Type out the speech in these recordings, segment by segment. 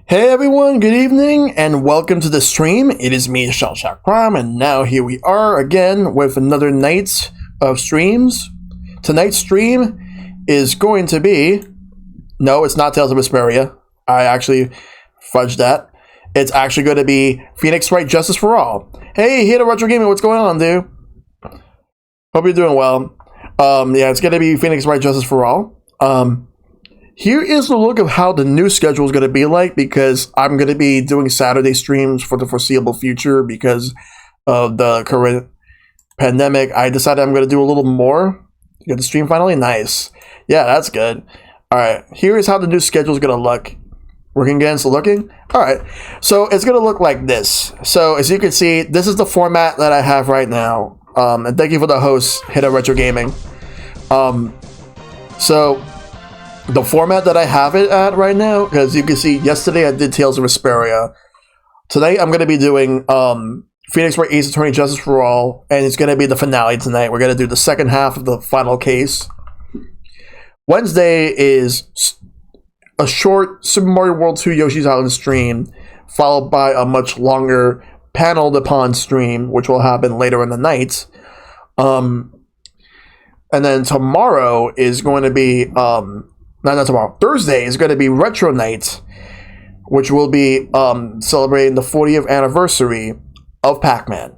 Hey everyone, good evening and welcome to the stream. It is me, ShellshockPrime, and now here we are again with another night of streams. Tonight's stream is going to be... No, it's not Tales of Vesperia. I actually fudged that. It's actually going to be Phoenix Wright Justice for All. Hey, Hito Retro Gaming, what's going on, dude? Hope you're doing well. Yeah, it's going to be Phoenix Wright Justice for All. Here is the look of how the new schedule is going to be like, because I'm going to be doing Saturday streams for the foreseeable future because of the current pandemic. I decided I'm going to do a little more. Get the stream finally? Nice. Yeah, that's good. Alright, here is how the new schedule is going to look. Working against looking? Alright, so it's going to look like this. So, as you can see, this is the format that I have right now. And thank you for the host, Hito Retro Gaming. So... the format that I have it at right now, because you can see yesterday I did Tales of Vesperia. Tonight I'm going to be doing Phoenix Wright Ace Attorney Justice for All, and it's going to be the finale tonight. We're going to do the second half of the final case. Wednesday is a short Super Mario World 2 Yoshi's Island stream, followed by a much longer Panel Upon stream, which will happen later in the night. And then tomorrow is going to be... not tomorrow. Thursday is going to be Retro Night, which will be celebrating the 40th anniversary of Pac-Man.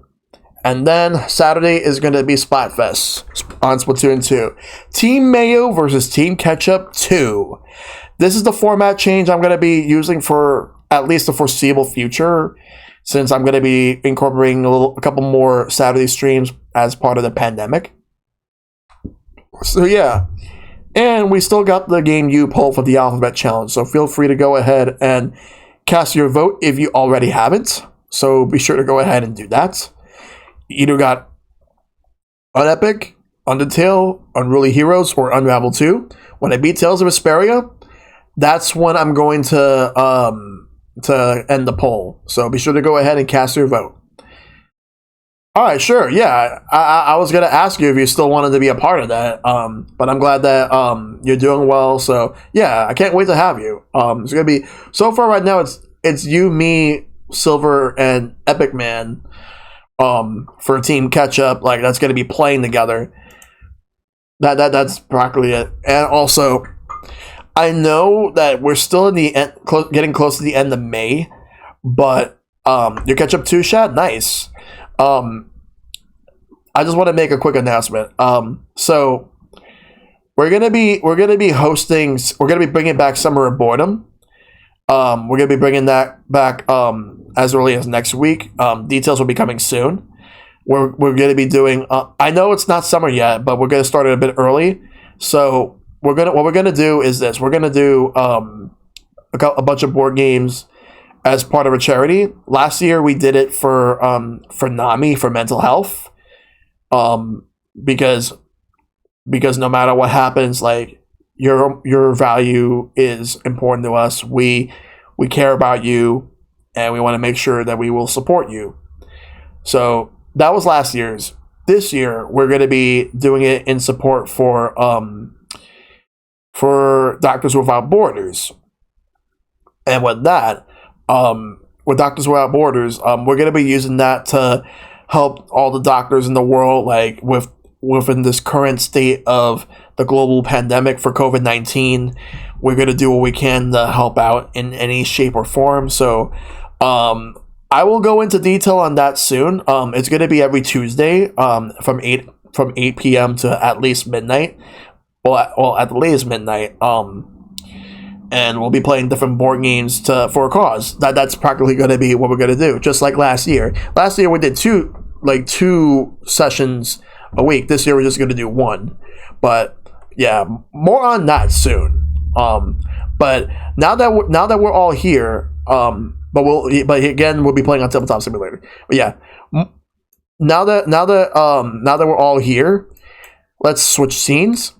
And then Saturday is going to be Splatfest on Splatoon 2. Team Mayo versus Team Ketchup 2. This is the format change I'm going to be using for at least the foreseeable future, since I'm going to be incorporating a couple more Saturday streams as part of the pandemic. So yeah. And we still got the Game U poll for the Alphabet Challenge, so feel free to go ahead and cast your vote if you already haven't. So be sure to go ahead and do that. You either got Unepic, Undertale, Unruly Heroes, or Unravel 2. When I beat Tales of Vesperia, that's when I'm going to end the poll. So be sure to go ahead and cast your vote. Alright, sure, yeah. I was going to ask you if you still wanted to be a part of that, but I'm glad that you're doing well, so yeah, I can't wait to have you. It's going to be, so far right now, it's you, me, Silver, and Epic Man for Team Ketchup. Like, that's going to be playing together. That's practically it. And also, I know that we're still in the end, getting close to the end of May, but your Ketchup 2 shot, nice. I just want to make a quick announcement. So we're gonna be hosting. We're gonna be bringing back Summer of Boredom. We're gonna be bringing that back as early as next week. Details will be coming soon. We're gonna be doing. I know it's not summer yet, but we're gonna start it a bit early. So what we're gonna do is this. We're gonna do a bunch of board games as part of a charity. Last year we did it for NAMI, for mental health, because no matter what happens, like your value is important to us. We care about you, and we want to make sure that we will support you. So that was last year's. This year we're going to be doing it in support for Doctors Without Borders, and with that. With Doctors Without Borders, we're going to be using that to help all the doctors in the world, like within this current state of the global pandemic for COVID-19. We're going to do what we can to help out in any shape or form. So I will go into detail on that soon. It's going to be every Tuesday from 8 p.m. to at least midnight. Well, at the latest midnight. And we'll be playing different board games for a cause. That's practically going to be what we're going to do, just like last year. Last year we did two sessions a week. This year we're just going to do one. But yeah, more on that soon. But now that we're all here, but again we'll be playing on Tabletop Simulator. But yeah, now that we're all here, let's switch scenes,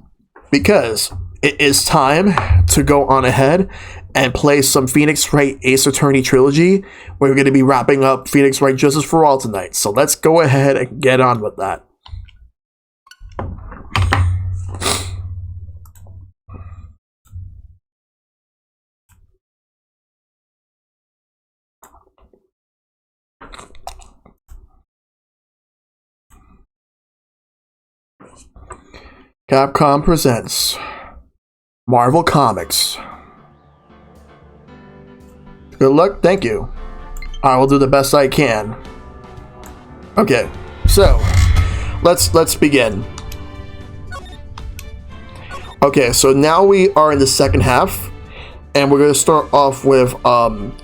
because it is time to go on ahead and play some Phoenix Wright Ace Attorney Trilogy. We're going to be wrapping up Phoenix Wright Justice for All tonight. So let's go ahead and get on with that. Capcom presents Marvel Comics. Good luck, thank you. I will do the best I can. Okay, so let's begin. Okay, so now we are in the second half, and we're gonna start off with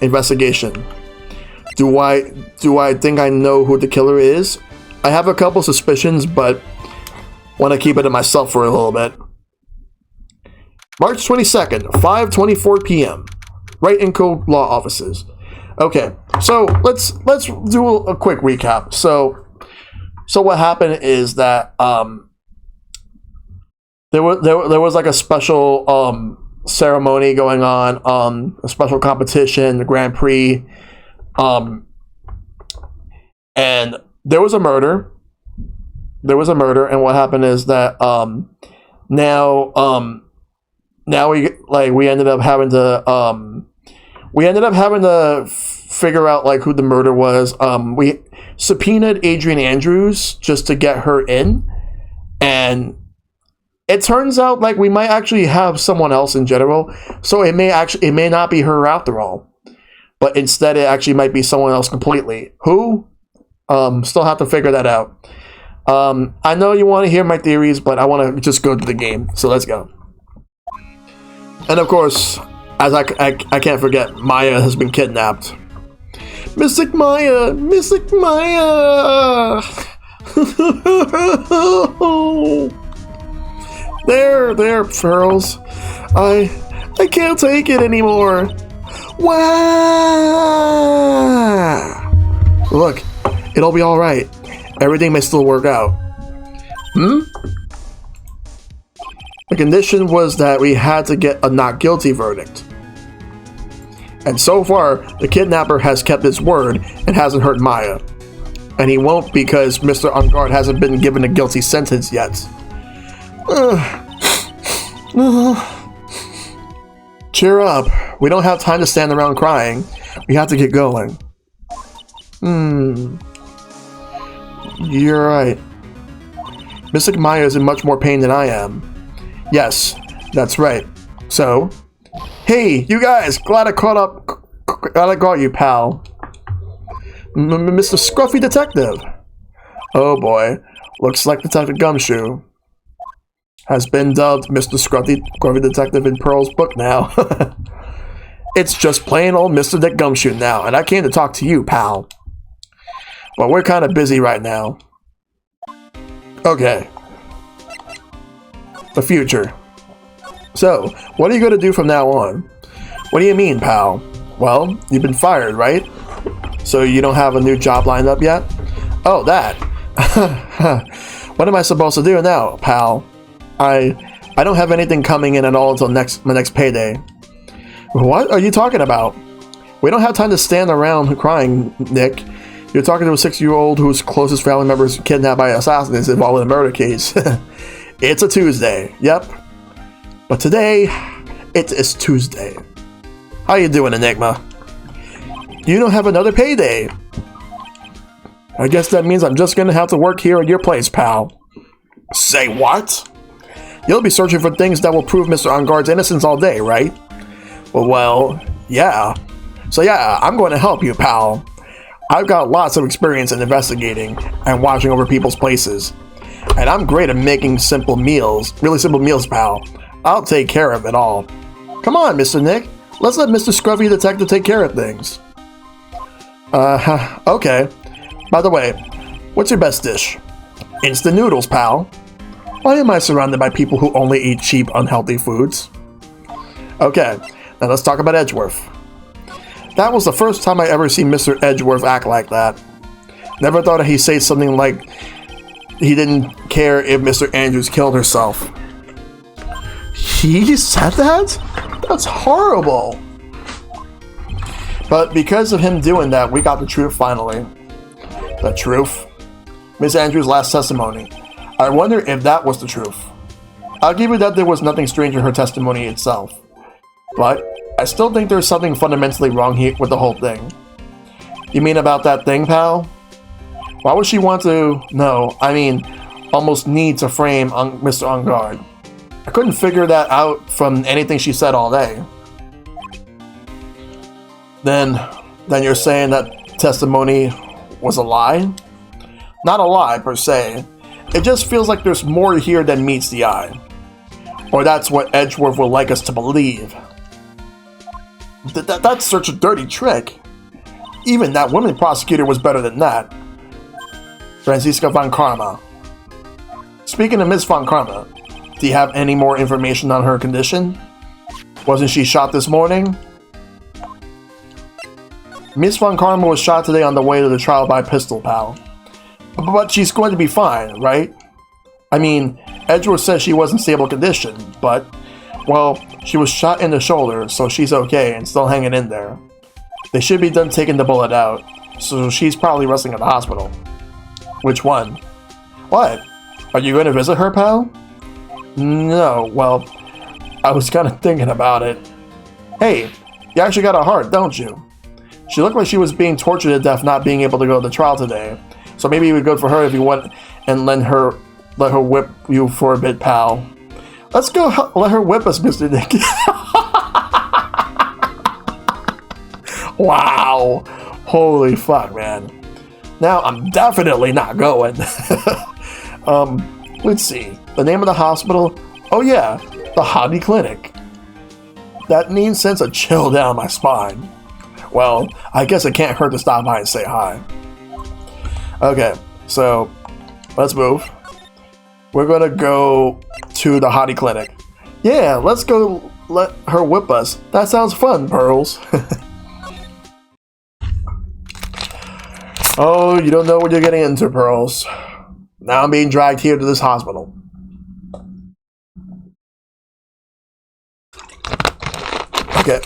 investigation. Do I think I know who the killer is? I have a couple suspicions, but want to keep it to myself for a little bit. March 22nd, 5:24 p.m. Wright and Co. law offices. Okay, so let's do a quick recap. So what happened is that there was like a special ceremony going on, a special competition, the Grand Prix, and there was a murder. And what happened is that now we ended up having to figure out like who the murder was. We subpoenaed Adrian Andrews just to get her in, and it turns out like we might actually have someone else in general. So it may not be her after all, but instead it actually might be someone else completely. Who? Still have to figure that out. I know you want to hear my theories, but I want to just go to the game. So let's go. And of course, as I can't forget, Maya has been kidnapped. Mystic Maya! Mystic Maya! There, Pearls. I can't take it anymore. Wow! Look, it'll be all right. Everything may still work out. The condition was that we had to get a not guilty verdict. And so far, the kidnapper has kept his word and hasn't hurt Maya. And he won't because Mr. On Guard hasn't been given a guilty sentence yet. Cheer up. We don't have time to stand around crying. We have to get going. You're right. Mystic Maya is in much more pain than I am. Yes, that's right. So, hey, you guys! Glad I got you, pal. Mr. Scruffy Detective. Oh boy, looks like Detective Gumshoe has been dubbed Mr. Scruffy Detective in Pearl's book now. It's just plain old Mr. Dick Gumshoe now, and I came to talk to you, pal. But we're kind of busy right now. Okay. The future. So, what are you going to do from now on? What do you mean, pal? Well, you've been fired, right? So you don't have a new job lined up yet? Oh, that. What am I supposed to do now, pal? I don't have anything coming in at all until my next payday. What are you talking about? We don't have time to stand around crying, Nick. You're talking to a 6-year-old whose closest family member is kidnapped by assassins involved in a murder case. It's a Tuesday. Yep. But today, it is Tuesday. How you doing, Enigma? You don't have another payday. I guess that means I'm just gonna have to work here at your place, pal. Say what? You'll be searching for things that will prove Mr. On Guard's innocence all day, right? Well, yeah. So yeah, I'm going to help you, pal. I've got lots of experience in investigating and watching over people's places. And I'm great at making simple meals, really simple meals, pal. I'll take care of it all. Come on, Mr. Nick. Let's let Mr. Scruffy Detective take care of things. Okay. By the way, what's your best dish? Instant noodles, pal. Why am I surrounded by people who only eat cheap, unhealthy foods? Okay, now let's talk about Edgeworth. That was the first time I ever seen Mr. Edgeworth act like that. Never thought he'd say something like he didn't care if Mr. Andrews killed herself. He said that? That's horrible. But because of him doing that, we got the truth finally. The truth? Miss Andrews' last testimony. I wonder if that was the truth. I'll give you that there was nothing strange in her testimony itself. But I still think there's something fundamentally wrong here with the whole thing. You mean about that thing, pal? Why would she want to know? I mean, almost need to frame Mr. On Guard. I couldn't figure that out from anything she said all day. Then you're saying that testimony was a lie? Not a lie, per se. It just feels like there's more here than meets the eye. Or that's what Edgeworth would like us to believe. That's such a dirty trick. Even that woman prosecutor was better than that. Franziska von Karma. Speaking of Miss von Karma, do you have any more information on her condition? Wasn't she shot this morning? Miss von Karma was shot today on the way to the trial by Pistol Pal. But she's going to be fine, right? I mean, Edgeworth says she was in stable condition, but, well, she was shot in the shoulder, so she's okay and still hanging in there. They should be done taking the bullet out, so she's probably resting at the hospital. Which one? What? Are you going to visit her, pal? No, well, I was kind of thinking about it. Hey, you actually got a heart, don't you? She looked like she was being tortured to death not being able to go to the trial today. So maybe it would be good for her if you went and let her whip you for a bit, pal. Let's go let her whip us, Mr. Nick. Wow. Holy fuck, man. Now I'm definitely not going. Let's see. The name of the hospital? Oh yeah, the Hottie Clinic. That name sends a chill down my spine. Well, I guess it can't hurt to stop by and say hi. Okay, so let's move. We're gonna go to the Hottie Clinic. Yeah, let's go let her whip us. That sounds fun, Pearls. Oh, you don't know what you're getting into, Pearls. Now I'm being dragged here to this hospital. Okay.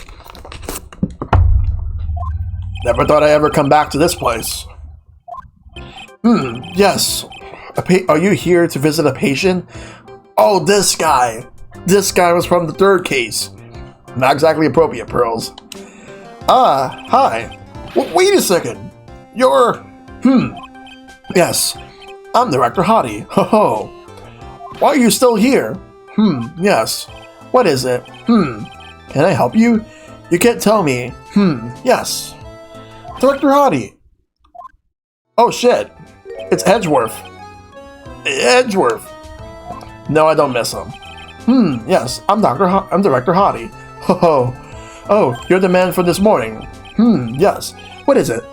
Never thought I'd ever come back to this place. Yes. Are you here to visit a patient? Oh, this guy. This guy was from the third case. Not exactly appropriate, Pearls. Ah, hi. Wait a second. You're... Yes. I'm Director Hottie. Ho ho. Why are you still here? Yes. What is it? Can I help you? You can't tell me. Yes. Director Hottie. Oh shit. It's Edgeworth. Edgeworth. No, I don't miss him. Yes, I'm Director Hottie. Ho ho. Oh, you're the man for this morning. Yes. What is it?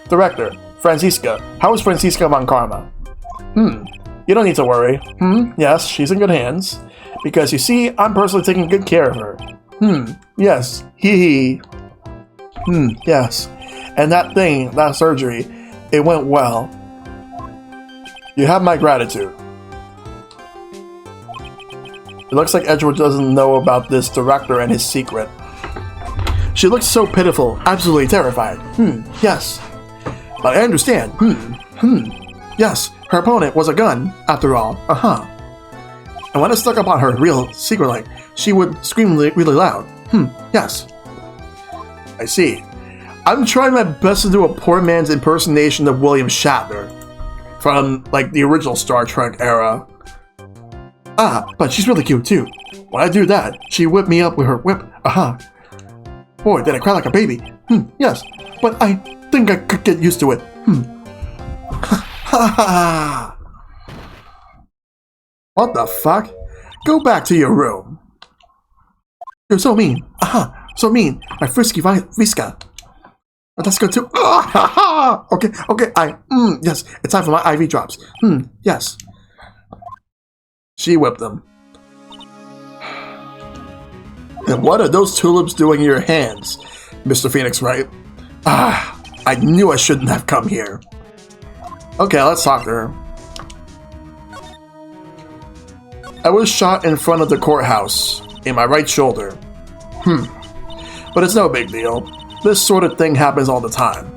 Director, Franziska. How is Franziska von Karma? You don't need to worry. Yes, she's in good hands. Because you see, I'm personally taking good care of her. Yes. Hee. Yes. And that surgery, it went well. You have my gratitude. It looks like Edgeworth doesn't know about this director and his secret. She looks so pitiful, absolutely terrified. Yes. But I understand. Yes, her opponent was a gun, after all. And when I stuck up on her real secret light, she would scream really loud. Yes. I see. I'm trying my best to do a poor man's impersonation of William Shatner. From, like, the original Star Trek era. But she's really cute, too. When I do that, she whipped me up with her whip. Boy, did I cry like a baby. Yes. But I think I could get used to it. What the fuck? Go back to your room. You're so mean. So mean. My frisky Viska. Let's go to... Okay, yes, it's time for my IV drops. Yes. She whipped them. And what are those tulips doing in your hands, Mr. Phoenix Wright? I knew I shouldn't have come here. Okay, let's talk to her. I was shot in front of the courthouse, in my right shoulder. But it's no big deal. This sort of thing happens all the time.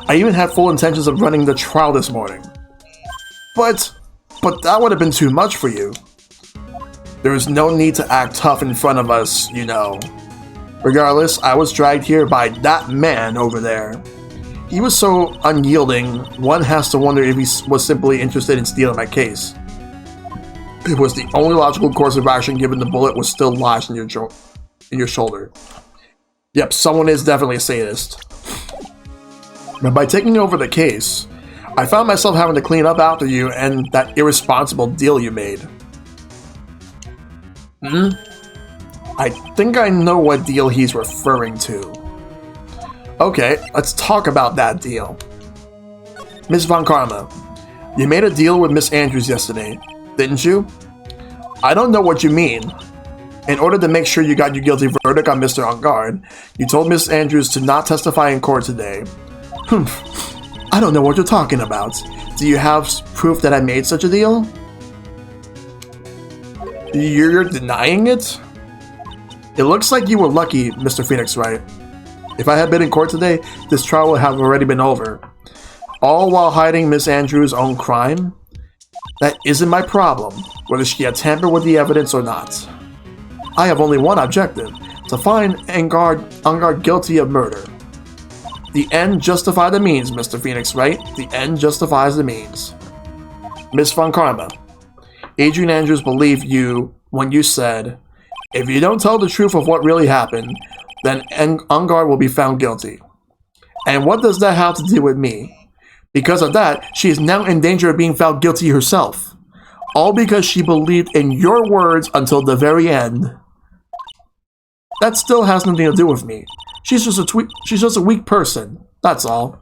I even had full intentions of running the trial this morning. But that would have been too much for you. There is no need to act tough in front of us, you know. Regardless, I was dragged here by that man over there. He was so unyielding, one has to wonder if he was simply interested in stealing my case. It was the only logical course of action given the bullet was still lodged in your shoulder. Yep, someone is definitely a sadist. But by taking over the case, I found myself having to clean up after you and that irresponsible deal you made. I think I know what deal he's referring to. Okay, let's talk about that deal. Miss Von Karma, you made a deal with Miss Andrews yesterday, didn't you? I don't know what you mean. In order to make sure you got your guilty verdict on Mr. On Guard, you told Miss Andrews to not testify in court today. I don't know what you're talking about. Do you have proof that I made such a deal? You're denying it? It looks like you were lucky, Mr. Phoenix Wright. If I had been in court today, this trial would have already been over. All while hiding Miss Andrews' own crime? That isn't my problem, whether she had tampered with the evidence or not. I have only one objective, to find On Guard guilty of murder. The end justifies the means, Mr. Phoenix Wright. The end justifies the means. Miss Von Karma, Adrian Andrews believed you when you said, if you don't tell the truth of what really happened, then On Guard will be found guilty. And what does that have to do with me? Because of that, she is now in danger of being found guilty herself. All because she believed in your words until the very end. That still has nothing to do with me. She's just a weak person, that's all.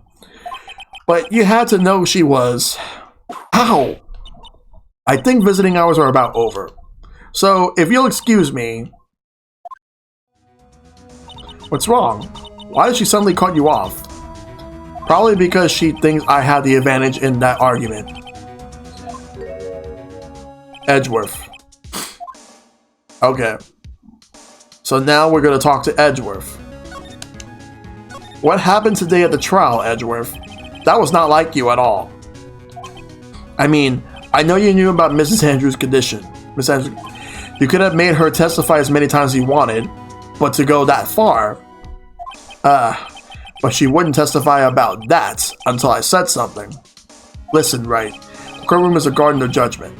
But you had to know she was. Ow! I think visiting hours are about over. So, if you'll excuse me... What's wrong? Why did she suddenly cut you off? Probably because she thinks I had the advantage in that argument. Edgeworth. Okay. So now we're going to talk to Edgeworth. What happened today at the trial, Edgeworth? That was not like you at all. I mean, I know you knew about Mrs. Andrews' condition. Miss Andrews, you could have made her testify as many times as you wanted, but to go that far... but she wouldn't testify about that until I said something. Listen, Wright. The courtroom is a garden of judgment.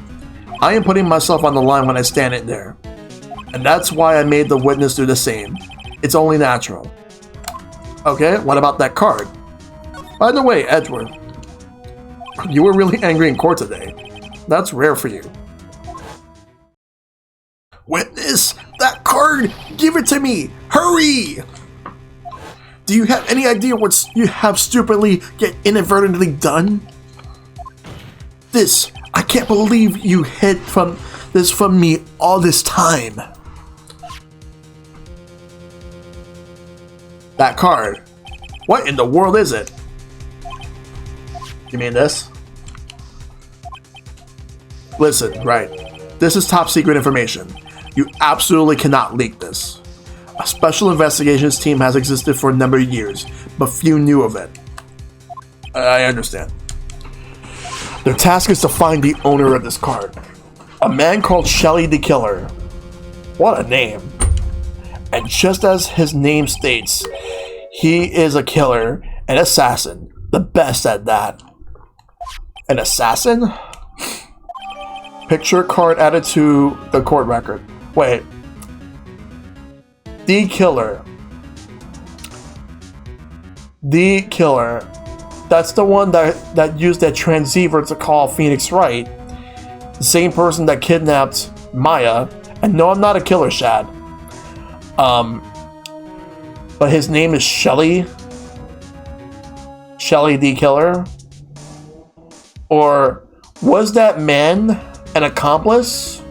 I am putting myself on the line when I stand in there. And that's why I made the witness do the same. It's only natural. Okay, what about that card? By the way, Edgeworth, you were really angry in court today. That's rare for you. Witness! That card! Give it to me! Hurry! Do you have any idea what you have stupidly yet inadvertently done? I can't believe you hid from me all this time. That card. What in the world is it? You mean this? Listen, right. This is top secret information. You absolutely cannot leak this. A special investigations team has existed for a number of years, but few knew of it. I understand. Their task is to find the owner of this card. A man called Shelly the Killer. What a name. And just as his name states, he is a killer, an assassin, the best at that. An assassin? Picture card added to the court record. Wait. The Killer. The Killer. That's the one that used that transceiver to call Phoenix Wright. The same person that kidnapped Maya. And no, I'm not a killer, Shad. But his name is Shelly. Shelly the Killer. Or was that man an accomplice?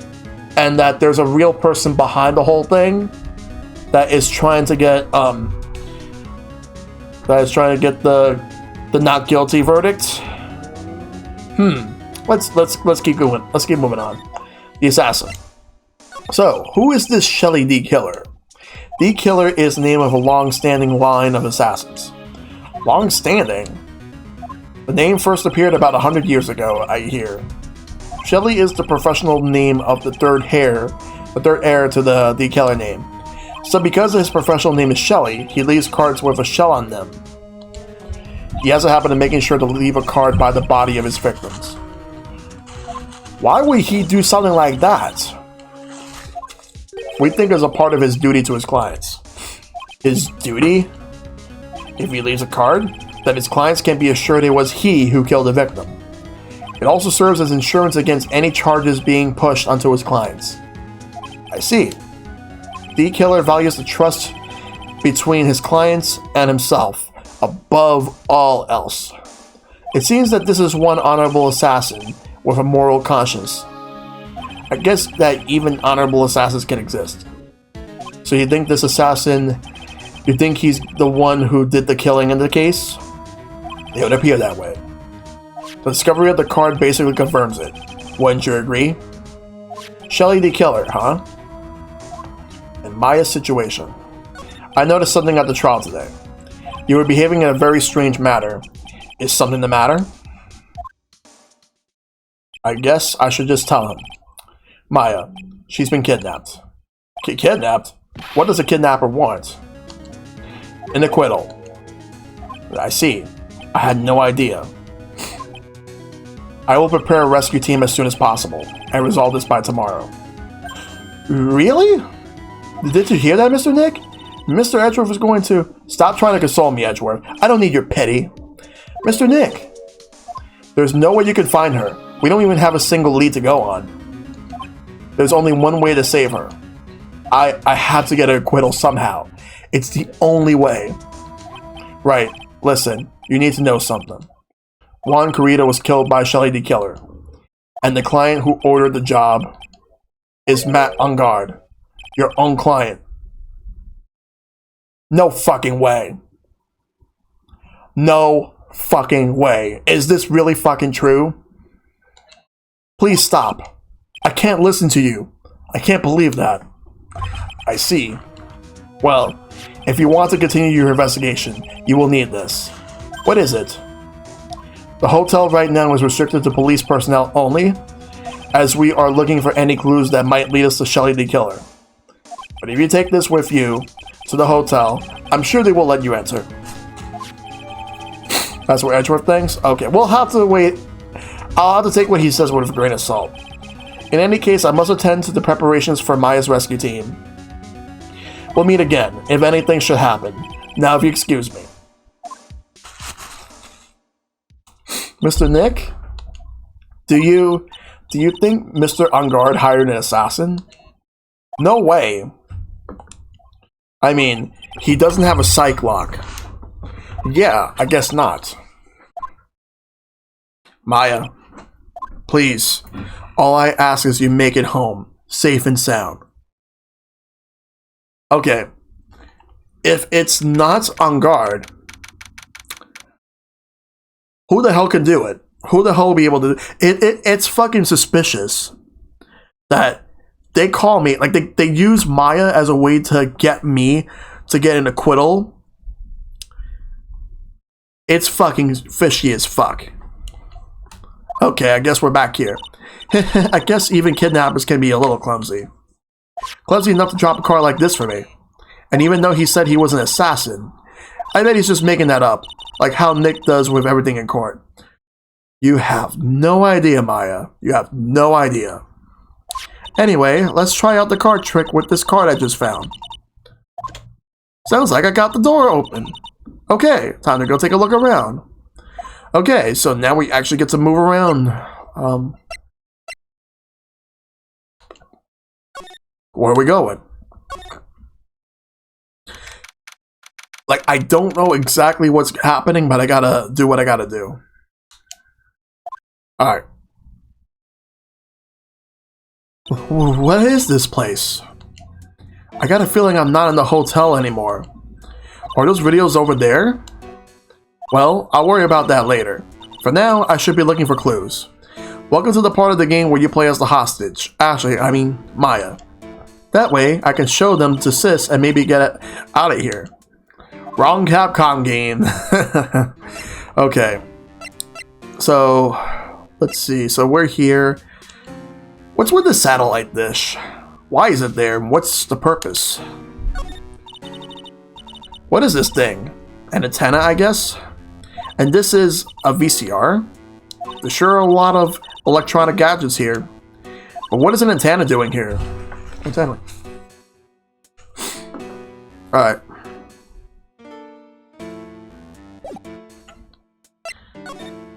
And that there's a real person behind the whole thing that is trying to get the not guilty verdict. Let's keep going. Let's keep moving on. The assassin. So, who is this Shelly the Killer? The Killer is the name of a long-standing line of assassins. Long-standing? The name first appeared about 100 years ago, I hear. Shelly is the professional name of the third heir to the Killer name. So because his professional name is Shelly, he leaves cards with a shell on them. He has a habit of making sure to leave a card by the body of his victims. Why would he do something like that? We think as a part of his duty to his clients. His duty? If he leaves a card, that his clients can be assured it was he who killed the victim. It also serves as insurance against any charges being pushed onto his clients. I see. The killer values the trust between his clients and himself above all else. It seems that this is one honorable assassin with a moral conscience. I guess that even honorable assassins can exist. So you think this assassin, you think he's the one who did the killing in the case? It would appear that way. The discovery of the card basically confirms it. Wouldn't you agree? Shelly the killer, huh? In Maya's situation. I noticed something at the trial today. You were behaving in a very strange manner. Is something the matter? I guess I should just tell him. Maya, she's been kidnapped. Kidnapped? What does a kidnapper want? An acquittal. I see. I had no idea. I will prepare a rescue team as soon as possible and resolve this by tomorrow. Really? Did you hear that, Mr. Nick? Mr. Edgeworth is going to... Stop trying to console me, Edgeworth. I don't need your pity. Mr. Nick! There's no way you can find her. We don't even have a single lead to go on. There's only one way to save her. I have to get an acquittal somehow. It's the only way. Right, listen, you need to know something. Juan Carrita was killed by Shelly the Killer. And the client who ordered the job is Matt Ungard. Your own client. No fucking way. No fucking way. Is this really fucking true? Please stop. I can't listen to you. I can't believe that. I see. Well, if you want to continue your investigation, you will need this. What is it? The hotel right now is restricted to police personnel only, as we are looking for any clues that might lead us to Shelly the Killer. But if you take this with you to the hotel, I'm sure they will let you enter. That's what Edgeworth thinks? Okay, we'll have to wait. I'll have to take what he says with a grain of salt. In any case, I must attend to the preparations for Maya's rescue team. We'll meet again, if anything should happen. Now, if you excuse me. Mr. Nick? Do you think Mr. Ungard hired an assassin? No way. I mean, he doesn't have a psych lock. Yeah, I guess not. Maya, please, all I ask is you make it home, safe and sound. Okay, if it's not on guard, who the hell can do it? Who the hell will be able to do it? It's fucking suspicious that they call me, like they use Maya as a way to get me to get an acquittal. It's fucking fishy as fuck. Okay, I guess we're back here. I guess even kidnappers can be a little clumsy. Clumsy enough to drop a car like this for me. And even though he said he was an assassin, I bet he's just making that up, like how Nick does with everything in court. You have no idea, Maya. You have no idea. Anyway, let's try out the card trick with this card I just found. Sounds like I got the door open. Okay, time to go take a look around. Okay, so now we actually get to move around. Where are we going? Like, I don't know exactly what's happening, but I gotta do what I gotta do. Alright. What is this place? I got a feeling I'm not in the hotel anymore. Are those videos over there? Well, I'll worry about that later. For now, I should be looking for clues. Welcome to the part of the game where you play as the hostage. Actually, I mean, Maya. That way, I can show them to Sis and maybe get it out of here. Wrong Capcom game. Okay. So, let's see. So we're here. What's with the satellite dish? Why is it there? What's the purpose? What is this thing? An antenna, I guess? And this is a VCR. There's sure a lot of electronic gadgets here. But what is an antenna doing here? Antenna. Alright.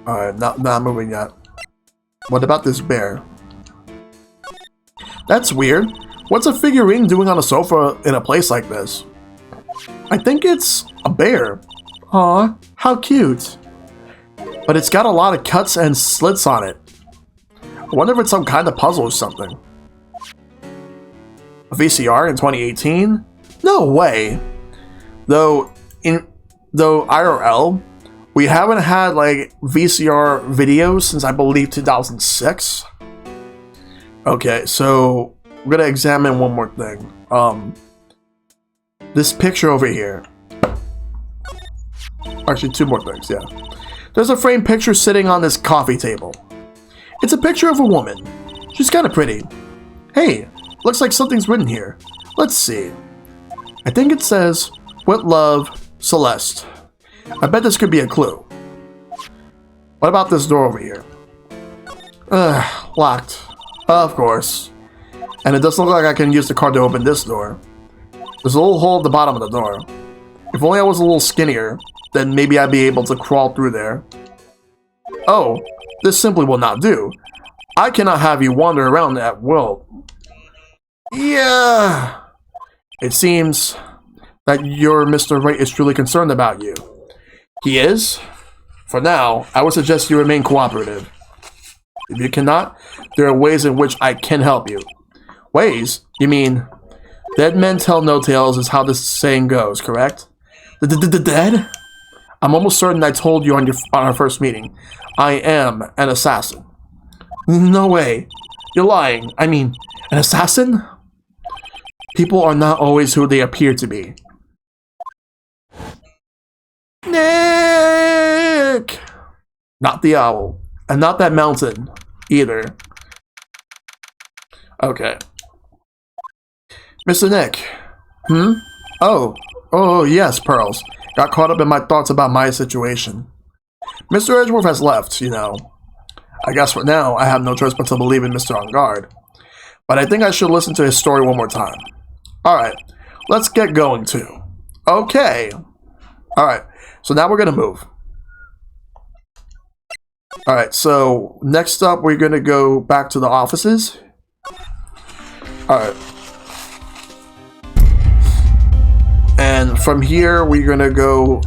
Alright, not moving yet. What about this bear? That's weird. What's a figurine doing on a sofa in a place like this? I think it's a bear. Aw, how cute. But it's got a lot of cuts and slits on it. I wonder if it's some kind of puzzle or something. A VCR in 2018? No way. Though IRL, we haven't had like VCR videos since I believe 2006. Okay, so we're gonna examine one more thing. This picture over here. Actually, two more things, yeah. There's a framed picture sitting on this coffee table. It's a picture of a woman. She's kind of pretty. Hey, looks like something's written here. Let's see. I think it says, "With love, Celeste." I bet this could be a clue. What about this door over here? Locked. Of course. And it doesn't look like I can use the card to open this door. There's a little hole at the bottom of the door. If only I was a little skinnier, then maybe I'd be able to crawl through there. Oh, this simply will not do. I cannot have you wander around at will. Yeah. It seems that your Mr. Wright is truly concerned about you. He is? For now, I would suggest you remain cooperative. If you cannot, there are ways in which I can help you. Ways? You mean, dead men tell no tales is how this saying goes, correct? The dead? I'm almost certain I told you on our first meeting. I am an assassin. No way. You're lying. I mean, an assassin? People are not always who they appear to be. Nick! Not the owl. And not that mountain, either. Okay. Mr. Nick. Oh, yes, Pearls. Got caught up in my thoughts about my situation. Mr. Edgeworth has left, you know. I guess for now, I have no choice but to believe in Mr. On Guard. But I think I should listen to his story one more time. Alright, let's get going too. Okay. Alright, so now we're gonna move. Alright, so next up we're gonna go back to the offices. Alright. And from here we're gonna go,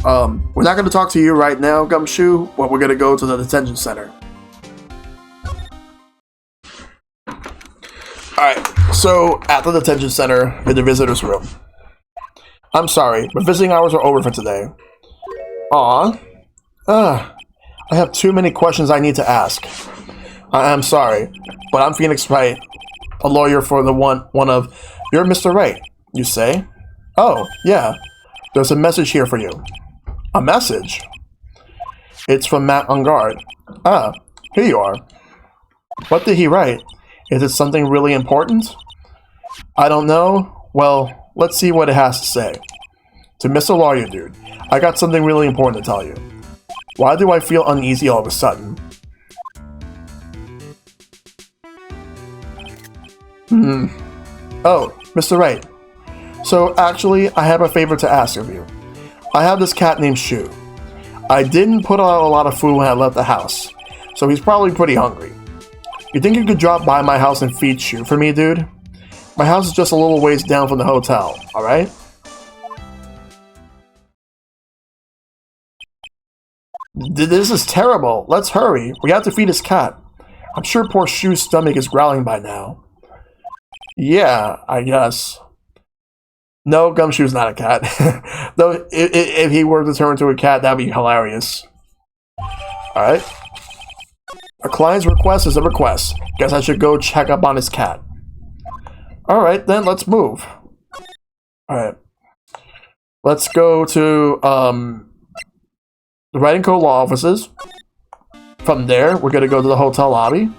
we're not gonna talk to you right now, Gumshoe, but we're gonna go to the detention center. Alright, so at the detention center, in the visitor's room. I'm sorry, but visiting hours are over for today. Aw. I have too many questions I need to ask. I'm sorry, but I'm Phoenix Wright, a lawyer for the one of... You're Mr. Wright, you say? Oh, yeah. There's a message here for you. A message? It's from Matt on Guard. Ah, here you are. What did he write? Is it something really important? I don't know. Well, let's see what it has to say. To Mr. Lawyer Dude, I got something really important to tell you. Why do I feel uneasy all of a sudden? Oh, Mr. Wright. So actually, I have a favor to ask of you. I have this cat named Shu. I didn't put out a lot of food when I left the house, so he's probably pretty hungry. You think you could drop by my house and feed Shu for me, dude? My house is just a little ways down from the hotel, alright? This is terrible. Let's hurry. We have to feed his cat. I'm sure poor Shu's stomach is growling by now. Yeah, I guess. No, Gumshoe's not a cat. Though, if he were to turn into a cat, that'd be hilarious. Alright. A client's request is a request. Guess I should go check up on his cat. Alright, then let's move. Alright. Let's go to the Wright & Co. law offices. From there, we're going to go to the hotel lobby.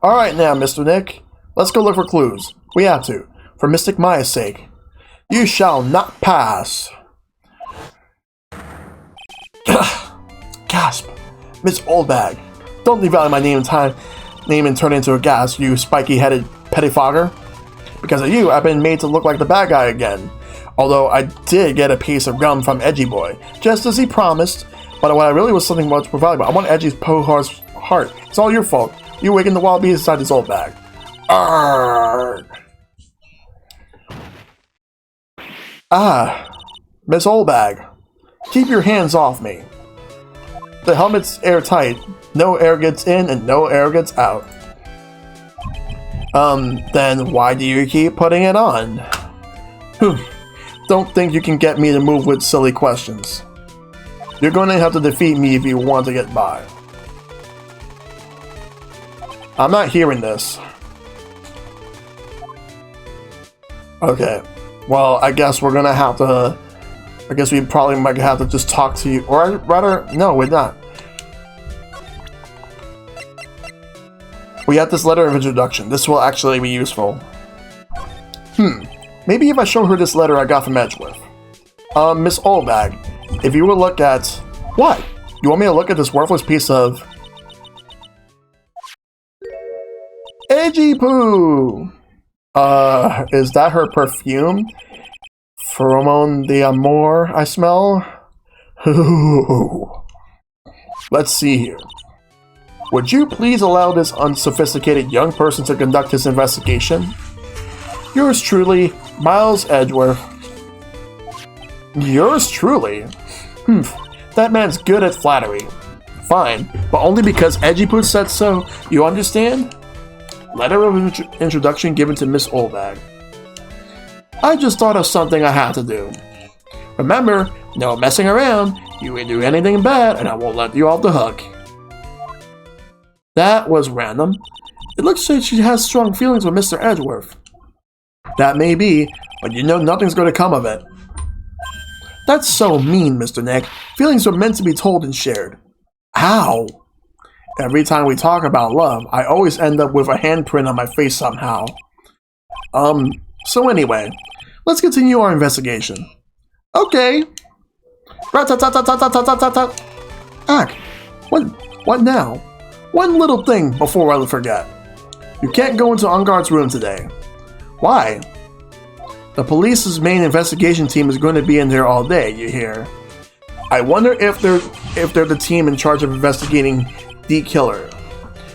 Alright now, Mr. Nick. Let's go look for clues. We have to. For Mystic Maya's sake. You shall not pass. Gasp. Miss Oldbag. Don't devalue my name and turn it into a gas, you spiky-headed pettifogger. Because of you, I've been made to look like the bad guy again. Although I did get a piece of gum from Edgy Boy, just as he promised. But what I really was something much more valuable. I want Edgy's Pohar's heart. It's all your fault. You wakened the wild beast inside this old bag. Arrgh. Ah, Miss Oldbag. Keep your hands off me. The helmet's airtight. No air gets in and no air gets out. Then why do you keep putting it on? Don't think you can get me to move with silly questions. You're going to have to defeat me if you want to get by. I'm not hearing this. Okay. Well, I guess we're gonna have to... I guess we probably might have to just talk to you. Or rather, no, we're not. We have this letter of introduction. This will actually be useful. Maybe if I show her this letter I got from Edgeworth. Miss Oldbag, if you will look at... What? You want me to look at this worthless piece of... Edgy Poo! Is that her perfume? Pheromone d'Amour, I smell? Let's see here. Would you please allow this unsophisticated young person to conduct his investigation? Yours truly, Miles Edgeworth. Yours truly? That man's good at flattery. Fine, but only because Edgy Poo said so, you understand? Letter of introduction given to Miss Oldbag. I just thought of something I had to do. Remember, no messing around. You can do anything bad and I won't let you off the hook. That was random. It looks like she has strong feelings with Mr. Edgeworth. That may be, but you know nothing's going to come of it. That's so mean, Mr. Nick. Feelings are meant to be told and shared. How? Every time we talk about love, I always end up with a handprint on my face somehow. So anyway, let's continue our investigation. Okay. Rat-tat-tat-tat-tat-tat-tat-tat. Ack, what now? One little thing before I forget. You can't go into Unguard's room today. Why? The police's main investigation team is going to be in there all day, you hear. I wonder if they're the team in charge of investigating the killer.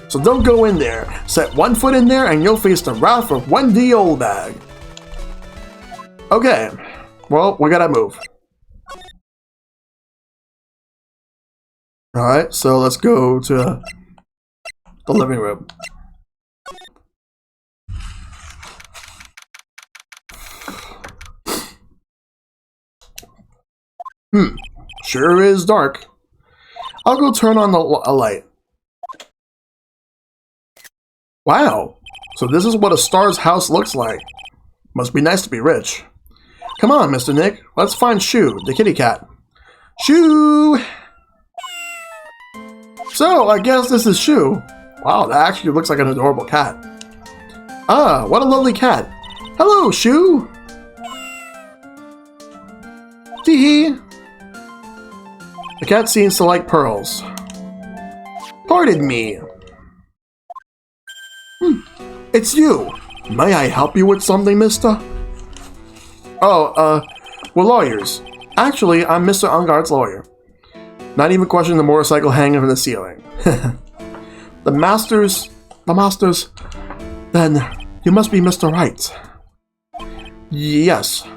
So don't go in there. Set one foot in there and you'll face the wrath of 1D Oldbag. Okay. Well, we gotta move. Alright, so let's go to the living room. Sure is dark. I'll go turn on a light. Wow, so this is what a star's house looks like. Must be nice to be rich. Come on, Mr. Nick, let's find Shoo, the kitty cat. Shoo! So, I guess this is Shoo. Wow, that actually looks like an adorable cat. Ah, what a lovely cat. Hello, Shoo! Tee-hee! The cat seems to like pearls. Pardon me. It's you. May I help you with something, mister? Oh, we're lawyers. Actually, I'm Mr. Unguard's lawyer. Not even questioning the motorcycle hanging from the ceiling. The masters... Then, you must be Mr. Wright. Yes.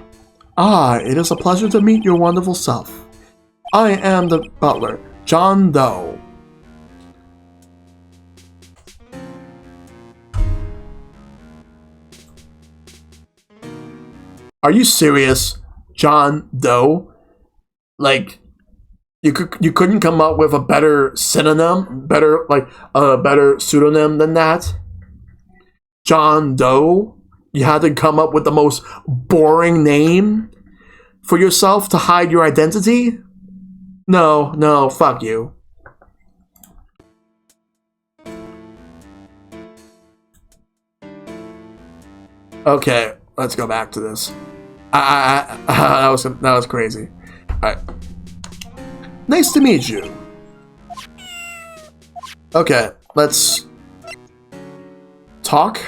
Ah, it is a pleasure to meet your wonderful self. I am the butler, John Doe. Are you serious? John Doe? Like, you couldn't come up with a better synonym? Better pseudonym than that? John Doe? You had to come up with the most boring name for yourself to hide your identity? No, fuck you. Okay, let's go back to this. That was crazy. Alright. Nice to meet you. Okay, let's talk.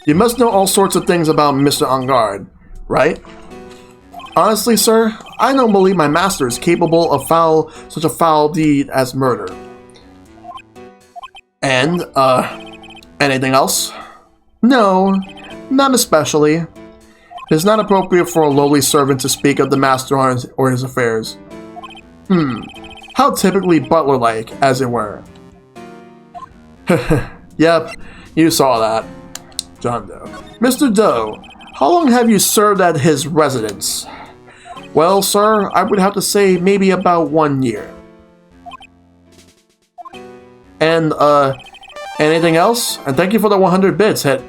You must know all sorts of things about Mr. Engard, right? Honestly, sir, I don't believe my master is capable of such a foul deed as murder. And, anything else? No, not especially. It is not appropriate for a lowly servant to speak of the master or his affairs. How typically butler-like, as it were. Yep, you saw that. John Doe. Mr. Doe, how long have you served at his residence? Well, sir, I would have to say maybe about 1 year. And, anything else? And thank you for the 100 bits, hit.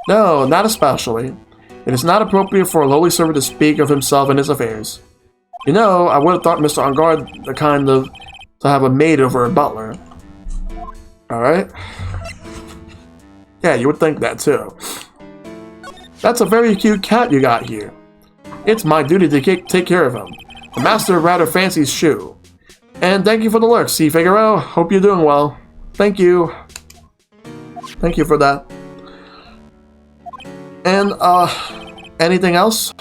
No, not especially. It is not appropriate for a lowly servant to speak of himself and his affairs. You know, I would have thought Mr. Engard the kind of to have a maid over a butler. Alright? Yeah, you would think that too. That's a very cute cat you got here. It's my duty to take care of him. The master rather fancies shoe. And thank you for the lurk, C. Figaro. Hope you're doing well. Thank you. Thank you for that. And, anything else?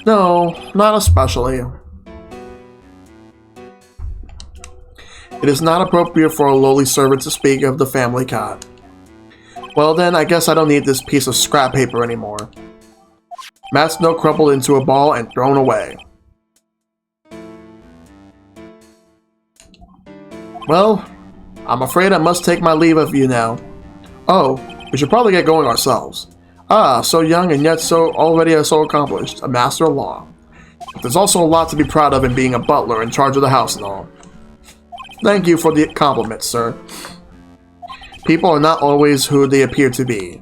No, not especially. It is not appropriate for a lowly servant to speak of the family cat. Well then, I guess I don't need this piece of scrap paper anymore. Matt's note crumpled into a ball and thrown away. Well, I'm afraid I must take my leave of you now. Oh, we should probably get going ourselves. Ah, so young and yet already so accomplished, a master of law. But there's also a lot to be proud of in being a butler in charge of the house and all. Thank you for the compliment, sir. People are not always who they appear to be.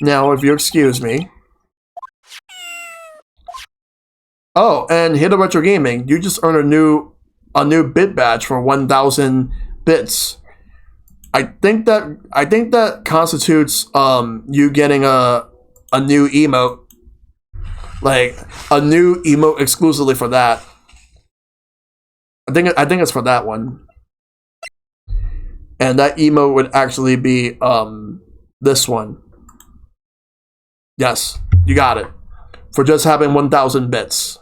Now, if you excuse me. Oh, and Hidden Retro Gaming, you just earned a new bit badge for 1,000 bits. I think that constitutes you getting a new emote, like a new emote exclusively for that. I think it's for that one, and that emote would actually be this one. Yes, you got it for just having 1,000 bits.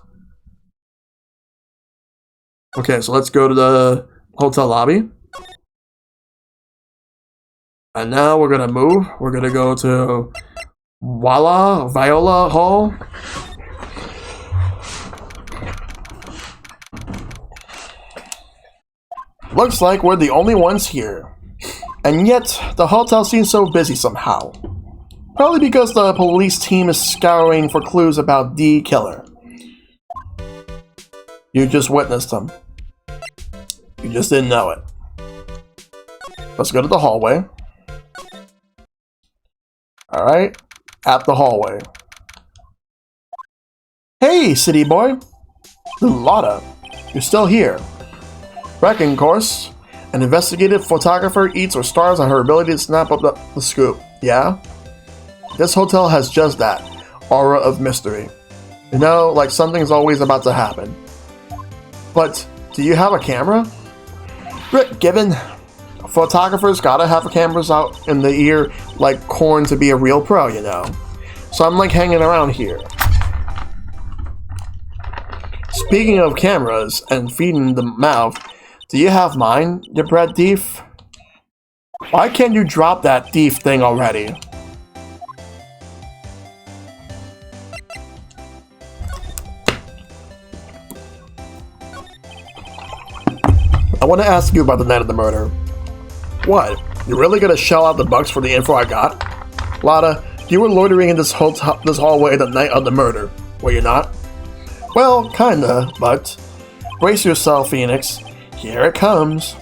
Okay, so let's go to the hotel lobby. And now we're gonna move. We're gonna go to Viola Hall. Looks like we're the only ones here. And yet, the hotel seems so busy somehow. Probably because the police team is scouring for clues about the killer. You just witnessed him. You just didn't know it. Let's go to the hallway. Alright, at the hallway. Hey, city boy! Lotta, you're still here. Reckon course. An investigative photographer eats or stars on her ability to snap up the scoop. Yeah? This hotel has just that. Aura of mystery. You know, like something's always about to happen. But, do you have a camera? Rick, given photographers gotta have cameras out in the ear like corn to be a real pro, you know. So I'm like hanging around here. Speaking of cameras and feeding the mouth, do you have mine, you bread thief? Why can't you drop that thief thing already? I want to ask you about the night of the murder. What? You really gonna shell out the bucks for the info I got? Lotta, you were loitering in this hallway the night of the murder, were you not? Well, kinda, but... Brace yourself, Phoenix. Here it comes.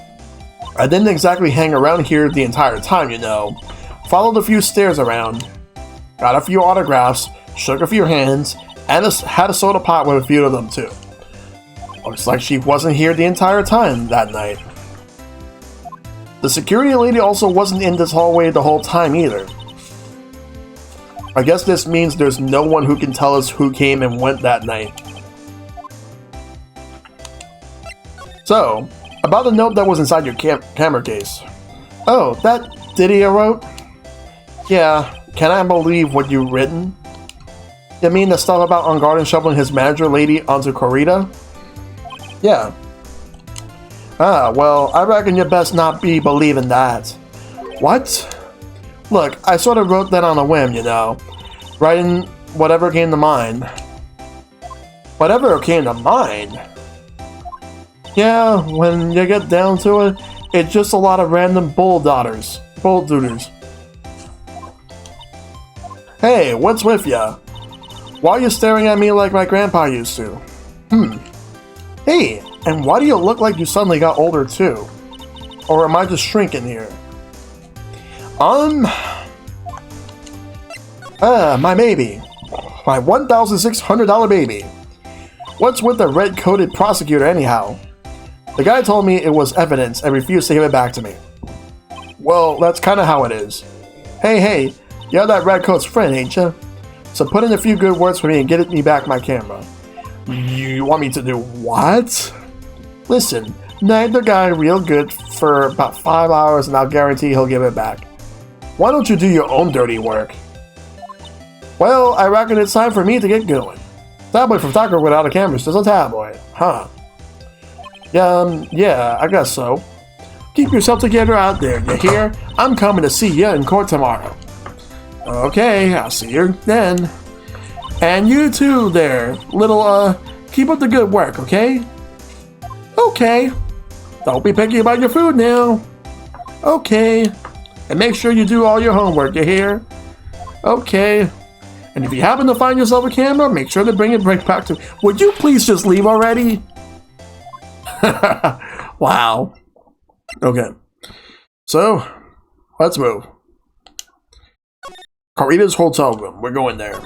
I didn't exactly hang around here the entire time, you know. Followed a few stairs around. Got a few autographs, shook a few hands, and had a soda pop with a few of them too. Looks like she wasn't here the entire time that night. The security lady also wasn't in this hallway the whole time either. I guess this means there's no one who can tell us who came and went that night. So, about the note that was inside your camera case. Oh, that Didier wrote? Yeah, can I believe what you've written? You mean the stuff about On Guard and shoveling his manager lady onto Corita? Yeah. Ah, well, I reckon you best not be believing that. What? Look, I sort of wrote that on a whim, you know. Writing whatever came to mind. Whatever came to mind? Yeah, when you get down to it, it's just a lot of random bull-dooders. Hey, what's with ya? Why are you staring at me like my grandpa used to? Hey, and why do you look like you suddenly got older too? Or am I just shrinking here? My baby. My $1,600 baby. What's with the red-coated prosecutor anyhow? The guy told me it was evidence and refused to give it back to me. Well, that's kinda how it is. Hey, you're that redcoat's friend, ain't ya? So put in a few good words for me and get me back my camera. You want me to do what? Listen, nag the guy real good for about 5 hours and I'll guarantee he'll give it back. Why don't you do your own dirty work? Well, I reckon it's time for me to get going. Tabloid photographer without a camera is just a tabloid, huh? Yeah, I guess so. Keep yourself together out there, you hear? I'm coming to see you in court tomorrow. Okay, I'll see you then. And you too there, keep up the good work, okay? Okay. Don't be picky about your food now. Okay. And make sure you do all your homework, you hear? Okay. And if you happen to find yourself a camera, make sure to bring it right back to... Would you please just leave already? Wow. Okay. So, let's move. Corita's hotel room. We're going there.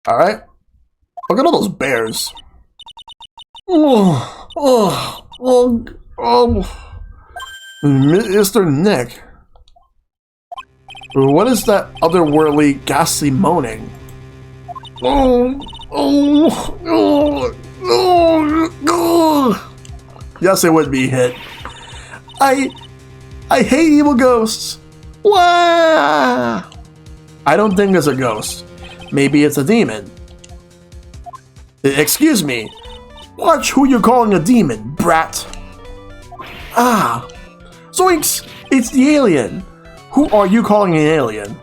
Alright. Look at all those bears. Mr. Nick. What is that otherworldly, ghastly moaning? Yes, it would be hit. I hate evil ghosts. Wah! I don't think it's a ghost. Maybe it's a demon. Excuse me. Watch who you're calling a demon, brat. Ah. Zoinks! It's the alien. Who are you calling an alien?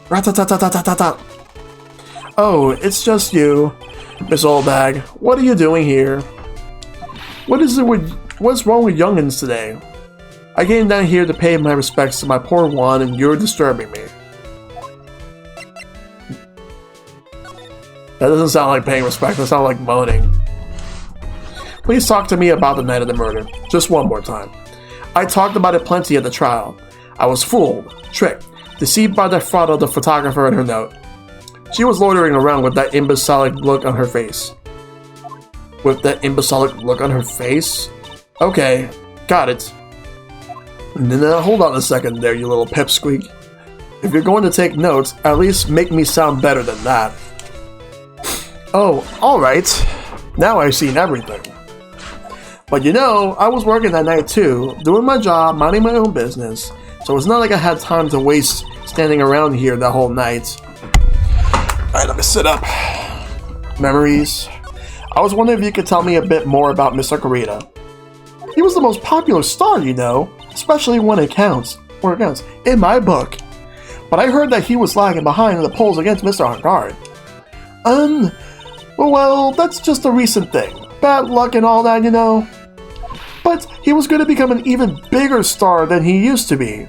Rat-ta-ta-ta-ta-ta-ta. Oh, it's just you, Miss Oldbag. What are you doing here? What's wrong with youngins today? I came down here to pay my respects to my poor one, and you're disturbing me. That doesn't sound like paying respect, that sounds like moaning. Please talk to me about the night of the murder, just one more time. I talked about it plenty at the trial. I was fooled, tricked, deceived by the fraud of the photographer and her note. She was loitering around with that imbecilic look on her face. Okay, got it. Now hold on a second there, you little pipsqueak. If you're going to take notes, at least make me sound better than that. Oh, alright. Now I've seen everything. But you know, I was working that night too, doing my job, minding my own business, so it's not like I had time to waste standing around here that whole night. Alright, let me sit up. Memories. I was wondering if you could tell me a bit more about Mr. Corita. He was the most popular star, you know, especially when it counts, in my book. But I heard that he was lagging behind in the polls against Mr. On Guard. Well, that's just a recent thing. Bad luck and all that, you know. But he was going to become an even bigger star than he used to be.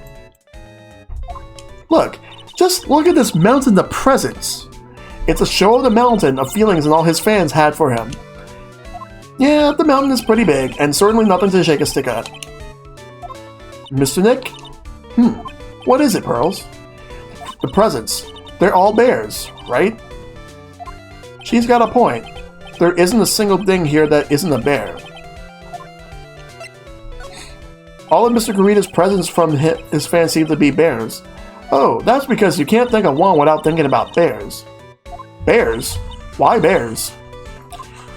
Just look at this mountain of presents. It's a show of the mountain of feelings and all his fans had for him. Yeah, the mountain is pretty big, and certainly nothing to shake a stick at. Mr. Nick? What is it, Pearls? The presents. They're all bears, right? She's got a point. There isn't a single thing here that isn't a bear. All of Mr. Garita's presents from his fan seem to be bears. Oh, that's because you can't think of one without thinking about bears. Bears? Why bears?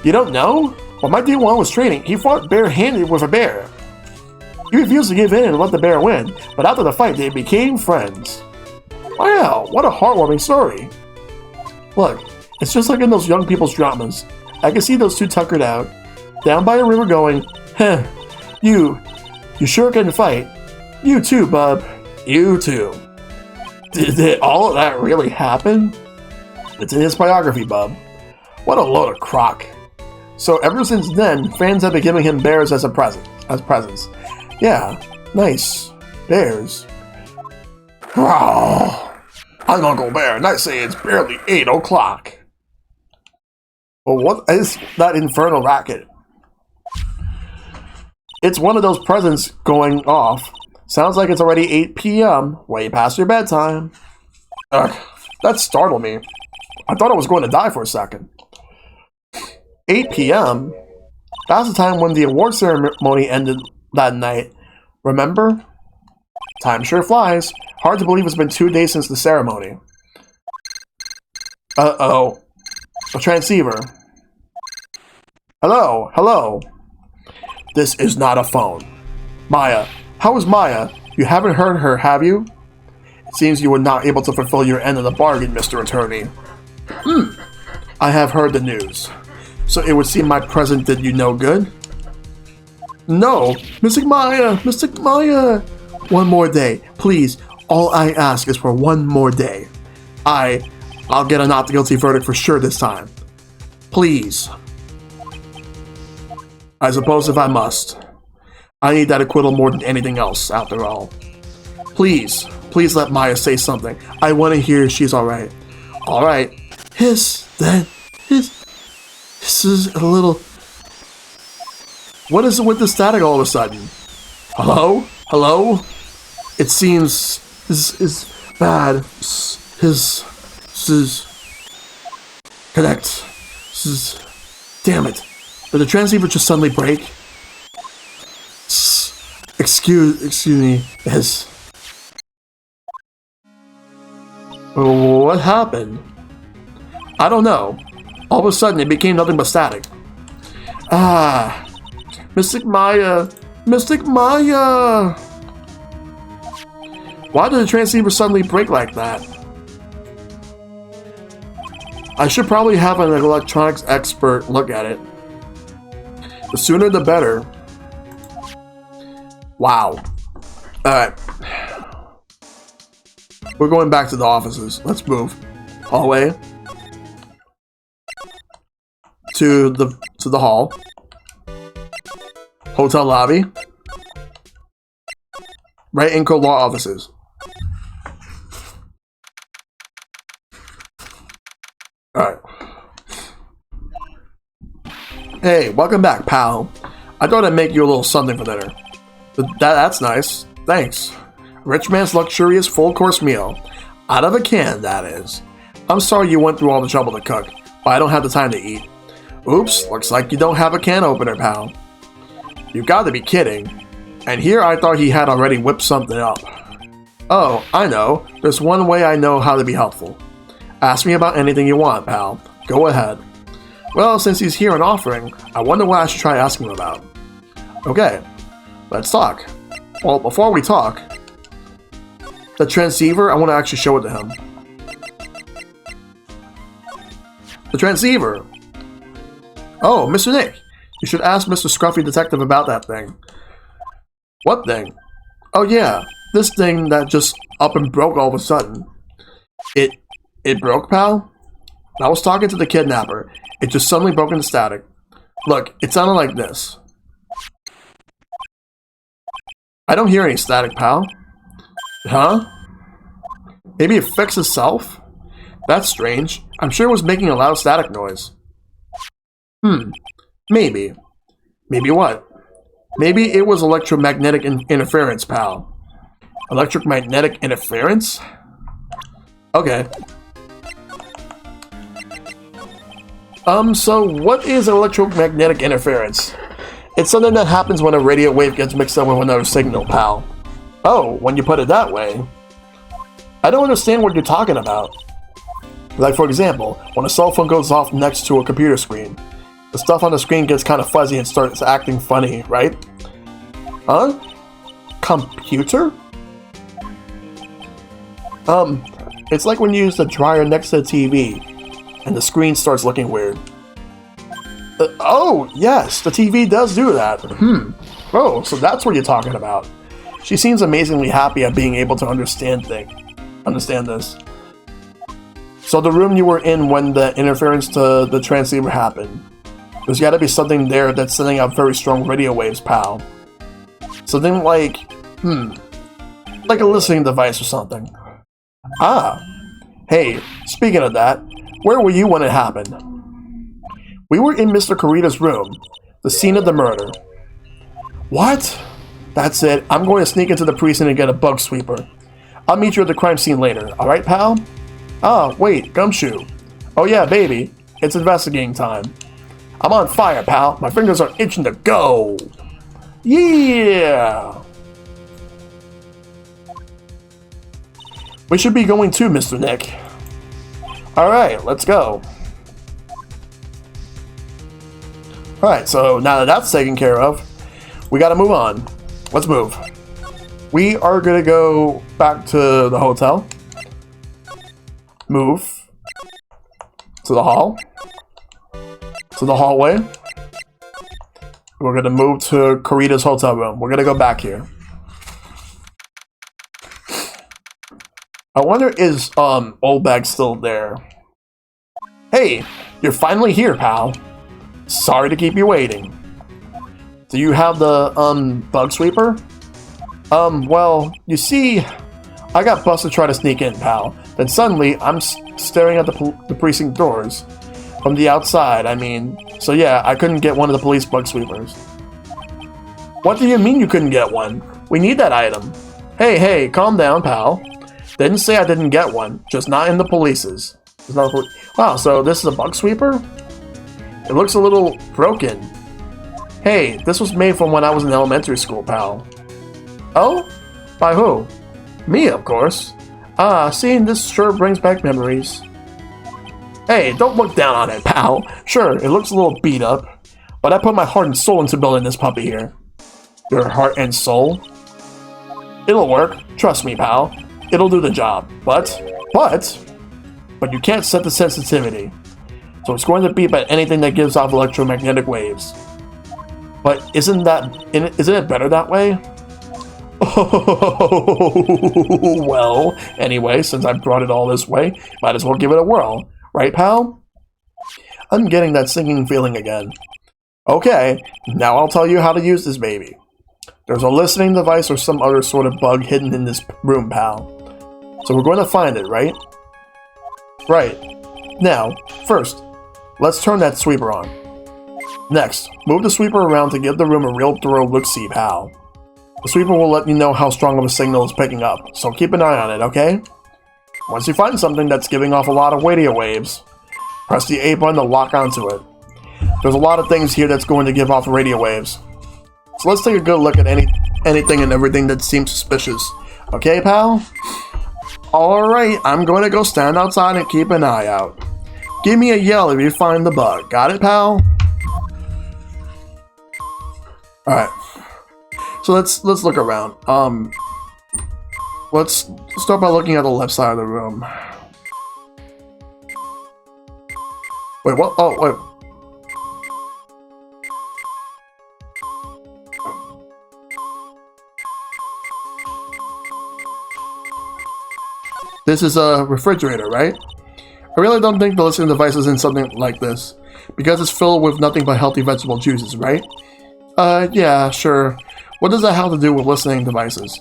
You don't know? When my D1 was training, he fought bare-handed with a bear. He refused to give in and let the bear win, but after the fight, they became friends. Wow, what a heartwarming story. Look, it's just like in those young people's dramas. I can see those two tuckered out, down by a river going, heh, you sure can fight. You too, bub. You too. Did all of that really happen? It's in his biography, bub. What a load of crock. So ever since then, fans have been giving him bears as presents. Yeah, nice. Bears. Oh, I'm Uncle Bear, and I say it's barely 8 o'clock. Well, what is that infernal racket? It's one of those presents going off. Sounds like it's already 8 p.m., way past your bedtime. Ugh, that startled me. I thought I was going to die for a second. 8 p.m.? That's the time when the award ceremony ended that night. Remember? Time sure flies. Hard to believe it's been 2 days since the ceremony. Uh-oh. A transceiver. Hello. This is not a phone. Maya. How is Maya? You haven't heard her, have you? It seems you were not able to fulfill your end of the bargain, Mr. Attorney. I have heard the news. So it would seem my present did you no good? No! Mystic Maya! One more day. Please, all I ask is for one more day. I'll get a not guilty verdict for sure this time. Please. I suppose if I must. I need that acquittal more than anything else, after all. Please let Maya say something. I want to hear she's alright. Alright. Hiss is a little... What is it with the static all of a sudden? Hello? It seems... This is bad. Connect. Damn it. Did the transceiver just suddenly break? Excuse me. What happened? I don't know. All of a sudden, it became nothing but static. Mystic Maya! Why did the transceiver suddenly break like that? I should probably have an electronics expert look at it. The sooner the better. Wow. Alright. We're going back to the offices. Let's move. Hallway. To the hall. Hotel lobby. Wright & Co. law offices. Alright. Hey, welcome back, pal. I thought I'd make you a little something for dinner. That's nice. Thanks. Rich man's luxurious full-course meal. Out of a can, that is. I'm sorry you went through all the trouble to cook, but I don't have the time to eat. Oops, looks like you don't have a can opener, pal. You gotta be kidding. And here I thought he had already whipped something up. Oh, I know. There's one way I know how to be helpful. Ask me about anything you want, pal. Go ahead. Well, since he's here and offering, I wonder what I should try asking him about. Okay, let's talk. Well, before we talk, the transceiver, I want to actually show it to him. The transceiver! Oh, Mr. Nick, you should ask Mr. Scruffy Detective about that thing. What thing? Oh yeah, this thing that just up and broke all of a sudden. It broke, pal? I was talking to the kidnapper. It just suddenly broke into static. Look, it sounded like this. I don't hear any static, pal. Huh? Maybe it fixed itself? That's strange. I'm sure it was making a loud static noise. Maybe. Maybe what? Maybe it was electromagnetic interference, pal. Electromagnetic interference? Okay. So what is electromagnetic interference? It's something that happens when a radio wave gets mixed up with another signal, pal. Oh, when you put it that way. I don't understand what you're talking about. Like, for example, when a cell phone goes off next to a computer screen, the stuff on the screen gets kind of fuzzy and starts acting funny, right? Huh? Computer? It's like when you use the dryer next to the TV, and the screen starts looking weird. Oh, yes, the TV does do that. Oh, so that's what you're talking about. She seems amazingly happy at being able to understand this. So the room you were in when the interference to the transceiver happened. There's gotta be something there that's sending out very strong radio waves, pal. Something like, like a listening device or something. Ah. Hey, speaking of that, where were you when it happened? We were in Mr. Kurita's room, the scene of the murder. What? That's it. I'm going to sneak into the precinct and get a bug sweeper. I'll meet you at the crime scene later, alright, pal? Ah, wait, Gumshoe. Oh yeah, baby. It's investigating time. I'm on fire, pal. My fingers are itching to go. Yeah! We should be going too, Mr. Nick. Alright, let's go. Alright, so now that that's taken care of, we gotta move on. Let's move. We are gonna go back to the hotel. Move. To the hall. To the hallway. We're gonna move to Kurita's hotel room. We're gonna go back here. I wonder, is Old Bag still there? Hey, you're finally here, pal. Sorry to keep you waiting. Do you have the bug sweeper? Well, you see, I got busted trying to sneak in, pal. Then suddenly, I'm staring at the precinct doors. From the outside, I mean. So yeah, I couldn't get one of the police bug sweepers. What do you mean you couldn't get one? We need that item. Hey, calm down, pal. Didn't say I didn't get one, just not in the police's. Wow, so this is a bug sweeper? It looks a little broken. Hey, this was made from when I was in elementary school, pal. Oh? By who? Me, of course. Ah, seeing this sure brings back memories. Hey, don't look down on it, pal. Sure, it looks a little beat up, but I put my heart and soul into building this puppy here. Your heart and soul? It'll work. Trust me, pal. It'll do the job. But you can't set the sensitivity. So it's going to beep at anything that gives off electromagnetic waves. But isn't it better that way? Oh, well, anyway, since I brought it all this way, might as well give it a whirl. Right, pal? I'm getting that sinking feeling again. Okay, now I'll tell you how to use this baby. There's a listening device or some other sort of bug hidden in this room, pal. So we're going to find it, right? Right. Now, first, let's turn that sweeper on. Next, move the sweeper around to give the room a real thorough look-see, pal. The sweeper will let you know how strong of a signal it's picking up, so keep an eye on it, okay? Once you find something that's giving off a lot of radio waves, press the A button to lock onto it. There's a lot of things here that's going to give off radio waves. So let's take a good look at anything and everything that seems suspicious. Okay, pal? Alright, I'm going to go stand outside and keep an eye out. Give me a yell if you find the bug. Got it, pal? Alright. So let's look around. Let's start by looking at the left side of the room. Wait, what? Oh, wait. This is a refrigerator, right? I really don't think the listening device is in something like this, because it's filled with nothing but healthy vegetable juices, right? Yeah, sure. What does that have to do with listening devices?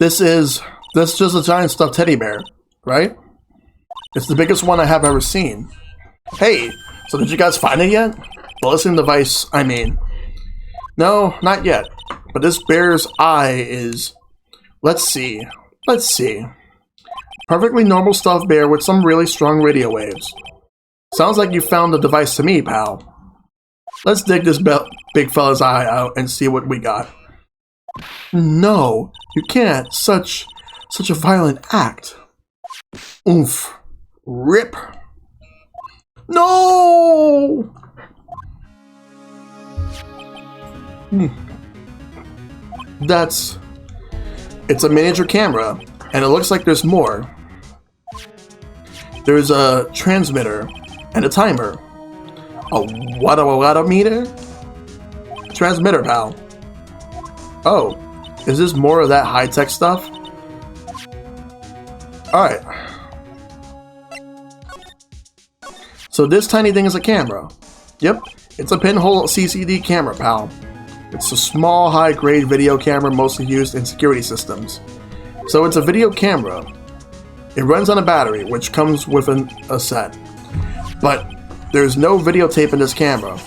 This is just a giant stuffed teddy bear, right? It's the biggest one I have ever seen. Hey, So did you guys find it yet? The listening device, I mean. No, not yet. But this bear's eye is... Let's see. Perfectly normal stuffed bear with some really strong radio waves. Sounds like you found the device to me, pal. Let's dig this big fella's eye out and see what we got. No, you can't. Such a violent act. Oof. Rip. No! It's a miniature camera, and it looks like there's more. There's a transmitter and a timer. A what meter? Transmitter, pal. Oh, is this more of that high-tech stuff? Alright. So this tiny thing is a camera. Yep, it's a pinhole CCD camera, pal. It's a small, high-grade video camera mostly used in security systems. So it's a video camera. It runs on a battery, which comes with a set. But there's no videotape in this camera.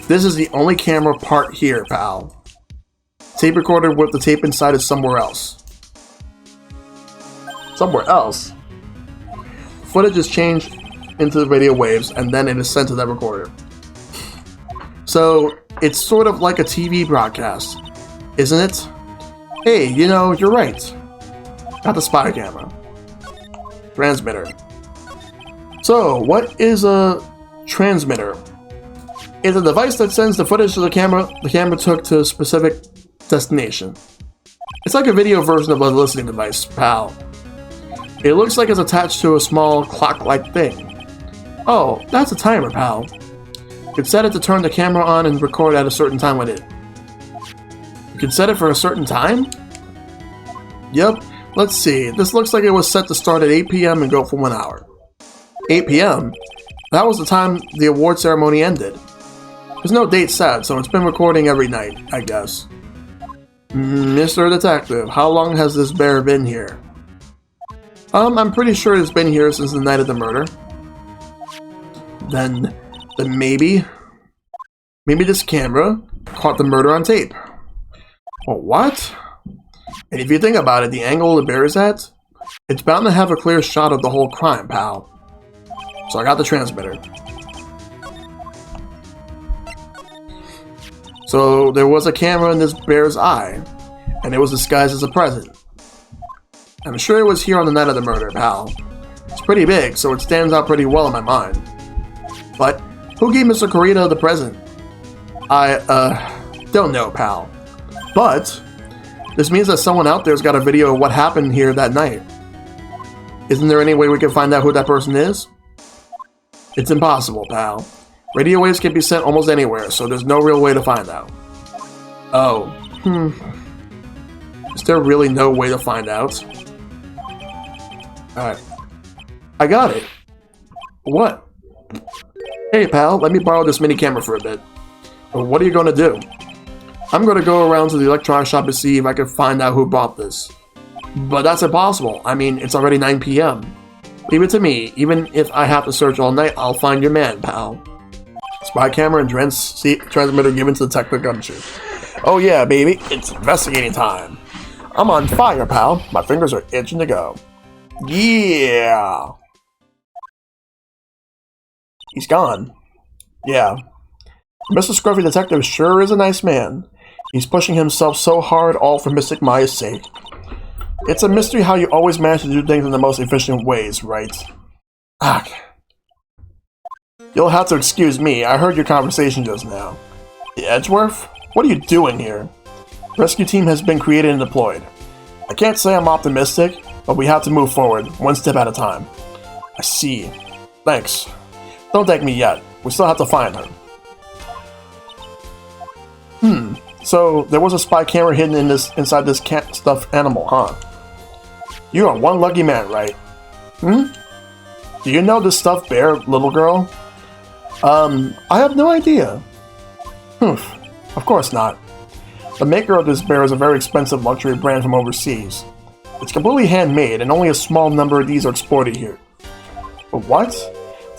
This is the only camera part here, pal. Tape recorder with the tape inside is somewhere else. Somewhere else? Footage is changed into the radio waves, and then it is sent to that recorder. So, it's sort of like a TV broadcast, isn't it? Hey, you know, you're right. Not the spy camera. Transmitter. So, what is a transmitter? It's a device that sends the footage to the camera took to a specific destination. It's like a video version of a listening device, pal. It looks like it's attached to a small clock-like thing. Oh, that's a timer, pal. You can set it to turn the camera on and record at a certain time with it. You can set it for a certain time? Yep, let's see. This looks like it was set to start at 8 p.m. and go for 1 hour. 8 p.m.? That was the time the award ceremony ended. There's no date set, so it's been recording every night, I guess. Mr. Detective, how long has this bear been here? I'm pretty sure it's been here since the night of the murder. Then maybe this camera caught the murder on tape. Well, what? And if you think about it, the angle the bear is at, it's bound to have a clear shot of the whole crime, pal. So I got the transmitter. So there was a camera in this bear's eye, and it was disguised as a present. I'm sure it was here on the night of the murder, pal. It's pretty big, so it stands out pretty well in my mind. But who gave Mr. Corita the present? I don't know, pal. But this means that someone out there's got a video of what happened here that night. Isn't there any way we can find out who that person is? It's impossible, pal. Radio waves can be sent almost anywhere, so there's no real way to find out. Oh, Is there really no way to find out? Alright. I got it. What? Hey, pal, let me borrow this mini camera for a bit. Well, what are you going to do? I'm going to go around to the electronics shop to see if I can find out who bought this. But that's impossible. I mean, it's already 9 p.m. Leave it to me. Even if I have to search all night, I'll find your man, pal. Spy camera and transmitter given to the detective gumshoe. Oh yeah, baby. It's investigating time. I'm on fire, pal. My fingers are itching to go. Yeah. He's gone. Yeah. Mr. Scruffy Detective sure is a nice man. He's pushing himself so hard, all for Mystic Maya's sake. It's a mystery how you always manage to do things in the most efficient ways, right? Ah. You'll have to excuse me, I heard your conversation just now. The Edgeworth? What are you doing here? Rescue team has been created and deployed. I can't say I'm optimistic, but we have to move forward, one step at a time. I see. Thanks. Don't thank me yet. We still have to find her. So there was a spy camera hidden inside this cat stuffed animal, huh? You are one lucky man, right? Do you know this stuffed bear, little girl? I have no idea. Of course not. The maker of this bear is a very expensive luxury brand from overseas. It's completely handmade, and only a small number of these are exported here. But what?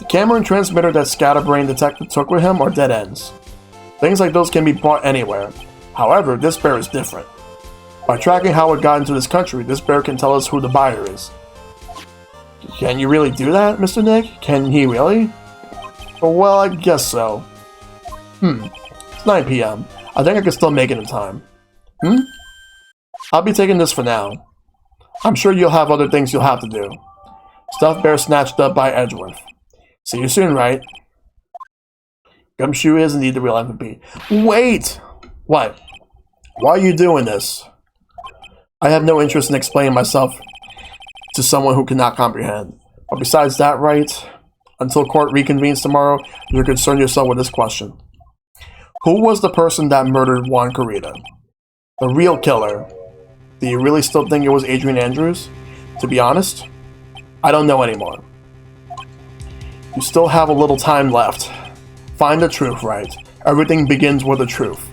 The camera and transmitter that Scatterbrain Detective took with him are dead ends. Things like those can be bought anywhere. However, this bear is different. By tracking how it got into this country, this bear can tell us who the buyer is. Can you really do that, Mr. Nick? Can he really? Well, I guess so. It's 9 p.m. I think I can still make it in time. I'll be taking this for now. I'm sure you'll have other things you'll have to do. Stuffed bear snatched up by Edgeworth. See you soon, Wright. Gumshoe is indeed the real MVP. Wait! What? Why are you doing this? I have no interest in explaining myself to someone who cannot comprehend. But besides that, Wright, until court reconvenes tomorrow, you're concerned yourself with this question. Who was the person that murdered Juan Carita? The real killer. Do you really still think it was Adrian Andrews? To be honest, I don't know anymore. You still have a little time left. Find the truth, Wright. Everything begins with the truth.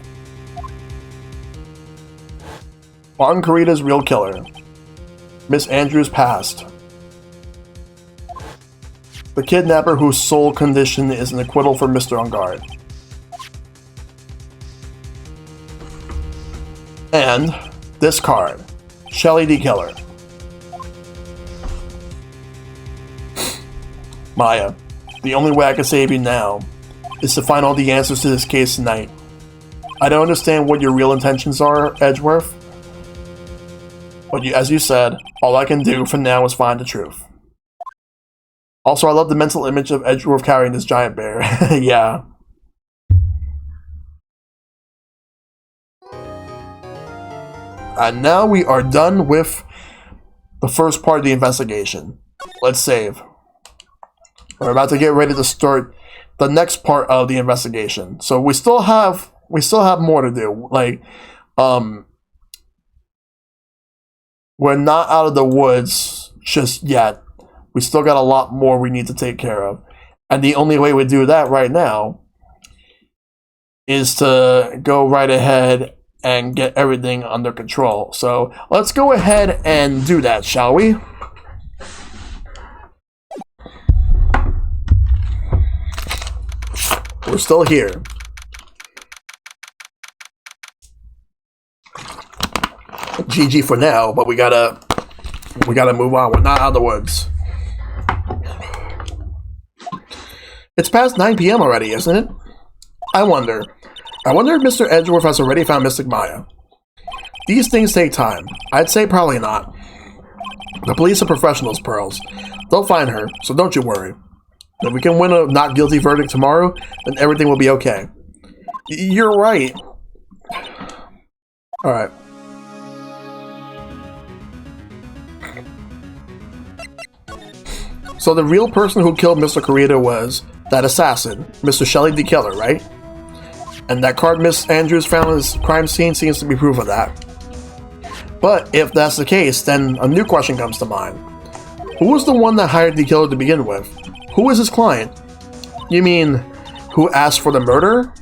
Juan Carita's real killer. Miss Andrews passed. The kidnapper whose sole condition is an acquittal for Mr. Ungard. And this card. Shelly D. Killer. Maya, the only way I can save you now is to find all the answers to this case tonight. I don't understand what your real intentions are, Edgeworth. But as you said, all I can do for now is find the truth. Also, I love the mental image of Edgeworth carrying this giant bear. Yeah. And now we are done with the first part of the investigation. Let's save. We're about to get ready to start the next part of the investigation. So we still have more to do. Like, we're not out of the woods just yet. We still got a lot more we need to take care of. And the only way we do that right now is to go right ahead and get everything under control. So let's go ahead and do that, shall we? We're still here. GG for now, but we gotta move on. We're not out of the woods. It's past 9 p.m. already, isn't it? I wonder if Mr. Edgeworth has already found Mystic Maya. These things take time. I'd say probably not. The police are professionals, Pearls. They'll find her, so don't you worry. If we can win a not guilty verdict tomorrow, then everything will be okay. You're right. Alright. So the real person who killed Mr. Carita was that assassin, Mr. Shelly D. Killer, right? And that card Miss Andrews found at his crime scene seems to be proof of that. But if that's the case, then a new question comes to mind. Who was the one that hired the killer to begin with? Who is his client? You mean, who asked for the murder?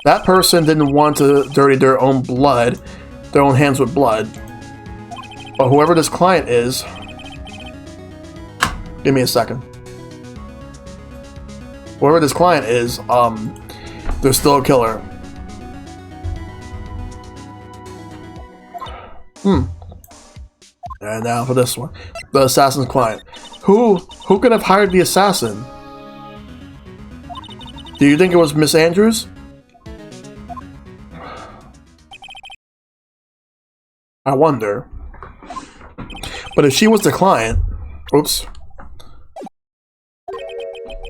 That person didn't want to dirty their own blood, their own hands with blood. But whoever this client is... Give me a second. Whoever this client is, they're still a killer. And now for this one. The assassin's client. Who could have hired the assassin? Do you think it was Miss Andrews? I wonder. But if she was the client... Oops.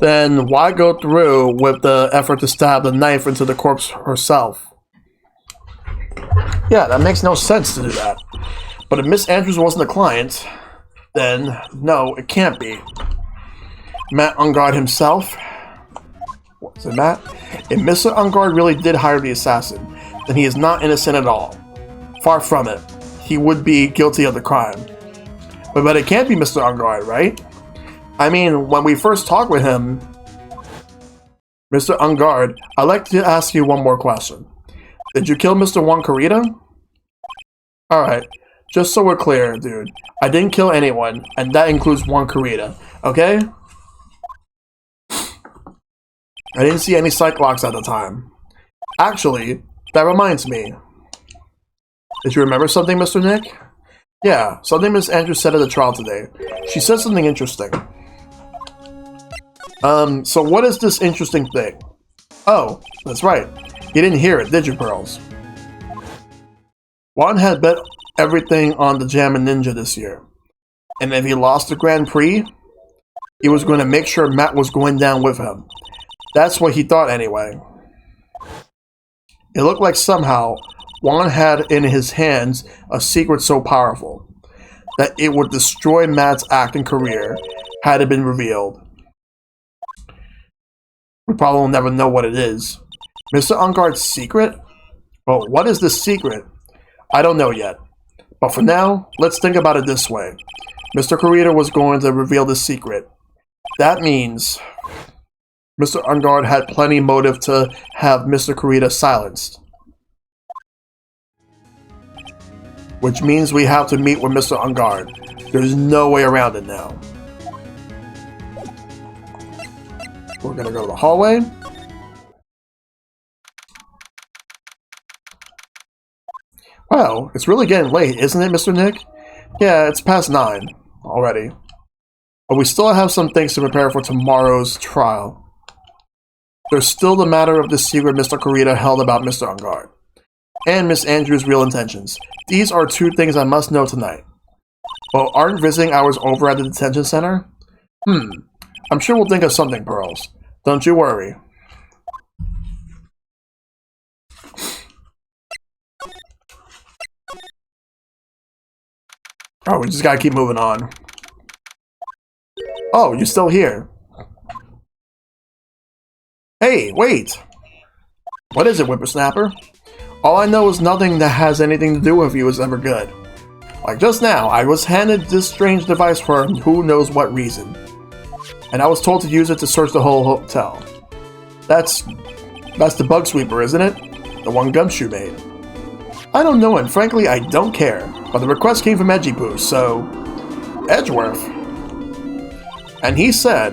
Then why go through with the effort to stab the knife into the corpse herself? Yeah, that makes no sense to do that. But if Miss Andrews wasn't the client, then no, it can't be. Matt Ungard himself? Was it Matt? If Mr. Ungard really did hire the assassin, then he is not innocent at all. Far from it. He would be guilty of the crime. But it can't be Mr. Ungard, right? I mean, when we first talked with him, Mr. Ungard, I'd like to ask you one more question. Did you kill Mr. Juan Carita? Alright, just so we're clear, dude. I didn't kill anyone, and that includes Juan Carita, okay? I didn't see any psych locks at the time. Actually, that reminds me. Did you remember something, Mr. Nick? Yeah, something Miss Andrews said at the trial today. She said something interesting. So what is this interesting thing? Oh, that's right. You didn't hear it, did you, Pearls? Juan had bet everything on the Jammin' Ninja this year. And if he lost the Grand Prix, he was going to make sure Matt was going down with him. That's what he thought anyway. It looked like somehow Juan had in his hands a secret so powerful that it would destroy Matt's acting career had it been revealed. We probably will never know what it is. Mr. Ungard's secret? Well, what is this secret? I don't know yet. But for now, let's think about it this way. Mr. Kurita was going to reveal the secret. That means Mr. Ungard had plenty motive to have Mr. Kurita silenced. Which means we have to meet with Mr. Ungard. There's no way around it now. We're gonna go to the hallway. Wow, it's really getting late, isn't it, Mr. Nick? Yeah, it's past 9 already. But we still have some things to prepare for tomorrow's trial. There's still the matter of the secret Mr. Kurita held about Mr. Ungard. And Miss Andrews' real intentions. These are 2 things I must know tonight. Well, aren't visiting hours over at the detention center? I'm sure we'll think of something, Pearls. Don't you worry. Oh, we just gotta keep moving on. Oh, you're still here. Hey, wait! What is it, Whippersnapper? All I know is nothing that has anything to do with you is ever good. Like just now, I was handed this strange device for who knows what reason. And I was told to use it to search the whole hotel. That's the bug sweeper, isn't it? The one Gumshoe made. I don't know, and frankly, I don't care. But the request came from Edgypoo, so... Edgeworth. And he said,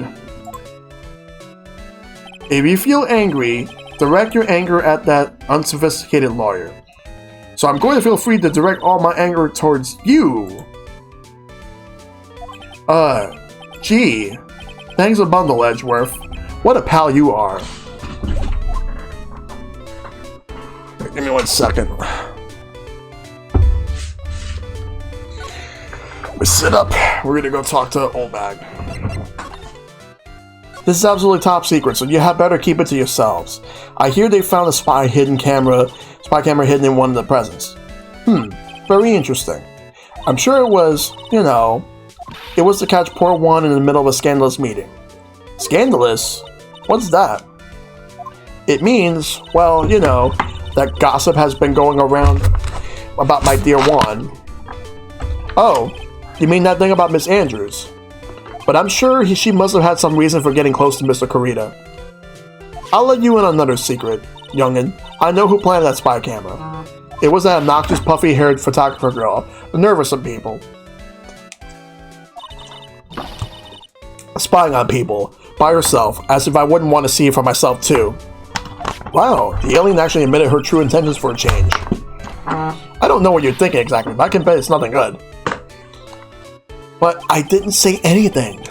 if you feel angry, direct your anger at that unsophisticated lawyer. So I'm going to feel free to direct all my anger towards you. Gee. Thanks a bundle, Edgeworth. What a pal you are. Give me 1 second. We sit up. We're gonna go talk to Old Bag. This is absolutely top secret, so you had better keep it to yourselves. I hear they found a spy camera hidden in one of the presents. Very interesting. I'm sure it was, it was to catch poor Juan in the middle of a scandalous meeting. Scandalous? What's that? It means, well, that gossip has been going around about my dear Juan. Oh, you mean that thing about Miss Andrews? But I'm sure she must have had some reason for getting close to Mr. Kurita. I'll let you in on another secret, youngin'. I know who planted that spy camera. It was that obnoxious, puffy-haired photographer girl, nervous of people. Spying on people, by herself, as if I wouldn't want to see it for myself too. Wow, the alien actually admitted her true intentions for a change. I don't know what you're thinking exactly, but I can bet it's nothing good. But I didn't say anything.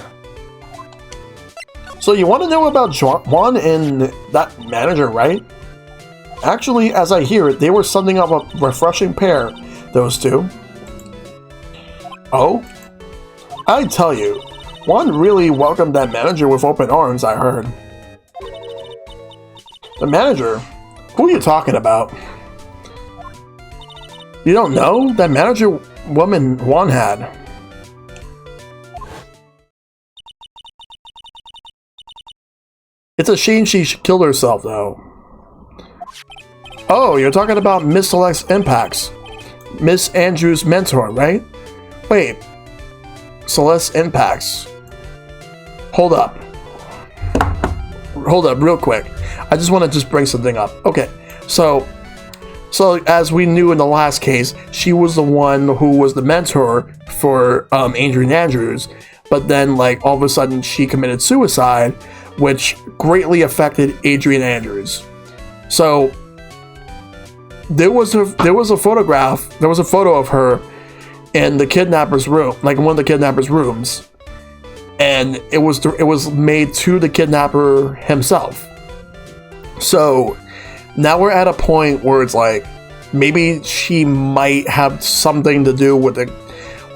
So you want to know about Juan and that manager, right? Actually, as I hear it, they were something of a refreshing pair, those two. Oh? I tell you, Juan really welcomed that manager with open arms, I heard. The manager? Who are you talking about? You don't know? That manager woman Juan had. It's a shame she killed herself, though. Oh, you're talking about Miss Select's Impacts. Miss Andrews' mentor, right? Wait. Celeste's Impacts. Hold up. Hold up, real quick. I just want to bring something up. Okay, so as we knew in the last case, she was the one who was the mentor for Adrian Andrews, but then, all of a sudden, she committed suicide, which greatly affected Adrian Andrews. So there was a photo of her in the kidnapper's room, like in one of the kidnapper's rooms, and it was made to the kidnapper himself. So now we're at a point where it's like maybe she might have something to do with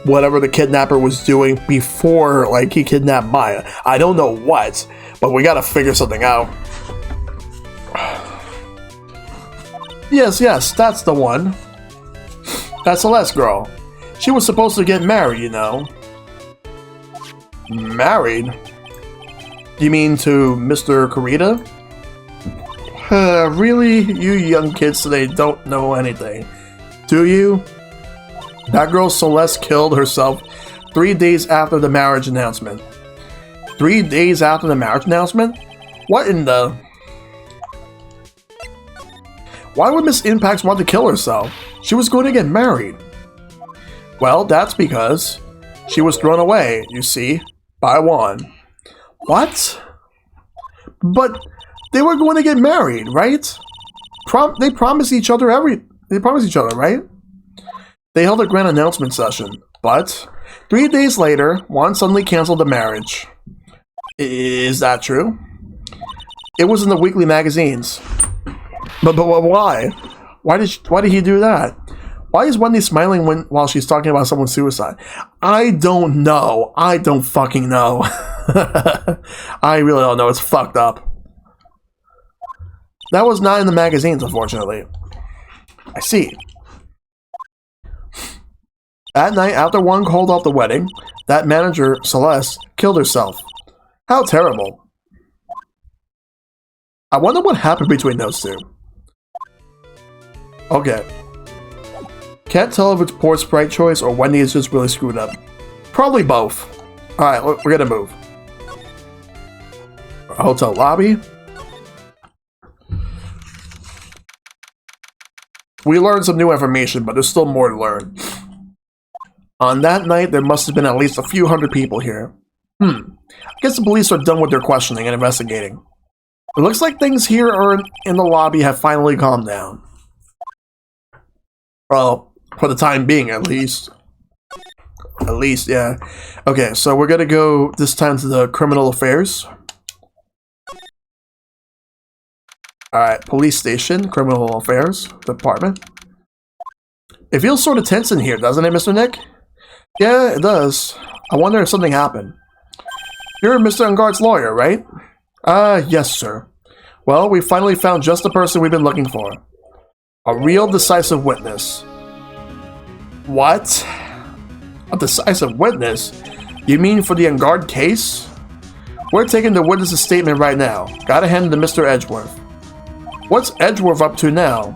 whatever the kidnapper was doing before, like, he kidnapped Maya. I don't know what, but we gotta figure something out. Yes, that's the one. That Celeste girl. She was supposed to get married, you know. Married? You mean to Mr. Kurita? Really? You young kids today don't know anything. Do you? That girl Celeste killed herself 3 days after the marriage announcement. 3 days after the marriage announcement? What in the... Why would Miss Impax want to kill herself? She was going to get married. Well, that's because she was thrown away, you see, by Juan. What? But they were going to get married, right? They promised each other, right? They held a grand announcement session, but 3 days later, Juan suddenly canceled the marriage. Is that true? It was in the weekly magazines. But why? Why did he do that? Why is Wendy smiling while she's talking about someone's suicide? I don't know. I don't fucking know. I really don't know. It's fucked up. That was not in the magazines, unfortunately. I see. That night, after Juan called off the wedding, that manager, Celeste, killed herself. How terrible. I wonder what happened between those two. Okay. Can't tell if it's poor sprite choice or Wendy is just really screwed up. Probably both. Alright, we're gonna move. Hotel lobby. We learned some new information, but there's still more to learn. On that night, there must have been at least a few hundred people here. I guess the police are done with their questioning and investigating. It looks like things here in the lobby have finally calmed down. Well, for the time being, at least. At least, yeah. Okay, so we're gonna go this time to the criminal affairs. Alright, police station, criminal affairs department. It feels sort of tense in here, doesn't it, Mr. Nick? Yeah, it does. I wonder if something happened. You're Mr. Ungard's lawyer, right? Yes, sir. Well, we finally found just the person we've been looking for. A real decisive witness. What? A decisive witness? You mean for the Ungard case? We're taking the witness's statement right now. Gotta hand it to Mr. Edgeworth. What's Edgeworth up to now?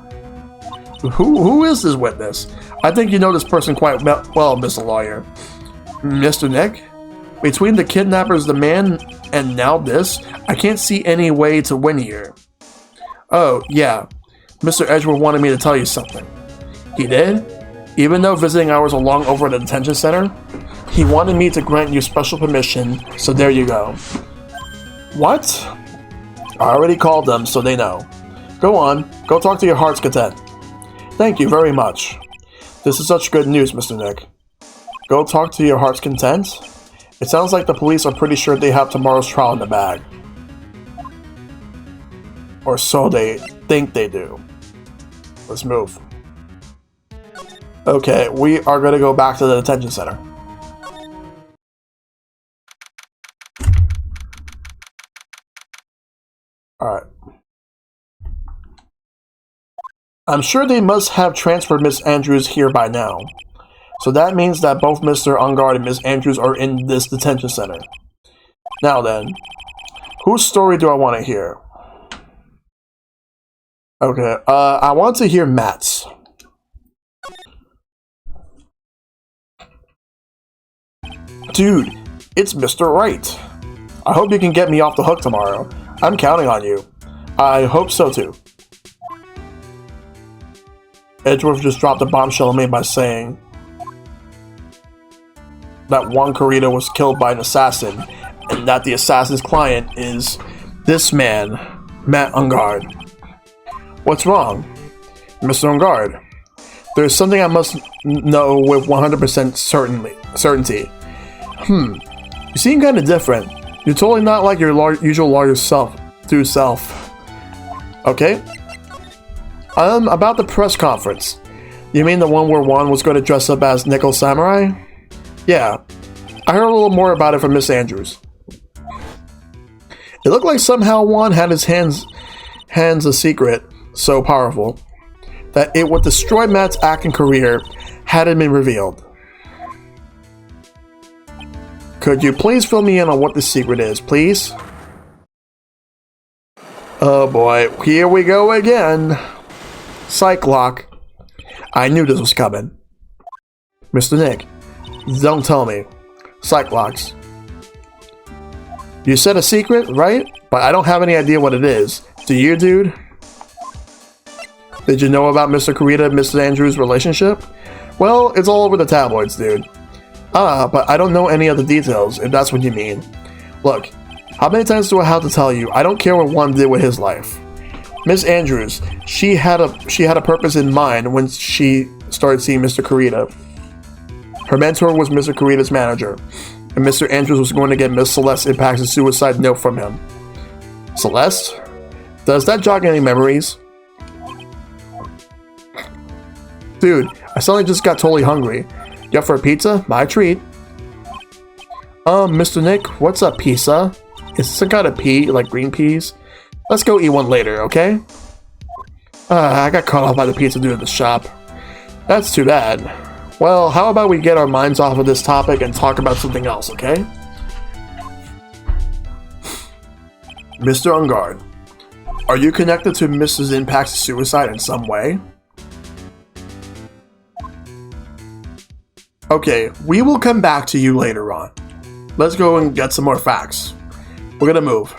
Who is this witness? I think you know this person quite well, Mr. Lawyer. Mr. Nick? Between the kidnappers, the man, and now this, I can't see any way to win here. Oh, yeah. Mr. Edgeworth wanted me to tell you something. He did? Even though visiting hours are long over at the detention center, he wanted me to grant you special permission, so there you go. What? I already called them, so they know. Go on, go talk to your heart's content. Thank you very much. This is such good news, Mr. Nick. Go talk to your heart's content? It sounds like the police are pretty sure they have tomorrow's trial in the bag. Or so they think they do. Let's move. Okay, we are going to go back to the detention center. Alright. I'm sure they must have transferred Miss Andrews here by now. So that means that both Mr. Ungard and Miss Andrews are in this detention center. Now then, whose story do I want to hear? Okay, I want to hear Matt's. Dude, it's Mr. Wright. I hope you can get me off the hook tomorrow. I'm counting on you. I hope so too. Edgeworth just dropped a bombshell on me by saying that Juan Corrida was killed by an assassin, and that the assassin's client is This man, Matt Ungard. What's wrong? Mr. Ungard, there's something I must know with 100% certainty. You seem kind of different. You're totally not like your usual lawyer self. Okay? About the press conference. You mean the one where Juan was going to dress up as Nickel Samurai? Yeah. I heard a little more about it from Miss Andrews. It looked like somehow Juan had his hands a secret so powerful that it would destroy Matt's acting career had it been revealed. Could you please fill me in on what the secret is, please? Oh boy, here we go again. Psych-lock. I knew this was coming. Mr. Nick, don't tell me. Psych-locks. You said a secret, right? But I don't have any idea what it is. Do you, dude? Did you know about Mr. Kurita and Mrs. Andrews' relationship? Well, it's all over the tabloids, dude. But I don't know any of the details, if that's what you mean. Look, how many times do I have to tell you, I don't care what Juan did with his life. Miss Andrews, she had a purpose in mind when she started seeing Mr. Kurita. Her mentor was Mr. Kurita's manager, and Mr. Andrews was going to get Miss Celeste Impact's suicide note from him. Celeste? Does that jog any memories? Dude, I suddenly just got totally hungry. You up for a pizza? My treat. Mr. Nick, what's up, pizza? Is this some kind of pea, like green peas? Let's go eat one later, okay? I got caught off by the pizza dude at the shop. That's too bad. Well, how about we get our minds off of this topic and talk about something else, okay? Mr. Ungard, are you connected to Mrs. Impact's suicide in some way? Okay, we will come back to you later on. Let's go and get some more facts. We're gonna move.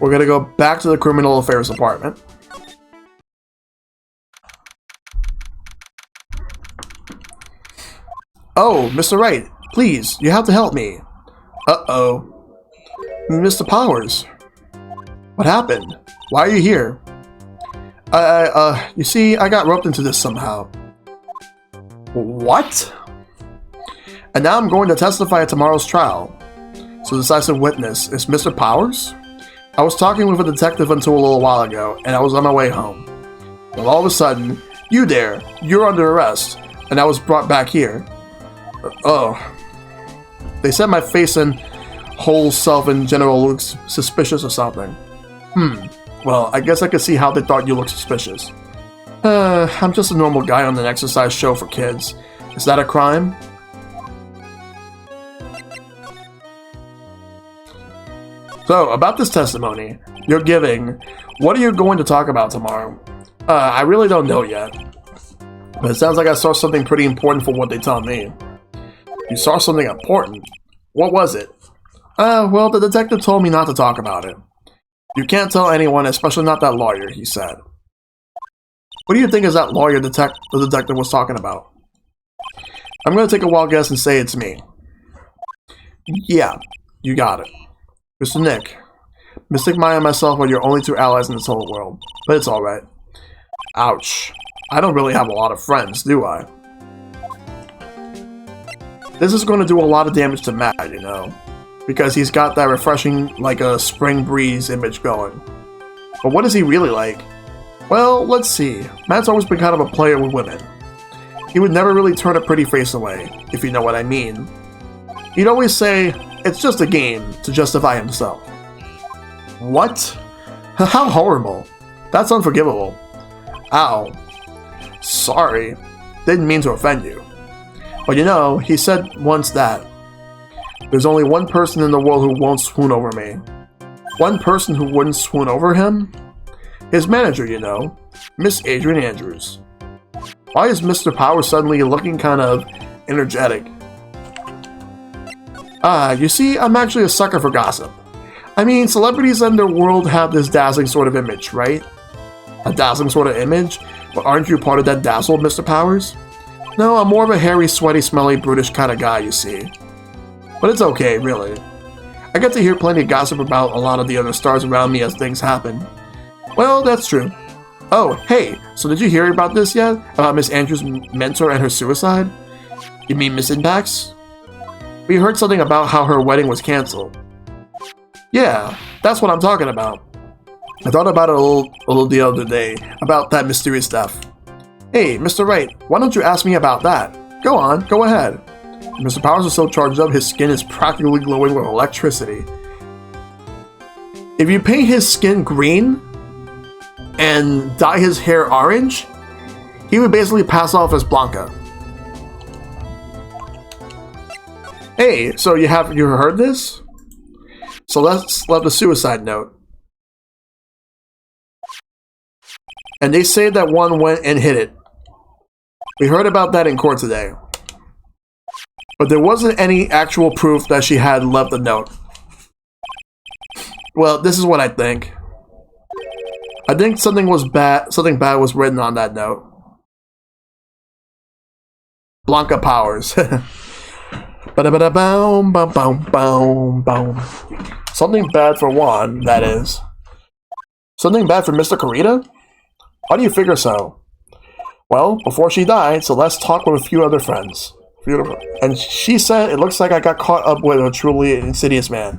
We're gonna go back to the Criminal Affairs Department. Oh, Mr. Wright, please, you have to help me. Uh-oh. Mr. Powers. What happened? Why are you here? You see, I got roped into this somehow. What? And now I'm going to testify at tomorrow's trial. So the decisive witness is Mr. Powers? I was talking with a detective until a little while ago, and I was on my way home. Well, all of a sudden, you there, you're under arrest, and I was brought back here. Oh. They said my face and whole self in general looks suspicious or something. Well, I guess I could see how they thought you looked suspicious. I'm just a normal guy on an exercise show for kids. Is that a crime? So, about this testimony you're giving, what are you going to talk about tomorrow? I really don't know yet. But it sounds like I saw something pretty important for what they tell me. You saw something important? What was it? Well, the detective told me not to talk about it. You can't tell anyone, especially not that lawyer, he said. What do you think is that lawyer the detective was talking about? I'm going to take a wild guess and say it's me. Yeah, you got it. Mr. Nick, Mystic Maya and myself are your only two allies in this whole world, but it's alright. Ouch. I don't really have a lot of friends, do I? This is going to do a lot of damage to Matt, you know, because he's got that refreshing, like a spring breeze image going. But what is he really like? Well, let's see. Matt's always been kind of a player with women. He would never really turn a pretty face away, if you know what I mean. He'd always say, it's just a game, to justify himself. What? How horrible. That's unforgivable. Ow. Sorry. Didn't mean to offend you. But you know, he said once that there's only one person in the world who won't swoon over me. One person who wouldn't swoon over him? His manager, you know, Miss Adrian Andrews. Why is Mr. Power suddenly looking kind of energetic? You see, I'm actually a sucker for gossip. I mean, celebrities in their world have this dazzling sort of image, right? A dazzling sort of image? But aren't you part of that dazzle, Mr. Powers? No, I'm more of a hairy, sweaty, smelly, brutish kind of guy, you see. But it's okay, really. I get to hear plenty of gossip about a lot of the other stars around me as things happen. Well, that's true. Oh, hey, so did you hear about this yet? About Miss Andrews' mentor and her suicide? You mean Miss Inpax? We heard something about how her wedding was cancelled. Yeah, that's what I'm talking about. I thought about it a little the other day, about that mysterious death. Hey, Mr. Wright, why don't you ask me about that? Go on, go ahead. Mr. Powers is so charged up, his skin is practically glowing with electricity. If you paint his skin green and dye his hair orange, he would basically pass off as Blanca. Hey, so you heard this? Celeste left a suicide note. And they say that one went and hid it. We heard about that in court today. But there wasn't any actual proof that she had left a note. Well, this is what I think. I think something bad was written on that note. Blanca Powers. Ba-da-ba-da-boom, boom, boom, boom. Something bad for Juan, that is. Something bad for Mr. Kurita? Why do you figure so? Well, before she died, Celeste talked with a few other friends. And she said it looks like I got caught up with a truly insidious man.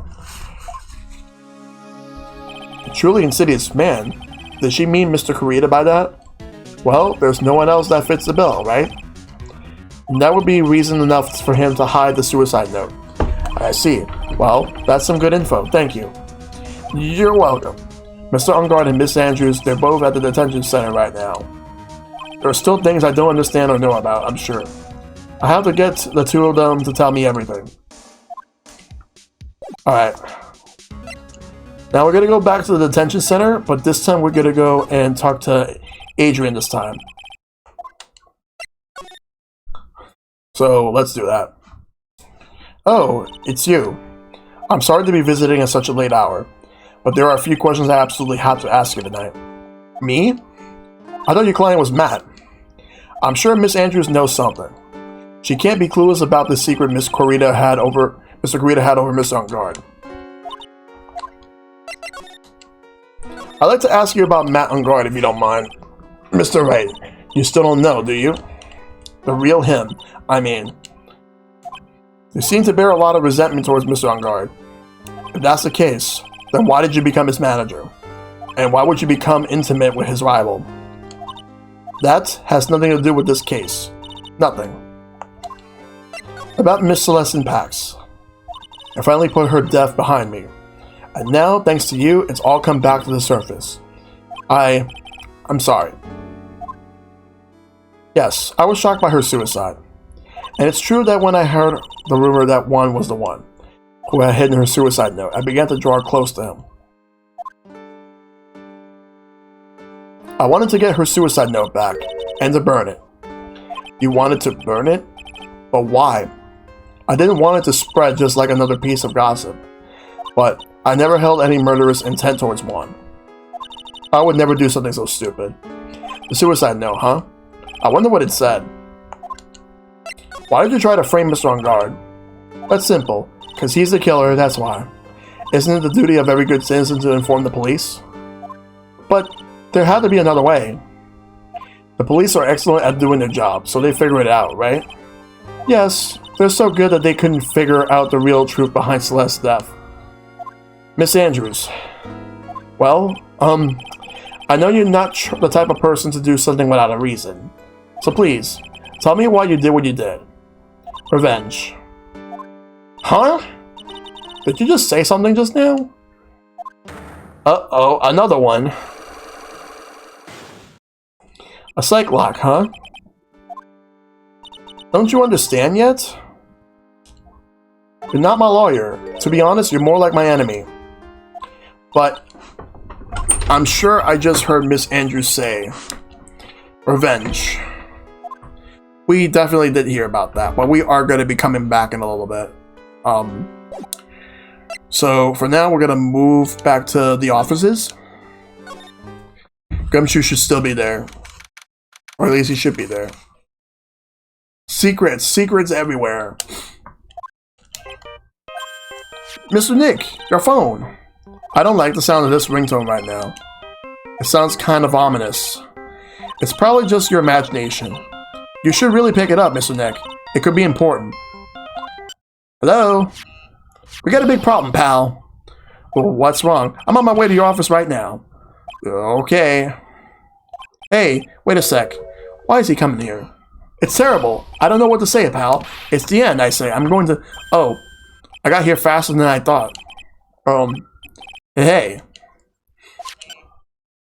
A truly insidious man? Did she mean Mr. Kurita by that? Well, there's no one else that fits the bill, right? And that would be reason enough for him to hide the suicide note. I see. Well, that's some good info. Thank you. You're welcome. Mr. Ungard and Miss Andrews, they're both at the detention center right now. There are still things I don't understand or know about, I'm sure. I have to get the two of them to tell me everything. Alright. Now we're gonna go back to the detention center, but this time we're gonna go and talk to Adrian this time. So, let's do that. Oh, it's you. I'm sorry to be visiting at such a late hour, but there are a few questions I absolutely have to ask you tonight. Me? I thought your client was Matt. I'm sure Miss Andrews knows something. She can't be clueless about the secret Mr. Kurita had over Mr. Ungard. I'd like to ask you about Matt Ungard if you don't mind. Mr. Wright, you still don't know, do you? The real him, I mean. You seem to bear a lot of resentment towards Mr. Ungard. If that's the case, then why did you become his manager? And why would you become intimate with his rival? That has nothing to do with this case. Nothing. About Miss Celeste Inpax. I finally put her death behind me. And now, thanks to you, it's all come back to the surface. I'm sorry. Yes, I was shocked by her suicide. And it's true that when I heard the rumor that one was the one who had hidden her suicide note, I began to draw close to him. I wanted to get her suicide note back, and to burn it. You wanted to burn it? But why? I didn't want it to spread just like another piece of gossip. But I never held any murderous intent towards one. I would never do something so stupid. The suicide note, huh? I wonder what it said. Why did you try to frame Mr. Ungard? That's simple. Because he's the killer, that's why. Isn't it the duty of every good citizen to inform the police? But there had to be another way. The police are excellent at doing their job, so they figure it out, right? Yes, they're so good that they couldn't figure out the real truth behind Celeste's death. Miss Andrews. Well, I know you're not the type of person to do something without a reason. So please, tell me why you did what you did. Revenge. Huh? Did you just say something just now? Uh-oh, another one. A psych lock, huh? Don't you understand yet? You're not my lawyer. To be honest, you're more like my enemy. But I'm sure I just heard Miss Andrews say revenge. We definitely did hear about that, but we are going to be coming back in a little bit. So for now, we're going to move back to the offices. Gumshoe should still be there. Or at least he should be there. Secrets. Secrets everywhere. Mr. Nick, your phone. I don't like the sound of this ringtone right now. It sounds kind of ominous. It's probably just your imagination. You should really pick it up, Mr. Nick. It could be important. Hello? We got a big problem, pal. Well, what's wrong? I'm on my way to your office right now. Okay. Hey, wait a sec. Why is he coming here? It's terrible. I don't know what to say, pal. It's the end, I say. I'm going to... Oh, I got here faster than I thought. Hey.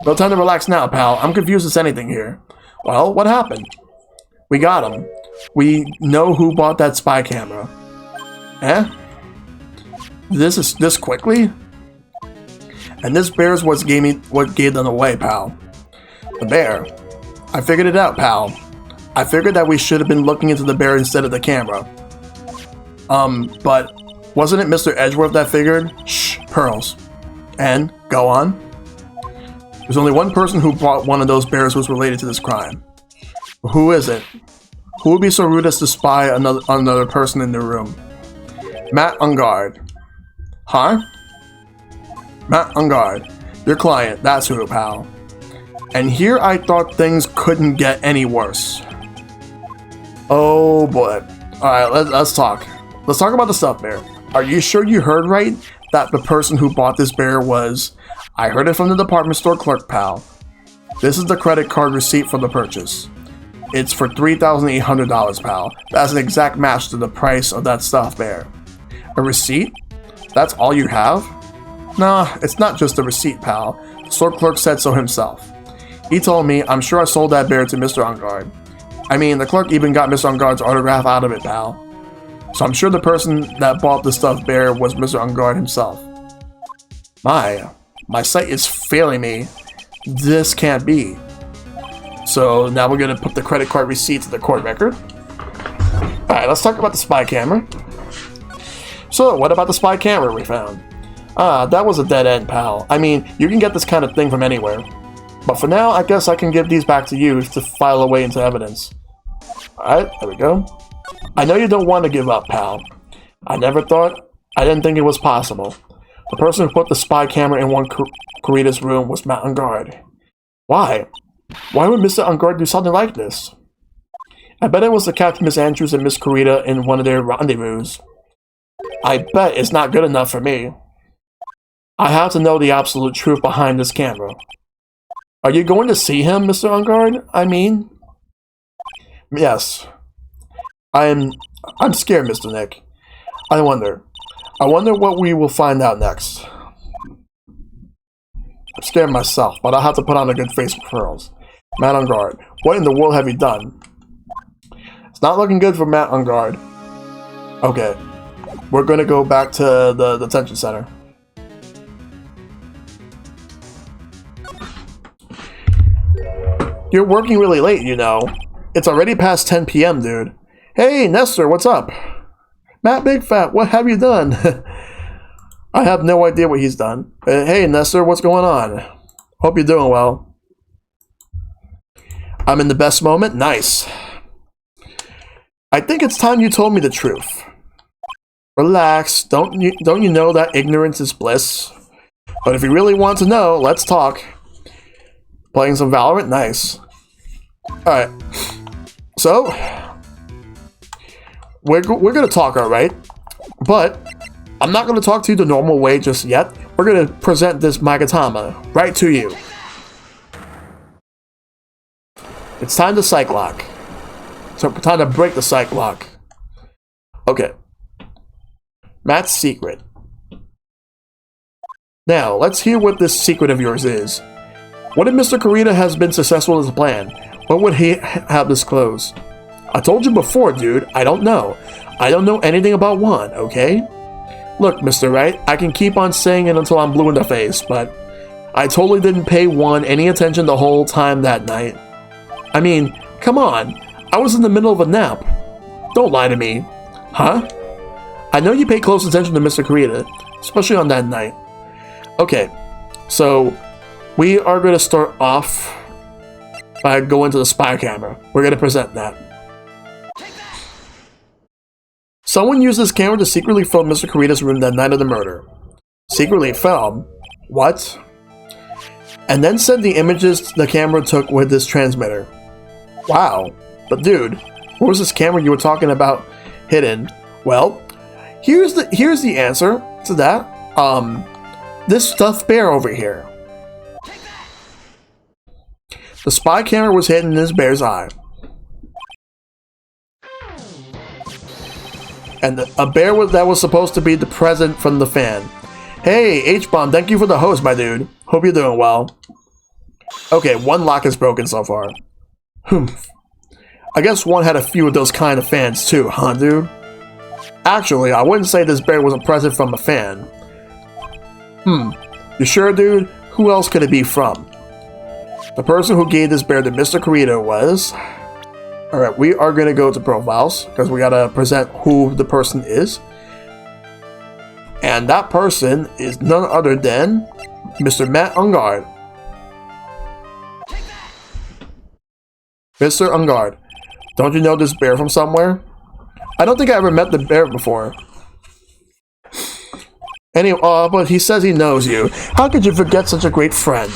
No time to relax now, pal. I'm confused as anything here. Well, what happened? We got him. We know who bought that spy camera. Eh? This quickly? And this bear's what gave them away, pal. The bear. I figured it out, pal. I figured that we should have been looking into the bear instead of the camera. But wasn't it Mr. Edgeworth that figured? Shh, pearls. And, go on. There's only one person who bought one of those bears who's related to this crime. Who is it? Who would be so rude as to spy another person in the room? Matt Ungard. Huh? Matt Ungard. Your client, that's who, pal. And here I thought things couldn't get any worse. Oh boy. Alright, let's talk. Let's talk about the stuffed bear. Are you sure you heard right? That the person who bought this bear was... I heard it from the department store clerk, pal. This is the credit card receipt for the purchase. It's for $3,800, pal. That's an exact match to the price of that stuffed bear. A receipt? That's all you have? Nah, it's not just a receipt, pal. The store clerk said so himself. He told me, I'm sure I sold that bear to Mr. Ungard. I mean, the clerk even got Mr. Ungard's autograph out of it, pal. So I'm sure the person that bought the stuffed bear was Mr. Ungard himself. My sight is failing me. This can't be. So now we're going to put the credit card receipt to the court record. Alright, let's talk about the spy camera. So, what about the spy camera we found? That was a dead end, pal. I mean, you can get this kind of thing from anywhere. But for now, I guess I can give these back to you to file away into evidence. Alright, there we go. I know you don't want to give up, pal. I didn't think it was possible. The person who put the spy camera in one Kurita's room was Matt Ungard. Why? Why would Mr. Ungard do something like this? I bet it was to catch Miss Andrews and Miss Kurita in one of their rendezvous. I bet it's not good enough for me. I have to know the absolute truth behind this camera. Are you going to see him, Mr. Ungard? I mean... Yes. I'm scared, Mr. Nick. I wonder what we will find out next. I'm scared myself, but I'll have to put on a good face for pearls. Matt Ungard, what in the world have you done? It's not looking good for Matt Ungard. Okay, we're gonna go back to the detention center. You're working really late, you know. It's already past 10 p.m., dude. Hey, Nestor, what's up? Matt Big Fat, what have you done? I have no idea what he's done. Hey, Nestor, what's going on? Hope you're doing well. I'm in the best moment? Nice. I think it's time you told me the truth. Relax. Don't you know that ignorance is bliss? But if you really want to know, let's talk. Playing some Valorant? Nice. Alright. So, we're going to talk, alright? But, I'm not going to talk to you the normal way just yet. We're going to present this Magatama right to you. It's time to psych lock. So, time to break the psych lock. Okay. Matt's secret. Now, let's hear what this secret of yours is. What if Mr. Kurita has been successful as planned? What would he have disclosed? I told you before, dude. I don't know. I don't know anything about one, okay? Look, Mr. Wright, I can keep on saying it until I'm blue in the face, but I totally didn't pay one any attention the whole time that night. I mean, come on. I was in the middle of a nap. Don't lie to me. Huh? I know you pay close attention to Mr. Kurita, especially on that night. Okay, so we are going to start off by going to the spy camera. We're going to present that. Someone used this camera to secretly film Mr. Kurita's room that night of the murder. Secretly film? What? And then sent the images the camera took with this transmitter. Wow. But dude, where was this camera you were talking about hidden? Well, here's the answer to that. This stuffed bear over here. The spy camera was hidden in this bear's eye. And a bear that was supposed to be the present from the fan. Hey, H-Bomb, thank you for the host, my dude. Hope you're doing well. Okay, one lock is broken so far. I guess one had a few of those kind of fans too, huh, dude? Actually, I wouldn't say this bear was a present from a fan. You sure, dude? Who else could it be from? The person who gave this bear to Mr. Kurita was... Alright, we are going to go to profiles, because we got to present who the person is. And that person is none other than Mr. Matt Ungard. Mr. Ungard, don't you know this bear from somewhere? I don't think I ever met the bear before. Anyway, but he says he knows you. How could you forget such a great friend?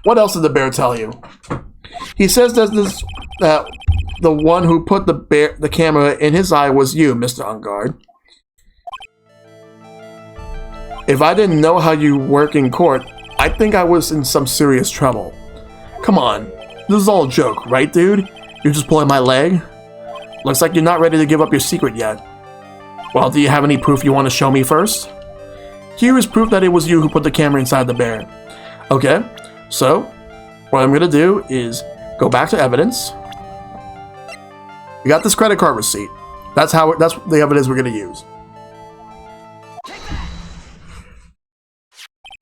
What else did the bear tell you? He says that the one who put the camera in his eye was you, Mr. Ungard. If I didn't know how you work in court, I think I was in some serious trouble. Come on, this is all a joke, right, dude? You're just pulling my leg? Looks like you're not ready to give up your secret yet. Well, do you have any proof you want to show me first? Here is proof that it was you who put the camera inside the bear. Okay, so what I'm gonna do is go back to evidence. We got this credit card receipt. That's the evidence we're gonna use.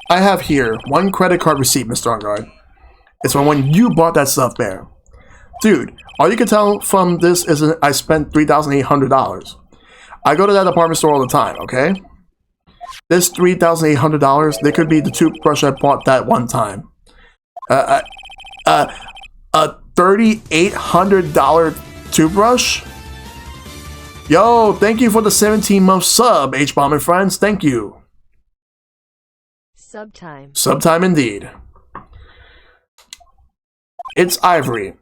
I have here one credit card receipt, Mr. Ungard. It's from when you bought that stuffed bear. Dude, all you can tell from this is I spent $3,800. I go to that department store all the time, okay? This $3,800, they could be the toothbrush I bought that one time. A $3,800 toothbrush? Yo, thank you for the 17-month sub, H-Bomb and friends. Thank you. Subtime. Subtime indeed. It's ivory,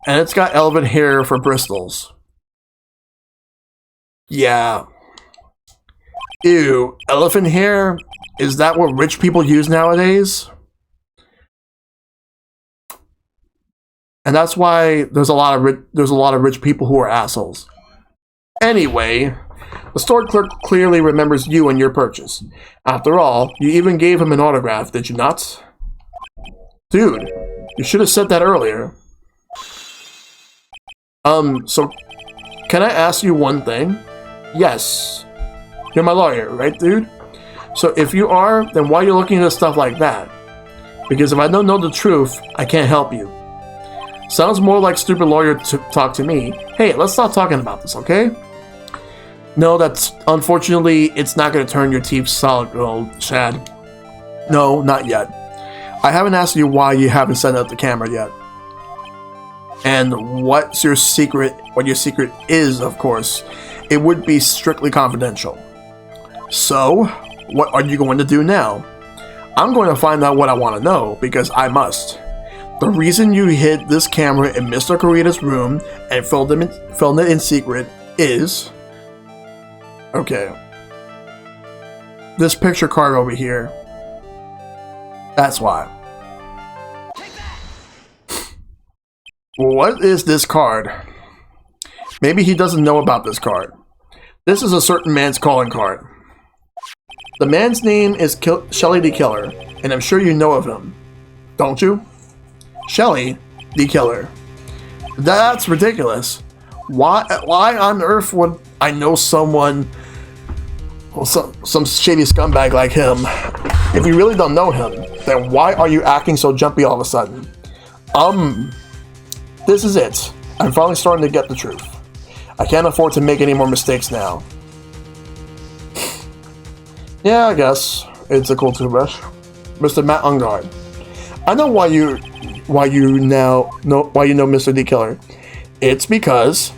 and it's got elephant hair for bristles. Yeah. Ew, elephant hair? Is that what rich people use nowadays? And that's why there's a lot of rich people who are assholes. Anyway, the store clerk clearly remembers you and your purchase. After all, you even gave him an autograph, did you not? Dude, you should have said that earlier. So, can I ask you one thing? Yes. You're my lawyer, right, dude? So if you are, then why are you looking at stuff like that? Because if I don't know the truth, I can't help you. Sounds more like stupid lawyer talk to me. Hey, let's stop talking about this, okay? No, unfortunately, it's not going to turn your teeth solid gold, Shad. No, not yet. I haven't asked you why you haven't sent out the camera yet. And what your secret is, of course. It would be strictly confidential. So, what are you going to do now? I'm going to find out what I want to know, because I must. The reason you hid this camera in Mr. Kurita's room and filmed it in secret is... Okay. This picture card over here. That's why. What is this card? Maybe he doesn't know about this card. This is a certain man's calling card. The man's name is Shelly the Killer, and I'm sure you know of him. Don't you? Shelly the Killer. That's ridiculous. Why on earth would I know someone, well, some shady scumbag like him? If you really don't know him, then why are you acting so jumpy all of a sudden? This is it. I'm finally starting to get the truth. I can't afford to make any more mistakes now. Yeah, I guess it's a cool toothbrush. Mr. Matt Ungard. I know why you know Mr. D Killer. It's because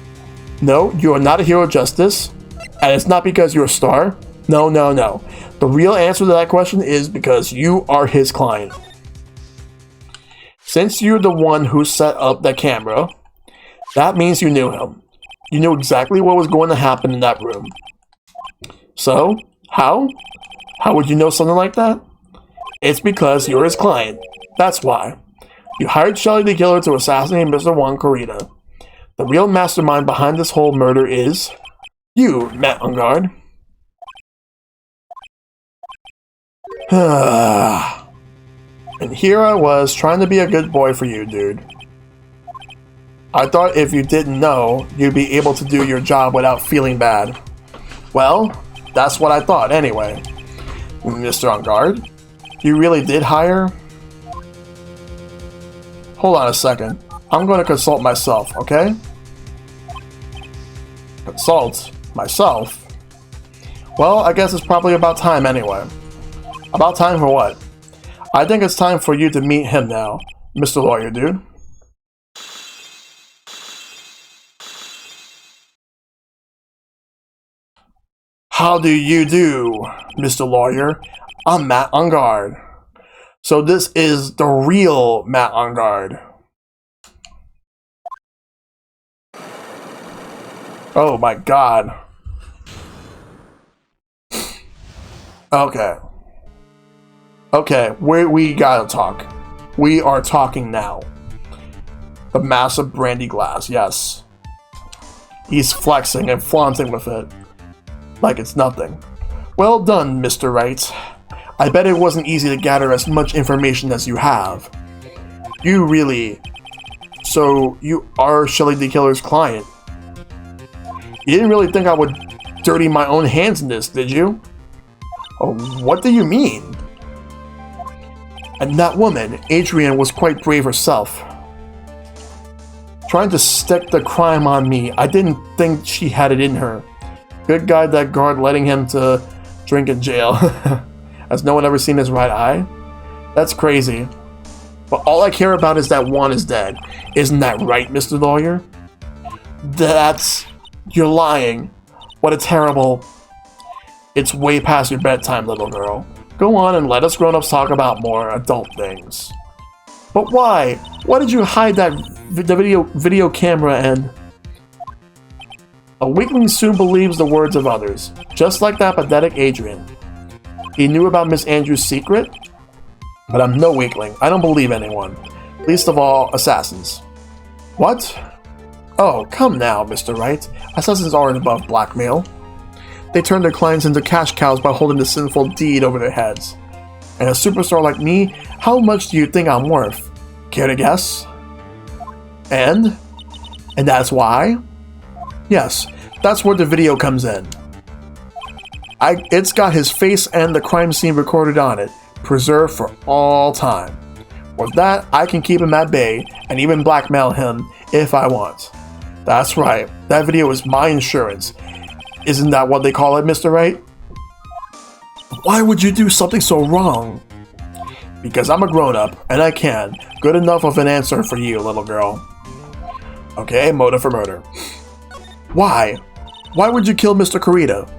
No, you are not a hero of justice, and it's not because you're a star. No, no, no. The real answer to that question is because you are his client. Since you're the one who set up the camera, that means you knew him. You knew exactly what was going to happen in that room. So, how? How would you know something like that? It's because you're his client. That's why. You hired Shelly the Killer to assassinate Mr. Juan Corrida. The real mastermind behind this whole murder is you, Matt Ungard. And here I was trying to be a good boy for you, dude. I thought if you didn't know, you'd be able to do your job without feeling bad. Well, that's what I thought anyway. Mr. Ungard, you really did hire? Hold on a second. I'm going to consult myself, okay? Consult myself? Well, I guess it's probably about time anyway. About time for what? I think it's time for you to meet him now, Mr. Lawyer, dude. How do you do, Mr. Lawyer? I'm Matt Ungard. So this is the real Matt Ungard. Oh my god. Okay. Okay, we gotta talk. We are talking now. The massive brandy glass, yes. He's flexing and flaunting with it. Like it's nothing. Well done, Mr. Wright. I bet it wasn't easy to gather as much information as you have. You really... So, you are Shelly the Killer's client. You didn't really think I would dirty my own hands in this, did you? Oh, what do you mean? And that woman, Adrian, was quite brave herself. Trying to stick the crime on me, I didn't think she had it in her. Good guy, that guard letting him to drink in jail. Has no one ever seen his right eye? That's crazy. But all I care about is that Juan is dead. Isn't that right, Mr. Lawyer? That's... You're lying. What a terrible... It's way past your bedtime, little girl. Go on and let us grown-ups talk about more adult things. But why? Why did you hide that video camera and... A weakling soon believes the words of others, just like that pathetic Adrian. He knew about Miss Andrews' secret? But I'm no weakling. I don't believe anyone. Least of all, assassins. What? Oh, come now, Mr. Wright. Assassins aren't above blackmail. They turn their clients into cash cows by holding the sinful deed over their heads. And a superstar like me, how much do you think I'm worth? Care to guess? And? And that's why? Yes, that's where the video comes in. It's got his face and the crime scene recorded on it, preserved for all time. With that, I can keep him at bay and even blackmail him if I want. That's right, that video is my insurance. Isn't that what they call it, Mr. Wright? Why would you do something so wrong? Because I'm a grown-up, and I can. Good enough of an answer for you, little girl. Okay, motive for murder. Why? Why would you kill Mr. Corrida?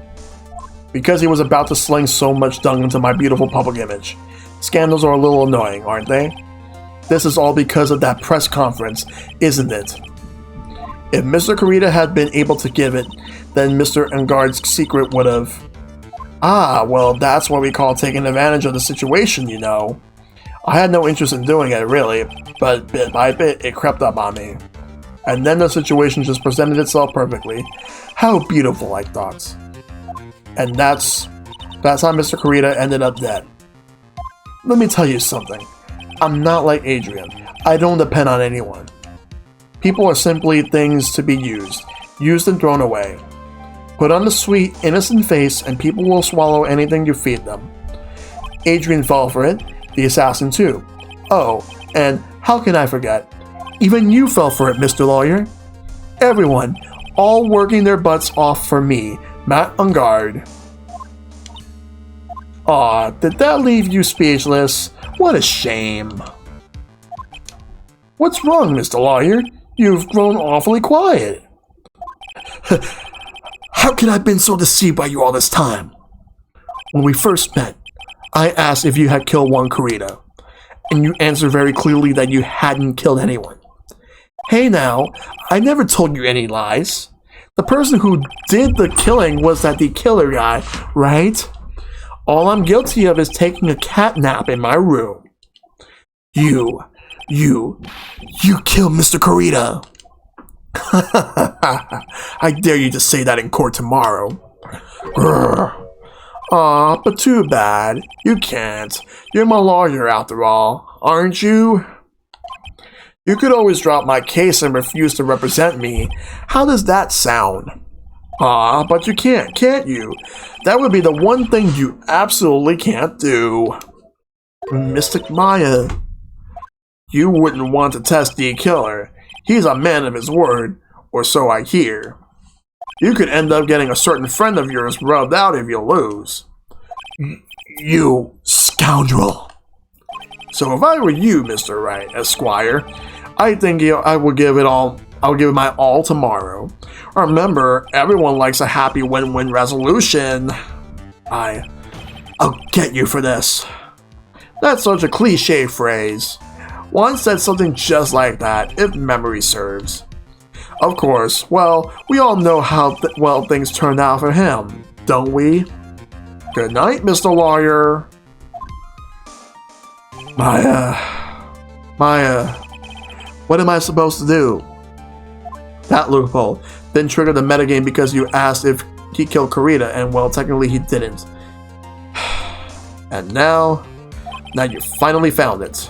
Because he was about to sling so much dung into my beautiful public image. Scandals are a little annoying, aren't they? This is all because of that press conference, isn't it? If Mr. Corrida had been able to give it, then Mr. Ungard's secret would have... Ah, well, that's what we call taking advantage of the situation, you know. I had no interest in doing it, really, but bit by bit, it crept up on me. And then the situation just presented itself perfectly. How beautiful, I thought. And that's how Mr. Corrida ended up dead. Let me tell you something. I'm not like Adrian. I don't depend on anyone. People are simply things to be used and thrown away. Put on a sweet, innocent face and people will swallow anything you feed them. Adrian fell for it, the assassin too. Oh, and how can I forget? Even you fell for it, Mr. Lawyer. Everyone, all working their butts off for me, Matt Ungard. Aw, did that leave you speechless? What a shame. What's wrong, Mr. Lawyer? You've grown awfully quiet. How could I have been so deceived by you all this time? When we first met, I asked if you had killed one Kurita, and you answered very clearly that you hadn't killed anyone. Hey now, I never told you any lies. The person who did the killing was the killer guy, right? All I'm guilty of is taking a cat nap in my room. You killed Mr. Kurita. I dare you to say that in court tomorrow. Aw, but too bad. You can't. You're my lawyer after all, aren't you? You could always drop my case and refuse to represent me. How does that sound? Aw, but you can't you? That would be the one thing you absolutely can't do. Mystic Maya. You wouldn't want to test the killer. He's a man of his word, or so I hear. You could end up getting a certain friend of yours rubbed out if you lose. You scoundrel. So if I were you, Mr. Wright, Esquire, I think I would give it all. I'll give it my all tomorrow. Remember, everyone likes a happy win-win resolution. I'll get you for this. That's such a cliche phrase. One said something just like that, if memory serves. Of course, well, we all know how well things turned out for him, don't we? Good night, Mr. Lawyer. Maya, what am I supposed to do? That loophole then triggered the metagame because you asked if he killed Kurita, and well, technically he didn't. And now you finally found it.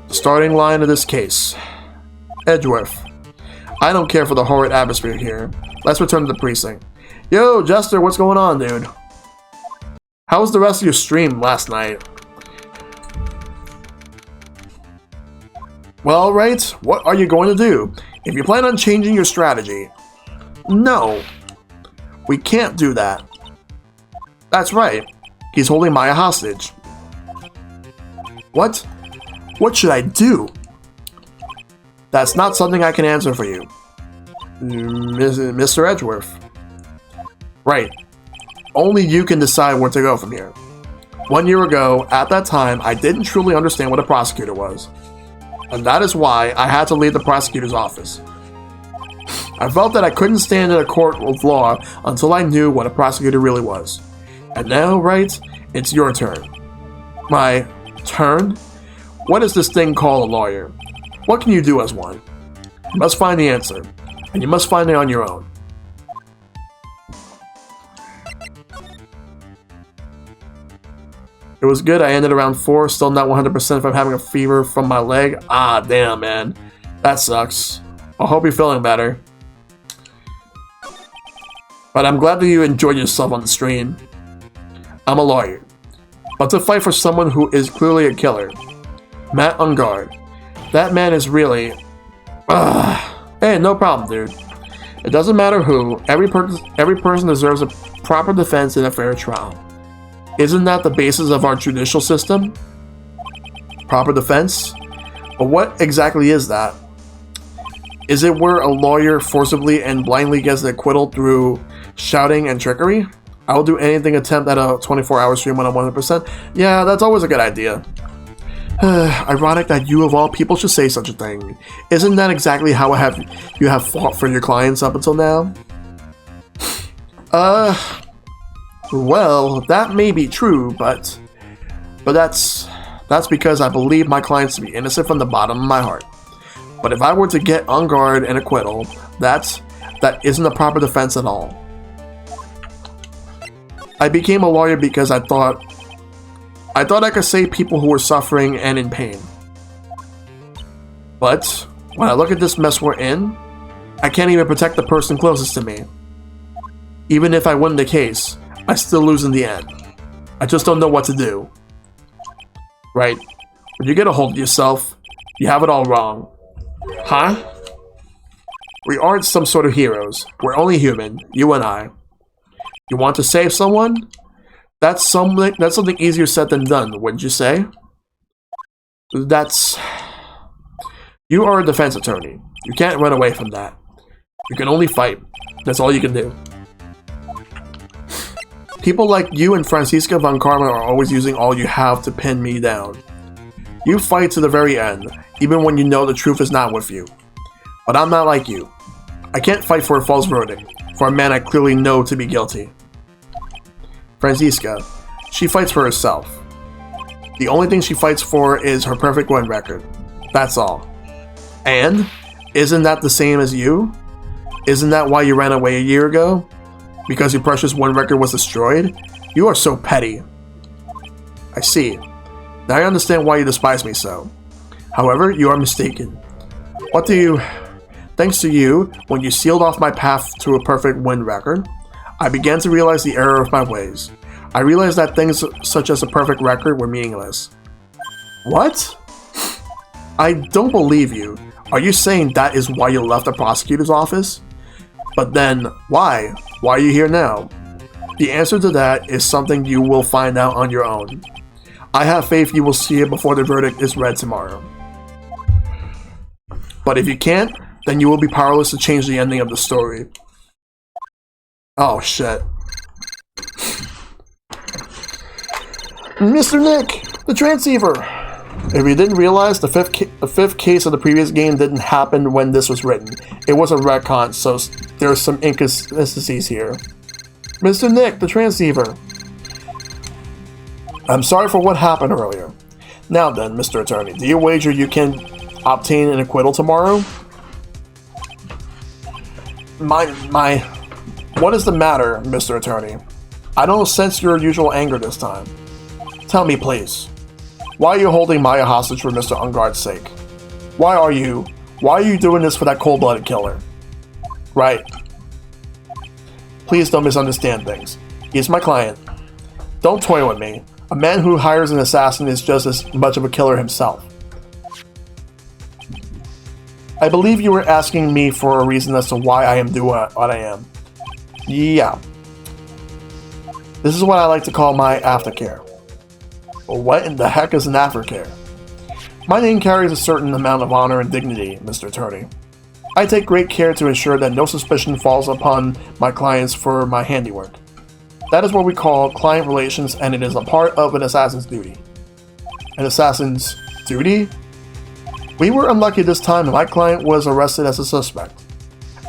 The starting line of this case. Edgeworth. I don't care for the horrid atmosphere here. Let's return to the precinct. Yo, Jester, what's going on, dude? How was the rest of your stream last night? Well, Wright, what are you going to do? If you plan on changing your strategy... No. We can't do that. That's right. He's holding Maya hostage. What? What should I do? That's not something I can answer for you. Mr. Edgeworth. Right. Only you can decide where to go from here. 1 year ago, at that time, I didn't truly understand what a prosecutor was. And that is why I had to leave the prosecutor's office. I felt that I couldn't stand in a court of law until I knew what a prosecutor really was. And now, Wright, it's your turn. My turn? What is this thing called a lawyer? What can you do as one? You must find the answer, and you must find it on your own. It was good. I ended around 4, still not 100% if I'm having a fever from my leg. Ah, damn, man. That sucks. I hope you're feeling better. But I'm glad that you enjoyed yourself on the stream. I'm a lawyer, but to fight for someone who is clearly a killer. Matt on guard. That man is really... Hey, no problem, dude. It doesn't matter who. Every person deserves a proper defense in a fair trial. Isn't that the basis of our judicial system? Proper defense? But what exactly is that? Is it where a lawyer forcibly and blindly gets the acquittal through shouting and trickery? I will do anything attempt at a 24-hour stream when I'm 100%. Yeah, that's always a good idea. Ironic that you of all people should say such a thing. Isn't that exactly how you have fought for your clients up until now? Well, that may be true, but that's because I believe my clients to be innocent from the bottom of my heart. But if I were to get on guard and acquittal, that isn't a proper defense at all. I became a lawyer because I thought I could save people who were suffering and in pain. But when I look at this mess we're in, I can't even protect the person closest to me. Even if I win the case, I still lose in the end. I just don't know what to do. Right? When you get a hold of yourself, you have it all wrong. Huh? We aren't some sort of heroes. We're only human, you and I. You want to save someone? That's something easier said than done, wouldn't you say? You are a defense attorney. You can't run away from that. You can only fight. That's all you can do. People like you and Franziska von Karma are always using all you have to pin me down. You fight to the very end, even when you know the truth is not with you. But I'm not like you. I can't fight for a false verdict, for a man I clearly know to be guilty. Franziska, she fights for herself. The only thing she fights for is her perfect win record. That's all. And? Isn't that the same as you? Isn't that why you ran away a year ago? Because your precious win record was destroyed? You are so petty. I see. Now I understand why you despise me so. However, you are mistaken. Thanks to you, when you sealed off my path to a perfect win record, I began to realize the error of my ways. I realized that things such as a perfect record were meaningless. What? I don't believe you. Are you saying that is why you left the prosecutor's office? But then, why? Why are you here now? The answer to that is something you will find out on your own. I have faith you will see it before the verdict is read tomorrow. But if you can't, then you will be powerless to change the ending of the story. Oh shit. Mr. Nick, the transceiver! If you didn't realize, the fifth case of the previous game didn't happen when this was written. It was a retcon, so there's some inconsistencies here. Mr. Nick, the transceiver. I'm sorry for what happened earlier. Now then, Mr. Attorney, do you wager you can obtain an acquittal tomorrow? What is the matter, Mr. Attorney? I don't sense your usual anger this time. Tell me, please. Why are you holding Maya hostage for Mr. Ungard's sake? Why are you doing this for that cold-blooded killer? Right. Please don't misunderstand things. He is my client. Don't toy with me. A man who hires an assassin is just as much of a killer himself. I believe you were asking me for a reason as to why I am doing what I am. Yeah. This is what I like to call my aftercare. Well, what in the heck is an aftercare? My name carries a certain amount of honor and dignity, Mr. Attorney. I take great care to ensure that no suspicion falls upon my clients for my handiwork. That is what we call client relations, and it is a part of an assassin's duty. An assassin's duty? We were unlucky this time and my client was arrested as a suspect.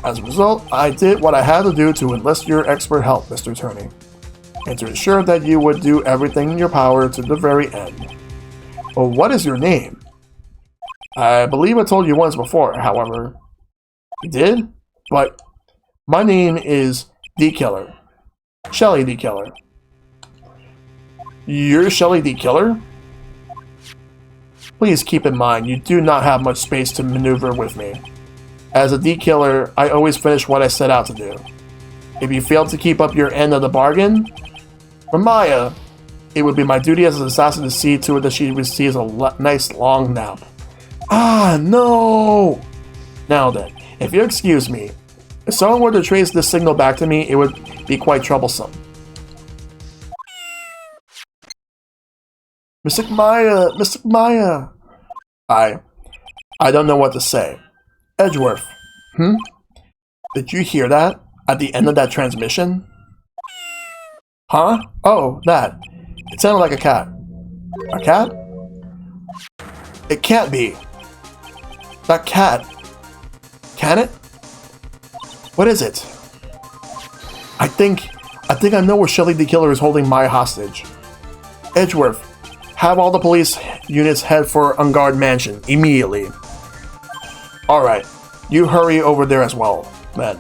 As a result, I did what I had to do to enlist your expert help, Mr. Attorney, and to ensure that you would do everything in your power to the very end. Well, what is your name? I believe I told you once before, however. You did? But my name is D. Killer. Shelly D. Killer. You're Shelly D. Killer? Please keep in mind, you do not have much space to maneuver with me. As a D. Killer, I always finish what I set out to do. If you fail to keep up your end of the bargain, for Maya, it would be my duty as an assassin to see to it that she receives a nice long nap. Ah, no! Now then, if you excuse me, if someone were to trace this signal back to me, it would be quite troublesome. Mr. Maya, Mr. Maya. I don't know what to say. Edgeworth. Did you hear that? At the end of that transmission? Huh? Oh, that. It sounded like a cat. A cat? It can't be. That cat. Can it? What is it? I think I know where Shelly the Killer is holding Maya hostage. Edgeworth, have all the police units head for Ungard Mansion immediately. Alright, you hurry over there as well, then.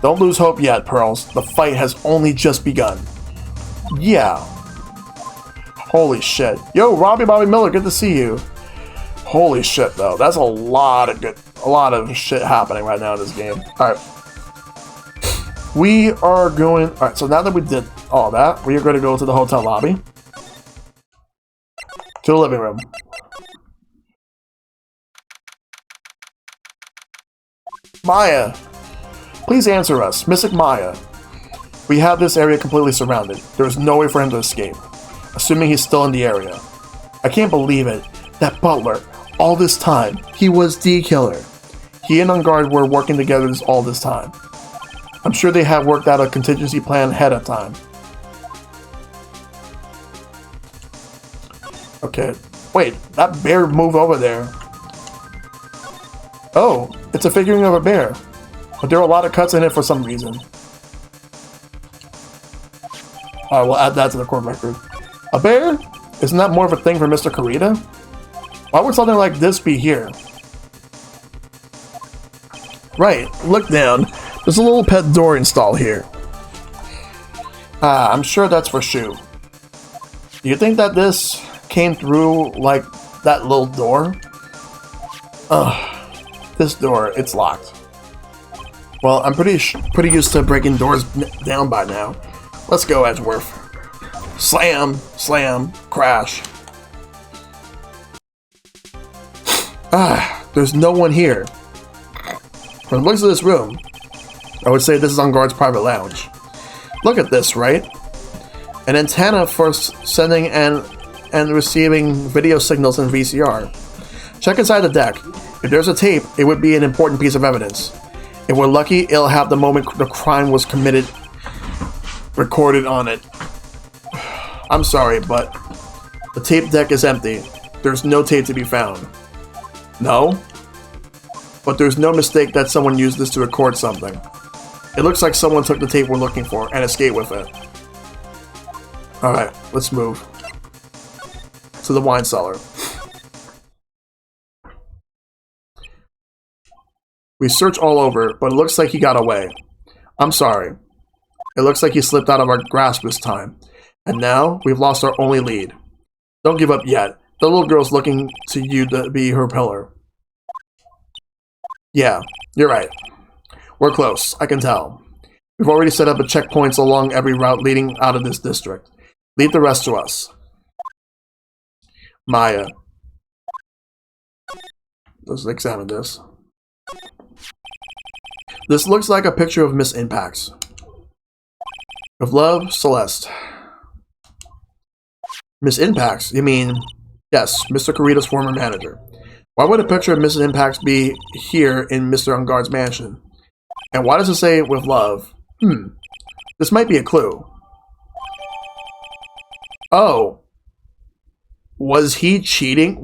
Don't lose hope yet, Pearls. The fight has only just begun. Yeah. Holy shit. Yo, Robbie Bobby Miller, good to see you. Holy shit, though. That's a lot of shit happening right now in this game. Alright. We are going... Alright, so now that we did all that, we are going to go to the hotel lobby. To the living room. Maya! Please answer us. Mystic Maya. We have this area completely surrounded. There is no way for him to escape. Assuming he's still in the area. I can't believe it. That butler, all this time, he was D. Killer. He and On Guard were working together all this time. I'm sure they had worked out a contingency plan ahead of time. Okay. Wait, that bear moved over there. Oh, it's a figurine of a bear. But there are a lot of cuts in it for some reason. Alright, we'll add that to the court record. A bear? Isn't that more of a thing for Mr. Kurita? Why would something like this be here? Right, look down. There's a little pet door installed here. Ah, I'm sure that's for Shu. Do you think that this came through like that little door? Ugh, this door, it's locked. Well, I'm pretty used to breaking doors down by now. Let's go, Edgeworth. Slam, slam, crash. Ah, there's no one here. From the looks of this room, I would say this is On Guard's private lounge. Look at this, right? An antenna for sending and receiving video signals in VCR. Check inside the deck. If there's a tape, it would be an important piece of evidence. If we're lucky, it'll have the moment the crime was committed recorded on it. I'm sorry, but the tape deck is empty. There's no tape to be found. No? But there's no mistake that someone used this to record something. It looks like someone took the tape we're looking for and escaped with it. Alright, let's move to the wine cellar. We searched all over, but it looks like he got away. I'm sorry. It looks like he slipped out of our grasp this time. And now, we've lost our only lead. Don't give up yet. The little girl's looking to you to be her pillar. Yeah, you're right. We're close, I can tell. We've already set up checkpoints along every route leading out of this district. Leave the rest to us. Maya. Let's examine this. This looks like a picture of Miss Impacts. With love, Celeste. Miss Impacts? You mean... Yes, Mr. Kurita's former manager. Why would a picture of Mrs. Impacts be here in Mr. On Guard's mansion? And why does it say with love? This might be a clue. Oh. Was he cheating?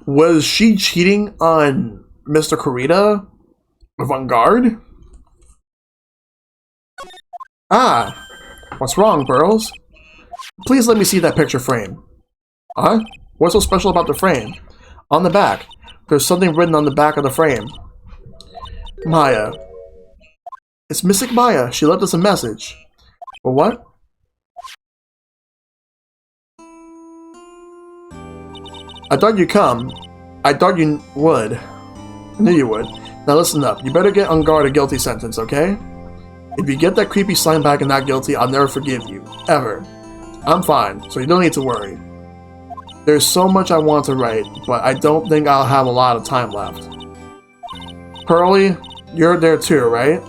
Was she cheating on Mr. Kurita with On Guard? Ah. What's wrong, Pearls? Please let me see that picture frame. Huh? What's so special about the frame? On the back. There's something written on the back of the frame. Maya. It's Mystic Maya. She left us a message. For what? I thought you'd come. I thought you would. I knew you would. Now listen up. You better get On Guard a guilty sentence, okay? If you get that creepy slime back and not guilty, I'll never forgive you. Ever. I'm fine, so you don't need to worry. There's so much I want to write, but I don't think I'll have a lot of time left. Pearly, you're there too, right?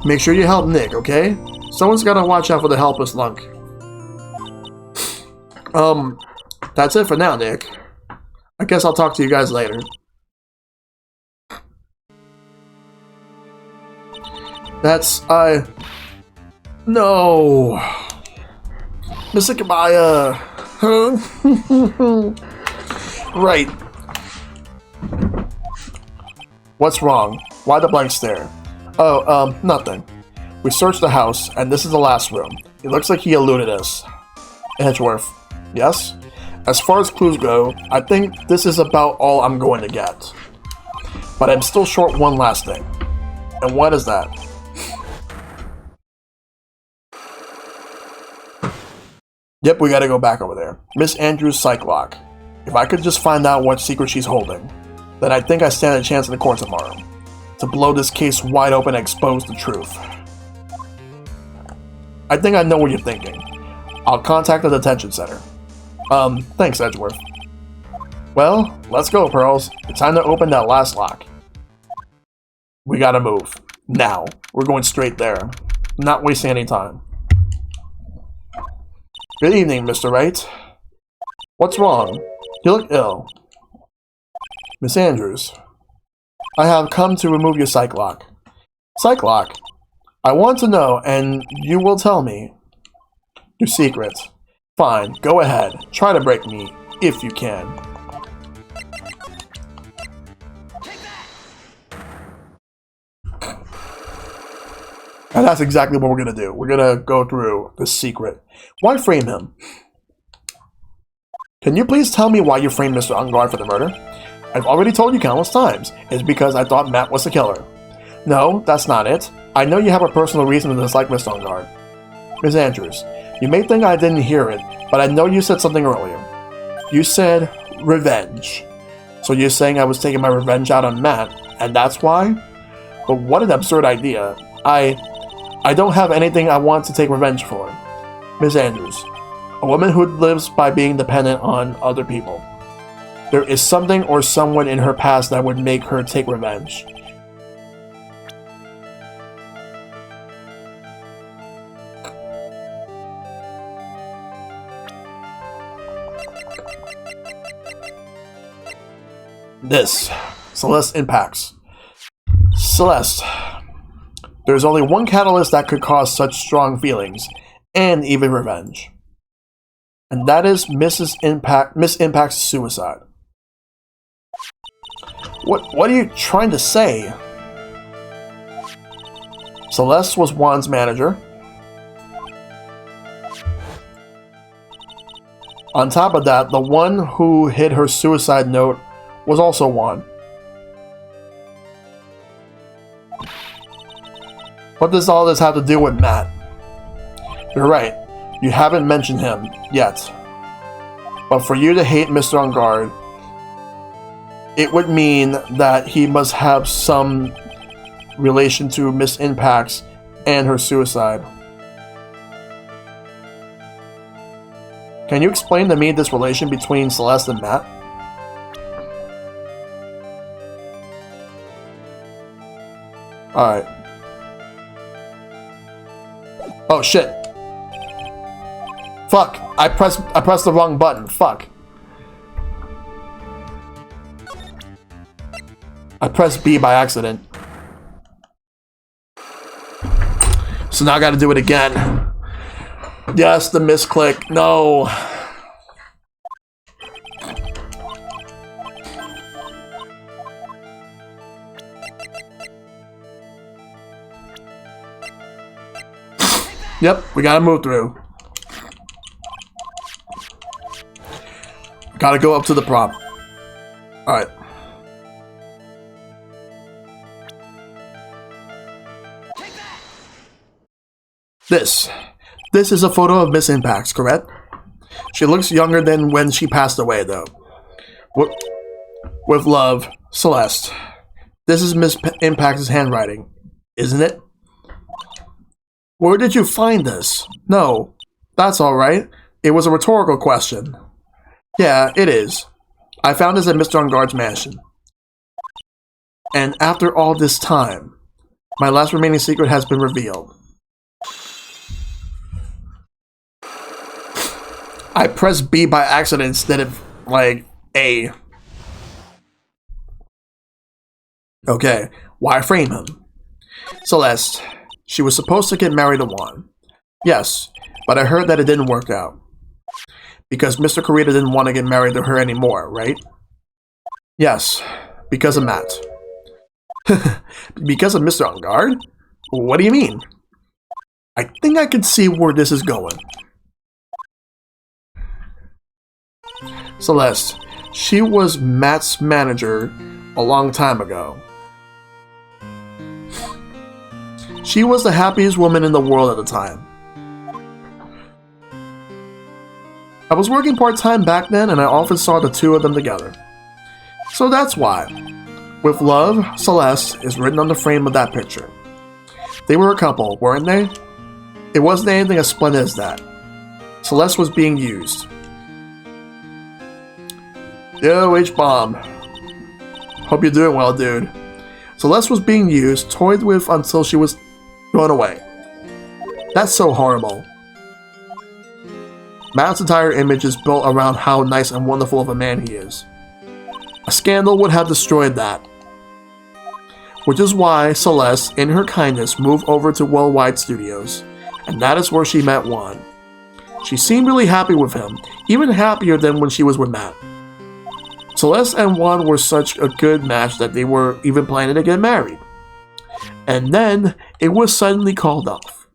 Make sure you help Nick, okay? Someone's gotta watch out for the helpless lunk. That's it for now, Nick. I guess I'll talk to you guys later. That's, no! Mr. Kabaya! Right. What's wrong? Why the blank stare? Oh, nothing. We searched the house, and this is the last room. It looks like he eluded us. Edgeworth. Yes? As far as clues go, I think this is about all I'm going to get. But I'm still short one last thing. And what is that? Yep, we gotta go back over there. Miss Andrews' psych lock. If I could just find out what secret she's holding, then I think I stand a chance in the court tomorrow. To blow this case wide open and expose the truth. I think I know what you're thinking. I'll contact the detention center. Thanks, Edgeworth. Well, let's go, Pearls. It's time to open that last lock. We gotta move. Now. We're going straight there. Not wasting any time. Good evening, Mr. Wright. What's wrong? You look ill. Miss Andrews. I have come to remove your psych lock. Psych lock? I want to know, and you will tell me. Your secret. Fine, go ahead. Try to break me, if you can. And that's exactly what we're gonna do. We're gonna go through the secret. Why frame him? Can you please tell me why you framed Mr. Ungard for the murder? I've already told you countless times. It's because I thought Matt was the killer. No, that's not it. I know you have a personal reason to dislike Mr. Ungard. Ms. Andrews, you may think I didn't hear it, but I know you said something earlier. You said revenge. So you're saying I was taking my revenge out on Matt, and that's why? But what an absurd idea. I don't have anything I want to take revenge for. Ms. Andrews, a woman who lives by being dependent on other people. There is something or someone in her past that would make her take revenge. This. Celeste impacts. Celeste. There's only one catalyst that could cause such strong feelings, and even revenge. And that is Miss Impact's suicide. What are you trying to say? Celeste was Juan's manager. On top of that, the one who hid her suicide note was also Juan. What does all this have to do with Matt? You're right, you haven't mentioned him yet. But for you to hate Mr. Ungard, it would mean that he must have some relation to Miss Impacts and her suicide. Can you explain to me this relation between Celeste and Matt? Alright. Oh shit. Fuck. I pressed the wrong button. Fuck. I pressed B by accident. So now I gotta do it again. Yes, the misclick. No. Yep, we gotta move through. Gotta go up to the prop. Alright. This is a photo of Miss Impacts, correct? She looks younger than when she passed away, though. With love, Celeste. This is Miss Impacts' handwriting, isn't it? Where did you find this? No, that's alright. It was a rhetorical question. Yeah, it is. I found this at Mr. Ungard's mansion. And after all this time, my last remaining secret has been revealed. I pressed B by accident instead of, like, A. Okay, why frame him? Celeste. She was supposed to get married to Juan. Yes, but I heard that it didn't work out. Because Mr. Corita didn't want to get married to her anymore, right? Yes, because of Matt. Because of Mr. Ungard? What do you mean? I think I can see where this is going. Celeste, she was Matt's manager a long time ago. She was the happiest woman in the world at the time. I was working part-time back then and I often saw the two of them together. So that's why. With love, Celeste is written on the frame of that picture. They were a couple, weren't they? It wasn't anything as splendid as that. Celeste was being used. Yo, H-Bomb. Hope you're doing well, dude. Celeste was being used, toyed with until she was thrown away. That's so horrible. Matt's entire image is built around how nice and wonderful of a man he is. A scandal would have destroyed that. which is why Celeste, in her kindness, moved over to Worldwide Studios, and that is where she met Juan. She seemed really happy with him, even happier than when she was with Matt. Celeste and Juan were such a good match that they were even planning to get married. And then, it was suddenly called off.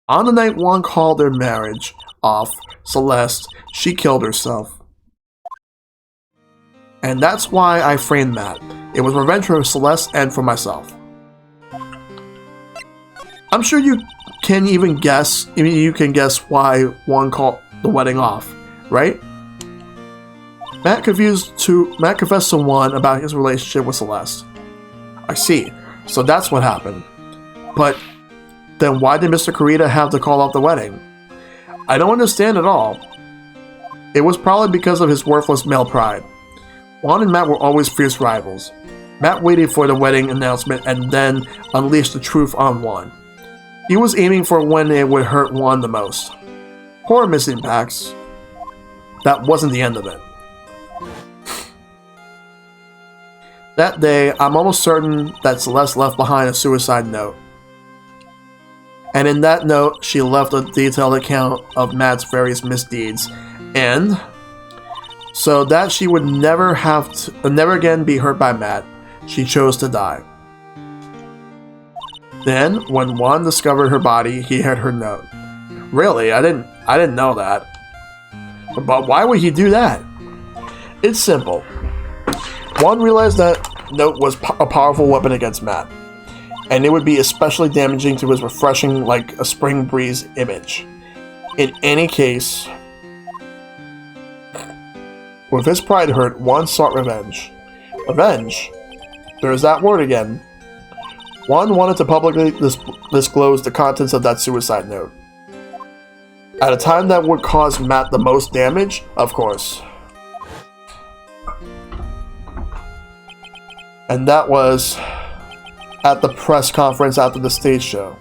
On the night Juan called their marriage off, Celeste, she killed herself. And that's why I framed Matt. It was revenge for Celeste and for myself. I'm sure you can even guess, you can guess why Juan called the wedding off, right? Matt confessed to Juan about his relationship with Celeste. I see. So that's what happened. But then why did Mr. Kurita have to call off the wedding? I don't understand at all. It was probably because of his worthless male pride. Juan and Matt were always fierce rivals. Matt waited for the wedding announcement and then unleashed the truth on Juan. He was aiming for when it would hurt Juan the most. Poor Missing Pax. That wasn't the end of it. That day, I'm almost certain that Celeste left behind a suicide note. And in that note, she left a detailed account of Matt's various misdeeds, and so that she would never again be hurt by Matt, she chose to die. Then, when Juan discovered her body, he had her note. Really? I didn't know that. But why would he do that? It's simple. Juan realized that note was a powerful weapon against Matt, and it would be especially damaging to his refreshing like a spring breeze image. In any case, with his pride hurt, Juan sought revenge. Revenge? There's that word again. Juan wanted to publicly disclose the contents of that suicide note. At a time that would cause Matt the most damage, of course. And that was at the press conference after the stage show.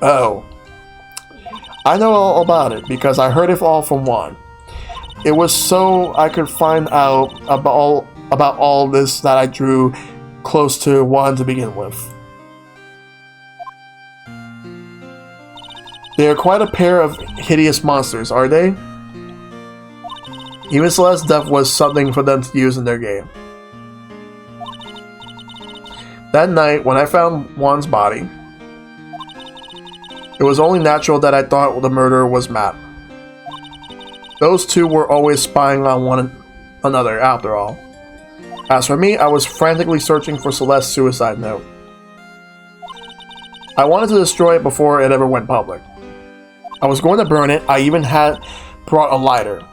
Oh. I know all about it because I heard it all from Juan. It was so I could find out about all this that I drew close to Juan to begin with. They are quite a pair of hideous monsters, are they? Even Celeste's death was something for them to use in their game. That night, when I found Juan's body, it was only natural that I thought the murderer was Matt. Those two were always spying on one another, after all. As for me, I was frantically searching for Celeste's suicide note. I wanted to destroy it before it ever went public. I was going to burn it. I even had brought a lighter.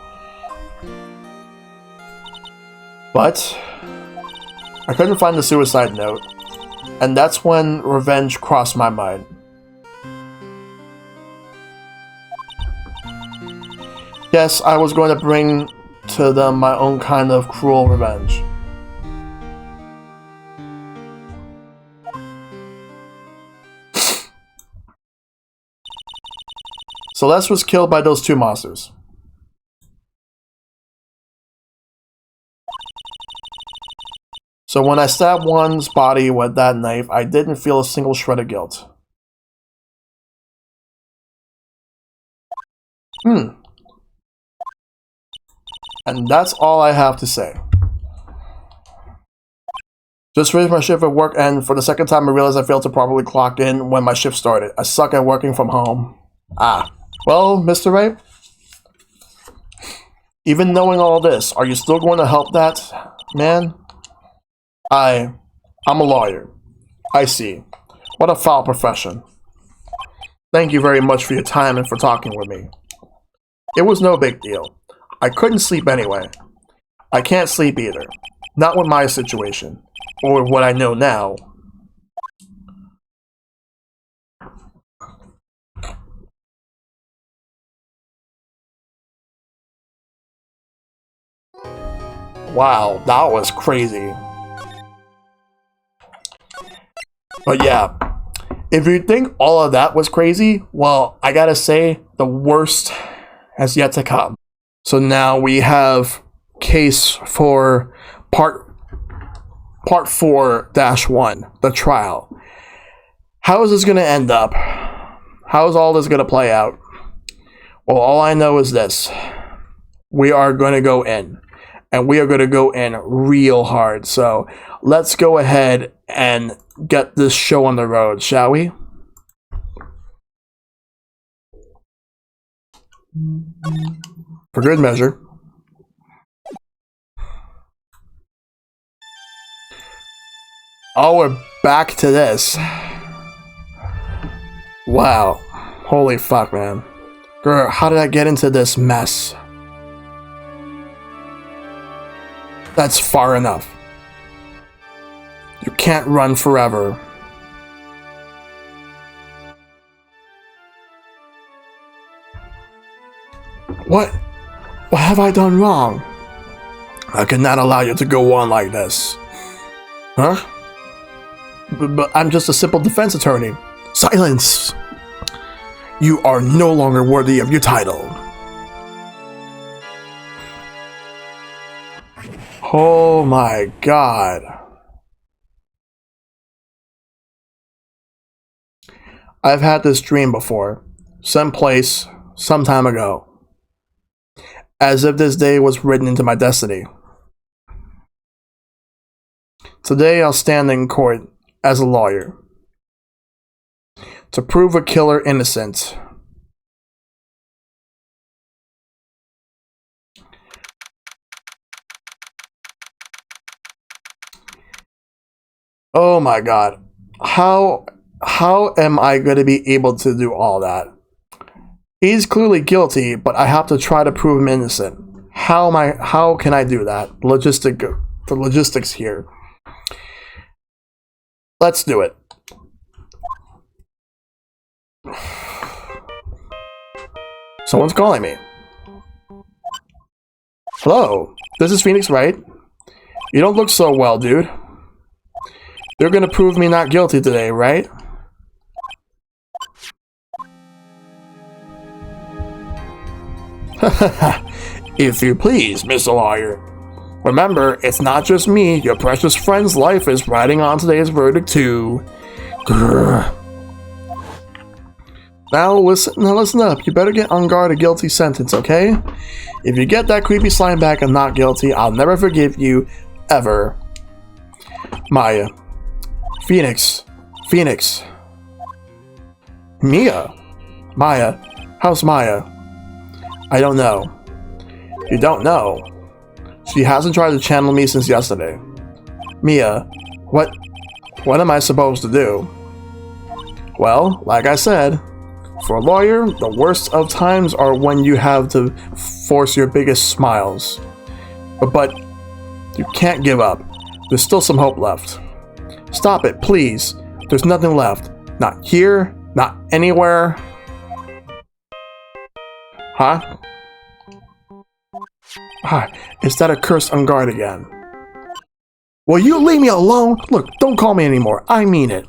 But I couldn't find the suicide note, and that's when revenge crossed my mind. Yes, I was going to bring to them my own kind of cruel revenge. Celeste was killed by those two monsters. So when I stabbed Juan's body with that knife, I didn't feel a single shred of guilt. And that's all I have to say. Just finished my shift at work, and for the second time I realized I failed to properly clock in when my shift started. I suck at working from home. Well, Mr. Wright? Even knowing all this, are you still going to help that man? I'm a lawyer. I see. What a foul profession. Thank you very much for your time and for talking with me. It was no big deal. I couldn't sleep anyway. I can't sleep either. Not with my situation. Or what I know now. Wow, that was crazy. But yeah, if you think all of that was crazy, well, I gotta say, the worst has yet to come. So now we have case for part 4-1, the trial. How is this going to end up? How is all this going to play out? Well, all I know is this. We are going to go in. And we are going to go in real hard. So let's go ahead and get this show on the road, shall we? For good measure. Oh, we're back to this. Wow. Holy fuck, man. Girl, how did I get into this mess? That's far enough. You can't run forever. What have I done wrong? I cannot allow you to go on like this. Huh? But I'm just a simple defense attorney. Silence! You are no longer worthy of your title. Oh my god. I've had this dream before. Someplace, some time ago. As if this day was written into my destiny. Today I'll stand in court as a lawyer. To prove a killer innocent. Oh my god. How am I going to be able to do all that? He's clearly guilty, but I have to try to prove him innocent. How can I do that? The logistics here. Let's do it. Someone's calling me. Hello, this is Phoenix, Wright? You don't look so well, dude. You're gonna prove me not guilty today, right? If you please, Mr. Lawyer. Remember, it's not just me. Your precious friend's life is riding on today's verdict, too. Grr. Now listen up. You better get on guard a guilty sentence, okay? If you get that creepy slime back and not guilty, I'll never forgive you, ever. Maya. Phoenix. Mia. Maya. How's Maya? I don't know. You don't know? She hasn't tried to channel me since yesterday. Mia, what am I supposed to do? Well, like I said, for a lawyer, the worst of times are when you have to force your biggest smiles. But you can't give up. There's still some hope left. Stop it, please. There's nothing left. Not here, not anywhere. Huh? Ah, is that a curse on guard again? Will you leave me alone? Look, don't call me anymore. I mean it.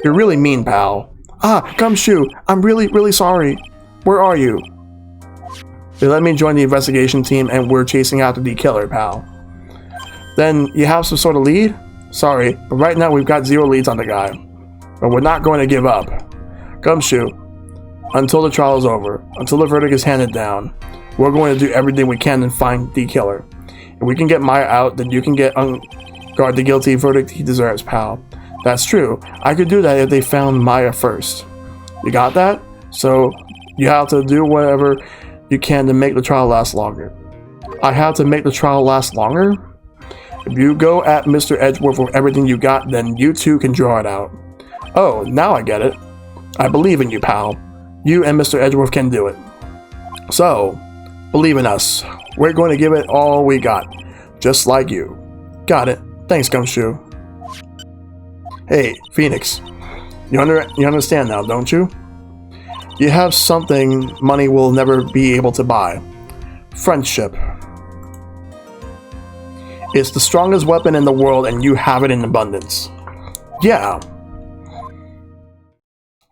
You're really mean, pal. Ah, Gumshoe, I'm really sorry. Where are you? They let me join the investigation team and we're chasing after the killer, pal. Then you have some sort of lead? Sorry, but right now we've got 0 leads on the guy. But we're not going to give up. Gumshoe, until the trial is over, until the verdict is handed down, we're going to do everything we can to find the killer. If we can get Maya out, then you can get on guard the guilty verdict he deserves, pal. That's true. I could do that if they found Maya first. You got that? So you have to do whatever you can to make the trial last longer. I have to make the trial last longer? If you go at Mr. Edgeworth with everything you got, then you too can draw it out. Oh, now I get it. I believe in you, pal. You and Mr. Edgeworth can do it. So, believe in us. We're going to give it all we got. Just like you. Got it. Thanks, Gumshoe. Hey, Phoenix. You understand now, don't you? You have something money will never be able to buy. Friendship. It's the strongest weapon in the world and you have it in abundance. Yeah.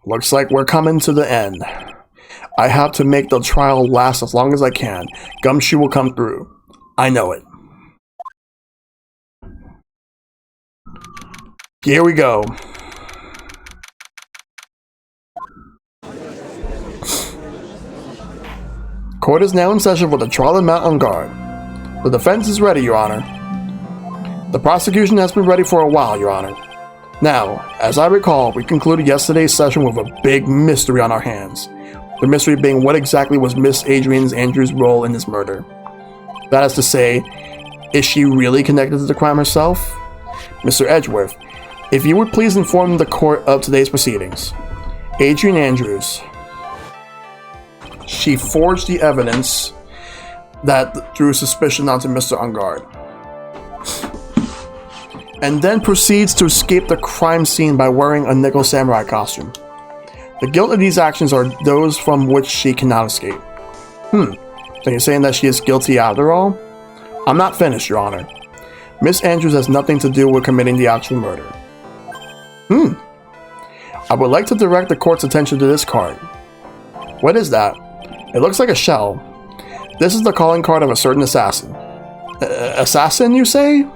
Looks like we're coming to the end. I have to make the trial last as long as I can. Gumshoe will come through. I know it. Here we go. Court is now in session for the trial of Matt on guard. The defense is ready, Your Honor. The prosecution has been ready for a while, Your Honor. Now, as I recall, we concluded yesterday's session with a big mystery on our hands. The mystery being what exactly was Miss Adrian Andrews' role in this murder. That is to say, is she really connected to the crime herself? Mr. Edgeworth, if you would please inform the court of today's proceedings. Adrian Andrews. She forged the evidence that drew suspicion onto Mr. Ungard, and then proceeds to escape the crime scene by wearing a nickel samurai costume. The guilt of these actions are those from which she cannot escape. So you're saying that she is guilty after all? I'm not finished, Your Honor. Miss Andrews has nothing to do with committing the actual murder. I would like to direct the court's attention to this card. What is that? It looks like a shell. This is the calling card of a certain assassin. Assassin, you say?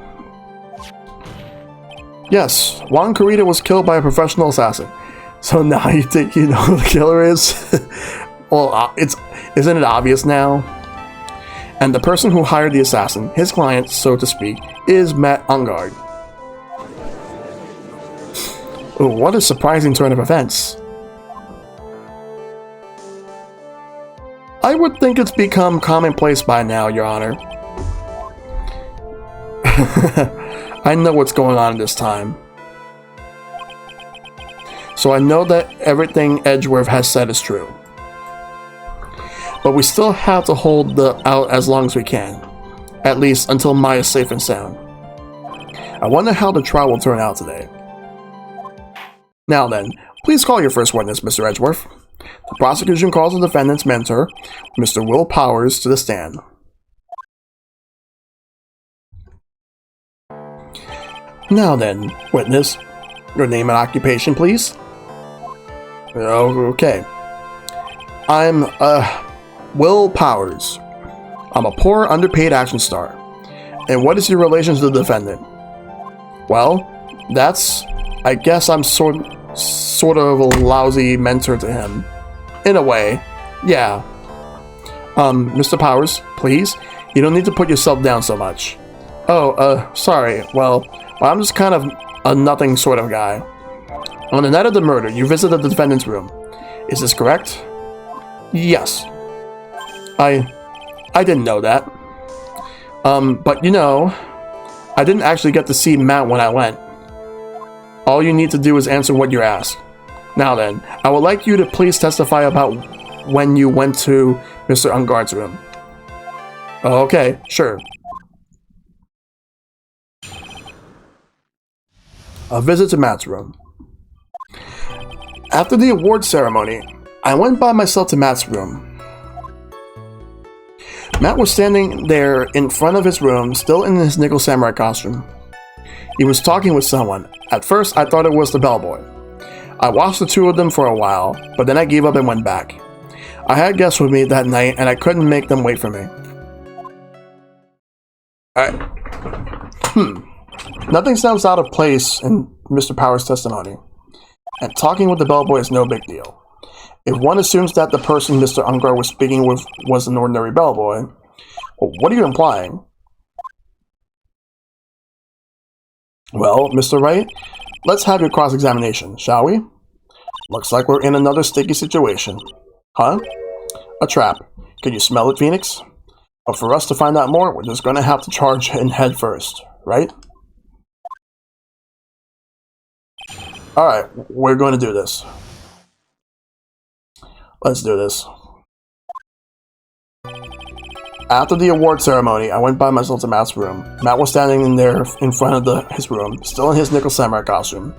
Yes, Juan Carita was killed by a professional assassin. So now you think you know who the killer is? Well, isn't it obvious now? And the person who hired the assassin, his client, so to speak, is Matt Ungard. Oh, what a surprising turn of events. I would think it's become commonplace by now, Your Honor. I know what's going on this time. So I know that everything Edgeworth has said is true. But we still have to hold out as long as we can. At least until Maya's safe and sound. I wonder how the trial will turn out today. Now then, please call your first witness, Mr. Edgeworth. The prosecution calls the defendant's mentor, Mr. Will Powers, to the stand. Now then, witness, your name and occupation, please. Okay. I'm, Will Powers. I'm a poor, underpaid action star. And what is your relation to the defendant? Well, I guess I'm sort of a lousy mentor to him. In a way, yeah. Mr. Powers, please, you don't need to put yourself down so much. Oh, sorry, well, I'm just kind of a nothing sort of guy. On the night of the murder, you visited the defendant's room. Is this correct? Yes. I didn't know that. But you know, I didn't actually get to see Matt when I went. All you need to do is answer what you're asked. Now then, I would like you to please testify about when you went to Mr. Ungard's room. Okay, sure. A visit to Matt's room. After the award ceremony, I went by myself to Matt's room. Matt was standing there in front of his room, still in his nickel samurai costume. He was talking with someone. At first, I thought it was the bellboy. I watched the two of them for a while, but then I gave up and went back. I had guests with me that night, and I couldn't make them wait for me. Nothing sounds out of place in Mr. Powers' testimony, and talking with the bellboy is no big deal. If one assumes that the person Mr. Ungard was speaking with was an ordinary bellboy, well, what are you implying? Well, Mr. Wright, let's have your cross-examination, shall we? Looks like we're in another sticky situation. Huh? A trap. Can you smell it, Phoenix? But for us to find out more, we're just going to have to charge in head first, right? Alright, we're going to do this. Let's do this. After the award ceremony, I went by myself to Matt's room. Matt was standing in there in front of his room, still in his nickel samurai costume.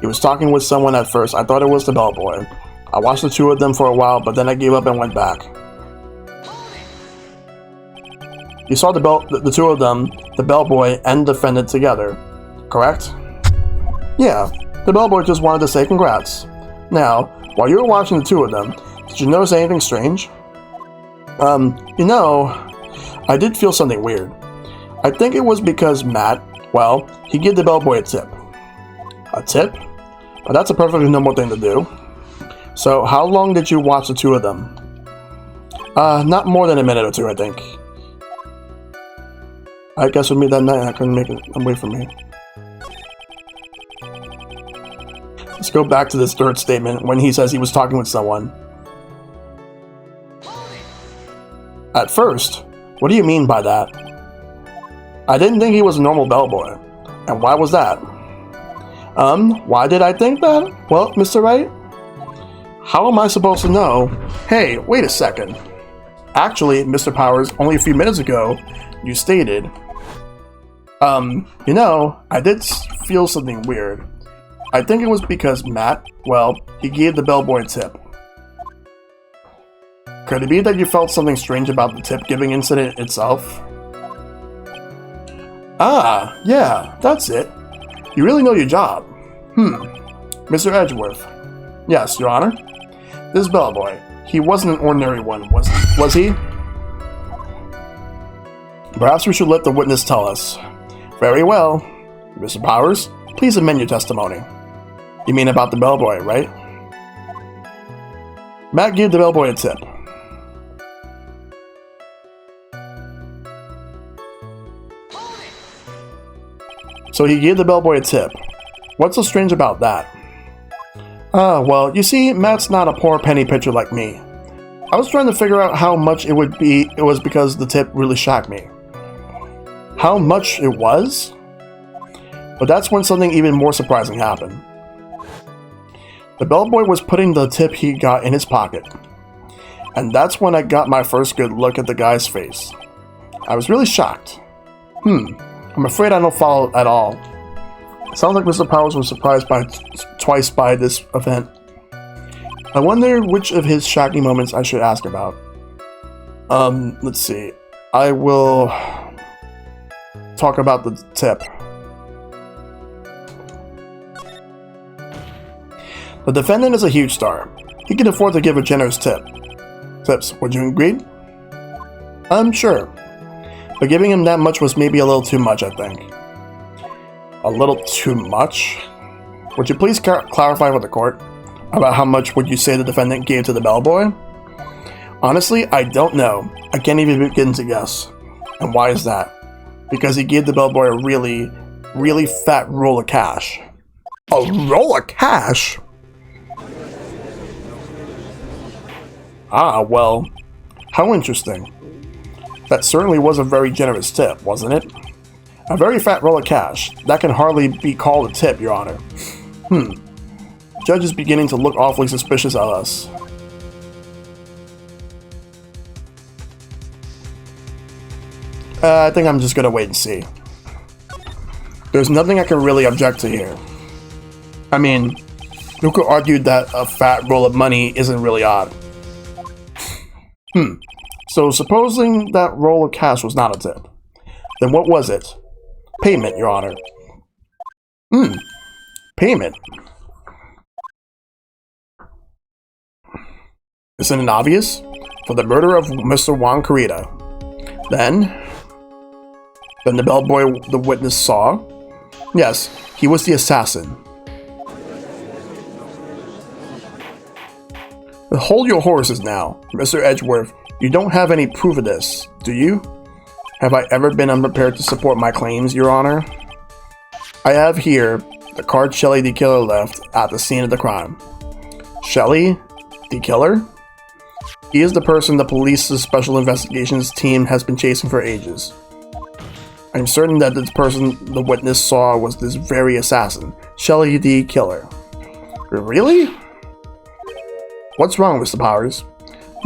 He was talking with someone at first. I thought it was the bellboy. I watched the two of them for a while, but then I gave up and went back. You saw the two of them, the bellboy and the defendant together, correct? Yeah, the bellboy just wanted to say congrats. Now, while you were watching the two of them, Did you notice anything strange? You know, I did feel something weird. I think it was because Matt, well, he gave the bellboy a tip. A tip? Well, that's a perfectly normal thing to do. So, how long did you watch the two of them? Not more than a minute or two, I think. I guess with me that night, I couldn't make it away from me. Let's go back to this third statement when he says he was talking with someone. At first? What do you mean by that? I didn't think he was a normal bellboy. And why was that? Why did I think that? Well, Mr. Wright? How am I supposed to know? Hey, wait a second. Actually, Mr. Powers, only a few minutes ago, you stated, you know, I did feel something weird. I think it was because Matt, well, he gave the bellboy a tip. Could it be that you felt something strange about the tip-giving incident itself? Ah, yeah, that's it. You really know your job. Mr. Edgeworth. Yes, Your Honor. This bellboy, he wasn't an ordinary one, was he? Perhaps we should let the witness tell us. Very well. Mr. Powers, please amend your testimony. You mean about the bellboy, right? Matt gave the bellboy a tip. So he gave the bellboy a tip. What's so strange about that? Well, you see, Matt's not a poor penny pitcher like me. I was trying to figure out how much it was because the tip really shocked me. How much it was? But that's when something even more surprising happened. The bellboy was putting the tip he got in his pocket. And that's when I got my first good look at the guy's face. I was really shocked. I'm afraid I don't follow at all. Sounds like Mr. Powers was surprised twice by this event. I wonder which of his shocking moments I should ask about. Let's see. I will talk about the tip. The defendant is a huge star. He can afford to give a generous tips. Would you agree? Sure. But giving him that much was maybe a little too much, I think. A little too much? Would you please clarify with the court about how much would you say the defendant gave to the bellboy? Honestly, I don't know. I can't even begin to guess. And why is that? Because he gave the bellboy a really, really fat roll of cash. A roll of cash? Ah, well, how interesting. That certainly was a very generous tip, wasn't it? A very fat roll of cash. That can hardly be called a tip, Your Honor. Judge is beginning to look awfully suspicious at us. I think I'm just gonna wait and see. There's nothing I can really object to here. I mean, who could argue that a fat roll of money isn't really odd? So supposing that roll of cash was not a tip, then what was it? Payment, Your Honor. Payment. Isn't it obvious? For the murder of Mr. Juan Carita. Then the bellboy the witness saw? Yes, he was the assassin. Hold your horses now, Mr. Edgeworth. You don't have any proof of this, do you? Have I ever been unprepared to support my claims, Your Honor? I have here the card Shelley the Killer left at the scene of the crime. Shelley the Killer? He is the person the police's special investigations team has been chasing for ages. I'm certain that the person the witness saw was this very assassin, Shelley the Killer. Really? What's wrong, Mr. Powers?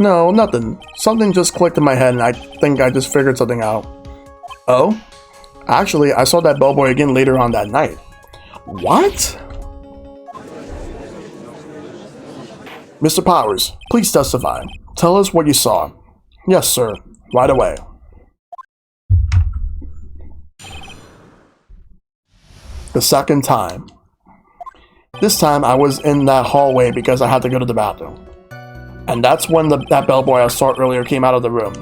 No, nothing. Something just clicked in my head and I think I just figured something out. Oh? Actually, I saw that bellboy again later on that night. What? Mr. Powers, please testify. Tell us what you saw. Yes, sir. Right away. The second time. This time I was in that hallway because I had to go to the bathroom. And that's when that bellboy I saw earlier came out of the room.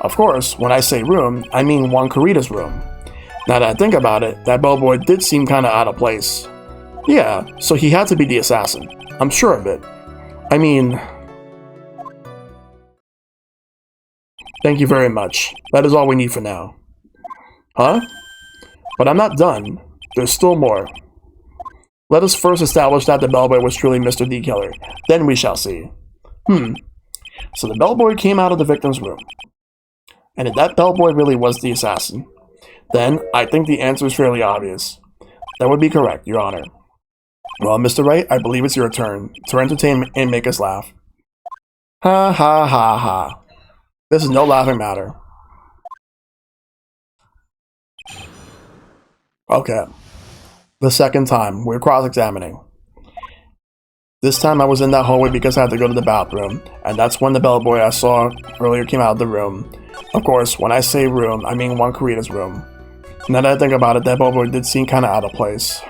Of course, when I say room, I mean Juan Carita's room. Now that I think about it, that bellboy did seem kinda out of place. Yeah, so he had to be the assassin. I'm sure of it. I mean... Thank you very much. That is all we need for now. Huh? But I'm not done. There's still more. Let us first establish that the bellboy was truly Mr. D. Killer. Then we shall see. So the bellboy came out of the victim's room. And if that bellboy really was the assassin, then I think the answer is fairly obvious. That would be correct, Your Honor. Well, Mr. Wright, I believe it's your turn to entertain and make us laugh. Ha ha ha ha. This is no laughing matter. Okay. The second time, we're cross-examining. This time I was in that hallway because I had to go to the bathroom, and that's when the bellboy I saw earlier came out of the room. Of course, when I say room, I mean Juan Carita's room. Now that I think about it, that bellboy did seem kinda out of place.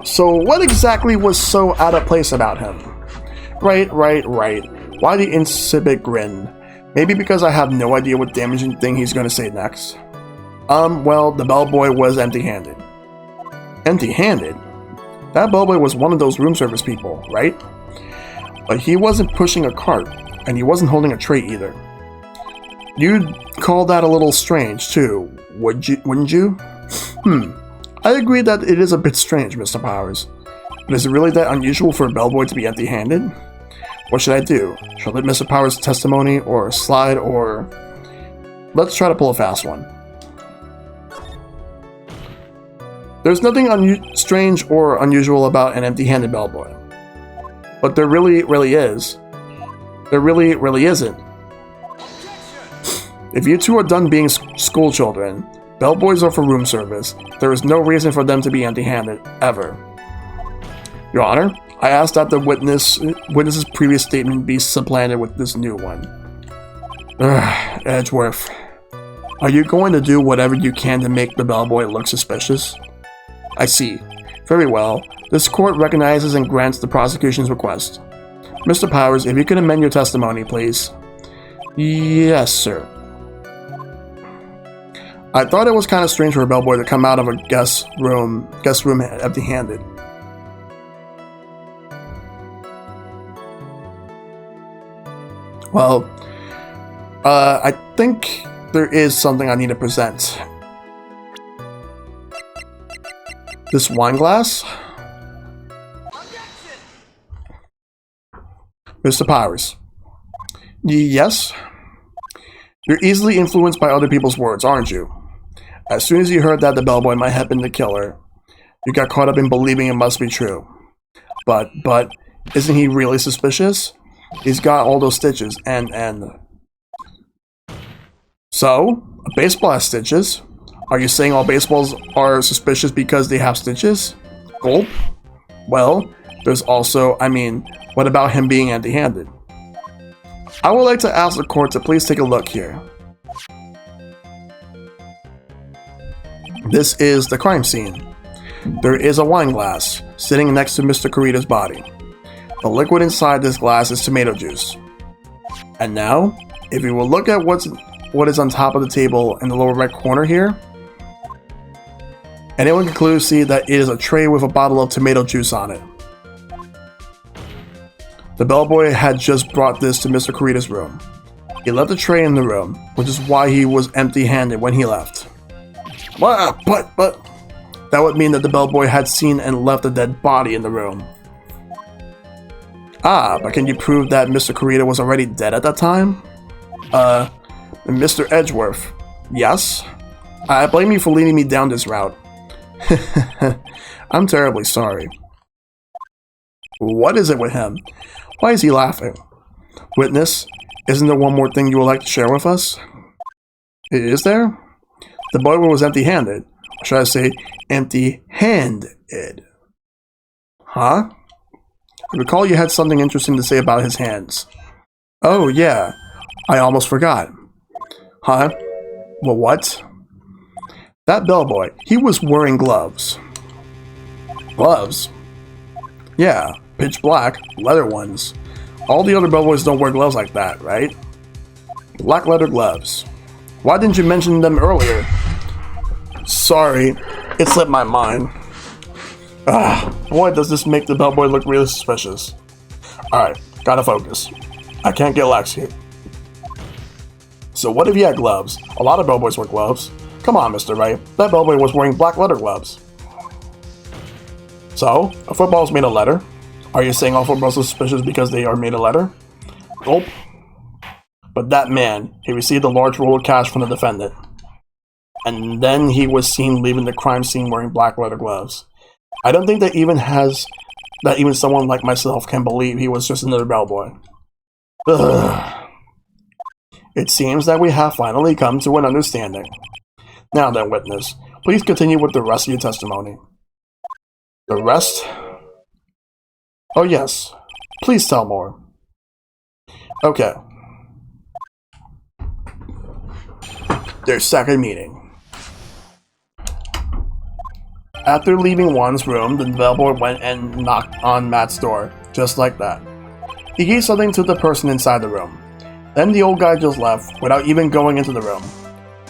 So what exactly was so out of place about him? Right. Why the insipid grin? Maybe because I have no idea what damaging thing he's gonna say next. Well, the bellboy was empty-handed. Empty-handed? That bellboy was one of those room service people, right? But he wasn't pushing a cart, and he wasn't holding a tray either. You'd call that a little strange, too, wouldn't you? I agree that it is a bit strange, Mr. Powers. But is it really that unusual for a bellboy to be empty-handed? What should I do? Should I let Mr. Powers' testimony, or slide, or... Let's try to pull a fast one. There's nothing strange or unusual about an empty-handed bellboy. But there really is. There really isn't. If you two are done being school children, bellboys are for room service. There is no reason for them to be empty-handed, ever. Your Honor, I ask that the witness's previous statement be supplanted with this new one. Edgeworth. Are you going to do whatever you can to make the bellboy look suspicious? I see. Very well. This court recognizes and grants the prosecution's request. Mr. Powers, if you could amend your testimony, please. Yes, sir. I thought it was kind of strange for a bellboy to come out of a guest room empty-handed. Well, I think there is something I need to present. This wine glass? Mr. Powers. Yes? You're easily influenced by other people's words, aren't you? As soon as you heard that the bellboy might have been the killer, you got caught up in believing it must be true. But, isn't he really suspicious? He's got all those stitches, and... So? A baseball has stitches? Are you saying all baseballs are suspicious because they have stitches? Gulp? Well, there's also, what about him being empty-handed? I would like to ask the court to please take a look here. This is the crime scene. There is a wine glass sitting next to Mr. Carita's body. The liquid inside this glass is tomato juice. And now, if you will look at what is on top of the table in the lower right corner here, anyone can clearly see that it is a tray with a bottle of tomato juice on it. The bellboy had just brought this to Mr. Carita's room. He left the tray in the room, which is why he was empty-handed when he left. But that would mean that the bellboy had seen and left a dead body in the room. But can you prove that Mr. Carita was already dead at that time? Mr. Edgeworth. Yes? I blame you for leading me down this route. I'm terribly sorry. What is it with him? Why is he laughing? Witness, isn't there one more thing you would like to share with us? Is there? The boy was empty-handed. Or should I say, empty-handed? Huh? I recall you had something interesting to say about his hands. Oh, yeah. I almost forgot. Huh? Well, what? That bellboy, he was wearing gloves. Gloves? Yeah, pitch black, leather ones. All the other bellboys don't wear gloves like that, right? Black leather gloves. Why didn't you mention them earlier? Sorry, it slipped my mind. Boy, does this make the bellboy look really suspicious. Alright, gotta focus. I can't get lax here. So what if you had gloves? A lot of bellboys wear gloves. Come on, Mr. Wright. That bellboy was wearing black leather gloves. So, a football is made of leather. Are you saying all footballs are suspicious because they are made of leather? Nope. But that man, he received a large roll of cash from the defendant. And then he was seen leaving the crime scene wearing black leather gloves. I don't think that even someone like myself can believe he was just another bellboy. Ugh. It seems that we have finally come to an understanding. Now then, witness, please continue with the rest of your testimony. The rest? Oh yes, please tell more. Okay. Their second meeting. After leaving Juan's room, the bellboy went and knocked on Matt's door, just like that. He gave something to the person inside the room. Then the old guy just left, without even going into the room.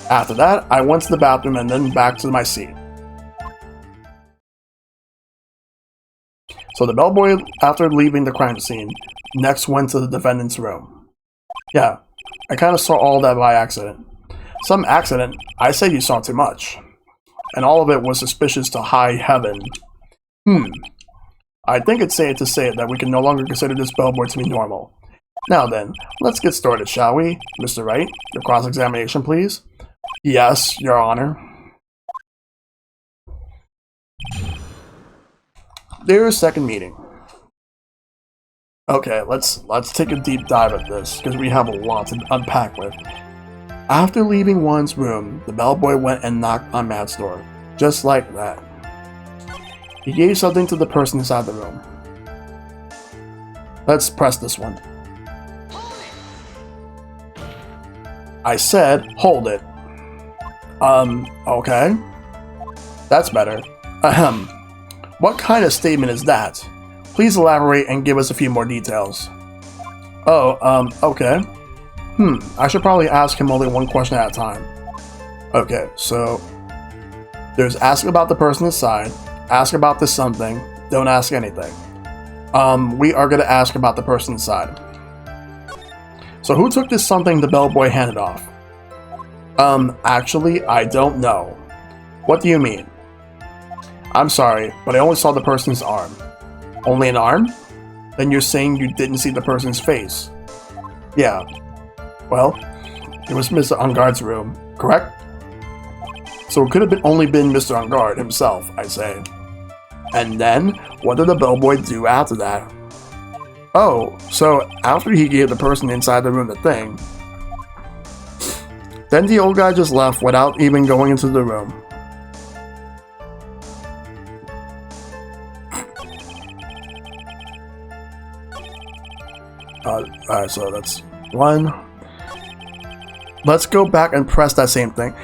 After that, I went to the bathroom and then back to my seat. So the bellboy, after leaving the crime scene, next went to the defendant's room. Yeah, I kind of saw all that by accident. Some accident? I said you saw too much. And all of it was suspicious to high heaven. I think it's safe to say that we can no longer consider this bellboy to be normal. Now then, let's get started, shall we? Mr. Wright, your cross-examination, please. Yes, Your Honor. Their second meeting. Okay, let's take a deep dive at this, because we have a lot to unpack with. After leaving Juan's room, the bellboy went and knocked on Matt's door, just like that. He gave something to the person inside the room. Let's press this one. I said, hold it. Okay. That's better. Ahem. What kind of statement is that? Please elaborate and give us a few more details. Oh, okay. I should probably ask him only one question at a time. Okay, so there's ask about the person inside, ask about this something, don't ask anything. We are gonna ask about the person inside. So who took this something the bellboy handed off? Actually, I don't know. What do you mean? I'm sorry, but I only saw the person's arm. Only an arm? Then you're saying you didn't see the person's face? Yeah. Well, it was Mr. Engarde's room, correct? So it could have only been Mr. Engarde himself, I say. And then, what did the bellboy do after that? Oh, so after he gave the person inside the room the thing, then the old guy just left without even going into the room. Alright, so that's one. Let's go back and press that same thing.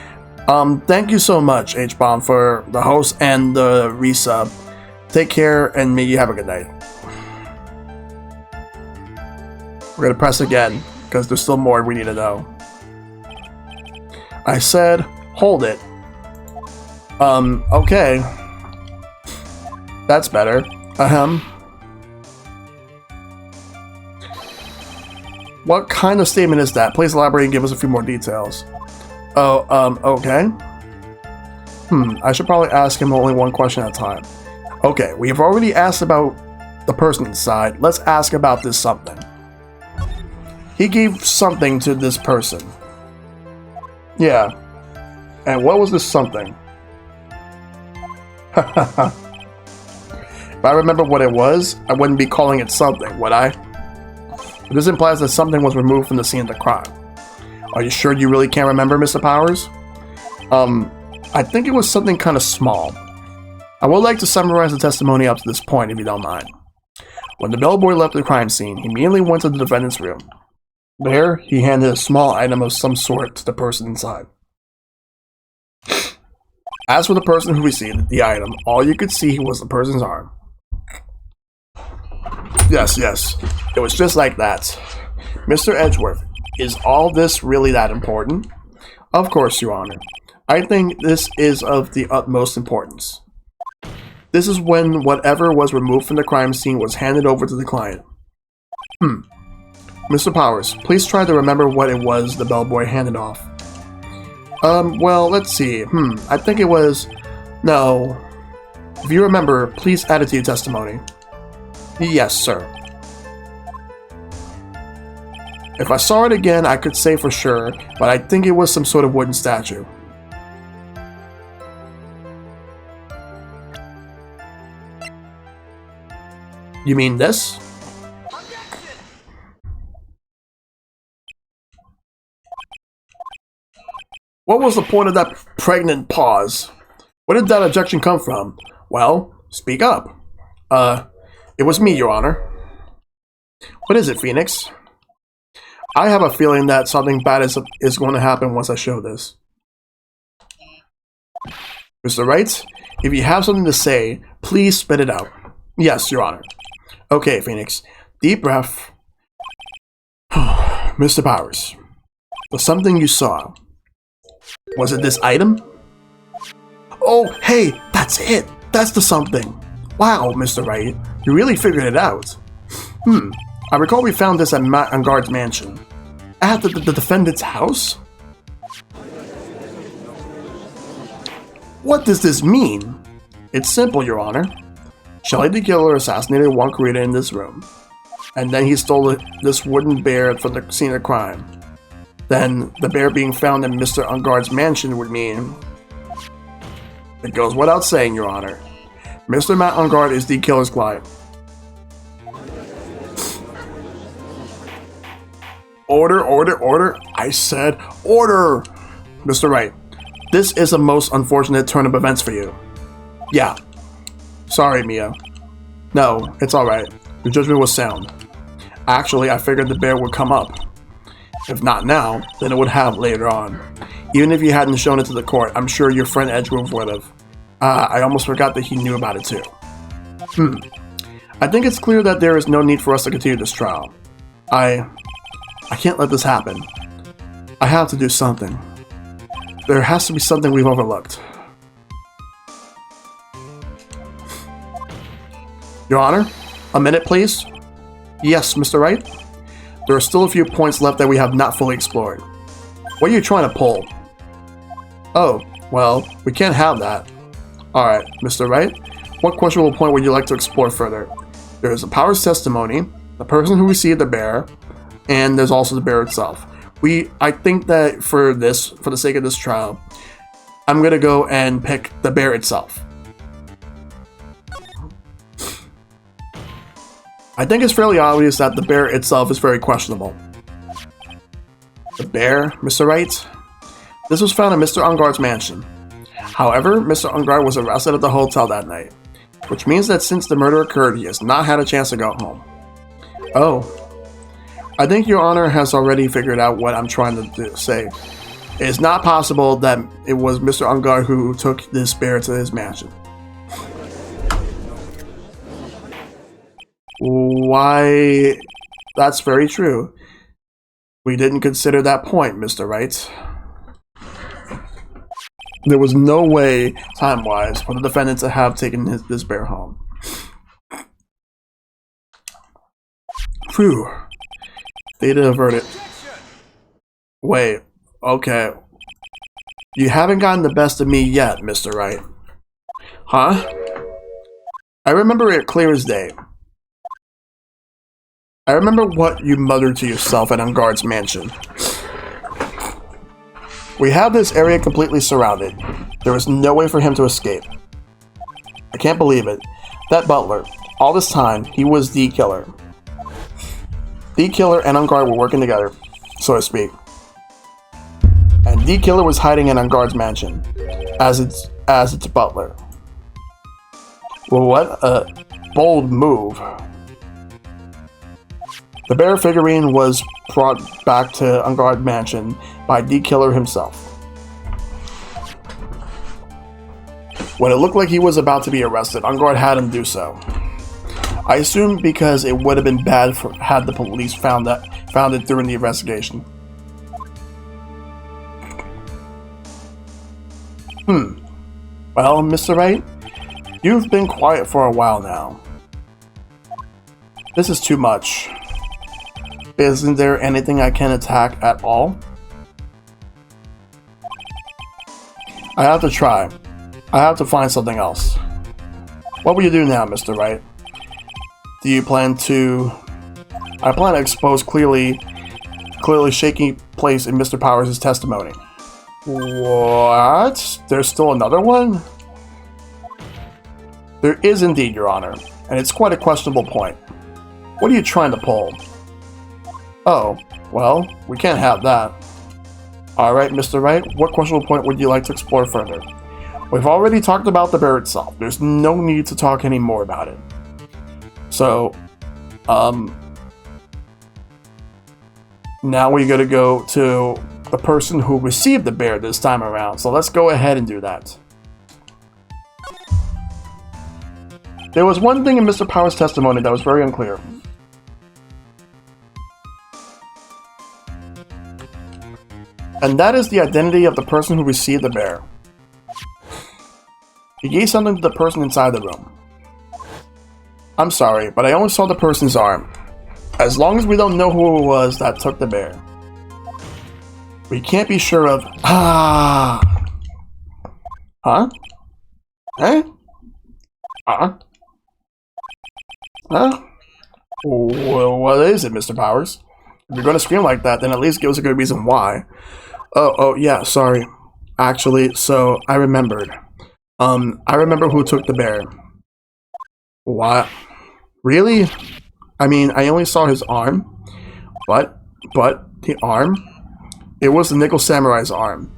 Thank you so much, H-Bomb, for the host and the resub. Take care, and may you have a good night. We're gonna press again, because there's still more we need to know. I said, hold it. Okay. That's better. What kind of statement is that? Please elaborate and give us a few more details. Oh, okay. I should probably ask him only one question at a time. Okay, we have already asked about the person inside. Let's ask about this something. He gave something to this person. Yeah. And what was this something? If I remember what it was, I wouldn't be calling it something, would I? This implies that something was removed from the scene of the crime. Are you sure you really can't remember, Mr. Powers? I think it was something kind of small. I would like to summarize the testimony up to this point, if you don't mind. When the bellboy left the crime scene, he immediately went to the defendant's room. There, he handed a small item of some sort to the person inside. As for the person who received the item, all you could see was the person's arm. Yes, yes. It was just like that. Mr. Edgeworth, is all this really that important? Of course, Your Honor. I think this is of the utmost importance. This is when whatever was removed from the crime scene was handed over to the client. Mr. Powers, please try to remember what it was the bellboy handed off. Well, let's see. I think it was... No. If you remember, please add it to your testimony. Yes, sir. If I saw it again, I could say for sure, but I think it was some sort of wooden statue. You mean this? What was the point of that pregnant pause? Where did that objection come from? Well, speak up. It was me, Your Honor. What is it, Phoenix? I have a feeling that something bad is going to happen once I show this. Mr. Wright, if you have something to say, please spit it out. Yes, Your Honor. Okay, Phoenix. Deep breath. Mr. Powers, was something you saw. Was it this item? Oh, hey, that's it. That's the something. Wow, Mr. Wright, you really figured it out. I recall we found this at Matt Angard's mansion. At the defendant's house? What does this mean? It's simple, Your Honor. Shelley the killer assassinated one creator in this room. And then he stole this wooden bear from the scene of the crime. Then, the bear being found in Mr. Angard's mansion would mean... It goes without saying, Your Honor. Mr. Matt Angard is the killer's client. Order, order, order. I said order! Mr. Wright, this is a most unfortunate turn of events for you. Yeah. Sorry, Mia. No, it's alright. Your judgment was sound. Actually, I figured the bear would come up. If not now, then it would have later on. Even if you hadn't shown it to the court, I'm sure your friend Edgeworth would have. I almost forgot that he knew about it too. I think it's clear that there is no need for us to continue this trial. I can't let this happen. I have to do something. There has to be something we've overlooked. Your Honor, a minute please. Yes, Mr. Wright? There are still a few points left that we have not fully explored. What are you trying to pull? Oh, well, we can't have that. Alright, Mr. Wright, what questionable point would you like to explore further? There is a Powers testimony, the person who received the bear, and there's also the bear itself. I think that for the sake of this trial, I'm gonna go and pick the bear itself. I think it's fairly obvious that the bear itself is very questionable. The bear, Mr. Wright? This was found in Mr. Angard's mansion. However, Mr. Angard was arrested at the hotel that night, which means that since the murder occurred, he has not had a chance to go home. Oh. I think Your Honor has already figured out what I'm trying to say. It is not possible that it was Mr. Angard who took this bear to his mansion. Why, that's very true. We didn't consider that point, Mr. Wright. There was no way, time-wise, for the defendant to have taken this bear home. Phew. They did avert it. Wait, okay. You haven't gotten the best of me yet, Mr. Wright. Huh? I remember it clear as day. I remember what you muttered to yourself at Angard's mansion. We have this area completely surrounded. There is no way for him to escape. I can't believe it. That butler, all this time, he was the killer. The killer and Angard were working together, so to speak. And the killer was hiding in Angard's mansion, as its butler. Well, what a bold move. The bear figurine was brought back to Angard Mansion by the killer himself. When it looked like he was about to be arrested, Angard had him do so. I assume because it would have been bad had the police found it during the investigation. Well, Mr. Wright, you've been quiet for a while now. This is too much. Isn't there anything I can attack at all? I have to try. I have to find something else. What will you do now, Mr. Wright? Do you plan to... I plan to expose clearly shaky place in Mr. Powers' testimony. What? There's still another one? There is indeed, Your Honor, and it's quite a questionable point. What are you trying to pull? Oh, well, we can't have that. Alright, Mr. Wright, what questionable point would you like to explore further? We've already talked about the bear itself. There's no need to talk any more about it. So, now we gotta go to the person who received the bear this time around. So let's go ahead and do that. There was one thing in Mr. Powers' testimony that was very unclear. And that is the identity of the person who received the bear. He gave something to the person inside the room. I'm sorry, but I only saw the person's arm. As long as we don't know who it was that took the bear, we can't be sure of... Huh? Eh? Well, what is it, Mr. Powers? If you're going to scream like that, then at least give us a good reason why. Oh, yeah, sorry. Actually, so I remembered. I remember who took the bear. What? Really? I mean, I only saw his arm. But the arm? It was the Nickel Samurai's arm.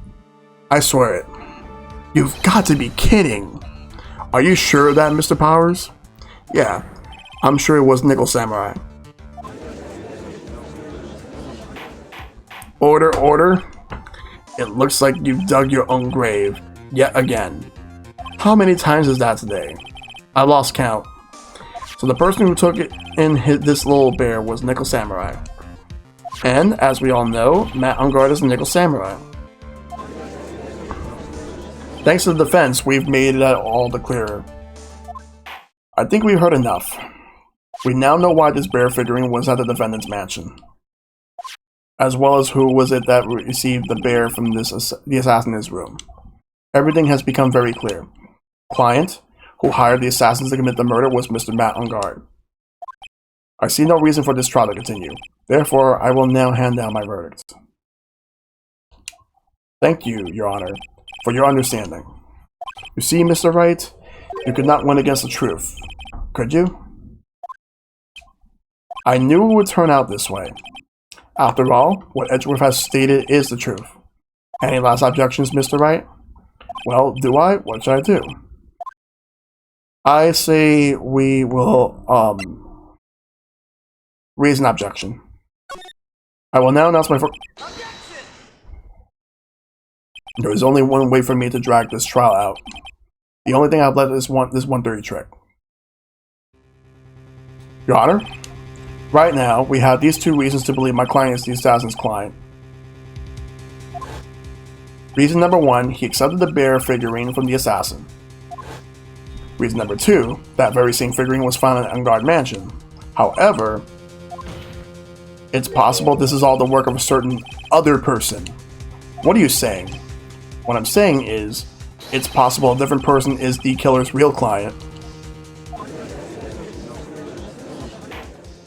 I swear it. You've got to be kidding. Are you sure of that, Mr. Powers? Yeah, I'm sure it was Nickel Samurai. Order. It looks like you've dug your own grave, yet again. How many times is that today? I lost count. So the person who took it in this little bear was Nickel Samurai. And, as we all know, Matt Ungard is a Nickel Samurai. Thanks to the defense, we've made it all the clearer. I think we've heard enough. We now know why this bear figurine was at the defendant's mansion. As well as who was it that received the bear from the assassin in his room. Everything has become very clear. Client, who hired the assassins to commit the murder, was Mr. Matt Ungard. I see no reason for this trial to continue. Therefore, I will now hand down my verdict. Thank you, Your Honor, for your understanding. You see, Mr. Wright, you could not win against the truth, could you? I knew it would turn out this way. After all, what Edgeworth has stated is the truth. Any last objections, Mr. Wright? Well, do I? What should I do? I say we will, raise an objection. I will now announce my There is only one way for me to drag this trial out. The only thing I've left is this 130 trick. Your Honor, right now, we have these two reasons to believe my client is the assassin's client. Reason number one, he accepted the bear figurine from the assassin. Reason number two, that very same figurine was found in Ungard Mansion. However, it's possible this is all the work of a certain other person. What are you saying? What I'm saying is, it's possible a different person is the killer's real client.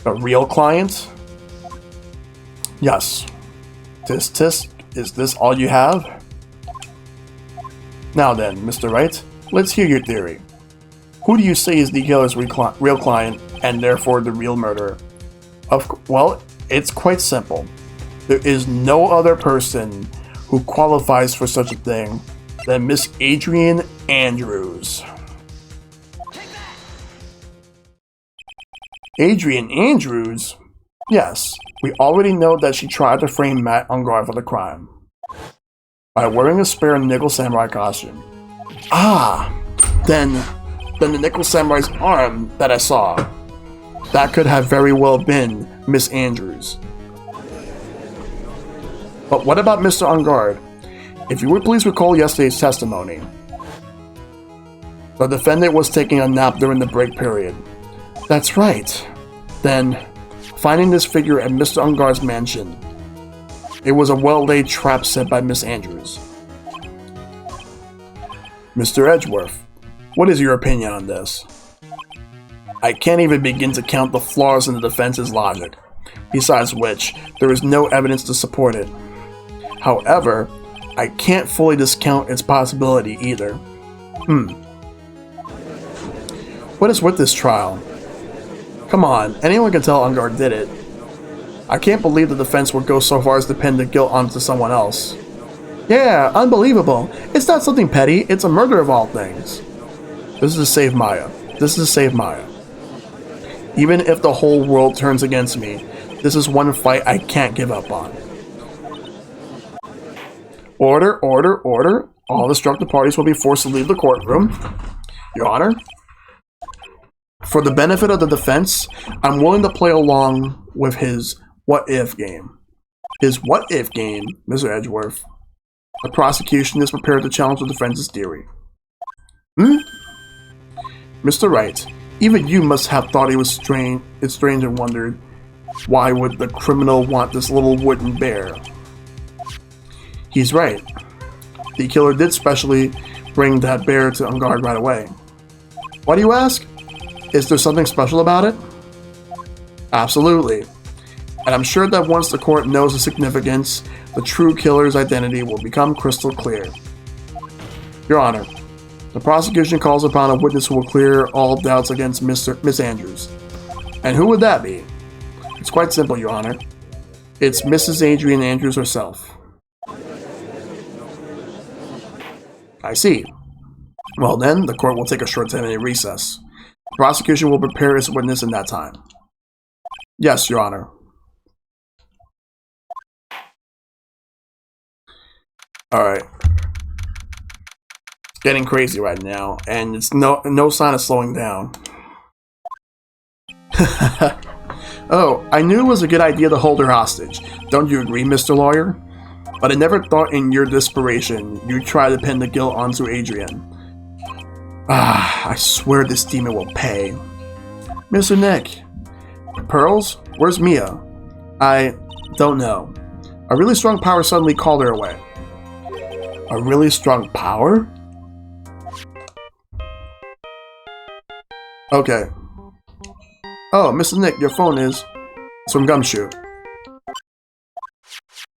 A real client? Yes. Tisk, is this all you have? Now then, Mr. Wright, let's hear your theory. Who do you say is the killer's real client, and therefore the real murderer? Well, it's quite simple. There is no other person who qualifies for such a thing than Miss Adrienne Andrews. Adrienne Andrews? Yes, we already know that she tried to frame Matt Ungard for the crime by wearing a spare Nickel Samurai costume. Then the Nickel Samurai's arm that I saw. That could have very well been Miss Andrews. But what about Mr. On Guard? If you would please recall yesterday's testimony. The defendant was taking a nap during the break period. That's right. Then, finding this figure at Mr. On Guard's mansion. It was a well-laid trap set by Miss Andrews. Mr. Edgeworth, what is your opinion on this? I can't even begin to count the flaws in the defense's logic. Besides which, there is no evidence to support it. However, I can't fully discount its possibility either. What is with this trial? Come on, anyone can tell On Guard did it. I can't believe the defense would go so far as to pin the guilt onto someone else. Yeah, unbelievable. It's not something petty, it's a murder of all things. This is to save Maya. This is to save Maya. Even if the whole world turns against me, this is one fight I can't give up on. Order, order, order. All distracted parties will be forced to leave the courtroom. Your Honor, for the benefit of the defense, I'm willing to play along with his what-if game. His what-if game, Mr. Edgeworth. The prosecution is prepared to challenge the defense's theory. Mr. Wright, even you must have thought it was strange and wondered, why would the criminal want this little wooden bear? He's right. The killer did specially bring that bear to On Guard right away. Why do you ask? Is there something special about it? Absolutely. And I'm sure that once the court knows the significance, the true killer's identity will become crystal clear. Your Honor, the prosecution calls upon a witness who will clear all doubts against Miss Andrews. And who would that be? It's quite simple, Your Honor. It's Mrs. Adrian Andrews herself. I see. Well then, the court will take a short 10-minute recess. The prosecution will prepare its witness in that time. Yes, Your Honor. Alright. Getting crazy right now, and it's no sign of slowing down. Oh, I knew it was a good idea to hold her hostage. Don't you agree, Mr. Lawyer? But I never thought in your desperation you'd try to pin the guilt onto Adrian. I swear this demon will pay. Mr. Nick. Pearls? Where's Mia? I don't know. A really strong power suddenly called her away. A really strong power? Okay. Oh, Mr. Nick, your phone is... It's from Gumshoe.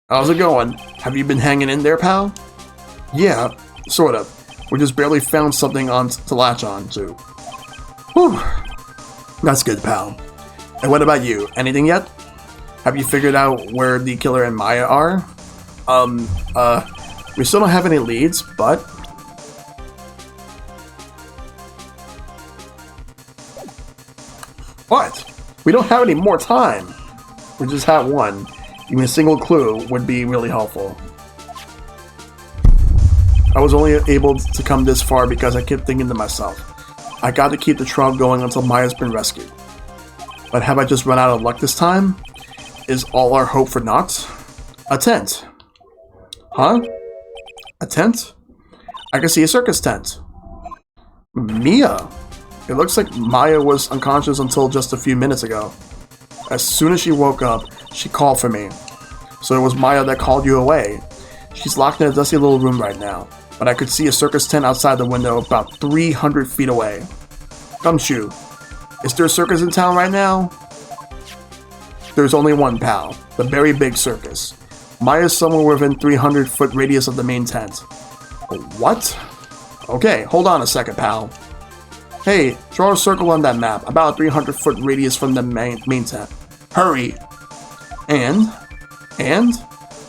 How's it going? Have you been hanging in there, pal? Yeah, sort of. We just barely found something to latch on to. Whew. That's good, pal. And what about you? Anything yet? Have you figured out where the killer and Maya are? We still don't have any leads, but... What? We don't have any more time! We just have one. Even a single clue would be really helpful. I was only able to come this far because I kept thinking to myself, I got to keep the trial going until Maya's been rescued. But have I just run out of luck this time? Is all our hope for naught? A tent. Huh? A tent? I can see a circus tent. Mia! It looks like Maya was unconscious until just a few minutes ago. As soon as she woke up, she called for me. So it was Maya that called you away. She's locked in a dusty little room right now, but I could see a circus tent outside the window about 300 feet away. Gumshoe, is there a circus in town right now? There's only one, pal. The very big circus. Maya's somewhere within 300-foot radius of the main tent. What? Okay, hold on a second, pal. Hey, draw a circle on that map, about a 300-foot radius from the main tent. Hurry! And?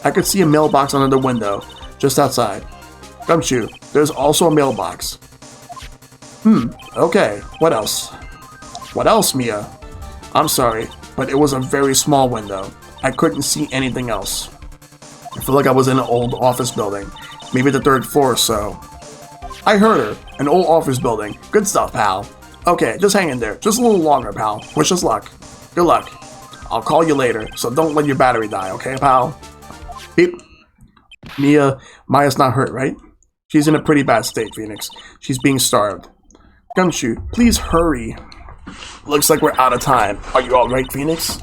I could see a mailbox under the window, just outside. Gumshoe, there's also a mailbox. Okay, what else? What else, Mia? I'm sorry, but it was a very small window. I couldn't see anything else. I feel like I was in an old office building, maybe the 3rd floor or so. I heard her, an old office building. Good stuff, pal. Okay, just hang in there. Just a little longer, pal. Wish us luck. Good luck. I'll call you later, so don't let your battery die, okay, pal? Beep. Maya's not hurt, right? She's in a pretty bad state, Phoenix. She's being starved. Gumshoe, please hurry. Looks like we're out of time. Are you alright, Phoenix?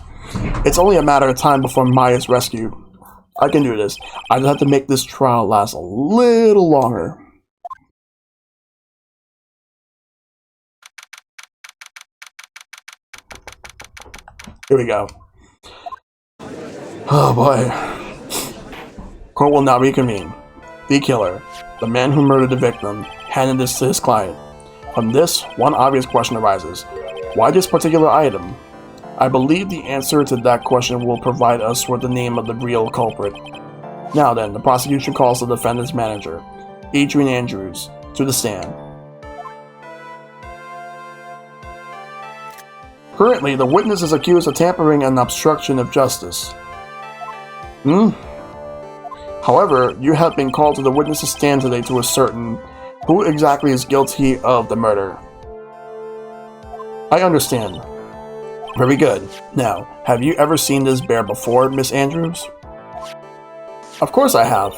It's only a matter of time before Maya's rescued. I can do this. I just have to make this trial last a little longer. Here we go. Oh boy. Court will now reconvene. The killer, the man who murdered the victim, handed this to his client. From this, one obvious question arises. Why this particular item? I believe the answer to that question will provide us with the name of the real culprit. Now then, the prosecution calls the defendant's manager, Adrian Andrews, to the stand. Currently, the witness is accused of tampering and obstruction of justice. However, you have been called to the witness's stand today to ascertain who exactly is guilty of the murder. I understand. Very good. Now, have you ever seen this bear before, Miss Andrews? Of course I have.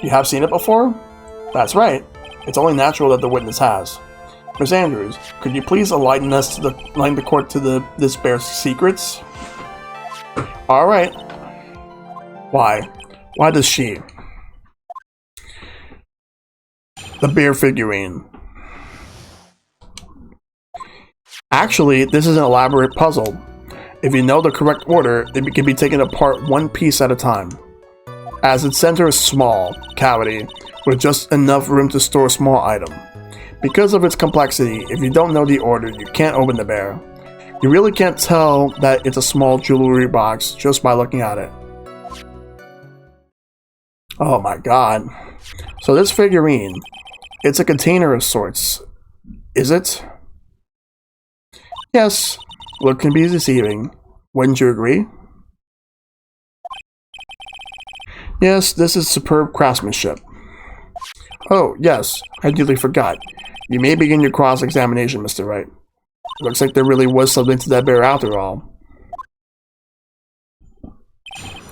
You have seen it before? That's right. It's only natural that the witness has. Miss Andrews, could you please enlighten the court to this bear's secrets? All right. Why? Why does she? The bear figurine. Actually, this is an elaborate puzzle. If you know the correct order, it can be taken apart one piece at a time. As its center is small cavity with just enough room to store a small item. Because of its complexity, if you don't know the order, you can't open the bear. You really can't tell that it's a small jewelry box just by looking at it. Oh my god. So this figurine, it's a container of sorts. Is it? Yes, look can be deceiving. Wouldn't you agree? Yes, this is superb craftsmanship. Oh, yes, I nearly forgot. You may begin your cross-examination, Mr. Wright. Looks like there really was something to that bear after all.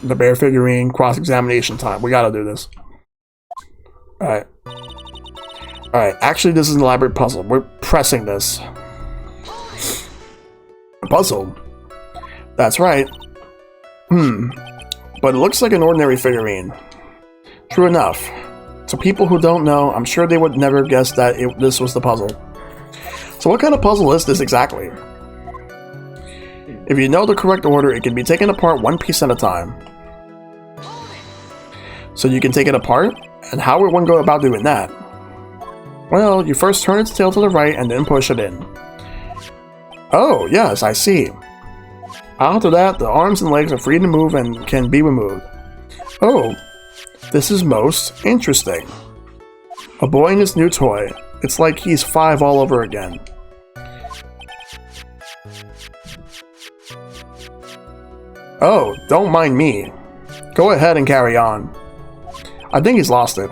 The bear figurine, cross-examination time. We gotta do this. Alright. Alright, actually this is an elaborate puzzle. We're pressing this. A puzzle? That's right. But it looks like an ordinary figurine. True enough. So people who don't know, I'm sure they would never guess that this was the puzzle. So what kind of puzzle is this exactly? If you know the correct order, it can be taken apart one piece at a time. So you can take it apart? And how would one go about doing that? Well, you first turn its tail to the right and then push it in. Oh, yes, I see. After that, the arms and legs are free to move and can be removed. Oh, this is most interesting. A boy and his new toy. It's like he's 5 all over again. Oh, don't mind me. Go ahead and carry on. I think he's lost it.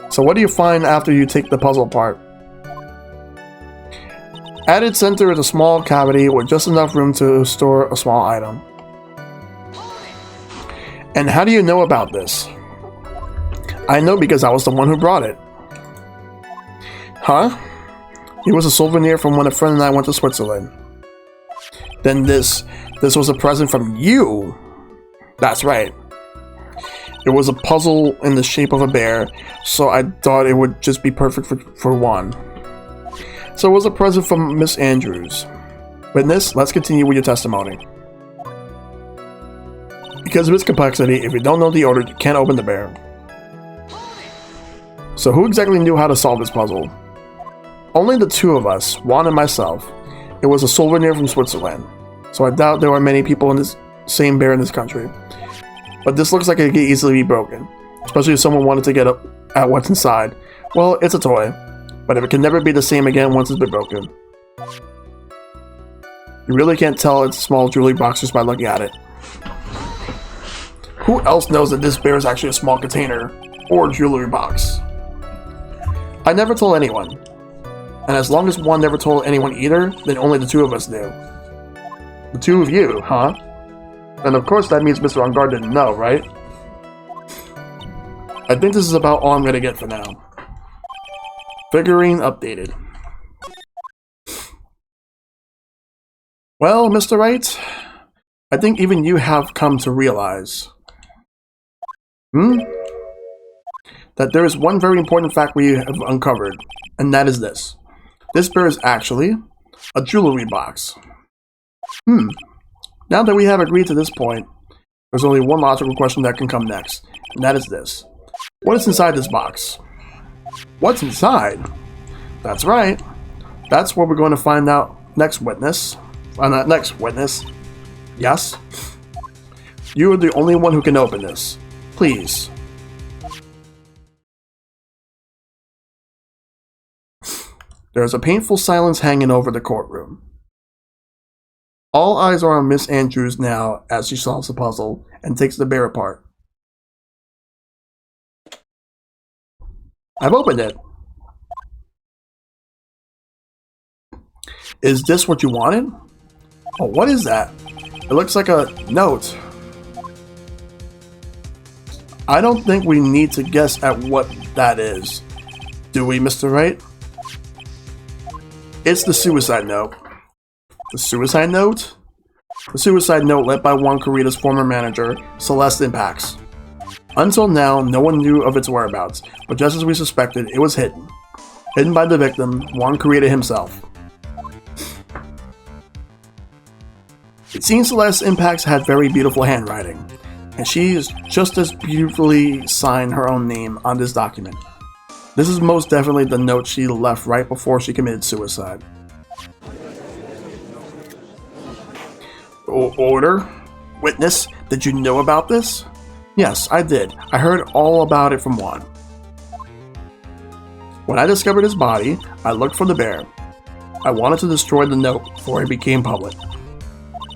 So what do you find after you take the puzzle apart? At its center is a small cavity with just enough room to store a small item. And how do you know about this? I know because I was the one who brought it. Huh? It was a souvenir from when a friend and I went to Switzerland. Then this was a present from you. That's right. It was a puzzle in the shape of a bear, so I thought it would just be perfect for one. So it was a present from Miss Andrews. Witness, let's continue with your testimony. Because of its complexity, if you don't know the order, you can't open the bear. So who exactly knew how to solve this puzzle? Only the two of us, Juan and myself. It was a souvenir from Switzerland, so I doubt there are many people in this same bear in this country. But this looks like it could easily be broken, especially if someone wanted to get up at what's inside. Well, it's a toy, but if it can never be the same again once it's been broken. You really can't tell it's a small jewelry box just by looking at it. Who else knows that this bear is actually a small container or jewelry box? I never told anyone. And as long as one never told anyone either, then only the two of us knew. The two of you, huh? And of course that means Mr. Ungard didn't know, right? I think this is about all I'm gonna get for now. Figurine updated. Well, Mr. Wright, I think even you have come to realize that there is one very important fact we have uncovered, and that is this. This bear is actually a jewelry box. Now that we have agreed to this point, there's only one logical question that can come next, and that is this. What is inside this box? What's inside? That's right. That's what we're going to find out next witness. Next witness. Yes? You are the only one who can open this. Please. There is a painful silence hanging over the courtroom. All eyes are on Miss Andrews now as she solves the puzzle and takes the bear apart. I've opened it. Is this what you wanted? Oh, what is that? It looks like a note. I don't think we need to guess at what that is. Do we, Mr. Wright? It's the suicide note. The suicide note? The suicide note left by Juan Corrida's former manager, Celeste Impax. Until now, no one knew of its whereabouts, but just as we suspected, it was hidden. Hidden by the victim, Juan Corrida himself. It seems Celeste Impax had very beautiful handwriting, and she is just as beautifully signed her own name on this document. This is most definitely the note she left right before she committed suicide. Order? Witness, did you know about this? Yes, I did. I heard all about it from Juan. When I discovered his body, I looked for the bear. I wanted to destroy the note before it became public.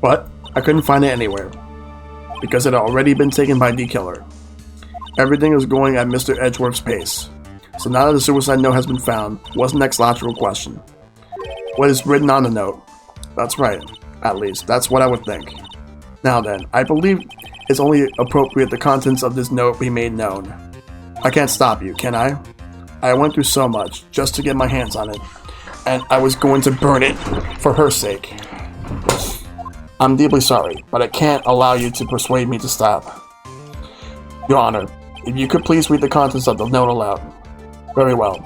But I couldn't find it anywhere, because it had already been taken by D Killer. Everything is going at Mr. Edgeworth's pace. So now that the suicide note has been found, what's the next logical question? What is written on the note? That's right, at least, that's what I would think. Now then, I believe it's only appropriate the contents of this note be made known. I can't stop you, can I? I went through so much just to get my hands on it, and I was going to burn it for her sake. I'm deeply sorry, but I can't allow you to persuade me to stop. Your Honor, if you could please read the contents of the note aloud. Very well.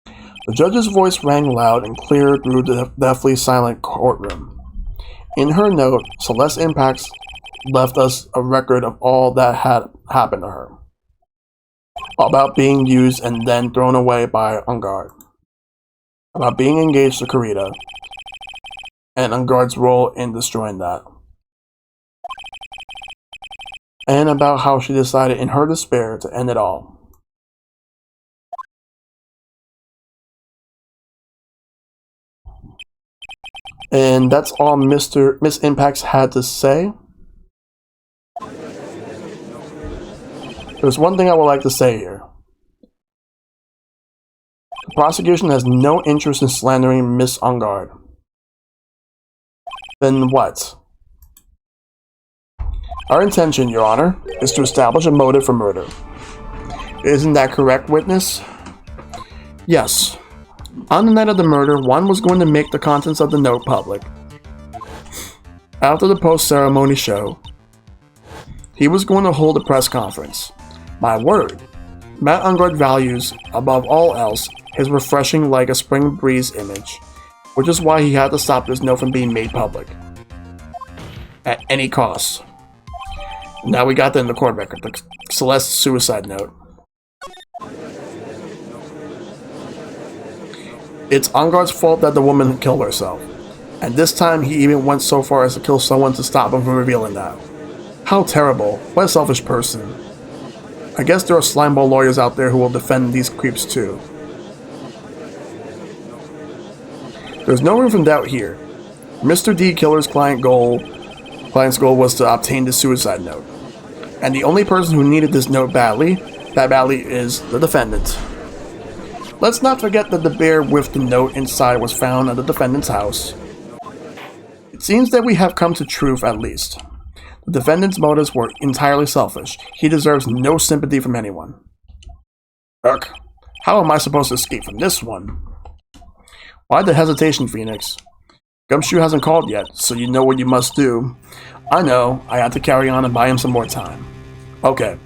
The judge's voice rang loud and clear through the deathly silent courtroom. In her note, Celeste Impax left us a record of all that had happened to her. About being used and then thrown away by Ungard. About being engaged to Corrida, and Ungard's role in destroying that. And about how she decided in her despair to end it all. And that's all Miss Impax had to say. There's one thing I would like to say here. The prosecution has no interest in slandering Miss Ungard. Then what? Our intention, Your Honor, is to establish a motive for murder. Isn't that correct, witness? Yes. On the night of the murder, Juan was going to make the contents of the note public. After the post-ceremony show, he was going to hold a press conference. My word, Matt Ungard values, above all else, his refreshing like a spring breeze image, which is why he had to stop this note from being made public. At any cost. Now we got that in the court record, the Celeste suicide note. It's Ungard's fault that the woman killed herself, and this time he even went so far as to kill someone to stop him from revealing that. How terrible, what a selfish person. I guess there are slimeball lawyers out there who will defend these creeps too. There's no room for doubt here. Mr. D Killer's client's goal was to obtain the suicide note. And the only person who needed this note badly is the defendant. Let's not forget that the bear with the note inside was found at the defendant's house. It seems that we have come to truth at least. The defendant's motives were entirely selfish. He deserves no sympathy from anyone. Ugh. How am I supposed to escape from this one? Why the hesitation, Phoenix? Gumshoe hasn't called yet, so you know what you must do. I know, I have to carry on and buy him some more time. Okay,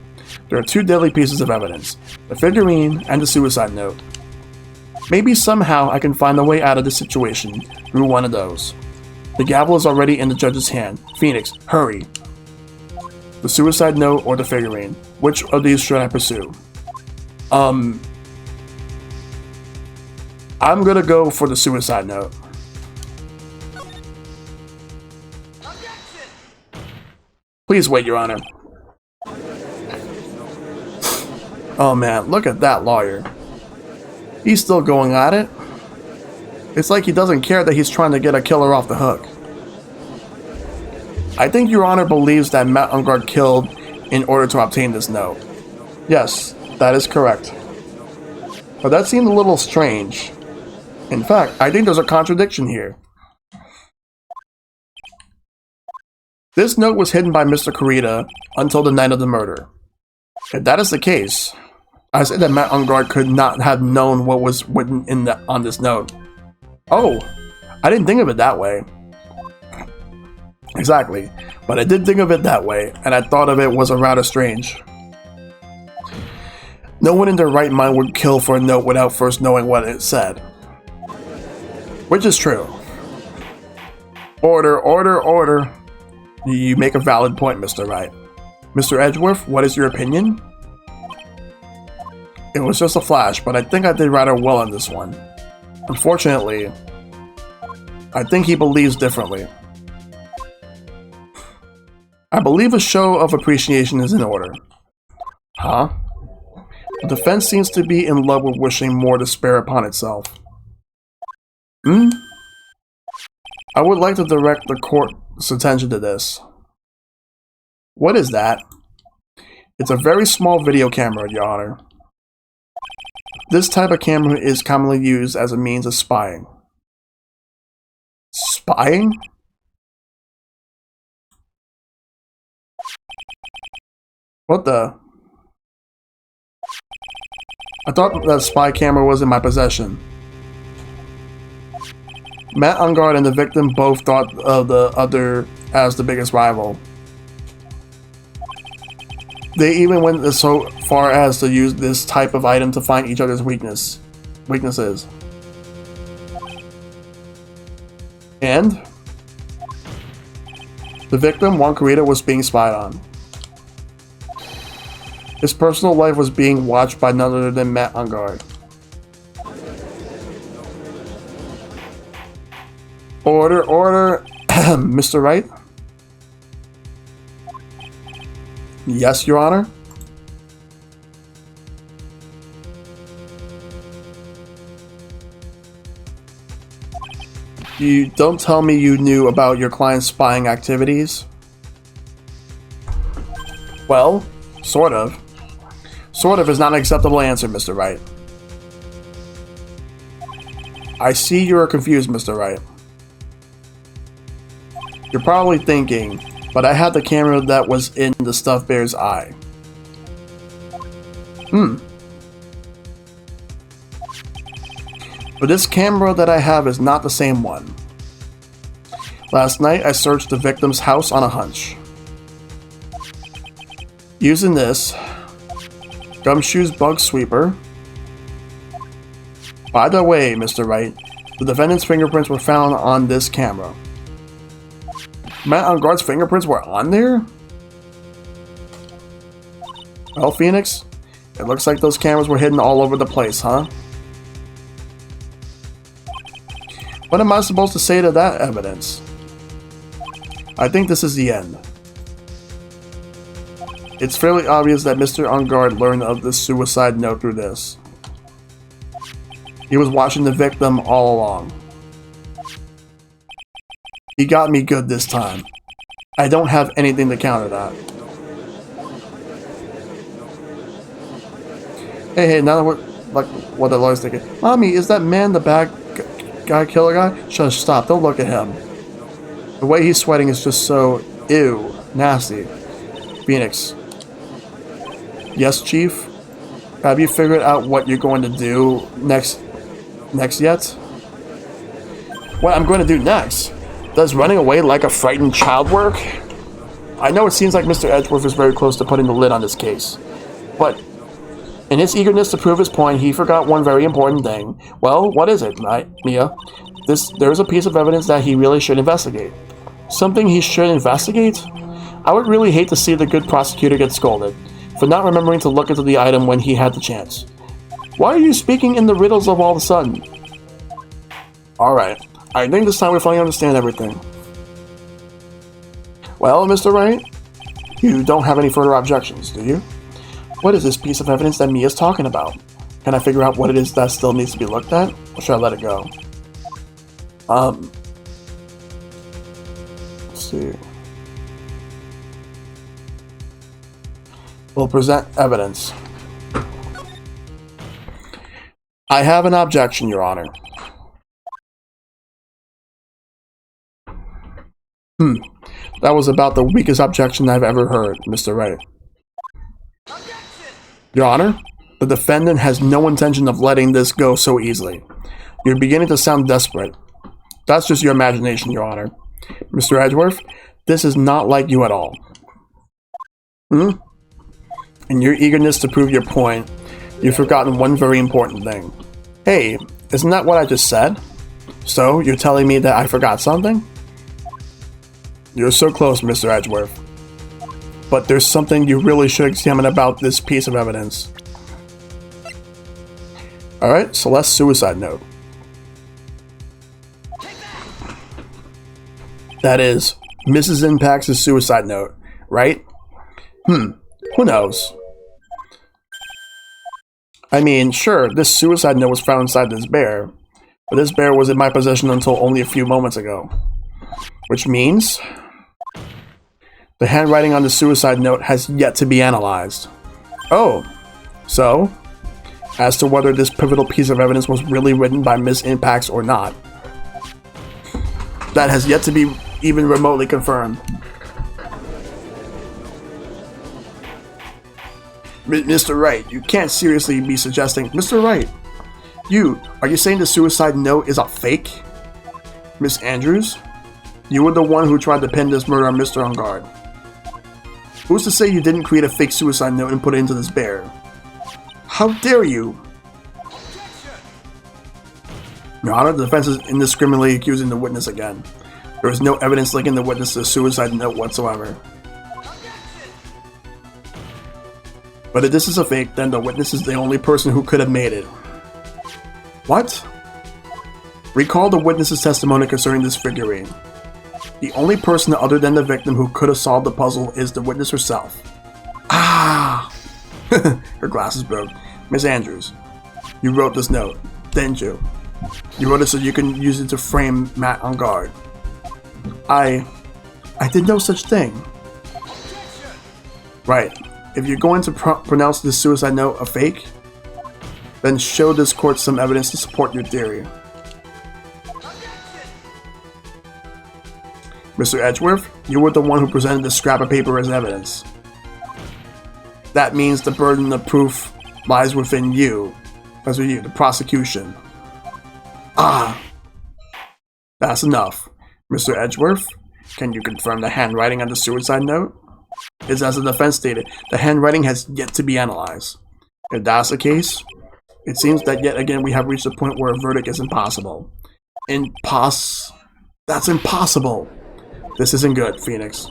there are two deadly pieces of evidence, the figurine and the suicide note. Maybe somehow I can find a way out of this situation through one of those. The gavel is already in the judge's hand. Phoenix, hurry. The suicide note or the figurine? Which of these should I pursue? I'm gonna go for the suicide note. Please wait, Your Honor. Oh man, look at that lawyer. He's still going at it. It's like he doesn't care that he's trying to get a killer off the hook. I think Your Honor believes that Matt Ungard killed in order to obtain this note. Yes, that is correct. But that seemed a little strange. In fact, I think there's a contradiction here. This note was hidden by Mr. Kurita until the night of the murder. If that is the case, I say that Matt Ungard could not have known what was written on this note. Oh, I didn't think of it that way. Exactly, but I did think of it that way, and I thought of it was rather strange. No one in their right mind would kill for a note without first knowing what it said. Which is true. Order, order, order. You make a valid point, Mr. Wright. Mr. Edgeworth, what is your opinion? It was just a flash, but I think I did rather well on this one. Unfortunately, I think he believes differently. I believe a show of appreciation is in order. Huh? The defense seems to be in love with wishing more to spare upon itself. I would like to direct the court's attention to this. What is that? It's a very small video camera, Your Honor. This type of camera is commonly used as a means of spying. Spying? What the? I thought that spy camera was in my possession. Matt Ungard and the victim both thought of the other as the biggest rival. They even went so far as to use this type of item to find each other's weaknesses. And the victim, Juan Kurita, was being spied on. His personal life was being watched by none other than Matt Ungard. Order, order, Mr. Wright? Yes, Your Honor? You don't tell me you knew about your client's spying activities? Well, sort of. Sort of is not an acceptable answer, Mr. Wright. I see you are confused, Mr. Wright. You're probably thinking, but I had the camera that was in the stuffed bear's eye. But this camera that I have is not the same one. Last night I searched the victim's house on a hunch. Using this Gumshoe's bug sweeper. By the way, Mr. Wright, the defendant's fingerprints were found on this camera. Matt Ungard's fingerprints were on there? Well, Phoenix, it looks like those cameras were hidden all over the place, huh? What am I supposed to say to that evidence? I think this is the end. It's fairly obvious that Mr. Ungard learned of this suicide note through this. He was watching the victim all along. He got me good this time. I don't have anything to counter that. Hey, now like what the lawyer's thinking. Mommy, is that man the bad guy killer guy? Shush, stop. Don't look at him. The way he's sweating is just so ew, nasty. Phoenix. Yes, Chief? Have you figured out what you're going to do next yet? What I'm going to do next? Does running away like a frightened child work? I know it seems like Mr. Edgeworth is very close to putting the lid on this case, but in his eagerness to prove his point, he forgot one very important thing. Well, what is it, Mia? There's a piece of evidence that he really should investigate. Something he should investigate? I would really hate to see the good prosecutor get scolded for not remembering to look into the item when he had the chance. Why are you speaking in the riddles of all of a sudden? Alright, I think this time we finally understand everything. Well, Mr. Wright, you don't have any further objections, do you? What is this piece of evidence that Mia's talking about? Can I figure out what it is that still needs to be looked at, or should I let it go? Let's see. We'll present evidence. I have an objection, Your Honor. That was about the weakest objection I've ever heard, Mr. Wright. Your Honor, the defendant has no intention of letting this go so easily. You're beginning to sound desperate. That's just your imagination, Your Honor. Mr. Edgeworth, this is not like you at all. In your eagerness to prove your point, you've forgotten one very important thing. Hey, isn't that what I just said? So, you're telling me that I forgot something? You're so close, Mr. Edgeworth. But there's something you really should examine about this piece of evidence. Alright, Celeste's suicide note. That is, Mrs. Impact's suicide note, right? Who knows? I mean, sure, this suicide note was found inside this bear, but this bear was in my possession until only a few moments ago. Which means the handwriting on the suicide note has yet to be analyzed. Oh, so, as to whether this pivotal piece of evidence was really written by Miss Impacts or not, that has yet to be even remotely confirmed. Mr. Wright, you can't seriously be suggesting... Mr. Wright, are you saying the suicide note is a fake? Miss Andrews? You were the one who tried to pin this murder on Mr. Ungard. Who's to say you didn't create a fake suicide note and put it into this bear? How dare you? Your Honor, the defense is indiscriminately accusing the witness again. There is no evidence linking the witness to the suicide note whatsoever. But if this is a fake, then the witness is the only person who could have made it. What? Recall the witness's testimony concerning this figurine. The only person other than the victim who could have solved the puzzle is the witness herself. Ah! Her glasses broke. Miss Andrews, you wrote this note, didn't you? You wrote it so you can use it to frame Matt Ungard. I did no such thing. Right. If you're going to pronounce this suicide note a fake, then show this court some evidence to support your theory. Mr. Edgeworth, you were the one who presented this scrap of paper as evidence. That means the burden of proof lies within you. As with you, the prosecution. Ah! That's enough. Mr. Edgeworth, can you confirm the handwriting on the suicide note? It's as the defense stated, the handwriting has yet to be analyzed. If that's the case, it seems that yet again we have reached a point where a verdict is impossible. That's impossible! This isn't good, Phoenix.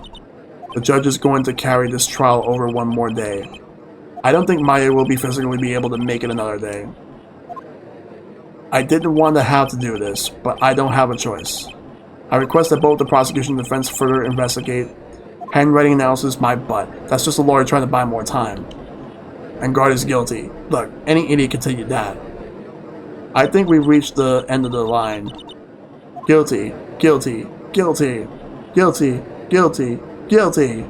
The judge is going to carry this trial over one more day. I don't think Maya will physically be able to make it another day. I didn't want to have to do this, but I don't have a choice. I request that both the prosecution and defense further investigate. Handwriting analysis, my butt. That's just a lawyer trying to buy more time. Ungard is guilty. Look, any idiot can tell you that. I think we've reached the end of the line. Guilty, guilty, guilty, guilty, guilty, guilty,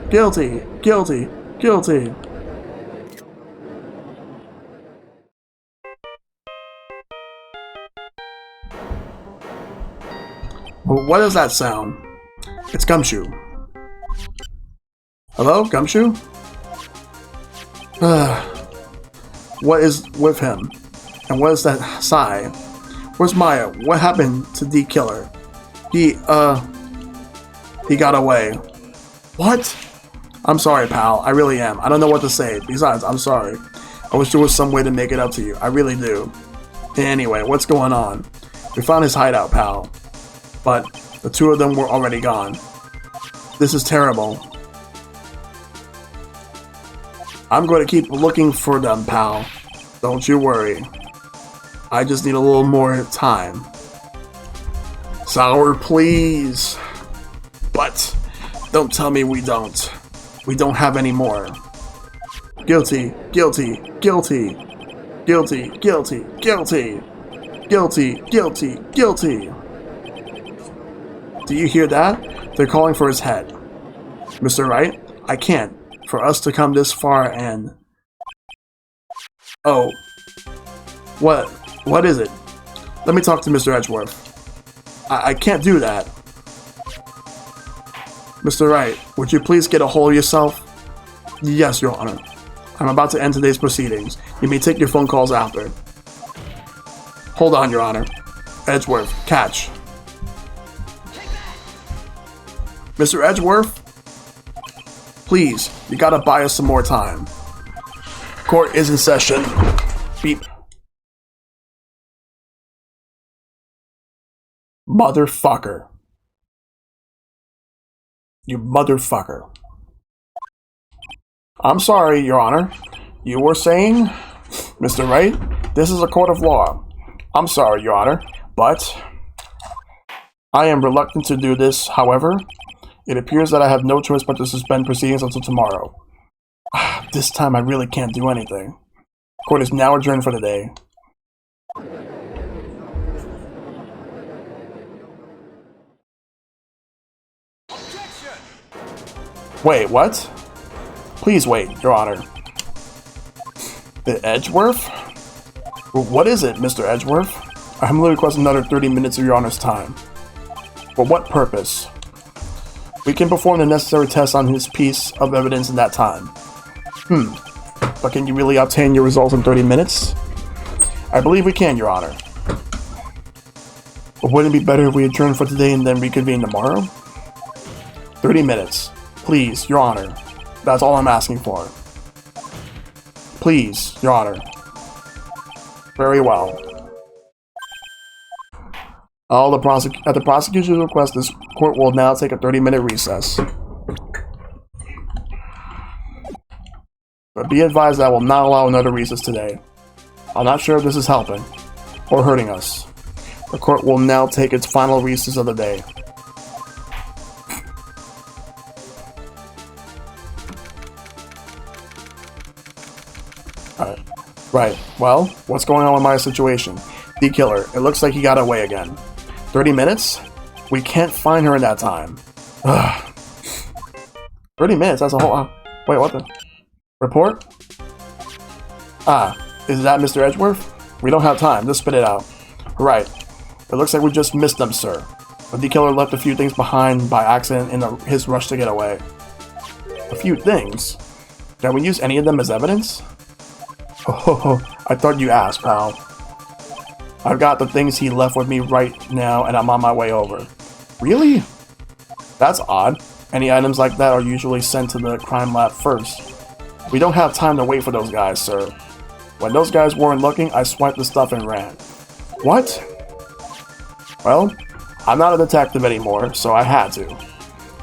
guilty, guilty, guilty. What is that sound? It's Gumshoe. Hello, Gumshoe? What is with him? And what is that sigh? Where's Maya? What happened to D Killer? He got away. What? I'm sorry, pal. I really am. I don't know what to say. Besides, I'm sorry. I wish there was some way to make it up to you. I really do. Anyway, what's going on? We found his hideout, pal. But the two of them were already gone. This is terrible. I'm going to keep looking for them, pal. Don't you worry. I just need a little more time. Sour, please. But don't tell me we don't. We don't have any more. Guilty, guilty, guilty. Guilty, guilty, guilty. Guilty, guilty, guilty. Do you hear that? They're calling for his head. Mr. Wright, I can't. For us to come this far and... Oh. What? What is it? Let me talk to Mr. Edgeworth. I can't do that. Mr. Wright, would you please get a hold of yourself? Yes, Your Honor. I'm about to end today's proceedings. You may take your phone calls after. Hold on, Your Honor. Edgeworth, catch. Mr. Edgeworth? Please, you gotta buy us some more time. Court is in session. Beep. Motherfucker. You motherfucker. I'm sorry, Your Honor. You were saying? Mr. Wright, this is a court of law. I'm sorry, Your Honor, but I am reluctant to do this. However, it appears that I have no choice but to suspend proceedings until tomorrow. This time I really can't do anything. Court is now adjourned for the day. Objection! Wait, what? Please wait, Your Honor. The Edgeworth? What is it, Mr. Edgeworth? I'm literally requesting another 30 minutes of Your Honor's time. For what purpose? We can perform the necessary tests on his piece of evidence in that time. But can you really obtain your results in 30 minutes? I believe we can, Your Honor. But wouldn't it be better if we adjourn for today and then reconvene tomorrow? 30 minutes. Please, Your Honor. That's all I'm asking for. Please, Your Honor. Very well. At the prosecution's request, this court will now take a 30-minute recess. But be advised that I will not allow another recess today. I'm not sure if this is helping or hurting us. The court will now take its final recess of the day. Alright. Right. Well, what's going on with my situation? D Killer. It looks like he got away again. 30 minutes? We can't find her in that time. Ugh. 30 minutes? That's a whole... wait, what the... Report? Is that Mr. Edgeworth? We don't have time. Just spit it out. Right. It looks like we just missed them, sir. But the killer left a few things behind by accident in his rush to get away. A few things? Can we use any of them as evidence? Oh, I thought you asked, pal. I've got the things he left with me right now, and I'm on my way over. Really? That's odd. Any items like that are usually sent to the crime lab first. We don't have time to wait for those guys, sir. When those guys weren't looking, I swiped the stuff and ran. What? Well, I'm not a detective anymore, so I had to.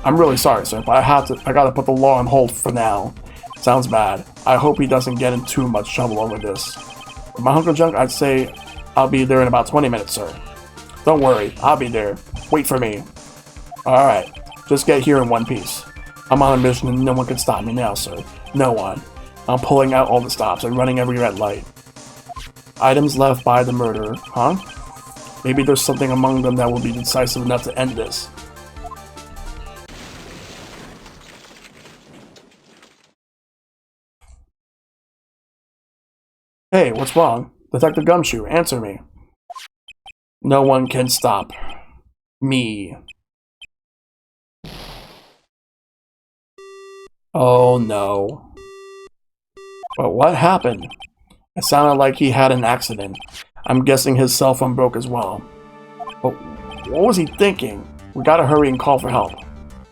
I'm really sorry, sir, but I gotta put the law on hold for now. Sounds bad. I hope he doesn't get in too much trouble over this. For my Uncle Junk, I'd say I'll be there in about 20 minutes, sir. Don't worry, I'll be there. Wait for me. Alright, just get here in one piece. I'm on a mission and no one can stop me now, sir. No one. I'm pulling out all the stops and running every red light. Items left by the murderer, huh? Maybe there's something among them that will be decisive enough to end this. Hey, what's wrong? Detective Gumshoe, answer me. No one can stop Me. Oh no. But what happened? It sounded like he had an accident. I'm guessing his cell phone broke as well. But what was he thinking? We gotta hurry and call for help.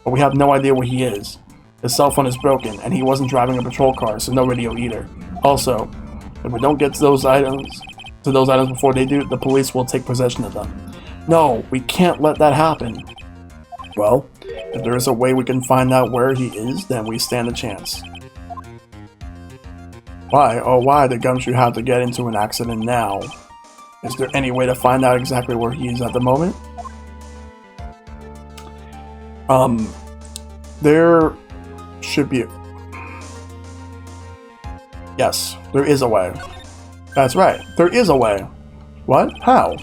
But we have no idea where he is. His cell phone is broken, and he wasn't driving a patrol car, so no radio either. Also, if we don't get to those items before they do, the police will take possession of them. No, we can't let that happen. Well, if there is a way we can find out where he is, then we stand a chance. Why, oh why did Gumshoe have to get into an accident now? Is there any way to find out exactly where he is at the moment? There should be... Yes, there is a way. That's right, there is a way. What? How?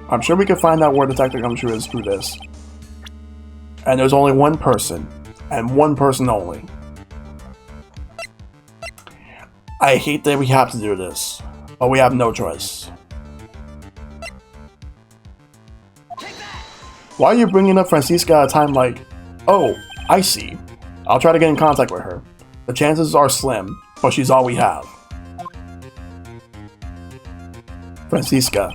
I'm sure we can find out where Detective Gumshoe is through this. And there's only one person, and one person only. I hate that we have to do this, but we have no choice. Why are you bringing up Francisca at a time like... Oh, I see. I'll try to get in contact with her. The chances are slim, but she's all we have. Francisca.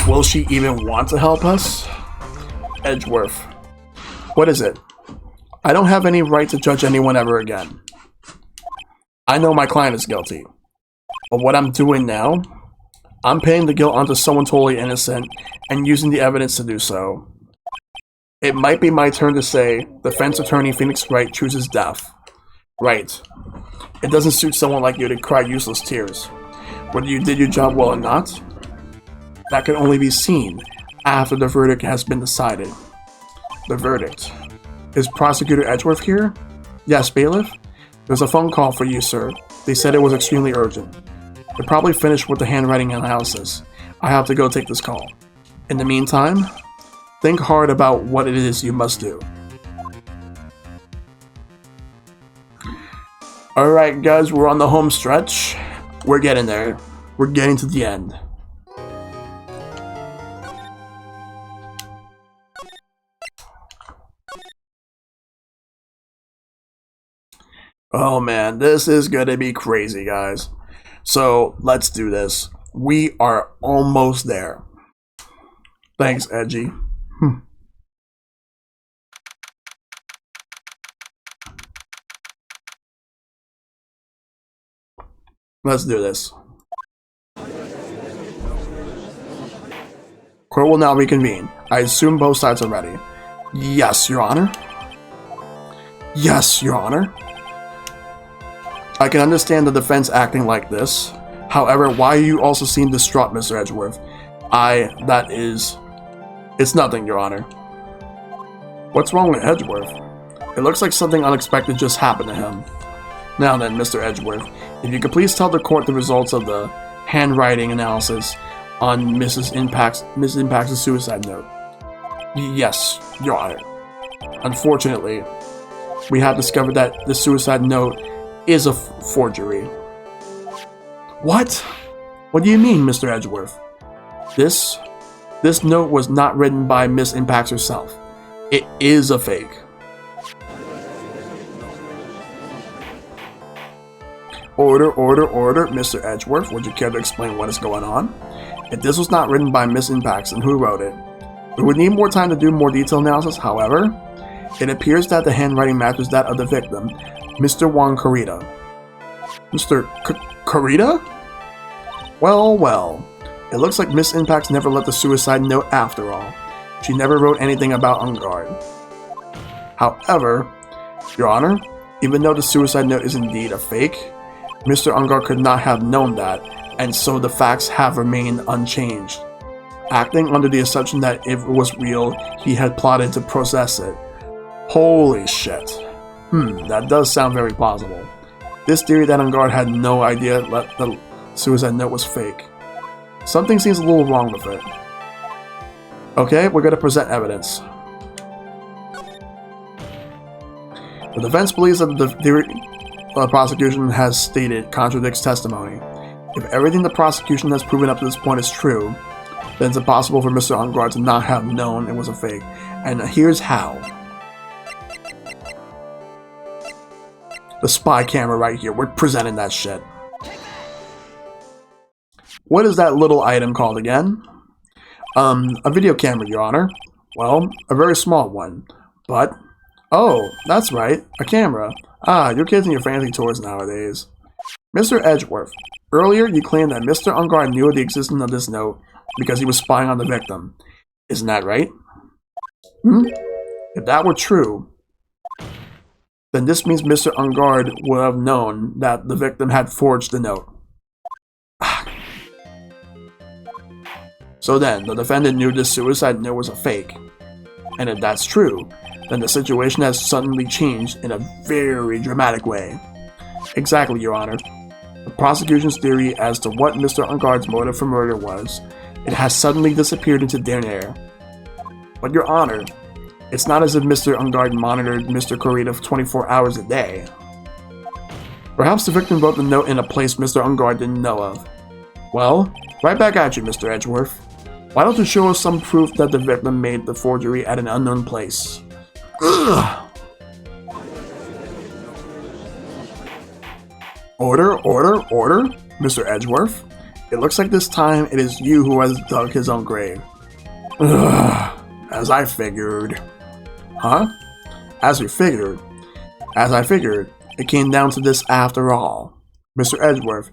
Will she even want to help us? Edgeworth. What is it? I don't have any right to judge anyone ever again. I know my client is guilty. But what I'm doing now, I'm pinning the guilt onto someone totally innocent and using the evidence to do so. It might be my turn to say, defense attorney Phoenix Wright chooses death. Right. It doesn't suit someone like you to cry useless tears. Whether you did your job well or not, that can only be seen after the verdict has been decided. The verdict. Is Prosecutor Edgeworth here? Yes, bailiff? There's a phone call for you, sir. They said it was extremely urgent. They're probably finished with the handwriting analysis. I have to go take this call. In the meantime, think hard about what it is you must do. Alright guys, we're on the home stretch. We're getting there. We're getting to the end. Oh man, this is gonna be crazy, guys. So, let's do this. We are almost there. Thanks, Edgy. Let's do this. Court will now reconvene. I assume both sides are ready. Yes, Your Honor. Yes, Your Honor. I can understand the defense acting like this. However, why you also seem distraught, Mr. Edgeworth? It's nothing, Your Honor. What's wrong with Edgeworth? It looks like something unexpected just happened to him. Now then, Mr. Edgeworth, if you could please tell the court the results of the handwriting analysis on Mrs. Impact's suicide note. Yes, Your Honor. Unfortunately, we have discovered that the suicide note is a forgery. What? What do you mean, Mr. Edgeworth? This note was not written by Miss Impacts herself. It is a fake. Order, Mr. Edgeworth, would you care to explain what is going on? If this was not written by Miss Impacts, then who wrote it? We would need more time to do more detailed analysis, however, it appears that the handwriting matches that of the victim, Mr. Juan Carita. Mr. Carita? Well, it looks like Miss Impacts never left the suicide note after all. She never wrote anything about Ungard. However, Your Honor, even though the suicide note is indeed a fake, Mr. Ungard could not have known that, and so the facts have remained unchanged. Acting under the assumption that if it was real, he had plotted to possess it. Holy shit. That does sound very plausible. This theory that Ungard had no idea that the suicide note was fake. Something seems a little wrong with it. Okay, we're gonna present evidence. The defense believes that the theory the prosecution has stated contradicts testimony. If everything the prosecution has proven up to this point is true, then it's impossible for Mr. Ungard to not have known it was a fake. And here's how. The spy camera right here. We're presenting that shit. What is that little item called again? A video camera, Your Honor. Well, a very small one. But, oh, that's right, a camera. Ah, your kids and your fancy toys nowadays. Mr. Edgeworth, earlier you claimed that Mr. Ungard knew of the existence of this note because he was spying on the victim. Isn't that right? If that were true, then this means Mr. Ungard would have known that the victim had forged the note. So then, the defendant knew this suicide note was a fake. And if that's true, then the situation has suddenly changed in a very dramatic way. Exactly, Your Honor. The prosecution's theory as to what Mr. Ungard's motive for murder was, it has suddenly disappeared into thin air. But Your Honor, it's not as if Mr. Ungard monitored Mr. Kurita 24 hours a day. Perhaps the victim wrote the note in a place Mr. Ungard didn't know of. Well, right back at you, Mr. Edgeworth. Why don't you show us some proof that the victim made the forgery at an unknown place? Ugh. Order, Mr. Edgeworth. It looks like this time it is you who has dug his own grave. Ugh. As I figured. Huh? As I figured, it came down to this after all. Mr. Edgeworth,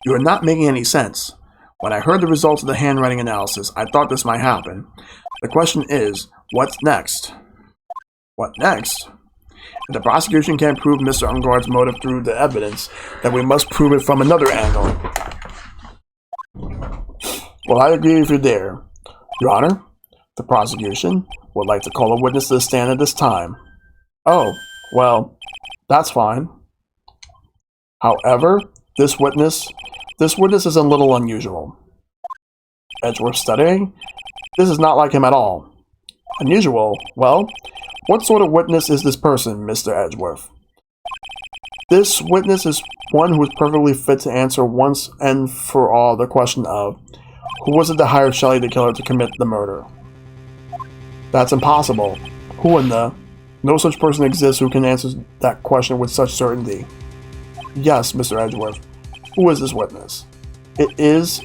you are not making any sense. When I heard the results of the handwriting analysis, I thought this might happen. The question is, what's next? What next? If the prosecution can't prove Mr. Ungard's motive through the evidence, then we must prove it from another angle. Well, I agree with you there. Your Honor, the prosecution would like to call a witness to the stand at this time. Oh, well, that's fine. However, this witness is a little unusual. Edgeworth studying? This is not like him at all. Unusual? Well, what sort of witness is this person, Mr. Edgeworth? This witness is one who is perfectly fit to answer once and for all the question of, who was it that hired Shelly the killer to commit the murder? That's impossible. Who in the... No such person exists who can answer that question with such certainty. Yes, Mr. Edgeworth. Who is this witness? It is,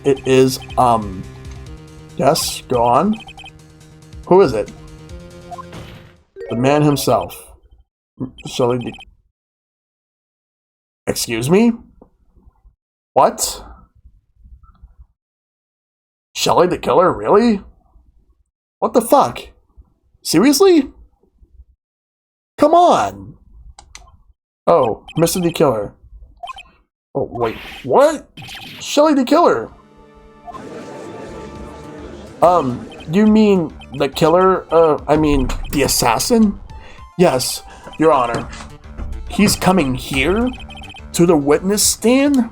yes, go on. Who is it? The man himself. Shelly the... Excuse me? What? Shelly the killer, really? What the fuck? Seriously? Come on! Oh, Mr. the Killer. Oh, wait, what? Shelly the Killer? You mean the killer? I mean, the assassin? Yes, Your Honor. He's coming here? To the witness stand?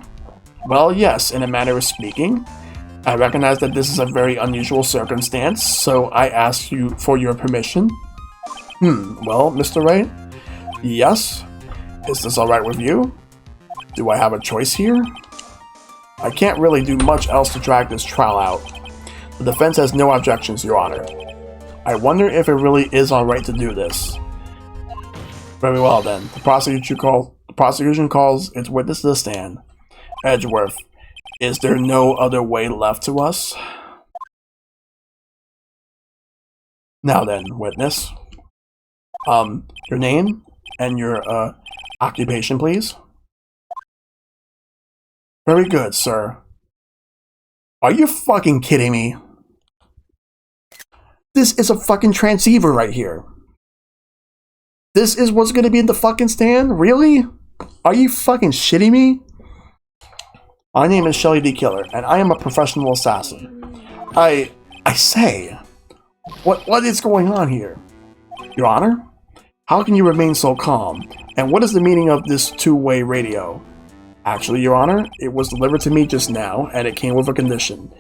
Well, yes, in a manner of speaking. I recognize that this is a very unusual circumstance, so I ask you for your permission. Well, Mr. Wright? Yes? Is this alright with you? Do I have a choice here? I can't really do much else to drag this trial out. The defense has no objections, Your Honor. I wonder if it really is alright to do this. Very well then. The prosecution calls its witness to the stand. Edgeworth, is there no other way left to us? Now then, witness. Your name and your, occupation, please? Very good, sir. Are you fucking kidding me? This is a fucking transceiver right here. This is what's gonna be in the fucking stand? Really? Are you fucking shitting me? My name is Shelly the Killer, and I am a professional assassin. I say, what is going on here? Your Honor? How can you remain so calm? And what is the meaning of this two-way radio? Actually, Your Honor, it was delivered to me just now, and it came with a condition.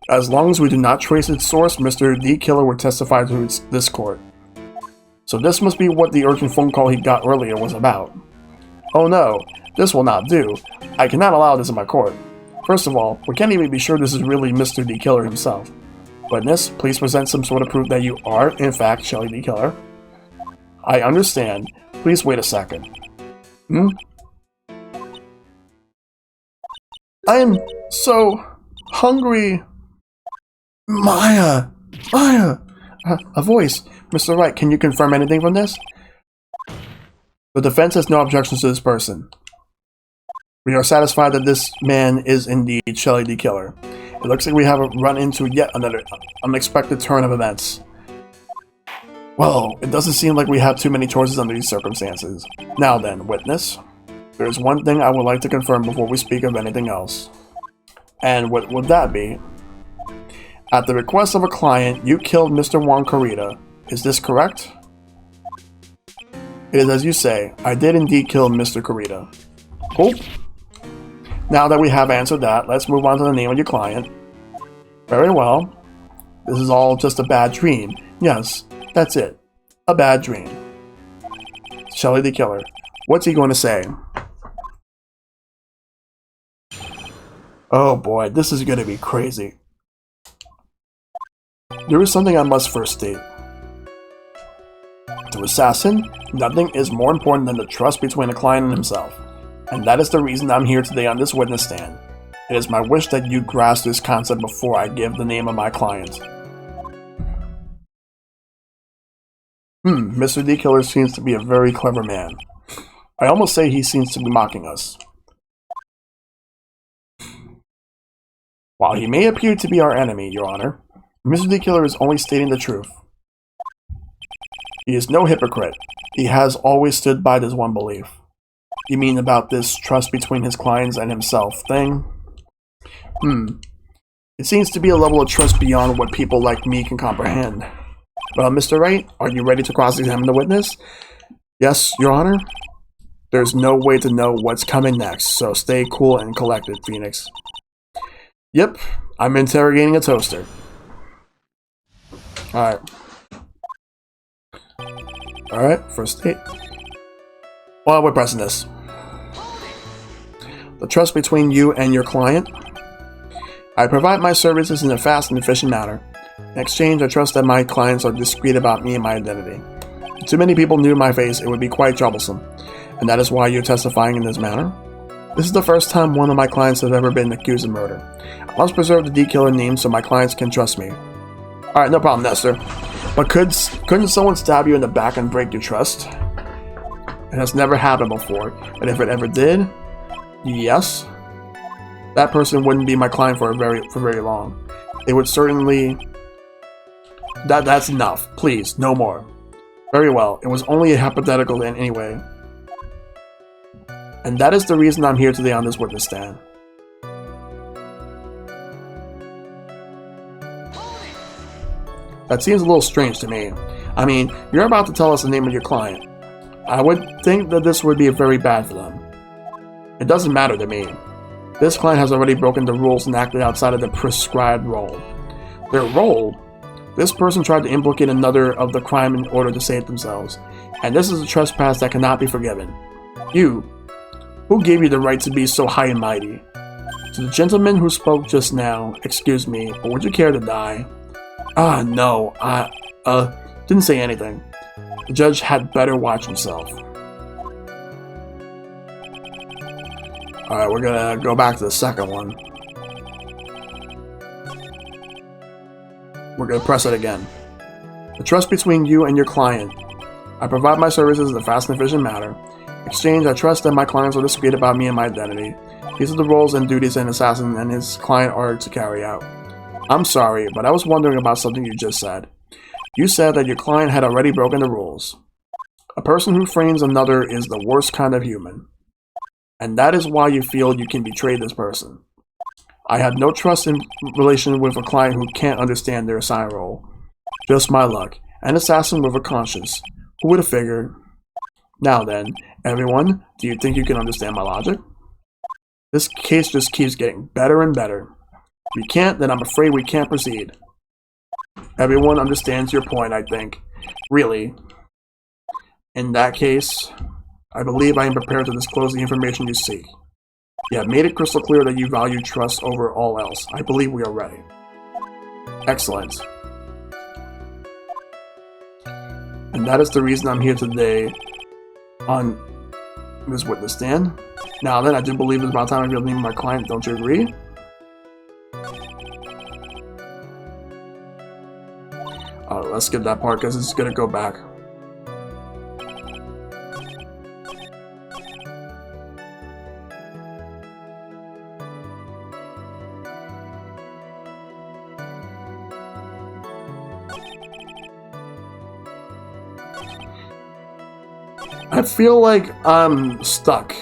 As long as we do not trace its source, Mr. D. Killer will testify to this court. So this must be what the urgent phone call he got earlier was about. Oh no, this will not do. I cannot allow this in my court. First of all, we can't even be sure this is really Mr. D. Killer himself. Witness, please present some sort of proof that you are, in fact, Shelly the killer. I understand. Please wait a second. I am so hungry. Maya! Maya! A voice. Mr. Wright, can you confirm anything from this? The defense has no objections to this person. We are satisfied that this man is indeed Shelly the killer. It looks like we have run into yet another unexpected turn of events. Well, it doesn't seem like we have too many choices under these circumstances. Now then, witness. There is one thing I would like to confirm before we speak of anything else. And what would that be? At the request of a client, you killed Mr. Juan Carita. Is this correct? It is as you say. I did indeed kill Mr. Carita. Cool. Now that we have answered that, let's move on to the name of your client. Very well. This is all just a bad dream. Yes, that's it. A bad dream. Shelly the killer. What's he going to say? Oh boy, this is going to be crazy. There is something I must first state. To assassin, nothing is more important than the trust between a client and himself. And that is the reason I'm here today on this witness stand. It is my wish that you grasp this concept before I give the name of my client. Mr. D. Killer seems to be a very clever man. I almost say he seems to be mocking us. While he may appear to be our enemy, Your Honor, Mr. D. Killer is only stating the truth. He is no hypocrite. He has always stood by this one belief. You mean about this trust between his clients and himself thing? It seems to be a level of trust beyond what people like me can comprehend. Well, Mr. Wright, are you ready to cross-examine the witness? Yes, Your Honor. There's no way to know what's coming next, so stay cool and collected, Phoenix. Yep, I'm interrogating a toaster. Alright, first date. Well, we're pressing this. The trust between you and your client. I provide my services in a fast and efficient manner. In exchange, I trust that my clients are discreet about me and my identity. If too many people knew my face, it would be quite troublesome. And that is why you're testifying in this manner. This is the first time one of my clients has ever been accused of murder. I must preserve the D-Killer name so my clients can trust me. Alright, no problem, Nestor. But couldn't someone stab you in the back and break your trust? It has never happened before, but if it ever did, yes, that person wouldn't be my client for very long. They would certainly. That's enough. Please, no more. Very well. It was only a hypothetical then anyway. And that is the reason I'm here today on this witness stand. That seems a little strange to me. I mean, you're about to tell us the name of your client. I would think that this would be very bad for them. It doesn't matter to me. This client has already broken the rules and acted outside of the prescribed role. Their role? This person tried to implicate another of the crime in order to save themselves. And this is a trespass that cannot be forgiven. You. Who gave you the right to be so high and mighty? To the gentleman who spoke just now, excuse me, but would you care to die? No, didn't say anything. The judge had better watch himself. Alright, we're gonna go back to the second one. We're gonna press it again. The trust between you and your client. I provide my services in a fast and efficient manner. In exchange, I trust that my clients are discreet about me and my identity. These are the roles and duties an assassin and his client are to carry out. I'm sorry, but I was wondering about something you just said. You said that your client had already broken the rules. A person who frames another is the worst kind of human. And that is why you feel you can betray this person. I have no trust in relation with a client who can't understand their assigned role. Just my luck. An assassin with a conscience. Who would have figured? Now then, everyone, do you think you can understand my logic? This case just keeps getting better and better. If you can't, then I'm afraid we can't proceed. Everyone understands your point, I think. Really. In that case, I believe I am prepared to disclose the information you seek. You have made it crystal clear that you value trust over all else. I believe we are ready. Excellent. And that is the reason I'm here today on this witness stand. Now then, I do believe it's about time I reveal the name of my client, don't you agree? Let's skip that part because it's gonna go back. I feel like I'm stuck.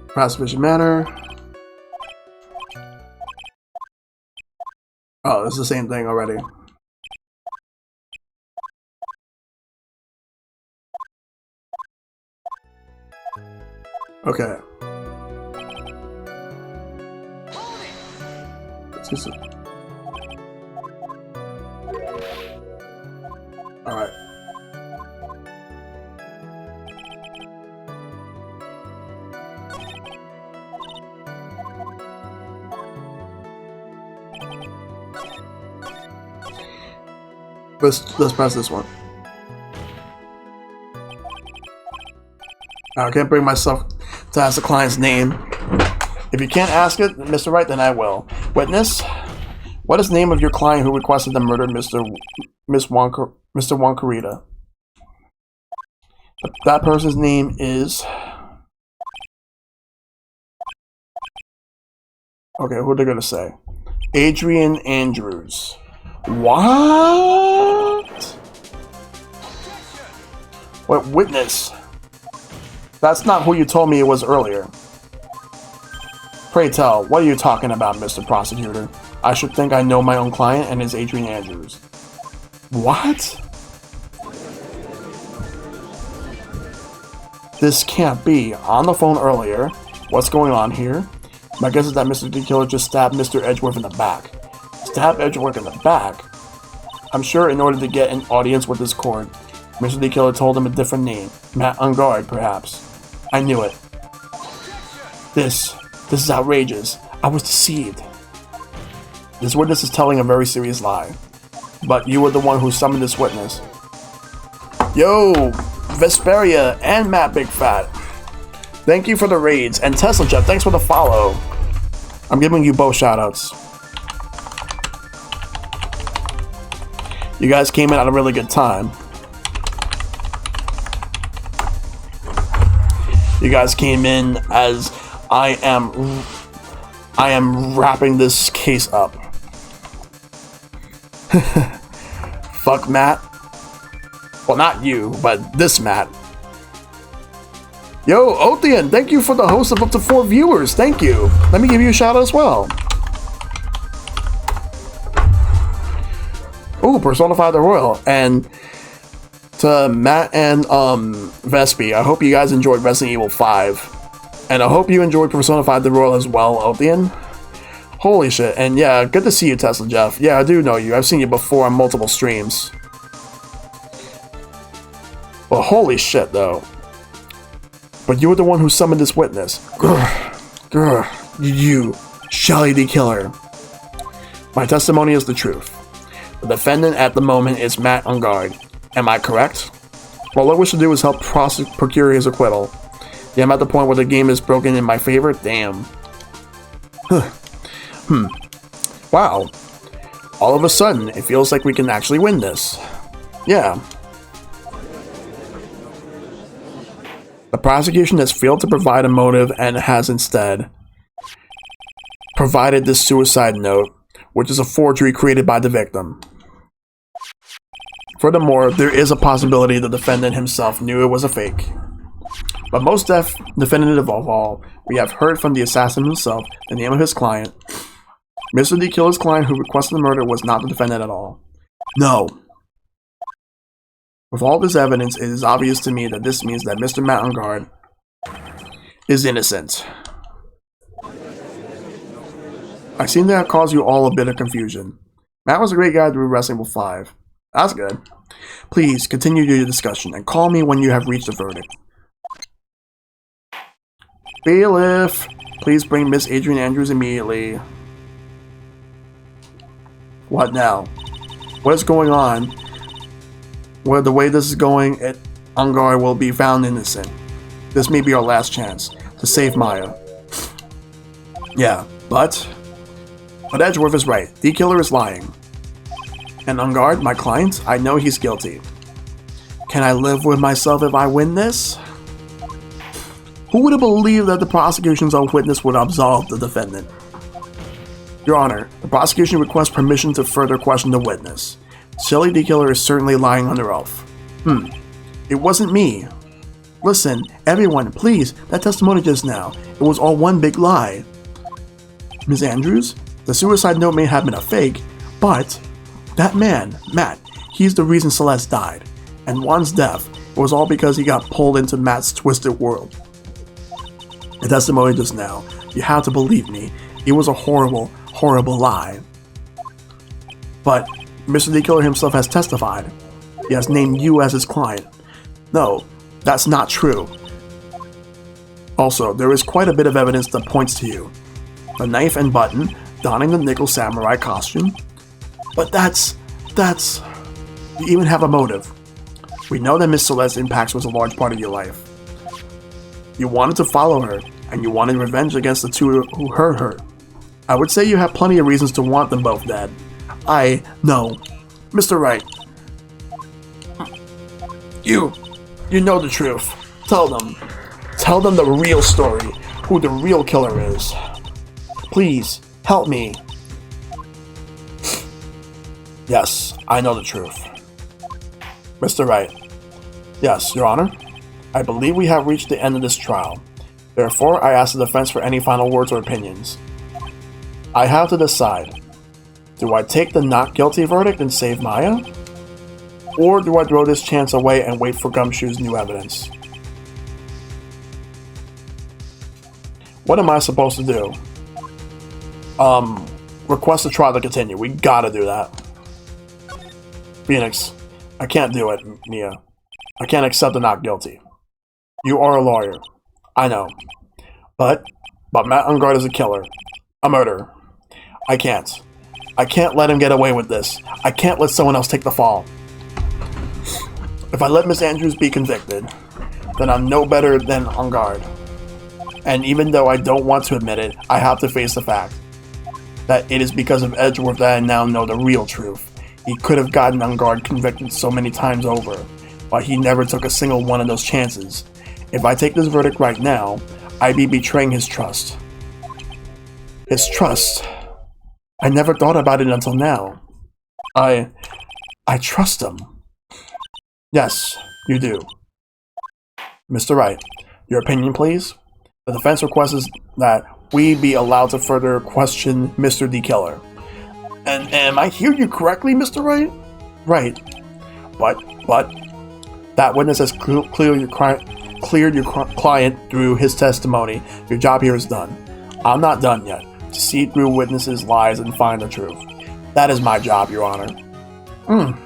Perhaps sufficient manner. Oh, it's the same thing already. Okay. Alright. Let's press this one. I can't bring myself to ask the client's name. If you can't ask it, Mr. Wright, then I will. Witness, what is the name of your client who requested the murder, Mr. Wankarita? That person's name is... Okay, who are they gonna say? Adrian Andrews. What? What, witness? That's not who you told me it was earlier. Pray tell, what are you talking about, Mr. Prosecutor? I should think I know my own client, and it's Adrian Andrews. What? This can't be. On the phone earlier. What's going on here? My guess is that Mr. D. Killer just stabbed Mr. Edgeworth in the back. Stab Edgeworth in the back? I'm sure in order to get an audience with this court, Mr. D. Killer told him a different name. Matt Ungard, perhaps. I knew it. This is outrageous. I was deceived. This witness is telling a very serious lie. But you were the one who summoned this witness. Yo, Vesperia and Matt Big Fat. Thank you for the raids. And Tesla Jeff, thanks for the follow. I'm giving you both shoutouts. You guys came in at a really good time. You guys came in as I am wrapping this case up. Fuck Matt. Well, not you, but this Matt. Yo, Othean, thank you for the host of up to 4 viewers. Thank you. Let me give you a shout out as well. Ooh, Personify the Royal. And to Matt and Vespi, I hope you guys enjoyed Resident Evil 5. And I hope you enjoyed Personify the Royal as well, Othean. Holy shit. And yeah, good to see you, Tesla Jeff. Yeah, I do know you. I've seen you before on multiple streams. Well, holy shit, though. But you were the one who summoned this witness. Grr, you, Shelly the Killer. My testimony is the truth. The defendant at the moment is Matt Ungard. Am I correct? All I wish to do is help procure his acquittal. Yeah, I'm at the point where the game is broken in my favor? Damn. Wow. All of a sudden, it feels like we can actually win this. Yeah. The prosecution has failed to provide a motive and has instead provided this suicide note, which is a forgery created by the victim. Furthermore, there is a possibility the defendant himself knew it was a fake. But most definitive of all, we have heard from the assassin himself the name of his client. Mr. D. Killer's client who requested the murder was not the defendant at all. No. With all this evidence, it is obvious to me that this means that Mr. Matt Ungard is innocent. I seem to have caused you all a bit of confusion. Matt was a great guy through Resident Evil 5. That's good. Please, continue your discussion, and call me when you have reached a verdict. Bailiff, please bring Miss Adrian Andrews immediately. What now? What is going on? Well, the way this is going, Ungar will be found innocent. This may be our last chance to save Maya. Yeah, but Edgeworth is right. The killer is lying. And Ungar, my client, I know he's guilty. Can I live with myself if I win this? Who would have believed that the prosecution's own witness would absolve the defendant? Your Honor, the prosecution requests permission to further question the witness. Shelly the killer is certainly lying under oath. It wasn't me. Listen, everyone, please, that testimony just now, it was all one big lie. Ms. Andrews, the suicide note may have been a fake, but that man, Matt, he's the reason Celeste died. And Juan's death, it was all because he got pulled into Matt's twisted world. The testimony just now, you have to believe me, it was a horrible, horrible lie. But Mr. D. Killer himself has testified. He has named you as his client. No, that's not true. Also, there is quite a bit of evidence that points to you. The knife and button, donning the nickel samurai costume. But that's... You even have a motive. We know that Miss Celeste's impact was a large part of your life. You wanted to follow her, and you wanted revenge against the two who hurt her. I would say you have plenty of reasons to want them both dead. I know. Mr. Wright. You know the truth. Tell them. Tell them the real story. Who the real killer is. Please, help me. Yes, I know the truth. Mr. Wright. Yes, Your Honor. I believe we have reached the end of this trial. Therefore, I ask the defense for any final words or opinions. I have to decide. Do I take the not guilty verdict and save Maya? Or do I throw this chance away and wait for Gumshoe's new evidence? What am I supposed to do? Request the trial to continue. We gotta do that. Phoenix, I can't do it, Mia. I can't accept the not guilty. You are a lawyer. I know. But Matt Ungard is a killer. A murderer. I can't let him get away with this. I can't let someone else take the fall. If I let Miss Andrews be convicted, then I'm no better than Ungard. And even though I don't want to admit it, I have to face the fact that it is because of Edgeworth that I now know the real truth. He could have gotten Ungard convicted so many times over, but he never took a single one of those chances. If I take this verdict right now, I'd be betraying his trust. His trust. I never thought about it until now. I trust him. Yes, you do. Mr. Wright, your opinion, please? The defense requests that we be allowed to further question Mr. D. Killer. And am I hearing you correctly, Mr. Wright? Right. But that witness has cleared your client through his testimony. Your job here is done. I'm not done yet. To see through witnesses' lies and find the truth. That is my job, Your Honor.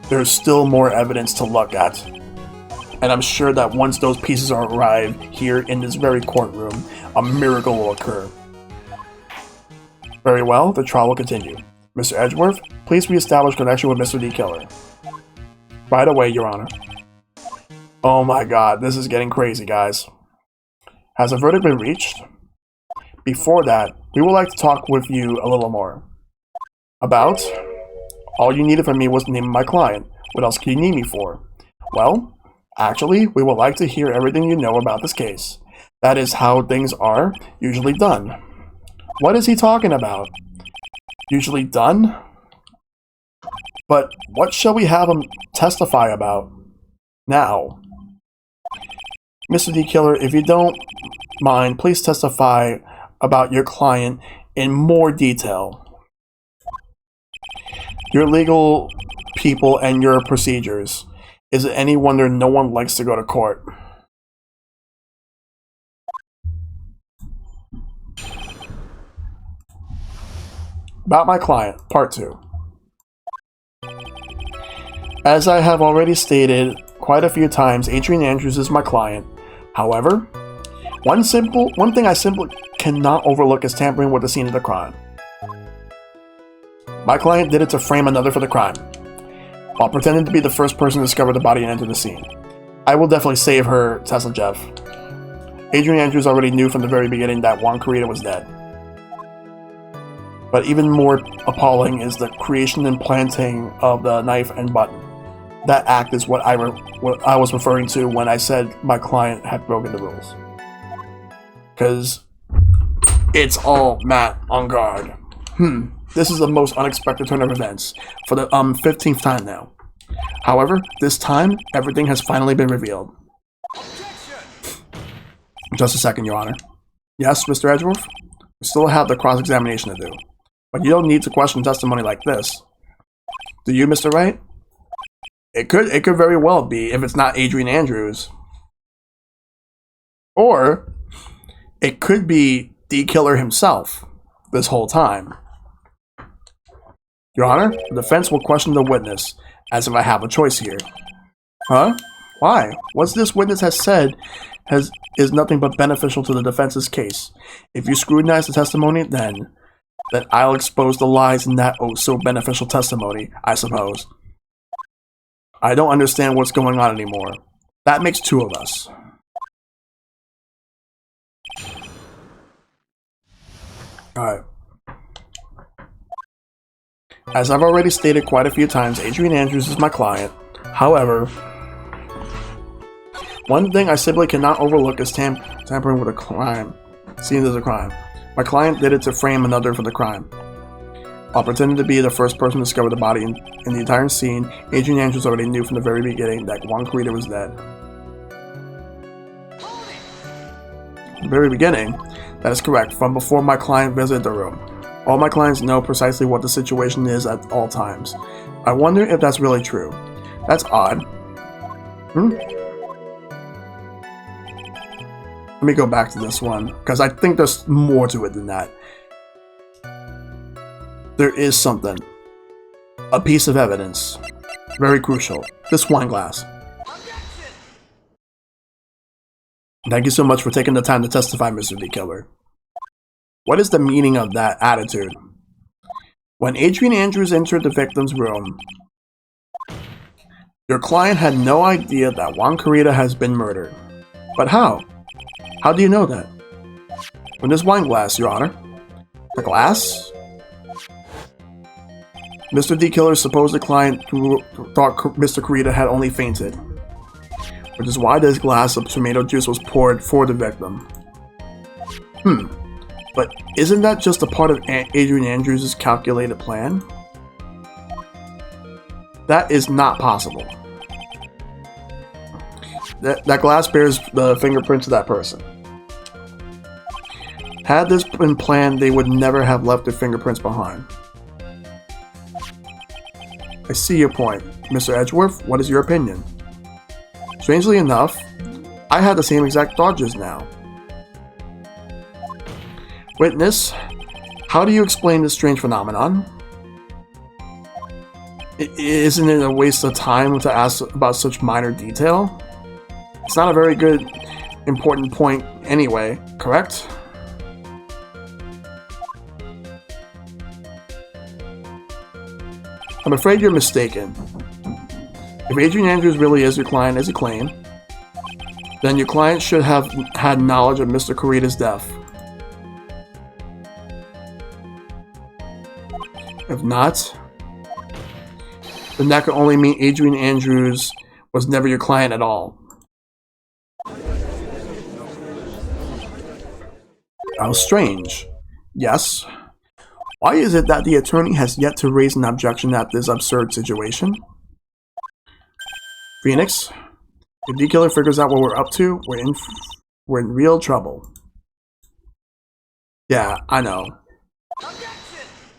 There's still more evidence to look at. And I'm sure that once those pieces arrive here in this very courtroom, a miracle will occur. Very well, the trial will continue. Mr. Edgeworth, please reestablish connection with Mr. D. Killer. Right away, Your Honor. Oh my god, this is getting crazy, guys. Has a verdict been reached? Before that, we would like to talk with you a little more. About? All you needed from me was the name of my client. What else can you need me for? Well, actually, we would like to hear everything you know about this case. That is how things are usually done. What is he talking about? Usually done? But what shall we have him testify about now? Mr. D. Killer, if you don't mind, please testify about your client in more detail. Your legal people and your procedures. Is it any wonder no one likes to go to court? About my client, Part 2. As I have already stated quite a few times, Adrian Andrews is my client, However, one thing I simply cannot overlook is tampering with the scene of the crime. My client did it to frame another for the crime, while pretending to be the first person to discover the body and enter the scene. I will definitely save her, Tesla Jeff. Adrian Andrews already knew from the very beginning that Juan Corrida was dead. But even more appalling is the creation and planting of the knife and button. That act is what I was referring to when I said my client had broken the rules. Because it's all Matt on guard. This is the most unexpected turn of events for the 15th time now. However, this time, everything has finally been revealed. Just a second, Your Honor. Yes, Mr. Edgeworth? We still have the cross-examination to do. But you don't need to question testimony like this. Do you, Mr. Wright? It could very well be if it's not Adrian Andrews. Or it could be the killer himself this whole time. Your Honor, the defense will question the witness, as if I have a choice here. Huh? Why? What this witness has said is nothing but beneficial to the defense's case. If you scrutinize the testimony, then I'll expose the lies in that so beneficial testimony, I suppose. I don't understand what's going on anymore. That makes two of us. Alright. As I've already stated quite a few times, Adrian Andrews is my client. However, one thing I simply cannot overlook is tampering with a crime. Seen as a crime. My client did it to frame another for the crime. While pretending to be the first person to discover the body in the entire scene, Adrian Andrews already knew from the very beginning that Juan Corrida was dead. From the very beginning? That is correct, from before my client visited the room. All my clients know precisely what the situation is at all times. I wonder if that's really true. That's odd. Let me go back to this one, because I think there's more to it than that. There is something. A piece of evidence. Very crucial. This wine glass. Thank you so much for taking the time to testify, Mr. D. Killer. What is the meaning of that attitude? When Adrian Andrews entered the victim's room, your client had no idea that Juan Corrida has been murdered. But how? How do you know that? From this wine glass, Your Honor. The glass? Mr. D. Killer's supposed client thought Mr. Corrida had only fainted, which is why this glass of tomato juice was poured for the victim. But isn't that just a part of Adrian Andrews' calculated plan? That is not possible. That glass bears the fingerprints of that person. Had this been planned, they would never have left their fingerprints behind. I see your point. Mr. Edgeworth, what is your opinion? Strangely enough, I had the same exact thought just now. Witness, how do you explain this strange phenomenon? Isn't it a waste of time to ask about such minor detail? It's not a very good, important point anyway, correct? I'm afraid you're mistaken. If Adrian Andrews really is your client as you claim, then your client should have had knowledge of Mr. Corrida's death. If not, then that could only mean Adrian Andrews was never your client at all. How strange. Yes. Why is it that the attorney has yet to raise an objection at this absurd situation? Phoenix, if D. Killer figures out what we're up to, we're in real trouble. Yeah, I know.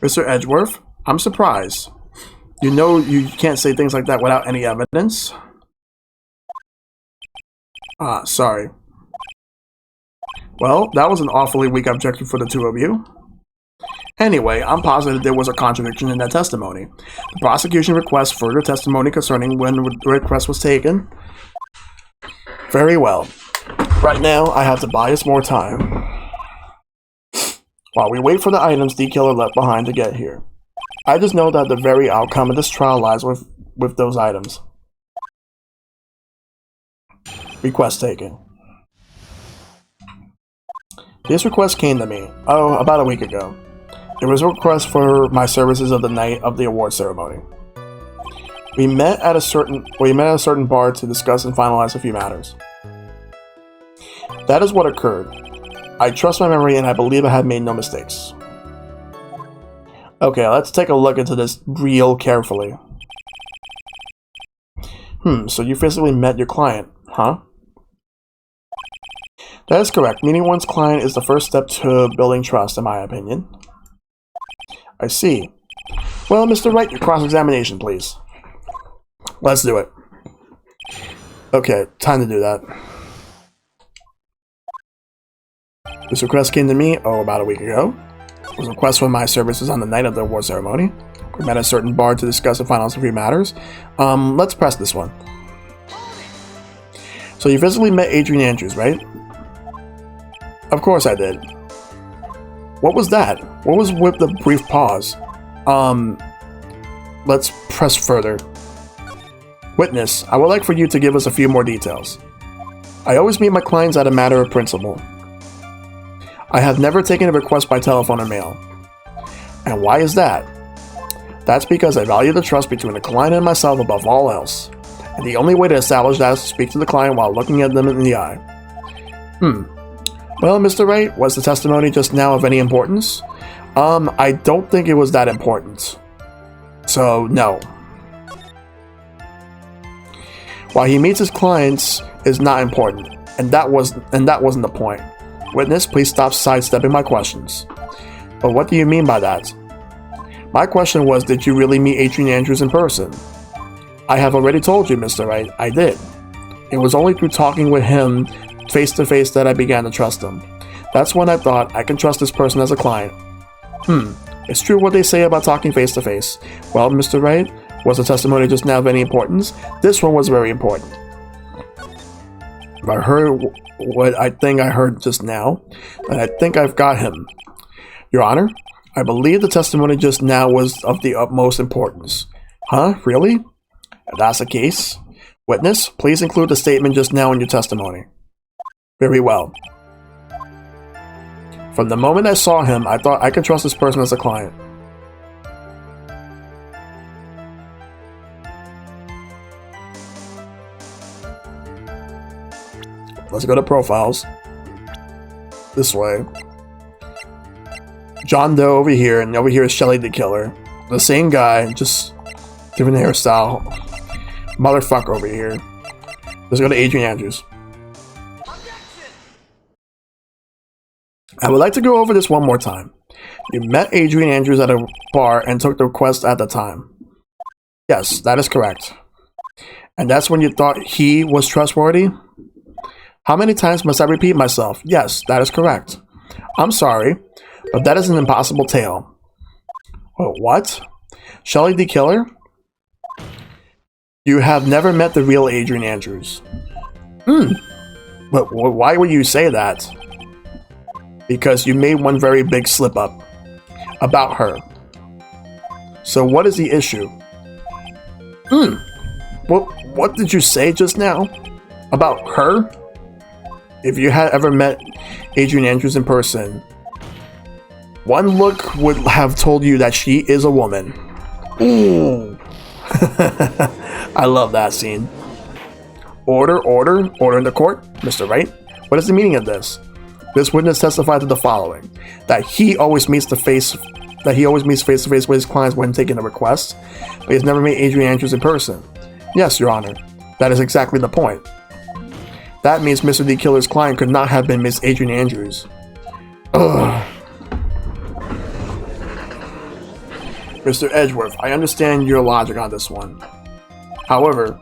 Mr. Edgeworth, I'm surprised. You know you can't say things like that without any evidence. Sorry. Well, that was an awfully weak objection for the two of you. Anyway, I'm positive there was a contradiction in that testimony. The prosecution requests further testimony concerning when the request was taken. Very well. Right now, I have to buy us more time. While we wait for the items D Killer left behind to get here. I just know that the very outcome of this trial lies with those items. Request taken. This request came to me, about a week ago. It was a request for my services of the night of the award ceremony. We met at a certain bar to discuss and finalize a few matters. That is what occurred. I trust my memory and I believe I have made no mistakes. Okay, let's take a look into this real carefully. So you physically met your client, huh? That is correct. Meeting one's client is the first step to building trust, in my opinion. I see. Well, Mr. Wright, your cross-examination, please. Let's do it. Okay, time to do that. This request came to me, about a week ago. It was a request for my services on the night of the award ceremony. We met at a certain bar to discuss and finalize a few matters. Let's press this one. So you physically met Adrian Andrews, right? Of course I did. What was that? What was with the brief pause? Let's press further. Witness, I would like for you to give us a few more details. I always meet my clients at a matter of principle. I have never taken a request by telephone or mail. And why is that? That's because I value the trust between the client and myself above all else. And the only way to establish that is to speak to the client while looking at them in the eye. Well, Mr. Wright, was the testimony just now of any importance? I don't think it was that important. So, no. While he meets his clients is not important, and that wasn't the point. Witness, please stop sidestepping my questions. But what do you mean by that? My question was, did you really meet Adrian Andrews in person? I have already told you, Mr. Wright, I did. It was only through talking with him face to face that I began to trust him. That's when I thought I can trust this person as a client. It's true what they say about talking face to face. Well, Mr. Wright, was the testimony just now of any importance? This one was very important. If I heard what I think I heard just now, then I think I've got him. Your Honor, I believe the testimony just now was of the utmost importance. Huh? Really? If that's the case, witness, please include the statement just now in your testimony. Very well. From the moment I saw him, I thought I could trust this person as a client. Let's go to profiles. This way. John Doe over here, and over here is Shelly the Killer. The same guy, just different hairstyle. Motherfucker over here. Let's go to Adrian Andrews. I would like to go over this one more time. You met Adrian Andrews at a bar and took the request at the time. Yes, that is correct. And that's when you thought he was trustworthy? How many times must I repeat myself? Yes, that is correct. I'm sorry, but that is an impossible tale. Oh, what? Shelly the Killer? You have never met the real Adrian Andrews. But why would you say that? Because you made one very big slip up about her. So what is the issue? What did you say just now? About her? If you had ever met Adrian Andrews in person, one look would have told you that she is a woman. Ooh. I love that scene. Order in the court, Mr. Wright. What is the meaning of this? This witness testified to the following: that he always meets face to face with his clients when taking a request, but he's never met Adrian Andrews in person. Yes, Your Honor. That is exactly the point. That means Mr. D. Killer's client could not have been Miss Adrian Andrews. Ugh. Mr. Edgeworth, I understand your logic on this one. However,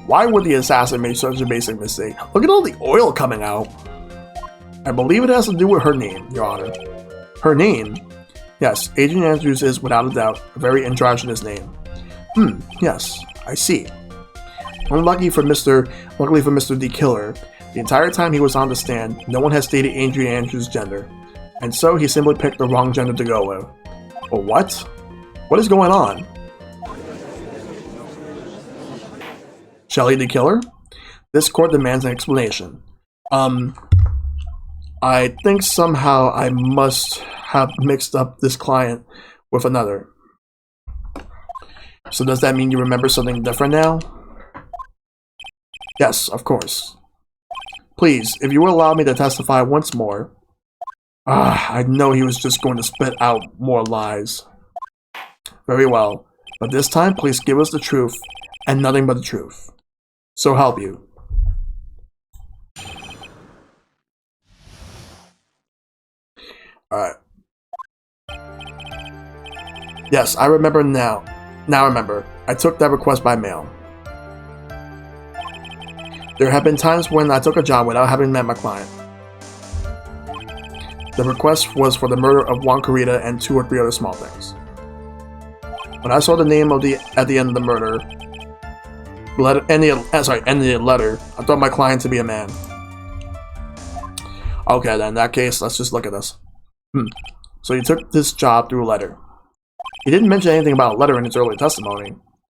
why would the assassin make such a basic mistake? Look at all the oil coming out. I believe it has to do with her name, Your Honor. Her name? Yes, Adrian Andrews is, without a doubt, a very androgynous name. Yes, I see. Luckily for Mr. D. Killer, The entire time he was on the stand, no one had stated Adrian Andrews' gender, and so he simply picked the wrong gender to go with. But what? What is going on? Shelly the killer? This court demands an explanation. I think somehow I must have mixed up this client with another. So does that mean you remember something different now? Yes, of course. Please, if you will allow me to testify once more. I know he was just going to spit out more lies. Very well, but this time please give us the truth, and nothing but the truth. So help you. Alright. Yes, I remember now. Now remember, I took that request by mail. There have been times when I took a job without having met my client. The request was for the murder of Juan Carita and 2 or 3 other small things. When I saw the name at the end of the murder, end of the letter, I thought my client to be a man. Okay, then in that case, let's just look at this. So you took this job through a letter. He didn't mention anything about a letter in his early testimony,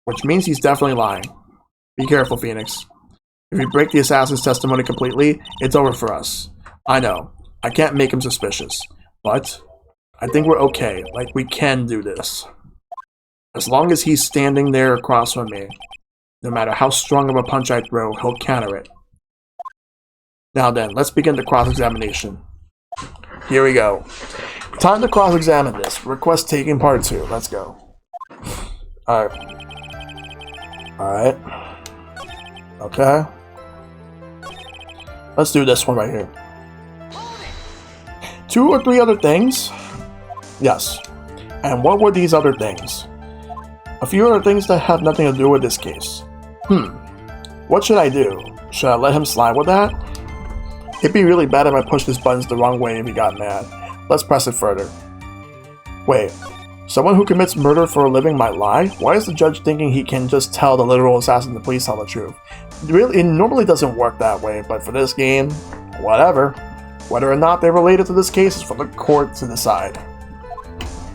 which means he's definitely lying. Be careful, Phoenix. If we break the assassin's testimony completely, it's over for us. I know. I can't make him suspicious. But I think we're okay. Like, we can do this. As long as he's standing there across from me, no matter how strong of a punch I throw, he'll counter it. Now then, let's begin the cross-examination. Here we go. Time to cross-examine this. Request taking part 2. Let's go. Alright. Okay. Let's do this one right here. 2 or 3 other things? Yes. And what were these other things? A few other things that have nothing to do with this case. What should I do? Should I let him slide with that? It'd be really bad if I pushed his buttons the wrong way if he got mad. Let's press it further. Wait, someone who commits murder for a living might lie? Why is the judge thinking he can just tell the literal assassin to please tell the truth? It normally doesn't work that way, but for this game, whatever. Whether or not they're related to this case is for the court to decide.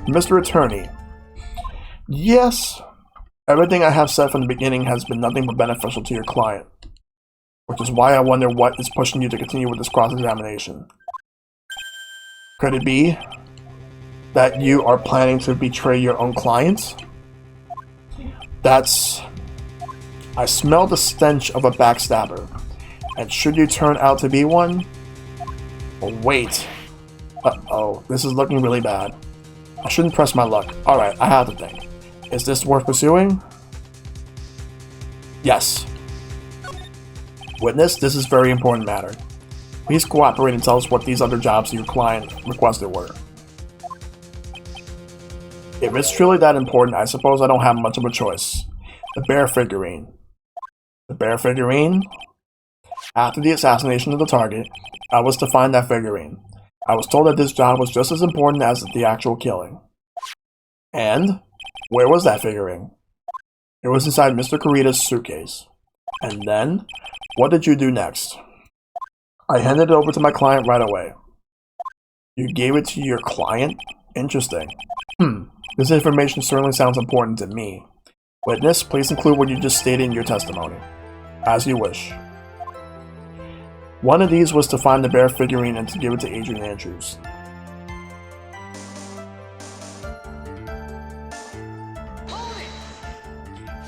Mr. Attorney. Yes, everything I have said from the beginning has been nothing but beneficial to your client. Which is why I wonder what is pushing you to continue with this cross-examination. Could it be that you are planning to betray your own clients? I smell the stench of a backstabber. And should you turn out to be one? Oh, wait. Uh-oh, this is looking really bad. I shouldn't press my luck. Alright, I have the thing. Is this worth pursuing? Yes. Witness, this is a very important matter. Please cooperate and tell us what these other jobs your client requested were. If it's truly that important, I suppose I don't have much of a choice. The bear figurine. The bear figurine? After the assassination of the target, I was to find that figurine. I was told that this job was just as important as the actual killing. And? Where was that figurine? It was inside Mr. Carita's suitcase. And then? What did you do next? I handed it over to my client right away. You gave it to your client? Interesting. This information certainly sounds important to me. Witness, please include what you just stated in your testimony. As you wish. One of these was to find the bear figurine and to give it to Adrian Andrews.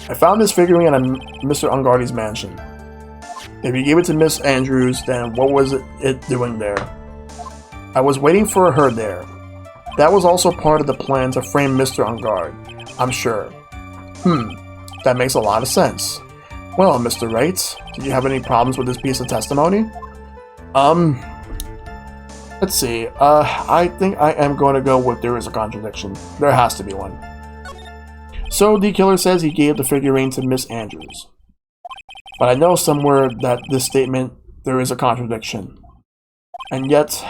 I found this figurine at Mr. Ungardi's mansion. If you gave it to Miss Andrews, then what was it doing there? I was waiting for her there. That was also part of the plan to frame Mr. Ungard, I'm sure. That makes a lot of sense. Well, Mr. Wright, did you have any problems with this piece of testimony? Let's see. I think I am going to go with there is a contradiction. There has to be one. So, the killer says he gave the figurine to Miss Andrews. But I know somewhere that this statement, there is a contradiction. And yet,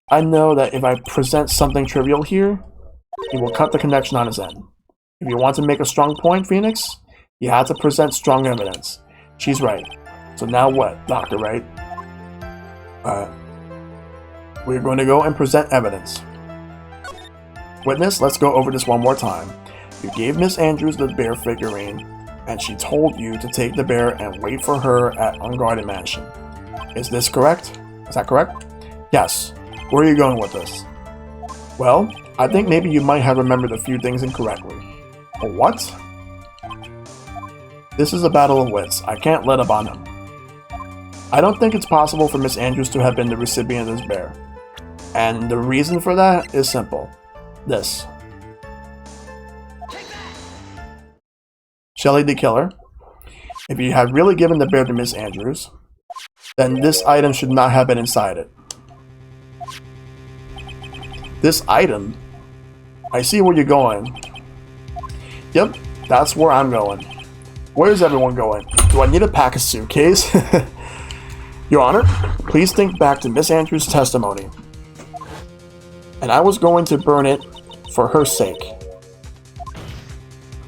I know that if I present something trivial here, he will cut the connection on his end. If you want to make a strong point, Phoenix, you have to present strong evidence. She's right. So now what, Dr. Wright? We're going to go and present evidence. Witness, let's go over this one more time. You gave Miss Andrews the bear figurine, and she told you to take the bear and wait for her at Unguarded Mansion. Is this correct? Is that correct? Yes. Where are you going with this? Well, I think maybe you might have remembered a few things incorrectly. What? This is a battle of wits. I can't let up on him. I don't think it's possible for Miss Andrews to have been the recipient of this bear. And the reason for that is simple. This. Shelly the Killer. If you had really given the bear to Miss Andrews, then this item should not have been inside it. This item? I see where you're going. Yep, that's where I'm going. Where's everyone going? Do I need to pack a suitcase? Your Honor, please think back to Miss Andrews' testimony. And I was going to burn it for her sake.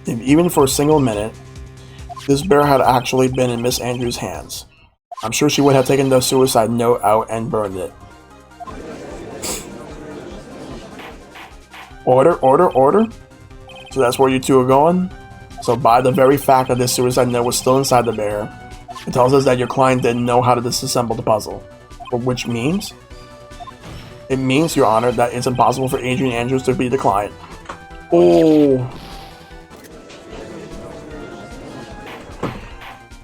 If even for a single minute, this bear had actually been in Miss Andrews' hands, I'm sure she would have taken the suicide note out and burned it. Order, order, order? So that's where you two are going? So by the very fact that this suicide note was still inside the bear, it tells us that your client didn't know how to disassemble the puzzle. Which means? It means, Your Honor, that it's impossible for Adrian Andrews to be the client. Oh.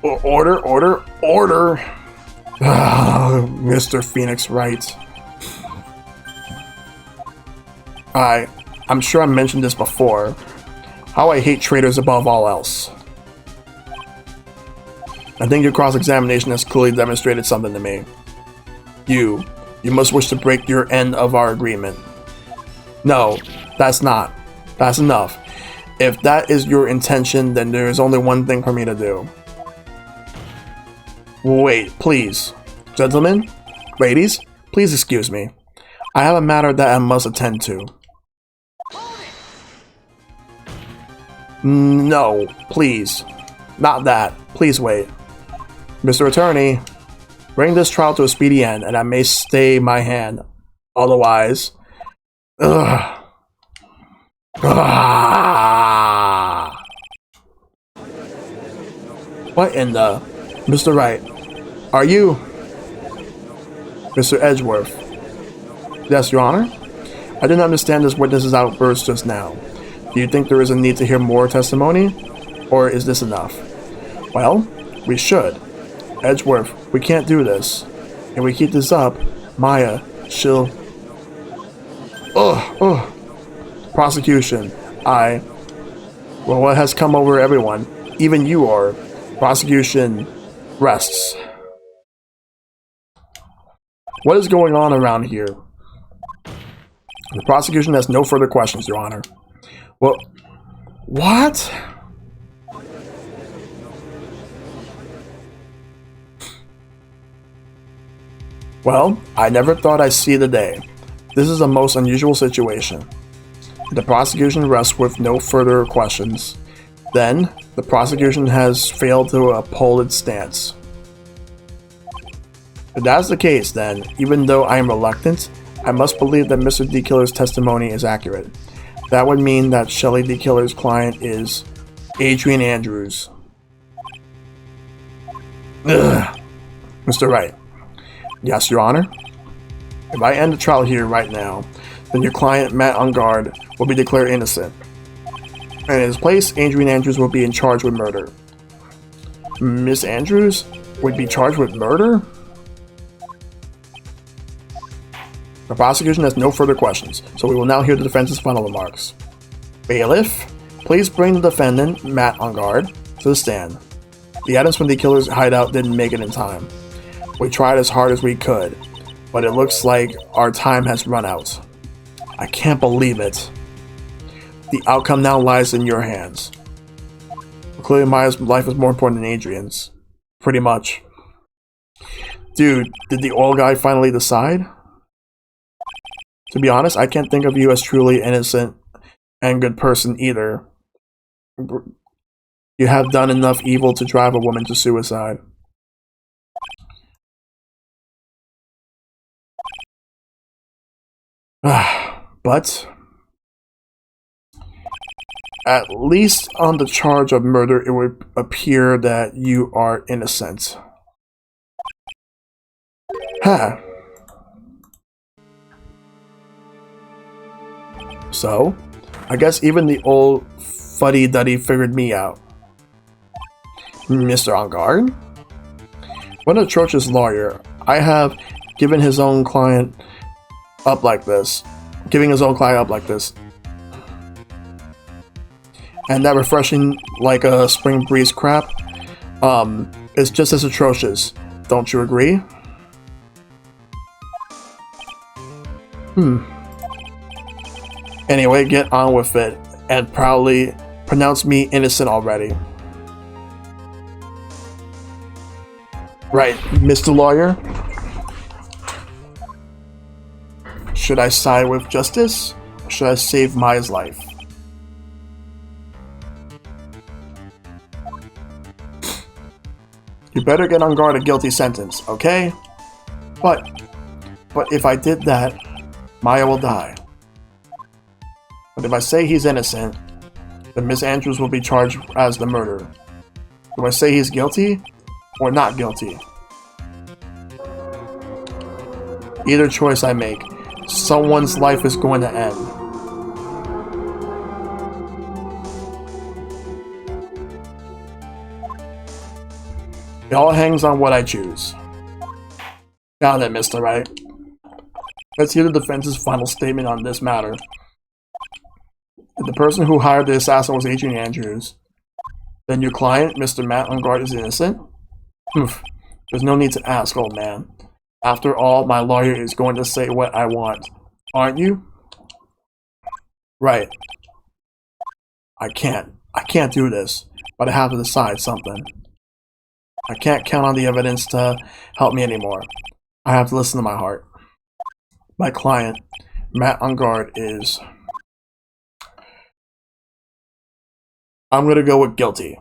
Order, order, order! Mr. Phoenix Wright. I'm sure I mentioned this before. How I hate traitors above all else. I think your cross-examination has clearly demonstrated something to me. You must wish to break your end of our agreement. No, that's not. That's enough. If that is your intention, then there is only one thing for me to do. Wait, please. Gentlemen, ladies, please excuse me. I have a matter that I must attend to. No, please. Not that. Please wait. Mr. Attorney, bring this trial to a speedy end, and I may stay my hand. Otherwise... Ugh. Ah. What in the... Mr. Wright, are you... Mr. Edgeworth? Yes, Your Honor? I didn't understand this witness's outburst just now. Do you think there is a need to hear more testimony? Or is this enough? Well, we should. Edgeworth, we can't do this. If we keep this up, Maya, she'll... Ugh. Prosecution. Well, what has come over everyone? Even you are. Prosecution rests. What is going on around here? The prosecution has no further questions, Your Honor. Well, what? Well, I never thought I'd see the day. This is a most unusual situation. The prosecution rests with no further questions. Then, the prosecution has failed to uphold its stance. If that's the case, then, even though I am reluctant, I must believe that Mr. D. Killer's testimony is accurate. That would mean that Shelly D. Killer's client is Adrian Andrews. Ugh. Mr. Wright. Yes, Your Honor? If I end the trial here right now, then your client, Matt Ungard, will be declared innocent. And in his place, Adrian Andrews will be in charge with murder. Miss Andrews would be charged with murder? The prosecution has no further questions, so we will now hear the defense's final remarks. Bailiff, please bring the defendant, Matt Ungard, to the stand. The evidence from the killer's hideout didn't make it in time. We tried as hard as we could, but it looks like our time has run out. I can't believe it. The outcome now lies in your hands. Clearly Maya's life is more important than Adrian's. Pretty much. Dude, did the oil guy finally decide? To be honest, I can't think of you as truly innocent and good person either. You have done enough evil to drive a woman to suicide. But at least on the charge of murder, it would appear that you are innocent. Huh. So, I guess even the old fuddy-duddy figured me out. Mr. On guard? What an atrocious lawyer. I have given his own client up like this. Giving his own client up like this. And that refreshing like a spring breeze crap is just as atrocious. Don't you agree? Anyway, get on with it and proudly pronounce me innocent already. Right, Mr. Lawyer? Should I side with justice, or should I save Maya's life? You better get on guard a guilty sentence, okay? But if I did that, Maya will die. But if I say he's innocent, then Miss Andrews will be charged as the murderer. Do I say he's guilty or not guilty? Either choice I make, someone's life is going to end. It all hangs on what I choose. Got it, Mr. Wright. Let's hear the defense's final statement on this matter. If the person who hired the assassin was Adrian Andrews, then your client, Mr. Matt on guard, is innocent? There's no need to ask, old man. After all, my lawyer is going to say what I want. Aren't you? Right. I can't do this, but I have to decide something. I can't count on the evidence to help me anymore. I have to listen to my heart. My client, Matt on guard, is... I'm gonna go with guilty.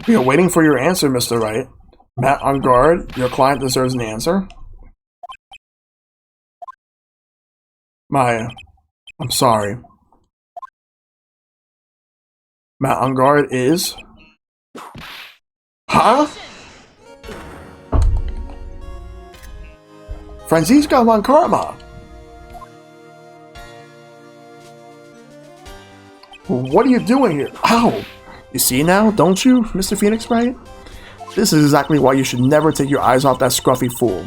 We are waiting for your answer, Mr. Wright. Matt on guard, your client deserves an answer. Maya, I'm sorry. Matt on guard is... Huh? Francisco Von Karma! What are you doing here? Ow! You see now, don't you, Mr. Phoenix Wright? This is exactly why you should never take your eyes off that scruffy fool.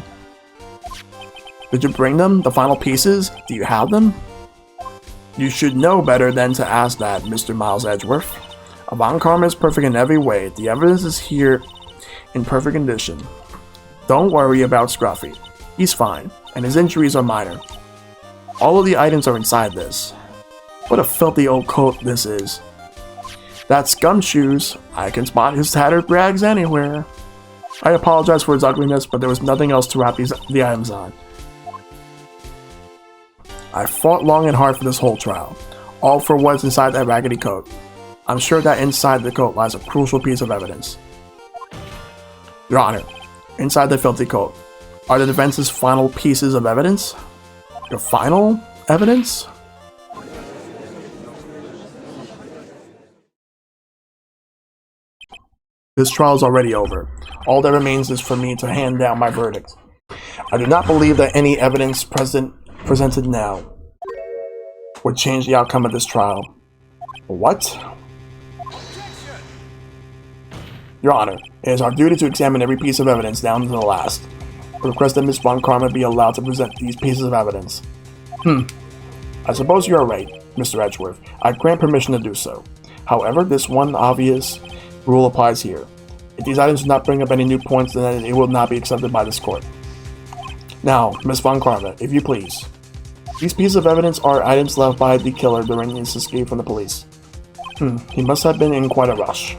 Did you bring them? The final pieces? Do you have them? You should know better than to ask that, Mr. Miles Edgeworth. Von Karma is perfect in every way. The evidence is here in perfect condition. Don't worry about Scruffy. He's fine, and his injuries are minor. All of the items are inside this. What a filthy old coat this is. That's Gumshoes. I can spot his tattered rags anywhere. I apologize for his ugliness, but there was nothing else to wrap the items on. I fought long and hard for this whole trial, all for what's inside that raggedy coat. I'm sure that inside the coat lies a crucial piece of evidence. Your Honor, inside the filthy coat are the defense's final pieces of evidence? Your final evidence? This trial is already over. All that remains is for me to hand down my verdict. I do not believe that any evidence presented now would change the outcome of this trial. What? Your Honor, it is our duty to examine every piece of evidence down to the last. I request that Miss Von Karma be allowed to present these pieces of evidence. I suppose you are right, Mr. Edgeworth. I grant permission to do so. However, this one obvious rule applies here. If these items do not bring up any new points, then it will not be accepted by this court. Now, Miss Von Karma, if you please. These pieces of evidence are items left by the killer during his escape from the police. He must have been in quite a rush.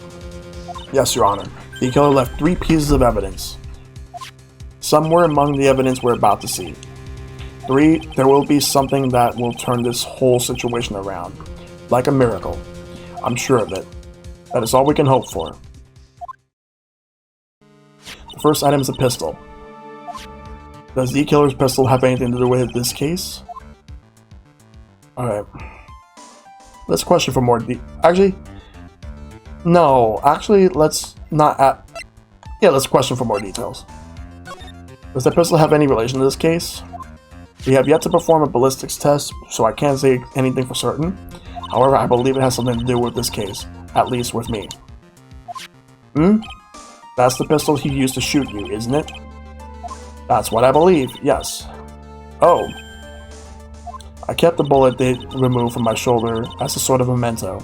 Yes, Your Honor. The killer left 3 pieces of evidence. Some were among the evidence we're about to see. 3, there will be something that will turn this whole situation around. Like a miracle. I'm sure of it. That is all we can hope for. The first item is a pistol. Does the killer's pistol have anything to do with this case? Alright. Let's question for more actually, no. Actually, let's not yeah, let's question for more details. Does the pistol have any relation to this case? We have yet to perform a ballistics test, so I can't say anything for certain. However, I believe it has something to do with this case. At least with me. That's the pistol he used to shoot you, isn't it? That's what I believe, yes. Oh. I kept the bullet they removed from my shoulder as a sort of memento.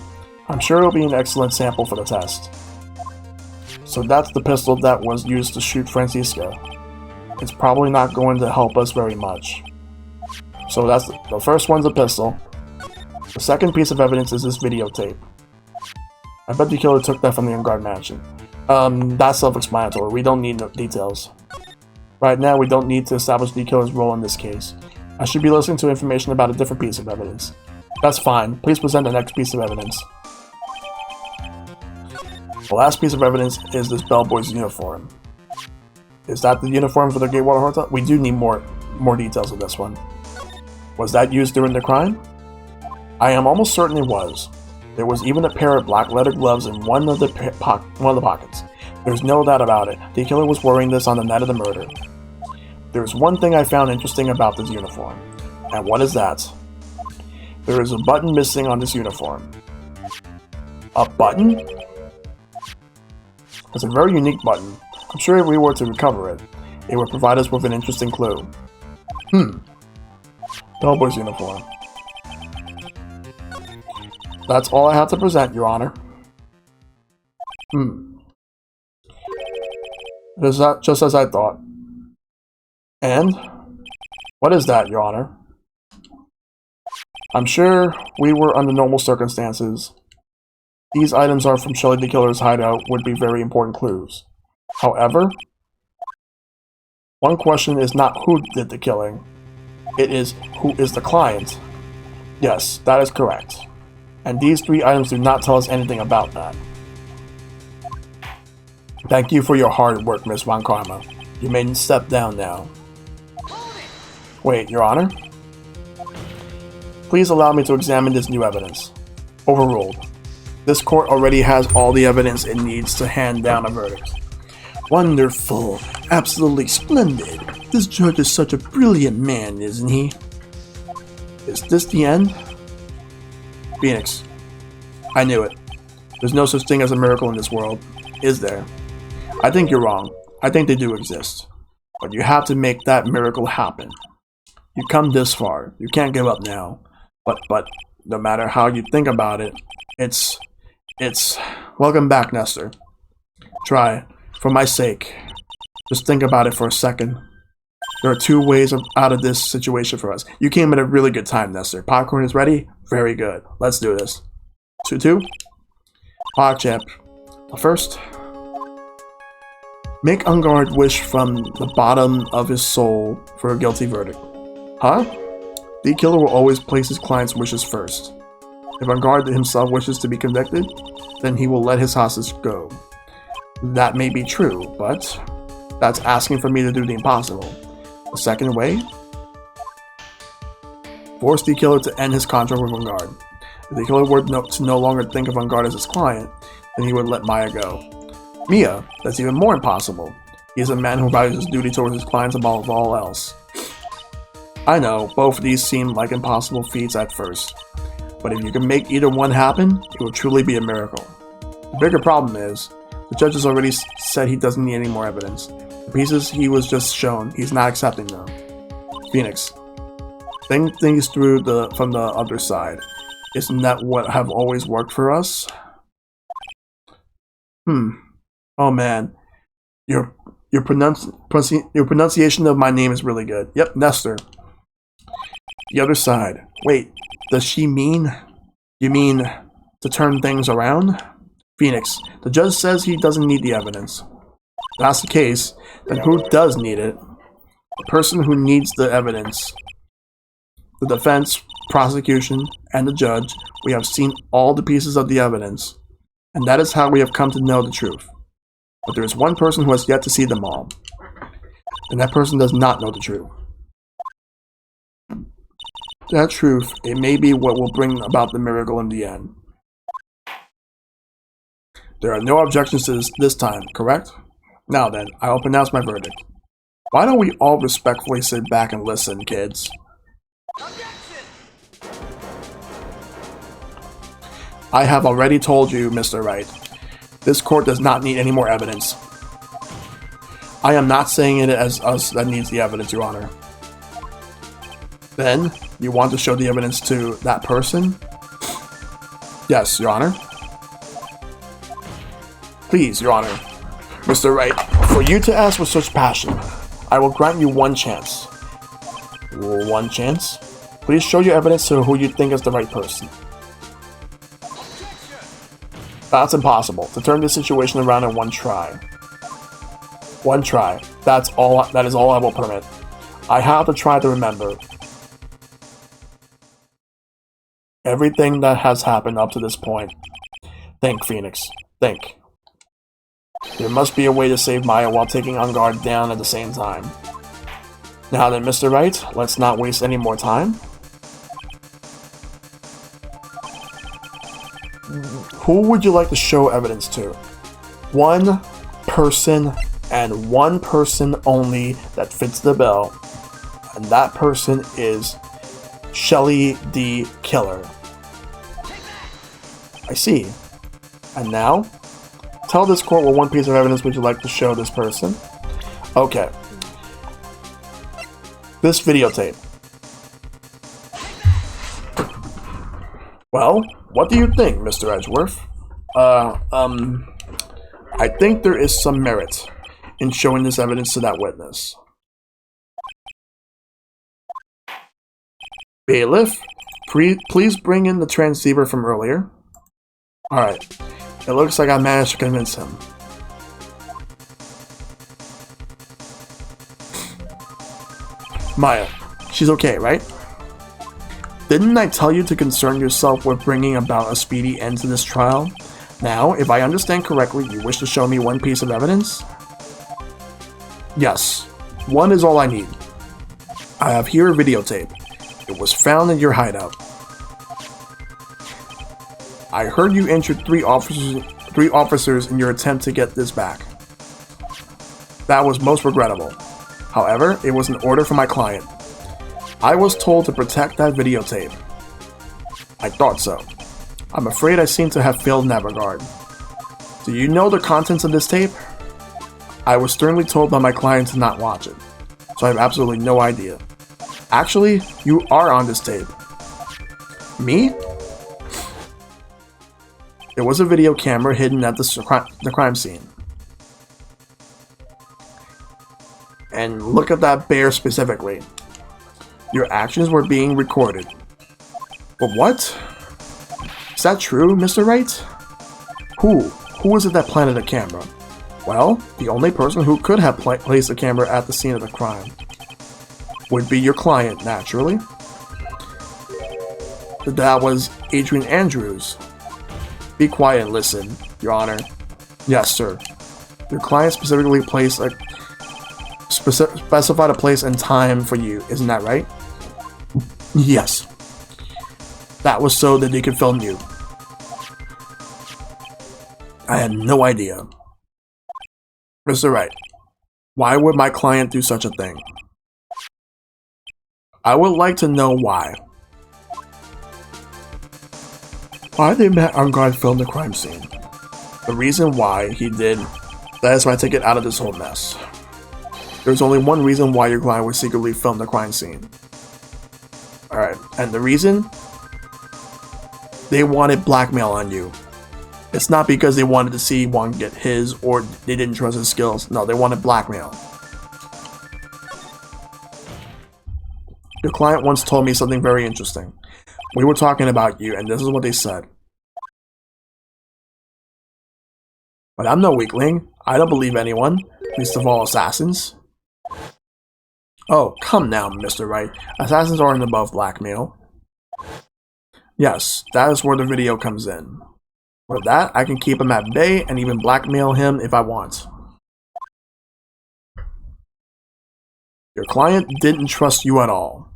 I'm sure it'll be an excellent sample for the test. So that's the pistol that was used to shoot Francisca. It's probably not going to help us very much. So that's the first one's a pistol. The second piece of evidence is this videotape. I bet the killer took that from the on-guard mansion. That's self-explanatory. We don't need no details. Right now, we don't need to establish the killer's role in this case. I should be listening to information about a different piece of evidence. That's fine. Please present the next piece of evidence. The last piece of evidence is this bellboy's uniform. Is that the uniform for the Gatewater Hotel? We do need more details of this one. Was that used during the crime? I am almost certain it was. There was even a pair of black leather gloves in one of the pockets. There's no doubt about it. The killer was wearing this on the night of the murder. There's one thing I found interesting about this uniform. And what is that? There is a button missing on this uniform. A button? It's a very unique button. I'm sure if we were to recover it, it would provide us with an interesting clue. Bellboy's uniform. That's all I have to present, Your Honor. Is that just as I thought? And? What is that, Your Honor? I'm sure we were under normal circumstances. These items are from Shelly the Killer's hideout would be very important clues. However, one question is not who did the killing. It is who is the client. Yes, that is correct. And these three items do not tell us anything about that. Thank you for your hard work, Miss Von Karma. You may step down now. Wait, Your Honor? Please allow me to examine this new evidence. Overruled. This court already has all the evidence it needs to hand down a verdict. Wonderful. Absolutely splendid. This judge is such a brilliant man, isn't he? Is this the end? Phoenix. I knew it. There's no such thing as a miracle in this world, is there? I think you're wrong. I think they do exist. But you have to make that miracle happen. You come this far. You can't give up now. But no matter how you think about it, it's welcome back, Nestor. Try, for my sake. Just think about it for a second. There are two ways out of this situation for us. You came at a really good time, Nestor. Popcorn is ready? Very good. Let's do this. 2-2. Champ. First, make Ungard wish from the bottom of his soul for a guilty verdict. Huh? The killer will always place his client's wishes first. If Ungard himself wishes to be convicted, then he will let his hostage go. That may be true, but that's asking for me to do the impossible. The second way? Force the killer to end his contract with Ungard. If the killer were to no longer think of Ungard as his client, then he would let Maya go. Mia? That's even more impossible. He is a man who values his duty towards his clients above all else. I know, both of these seem like impossible feats at first. But if you can make either one happen, it will truly be a miracle. The bigger problem is, the judge has already said he doesn't need any more evidence. The pieces he was just shown, he's not accepting them. Phoenix. Think things through from the other side. Isn't that what have always worked for us? Oh man. Your pronunciation of my name is really good. Yep, Nestor. The other side. Wait, does she mean? You mean to turn things around? Phoenix. The judge says he doesn't need the evidence. If that's the case, then who does need it? The person who needs the evidence. The defense, prosecution, and the judge. We have seen all the pieces of the evidence. And that is how we have come to know the truth. But there is one person who has yet to see them all. And that person does not know the truth. That truth, it may be what will bring about the miracle in the end. There are no objections to this time, correct? Now then, I will pronounce my verdict. Why don't we all respectfully sit back and listen, kids? I have already told you, Mr. Wright. This court does not need any more evidence. I am not saying it as us that needs the evidence, Your Honor. Then, you want to show the evidence to that person? Yes, Your Honor. Please, Your Honor. Mr. Wright, for you to ask with such passion, I will grant you one chance. One chance? Please show your evidence to who you think is the right person. That's impossible. To turn this situation around in one try. One try. That is all I will permit. I have to try to remember everything that has happened up to this point. Think, Phoenix. Think. There must be a way to save Maya while taking On Guard down at the same time. Now then, Mr. Wright, let's not waste any more time. Who would you like to show evidence to? One person and one person only that fits the bill. And that person is Shelly the Killer. I see. And now? Tell this court what one piece of evidence would you like to show this person? Okay. This videotape. Well, what do you think, Mr. Edgeworth? I think there is some merit in showing this evidence to that witness. Bailiff, please bring in the transceiver from earlier. Alright. It looks like I managed to convince him. Maya, she's okay, right? Didn't I tell you to concern yourself with bringing about a speedy end to this trial? Now, if I understand correctly, you wish to show me one piece of evidence? Yes, one is all I need. I have here a videotape. It was found in your hideout. I heard you injured three officers in your attempt to get this back. That was most regrettable. However, it was an order from my client. I was told to protect that videotape. I thought so. I'm afraid I seem to have failed in that regard. Do you know the contents of this tape? I was sternly told by my client to not watch it, so I have absolutely no idea. Actually, you are on this tape. Me? There was a video camera hidden at the crime scene. And look at that bear specifically. Your actions were being recorded. But what? Is that true, Mr. Wright? Who was it that planted the camera? Well, the only person who could have placed the camera at the scene of the crime would be your client, naturally. That was Adrian Andrews. Be quiet and listen, Your Honor. Yes, sir. Your client specifically specified a place and time for you, isn't that right? Yes. That was so that they could film you. I had no idea. Mr. Wright, why would my client do such a thing? I would like to know why. Why did Matt Arngard film the crime scene? The reason why he did, that is my ticket out of this whole mess. There's only one reason why your client would secretly film the crime scene. Alright, and the reason? They wanted blackmail on you. It's not because they wanted to see one get his or they didn't trust his skills. No, they wanted blackmail. Your client once told me something very interesting. We were talking about you, and this is what they said. But I'm no weakling. I don't believe anyone, least of all assassins. Oh, come now, Mr. Wright. Assassins aren't above blackmail. Yes, that is where the video comes in. With that, I can keep him at bay and even blackmail him if I want. Your client didn't trust you at all.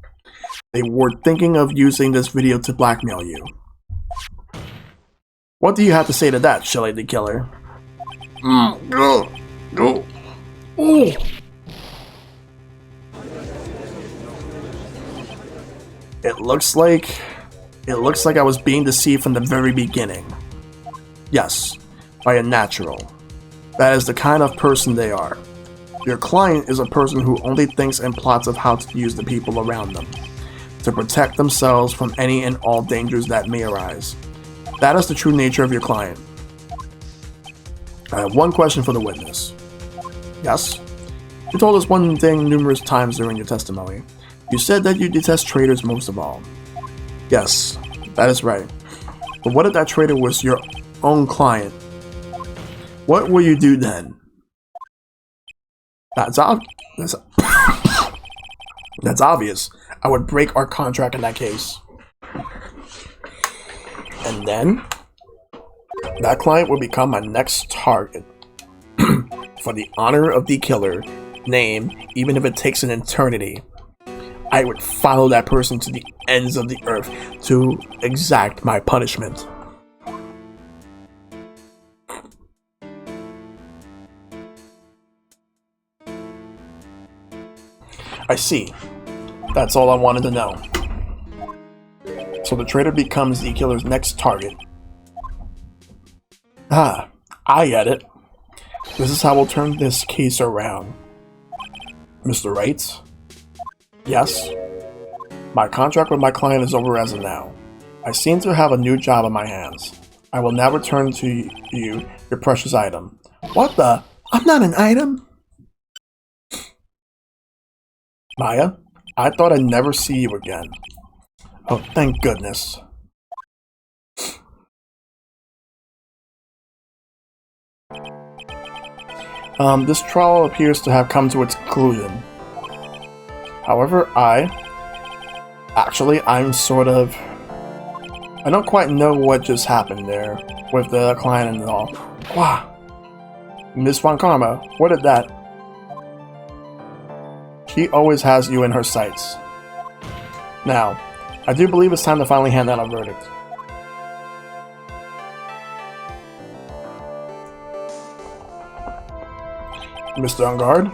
They were thinking of using this video to blackmail you. What do you have to say to that, Shelly the Killer? Go. Ooh. It looks like I was being deceived from the very beginning. Yes, by a natural. That is the kind of person they are. Your client is a person who only thinks and plots of how to use the people around them to protect themselves from any and all dangers that may arise. That is the true nature of your client. I have one question for the witness. Yes? You told us one thing numerous times during your testimony. You said that you detest traitors most of all. Yes, that is right. But what if that traitor was your own client? What will you do then? That's obvious. I would break our contract in that case. And then, that client would become my next target. For the honor of the killer name, even if it takes an eternity, I would follow that person to the ends of the earth to exact my punishment. I see. That's all I wanted to know. So the traitor becomes the killer's next target. Ah, I get it. This is how we'll turn this case around. Mr. Wright? Yes? My contract with my client is over as of now. I seem to have a new job on my hands. I will now return to you your precious item. What the? I'm not an item? Maya, I thought I'd never see you again. Oh, thank goodness. This trial appears to have come to its conclusion. However, I don't quite know what just happened there with the client and all. Wow. Miss Von Karma, what did that? She always has you in her sights. Now, I do believe it's time to finally hand out a verdict. Mr. Ungard,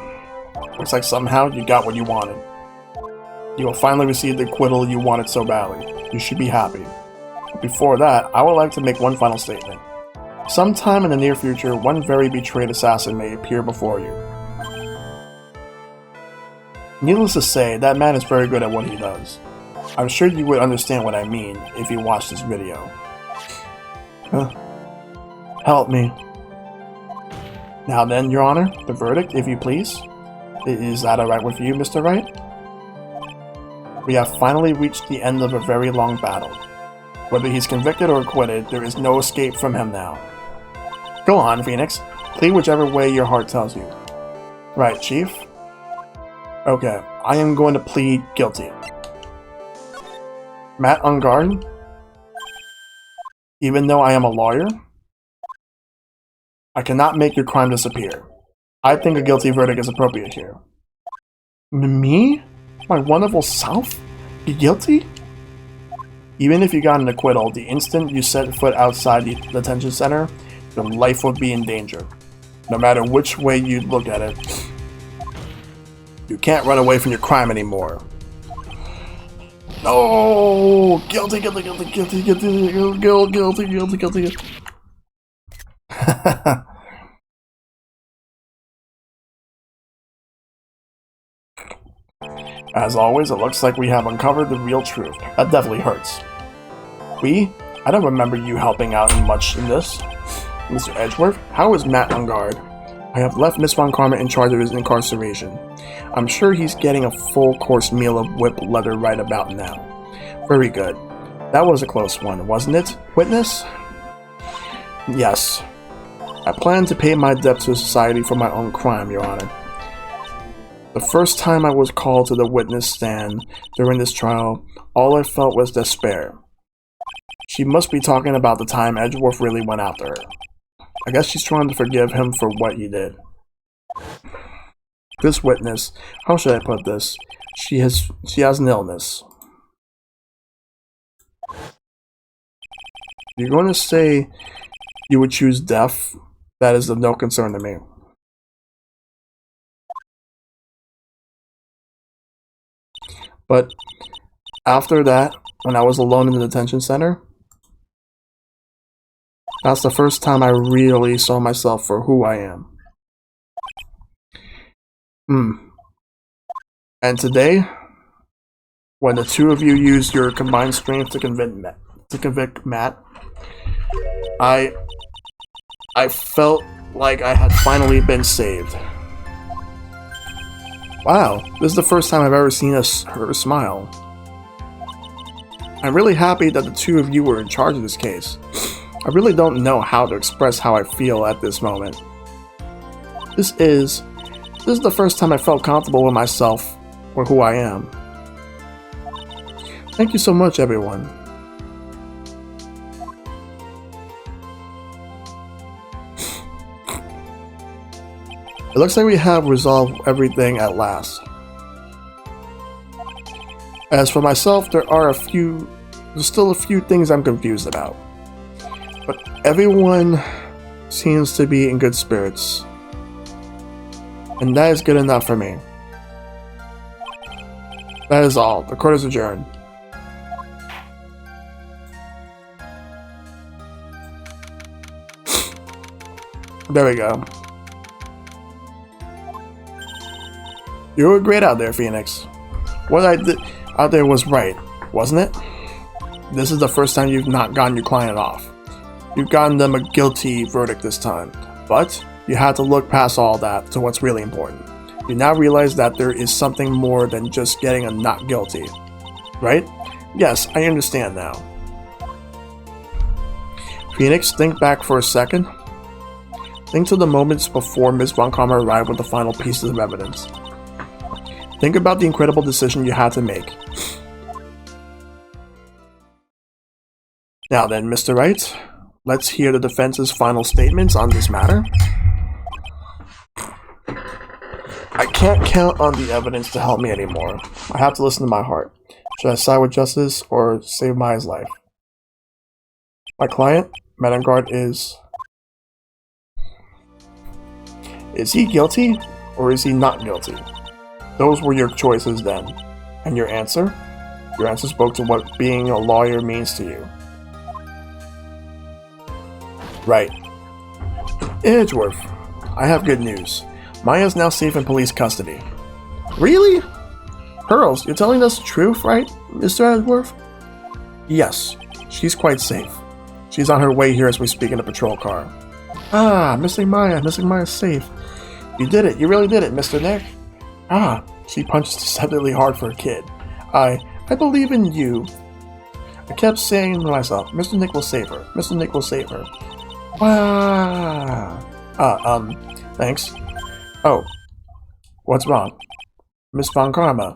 looks like somehow you got what you wanted. You will finally receive the acquittal you wanted so badly. You should be happy. But before that, I would like to make one final statement. Sometime in the near future, one very betrayed assassin may appear before you. Needless to say, that man is very good at what he does. I'm sure you would understand what I mean if you watched this video. Help me. Now then, Your Honor, the verdict, if you please. Is that alright with you, Mr. Wright? We have finally reached the end of a very long battle. Whether he's convicted or acquitted, there is no escape from him now. Go on, Phoenix. Plead whichever way your heart tells you. Right, Chief? Okay, I am going to plead guilty. Matt Ungard? Even though I am a lawyer, I cannot make your crime disappear. I think a guilty verdict is appropriate here. Me? My wonderful self? Be guilty? Even if you got an acquittal, the instant you set foot outside the detention center, your life would be in danger. No matter which way you look at it, you can't run away from your crime anymore. No! Guilty. As always, it looks like we have uncovered the real truth. That definitely hurts. I don't remember you helping out much in this. Mr. Edgeworth, how is Matt Ungard? I have left Miss Von Karma in charge of his incarceration. I'm sure he's getting a full-course meal of whipped leather right about now. Very good. That was a close one, wasn't it, witness? Yes. I plan to pay my debt to society for my own crime, Your Honor. The first time I was called to the witness stand during this trial, all I felt was despair. She must be talking about the time Edgeworth really went after her. I guess she's trying to forgive him for what he did. This witness, how should I put this? She has an illness. You're going to say you would choose death? That is of no concern to me. But after that, when I was alone in the detention center, that's the first time I really saw myself for who I am. And today, when the two of you used your combined strength to convict Matt, I felt like I had finally been saved. Wow, this is the first time I've ever seen her smile. I'm really happy that the two of you were in charge of this case. I really don't know how to express how I feel at this moment. This is the first time I felt comfortable with myself or who I am. Thank you so much, everyone. It looks like we have resolved everything at last. As for myself, there's still a few things I'm confused about. But everyone seems to be in good spirits. And that is good enough for me. That is all. The court is adjourned. There we go. You were great out there, Phoenix. What I did out there was right, wasn't it? This is the first time you've not gotten your client off. You've gotten them a guilty verdict this time, but you had to look past all that to what's really important. You now realize that there is something more than just getting a not guilty, right? Yes, I understand now. Phoenix, think back for a second. Think to the moments before Ms. Von Karma arrived with the final pieces of evidence. Think about the incredible decision you had to make. Now then, Mr. Wright, let's hear the defense's final statements on this matter. I can't count on the evidence to help me anymore. I have to listen to my heart. Should I side with justice or save Maya's life? My client, Medengard, is he guilty or is he not guilty? Those were your choices then. And your answer? Your answer spoke to what being a lawyer means to you. Right. Edgeworth, I have good news. Maya is now safe in police custody. Really? Pearls, you're telling us the truth, right, Mr. Edgeworth? Yes, she's quite safe. She's on her way here as we speak in a patrol car. Ah, missing Maya's safe. You did it, you really did it, Mr. Nick. Ah, she punched deceptively hard for a kid. I believe in you. I kept saying to myself, Mr. Nick will save her. Mr. Nick will save her. Wow. Thanks. Oh, what's wrong? Miss Von Karma.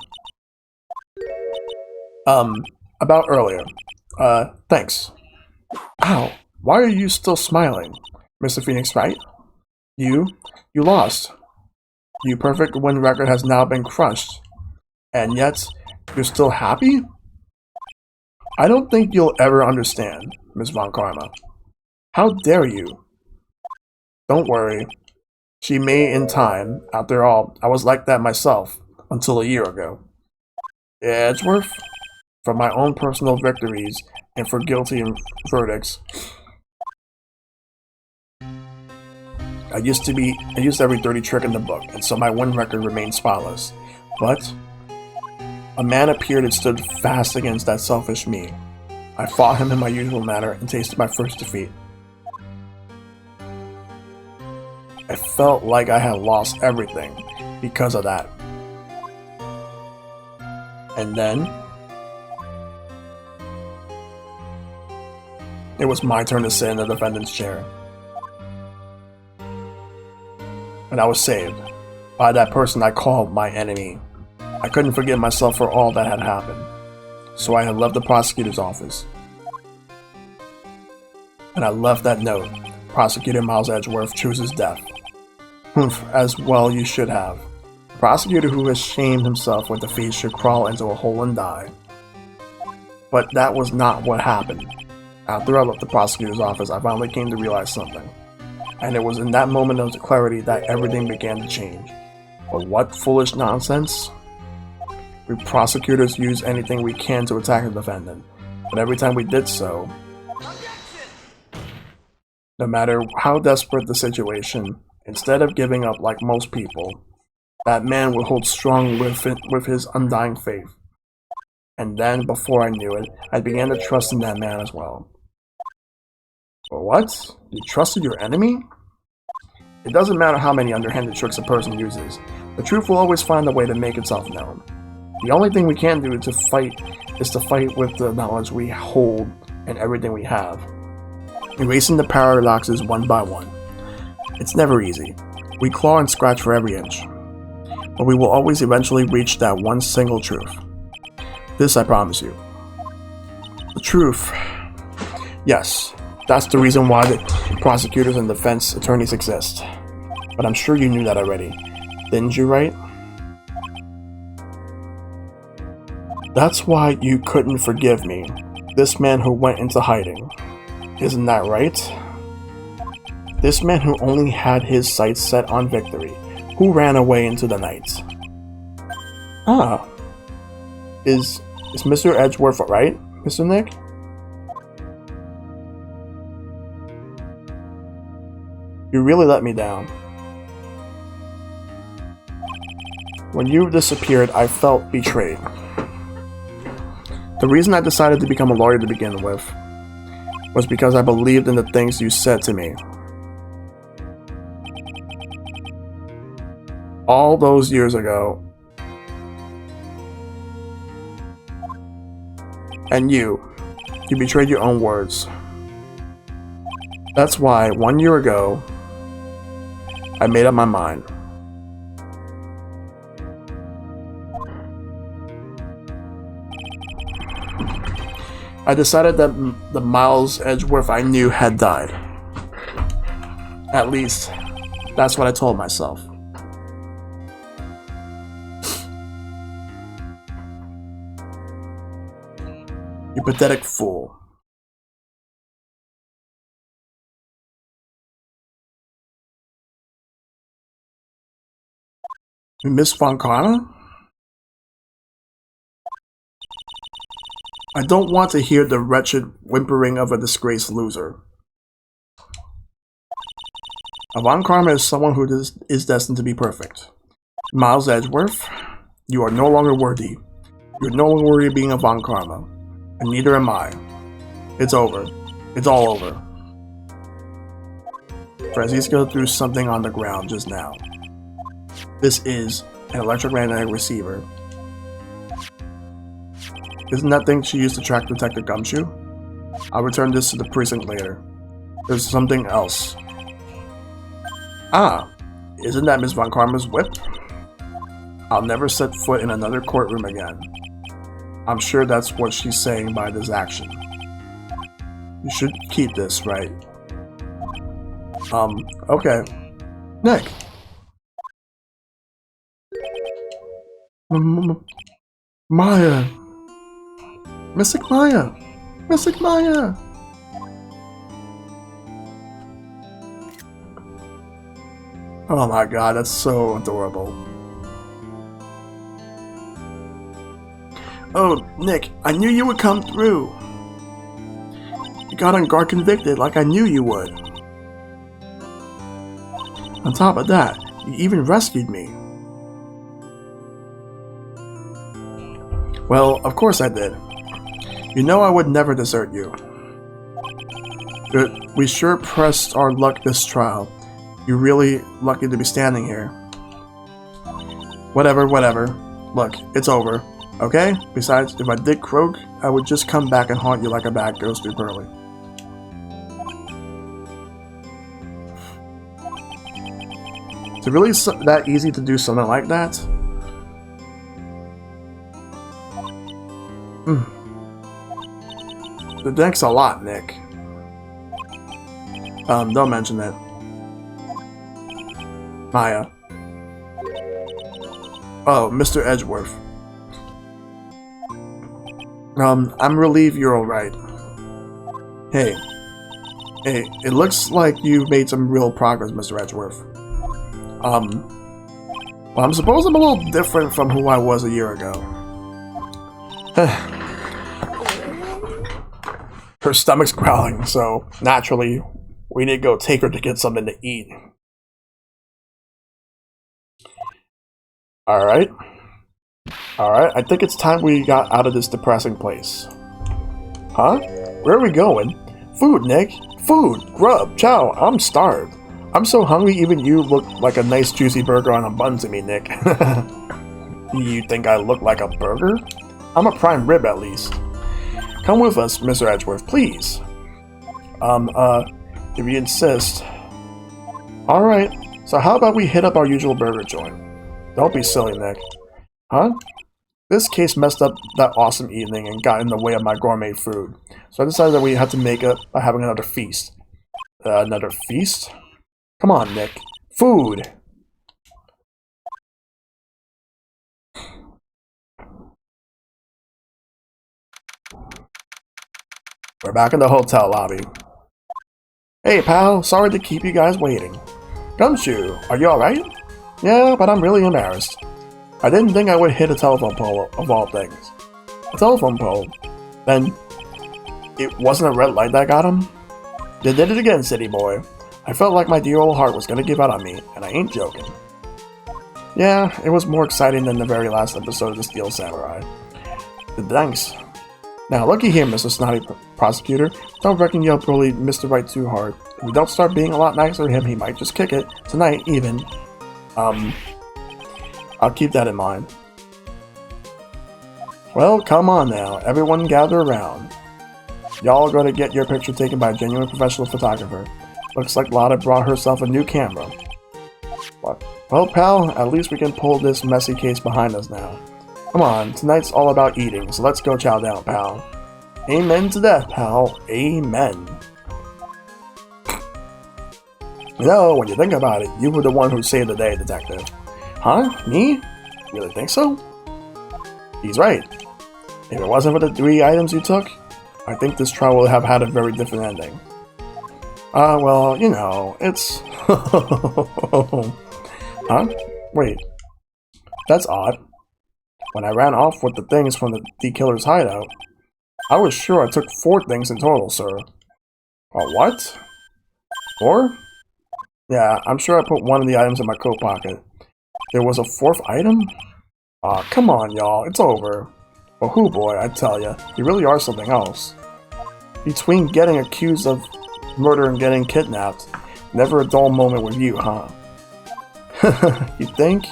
About earlier. Thanks. Ow, why are you still smiling? Mr. Phoenix, right? You lost. Your perfect win record has now been crushed. And yet, you're still happy? I don't think you'll ever understand, Miss Von Karma. How dare you? Don't worry. She may in time. After all, I was like that myself, until a year ago. Edgeworth, for my own personal victories and for guilty verdicts, I used every dirty trick in the book, and so my win record remained spotless. But a man appeared and stood fast against that selfish me. I fought him in my usual manner and tasted my first defeat. I felt like I had lost everything because of that. And then it was my turn to sit in the defendant's chair. And I was saved by that person I called my enemy. I couldn't forgive myself for all that had happened, so I had left the prosecutor's office. And I left that note. Prosecutor Miles Edgeworth chooses death. Humph, as well you should have. A prosecutor who has shamed himself with defeat should crawl into a hole and die. But that was not what happened. After I left the prosecutor's office, I finally came to realize something. And it was in that moment of clarity that everything began to change. But what foolish nonsense? We prosecutors use anything we can to attack the defendant. But every time we did so, no matter how desperate the situation, instead of giving up like most people, that man would hold strong with his undying faith. And then, before I knew it, I began to trust in that man as well. What? You trusted your enemy? It doesn't matter how many underhanded tricks a person uses. The truth will always find a way to make itself known. The only thing we can do is to fight with the knowledge we hold and everything we have. Erasing the paradoxes one by one. It's never easy. We claw and scratch for every inch. But we will always eventually reach that one single truth. This I promise you. The truth. Yes, that's the reason why the prosecutors and defense attorneys exist. But I'm sure you knew that already. Didn't you, Wright? That's why you couldn't forgive me. This man who went into hiding. Isn't that right? This man who only had his sights set on victory. Who ran away into the night. Ah. Is Mr. Edgeworth right, Mr. Nick? You really let me down. When you disappeared, I felt betrayed. The reason I decided to become a lawyer to begin with was because I believed in the things you said to me. All those years ago. And you betrayed your own words. That's why 1 year ago, I made up my mind. I decided that the Miles Edgeworth I knew had died. At least, that's what I told myself. You pathetic fool. Miss Von Karma? I don't want to hear the wretched whimpering of a disgraced loser. Von Karma is someone who is destined to be perfect. Miles Edgeworth, you are no longer worthy. You're no longer worthy of being a Von Karma. And neither am I. It's over. It's all over. Francisco threw something on the ground just now. This is an electromagnetic receiver. Isn't that thing she used to track Detective Gumshoe? I'll return this to the precinct later. There's something else. Ah, isn't that Miss Von Karma's whip? I'll never set foot in another courtroom again. I'm sure that's what she's saying by this action. You should keep this, right? Okay. Nick. Maya. Mystic Maya. Mystic Maya. Oh my god, that's so adorable. Oh, Nick, I knew you would come through. You got on guard convicted like I knew you would. On top of that, you even rescued me. Well, of course I did. You know I would never desert you. Good. We sure pressed our luck this trial. You're really lucky to be standing here. Whatever. Look, it's over. Okay? Besides, if I did croak, I would just come back and haunt you like a bad ghost do Pearly. Is it really that easy to do something like that? Thanks a lot, Nick. Don't mention it. Maya. Oh, Mr. Edgeworth. I'm relieved you're alright. Hey. Hey, it looks like you've made some real progress, Mr. Edgeworth. Well, I suppose I'm a little different from who I was a year ago. Her stomach's growling, so naturally, we need to go take her to get something to eat. Alright. Alright, I think it's time we got out of this depressing place. Huh? Where are we going? Food, Nick! Food! Grub! Chow! I'm starved! I'm so hungry even you look like a nice juicy burger on a bun to me, Nick. You think I look like a burger? I'm a prime rib at least. Come with us, Mr. Edgeworth, please. If you insist. Alright, so how about we hit up our usual burger joint? Don't be silly, Nick. Huh? This case messed up that awesome evening and got in the way of my gourmet food. So I decided that we had to make it by having another feast. Another feast? Come on, Nick. Food! We're back in the hotel lobby. Hey, pal. Sorry to keep you guys waiting. Gumshoe, are you alright? Yeah, but I'm really embarrassed. I didn't think I would hit a telephone pole, of all things. A telephone pole? Then, it wasn't a red light that got him? You did it again, city boy. I felt like my dear old heart was gonna give out on me, and I ain't joking. Yeah, it was more exciting than the very last episode of the Steel Samurai. Thanks. Now, looky here, Mr. Snotty Prosecutor. Don't reckon you'll bully Mr. Wright too hard. If we don't start being a lot nicer to him, he might just kick it. Tonight, even. I'll keep that in mind. Well, come on now. Everyone gather around. Y'all gonna get your picture taken by a genuine professional photographer. Looks like Lotta brought herself a new camera. What? Well, pal, at least we can pull this messy case behind us now. Come on, tonight's all about eating, so let's go chow down, pal. Amen to that, pal. Amen. You know, when you think about it, you were the one who saved the day, detective. Huh? Me? Really think so? He's right. If it wasn't for the 3 items you took, I think this trial would have had a very different ending. Well, you know, it's... Huh? Wait. That's odd. When I ran off with the things from the killer's hideout, I was sure I took 4 things in total, sir. What? 4? Yeah, I'm sure I put one of the items in my coat pocket. There was a 4th item? Aw, come on, y'all, it's over. Well, hoo boy, I tell ya, you really are something else. Between getting accused of murder and getting kidnapped, never a dull moment with you, huh? You think?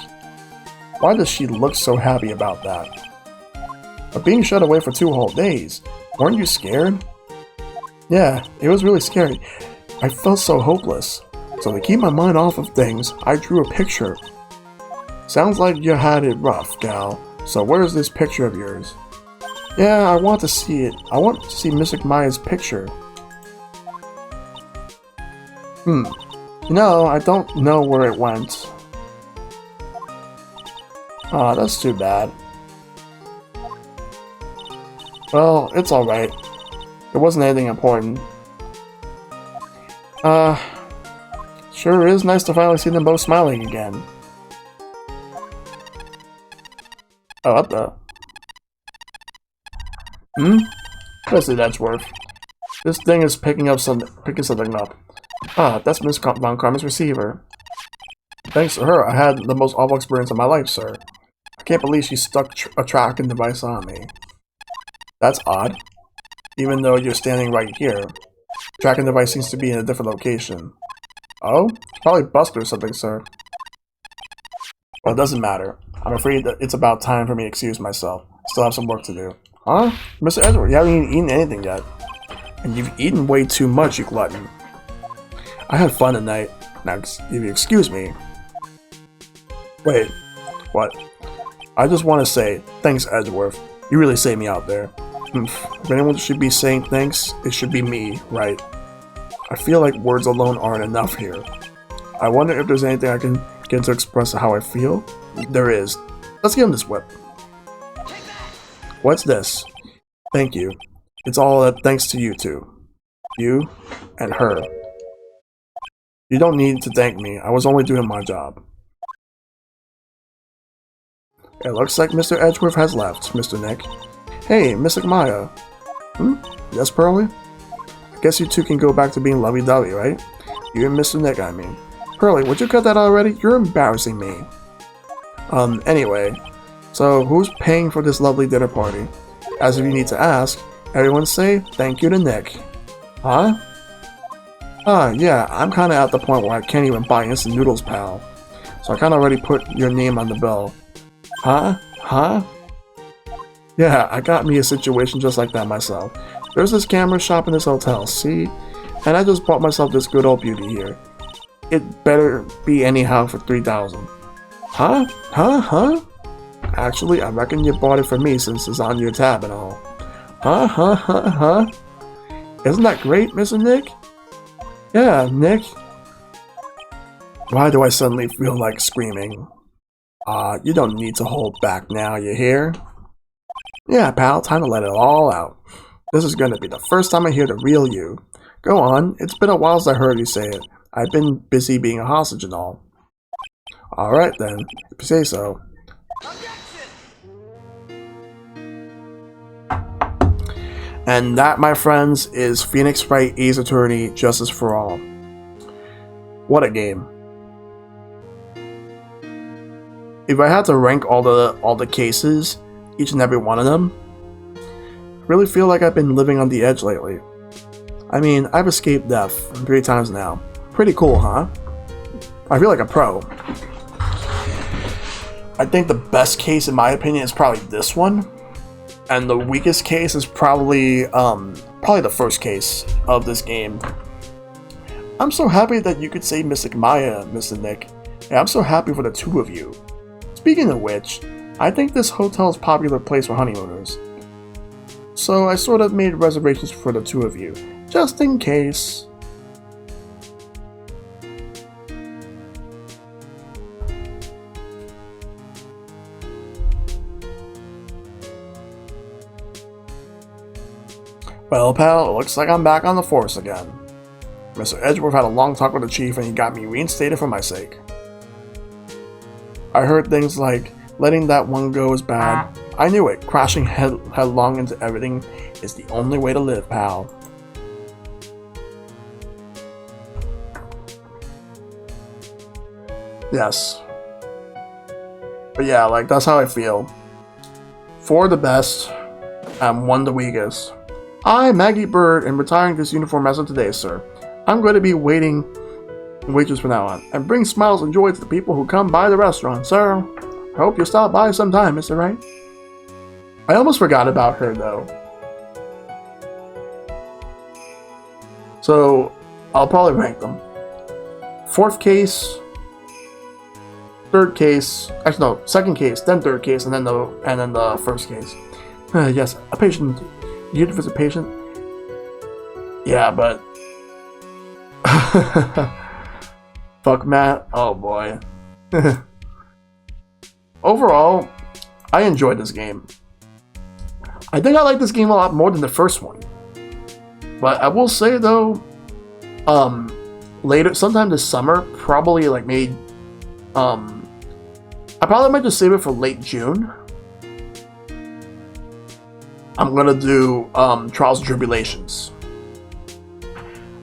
Why does she look so happy about that? But being shut away for 2 whole days, weren't you scared? Yeah, it was really scary. I felt so hopeless. So to keep my mind off of things, I drew a picture. Sounds like you had it rough, gal. So where's this picture of yours? Yeah, I want to see it. I want to see Mystic Maya's picture. No, I don't know where it went. Aw, that's too bad. Well, it's alright. It wasn't anything important. Sure is nice to finally see them both smiling again. Oh, what the? Mr. Edgeworth. This thing is picking something up. Ah, that's Miss Von Karman's receiver. Thanks to her, I had the most awful experience of my life, sir. I can't believe she stuck a tracking device on me. That's odd. Even though you're standing right here, tracking device seems to be in a different location. Oh? Probably busted or something, sir. Well, it doesn't matter. I'm afraid that it's about time for me to excuse myself. Still have some work to do. Huh? Mr. Edward, you haven't even eaten anything yet. And you've eaten way too much, you glutton. I had fun tonight. Now, if you excuse me. Wait. What? I just want to say, thanks, Edgeworth. You really saved me out there. If anyone should be saying thanks, it should be me, right? I feel like words alone aren't enough here. I wonder if there's anything I can get to express how I feel? There is. Let's give him this whip. What's this? Thank you. It's all thanks to you two. You and her. You don't need to thank me. I was only doing my job. It looks like Mr. Edgeworth has left, Mr. Nick. Hey, Mystic Maya. Yes, Pearly? I guess you two can go back to being lovey-dovey, right? You and Mr. Nick, I mean. Pearly, would you cut that already? You're embarrassing me. Anyway. So, who's paying for this lovely dinner party? As if you need to ask, everyone say thank you to Nick. Huh? Yeah, I'm kinda at the point where I can't even buy instant noodles, pal. So I kinda already put your name on the bill. Huh? Yeah, I got me a situation just like that myself. There's this camera shop in this hotel, see? And I just bought myself this good old beauty here. It better be anyhow for 3,000. Huh? Actually, I reckon you bought it for me since it's on your tab and all. Huh? Isn't that great, Mr. Nick? Yeah, Nick. Why do I suddenly feel like screaming? You don't need to hold back now, you hear? Yeah, pal, time to let it all out. This is gonna be the first time I hear the real you. Go on, it's been a while since I heard you say it. I've been busy being a hostage and all. Alright then, if you say so. And that, my friends, is Phoenix Wright Ace Attorney Justice for All. What a game. If I had to rank all the cases, each and every one of them, I really feel like I've been living on the edge lately. I mean, I've escaped death 3 times now. Pretty cool, huh? I feel like a pro. I think the best case, in my opinion, is probably this one. And the weakest case is probably the first case of this game. I'm so happy that you could say Mystic Maya, Mr. Nick. And I'm so happy for the two of you. Speaking of which, I think this hotel is a popular place for honeymooners. So I sort of made reservations for the two of you, just in case. Well, pal, it looks like I'm back on the force again. Mr. Edgeworth had a long talk with the chief and he got me reinstated for my sake. I heard things like, letting that one go is bad. I knew it. Crashing headlong into everything is the only way to live, pal. Yes. But yeah, like, that's how I feel. 4 the best, and 1 the weakest. I, Maggie Bird, am retiring this uniform as of today, sir. I'm going to be waiting waitress from now on, and bring smiles and joy to the people who come by the restaurant, sir. I hope you'll stop by sometime, Mr. Wright. I almost forgot about her, though. So, I'll probably rank them. 4th case, 3rd case, actually no, 2nd case, then 3rd case, and then the 1st case. Yes, a patient. You to visit a patient? Yeah, but fuck Matt. Oh boy. Overall, I enjoyed this game. I think I like this game a lot more than the first one. But I will say though, later, sometime this summer, probably like maybe, I probably might just save it for late June. I'm gonna do Trials and Tribulations.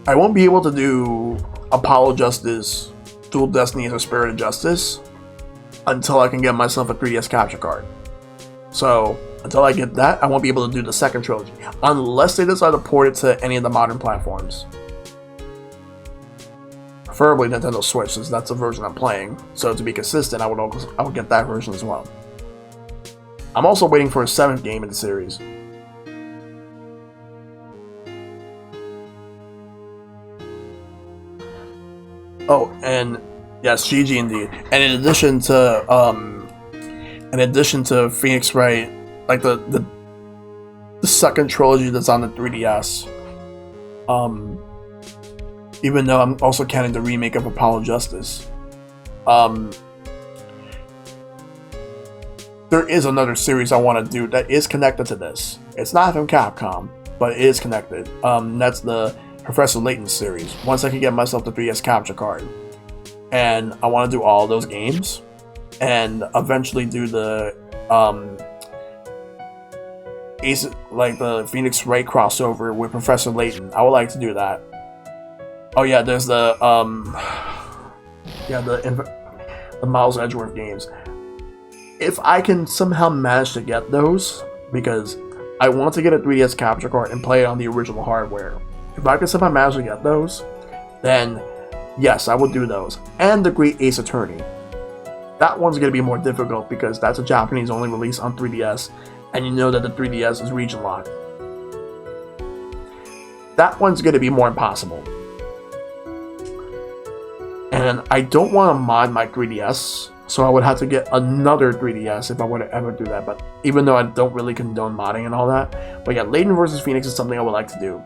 I won't be able to do Apollo Justice, Dual Destinies, or Spirit of Justice until I can get myself a 3DS capture card. So until I get that, I won't be able to do the second trilogy unless they decide to port it to any of the modern platforms. Preferably Nintendo Switch, since that's the version I'm playing. So to be consistent, I would get that version as well. I'm also waiting for a 7th game in the series. Oh, and yes, GG indeed. And in addition to Phoenix Wright, like the second trilogy that's on the 3DS, Even though I'm also counting the remake of Apollo Justice. There is another series I want to do that is connected to this. It's not from Capcom, but it is connected. That's the Professor Layton series. Once I can get myself the 3DS capture card. And I want to do all those games. And eventually do the Ace, like the Phoenix Wright crossover with Professor Layton. I would like to do that. Oh yeah, there's the the Miles Edgeworth games. If I can somehow manage to get those, because I want to get a 3DS capture card and play it on the original hardware. If I can somehow manage to get those, then yes, I will do those. And the Great Ace Attorney. That one's going to be more difficult because that's a Japanese only release on 3DS, and you know that the 3DS is region locked. That one's going to be more impossible. And I don't want to mod my 3DS, so I would have to get another 3DS if I were to ever do that. But even though I don't really condone modding and all that, but yeah, Layton vs. Phoenix is something I would like to do.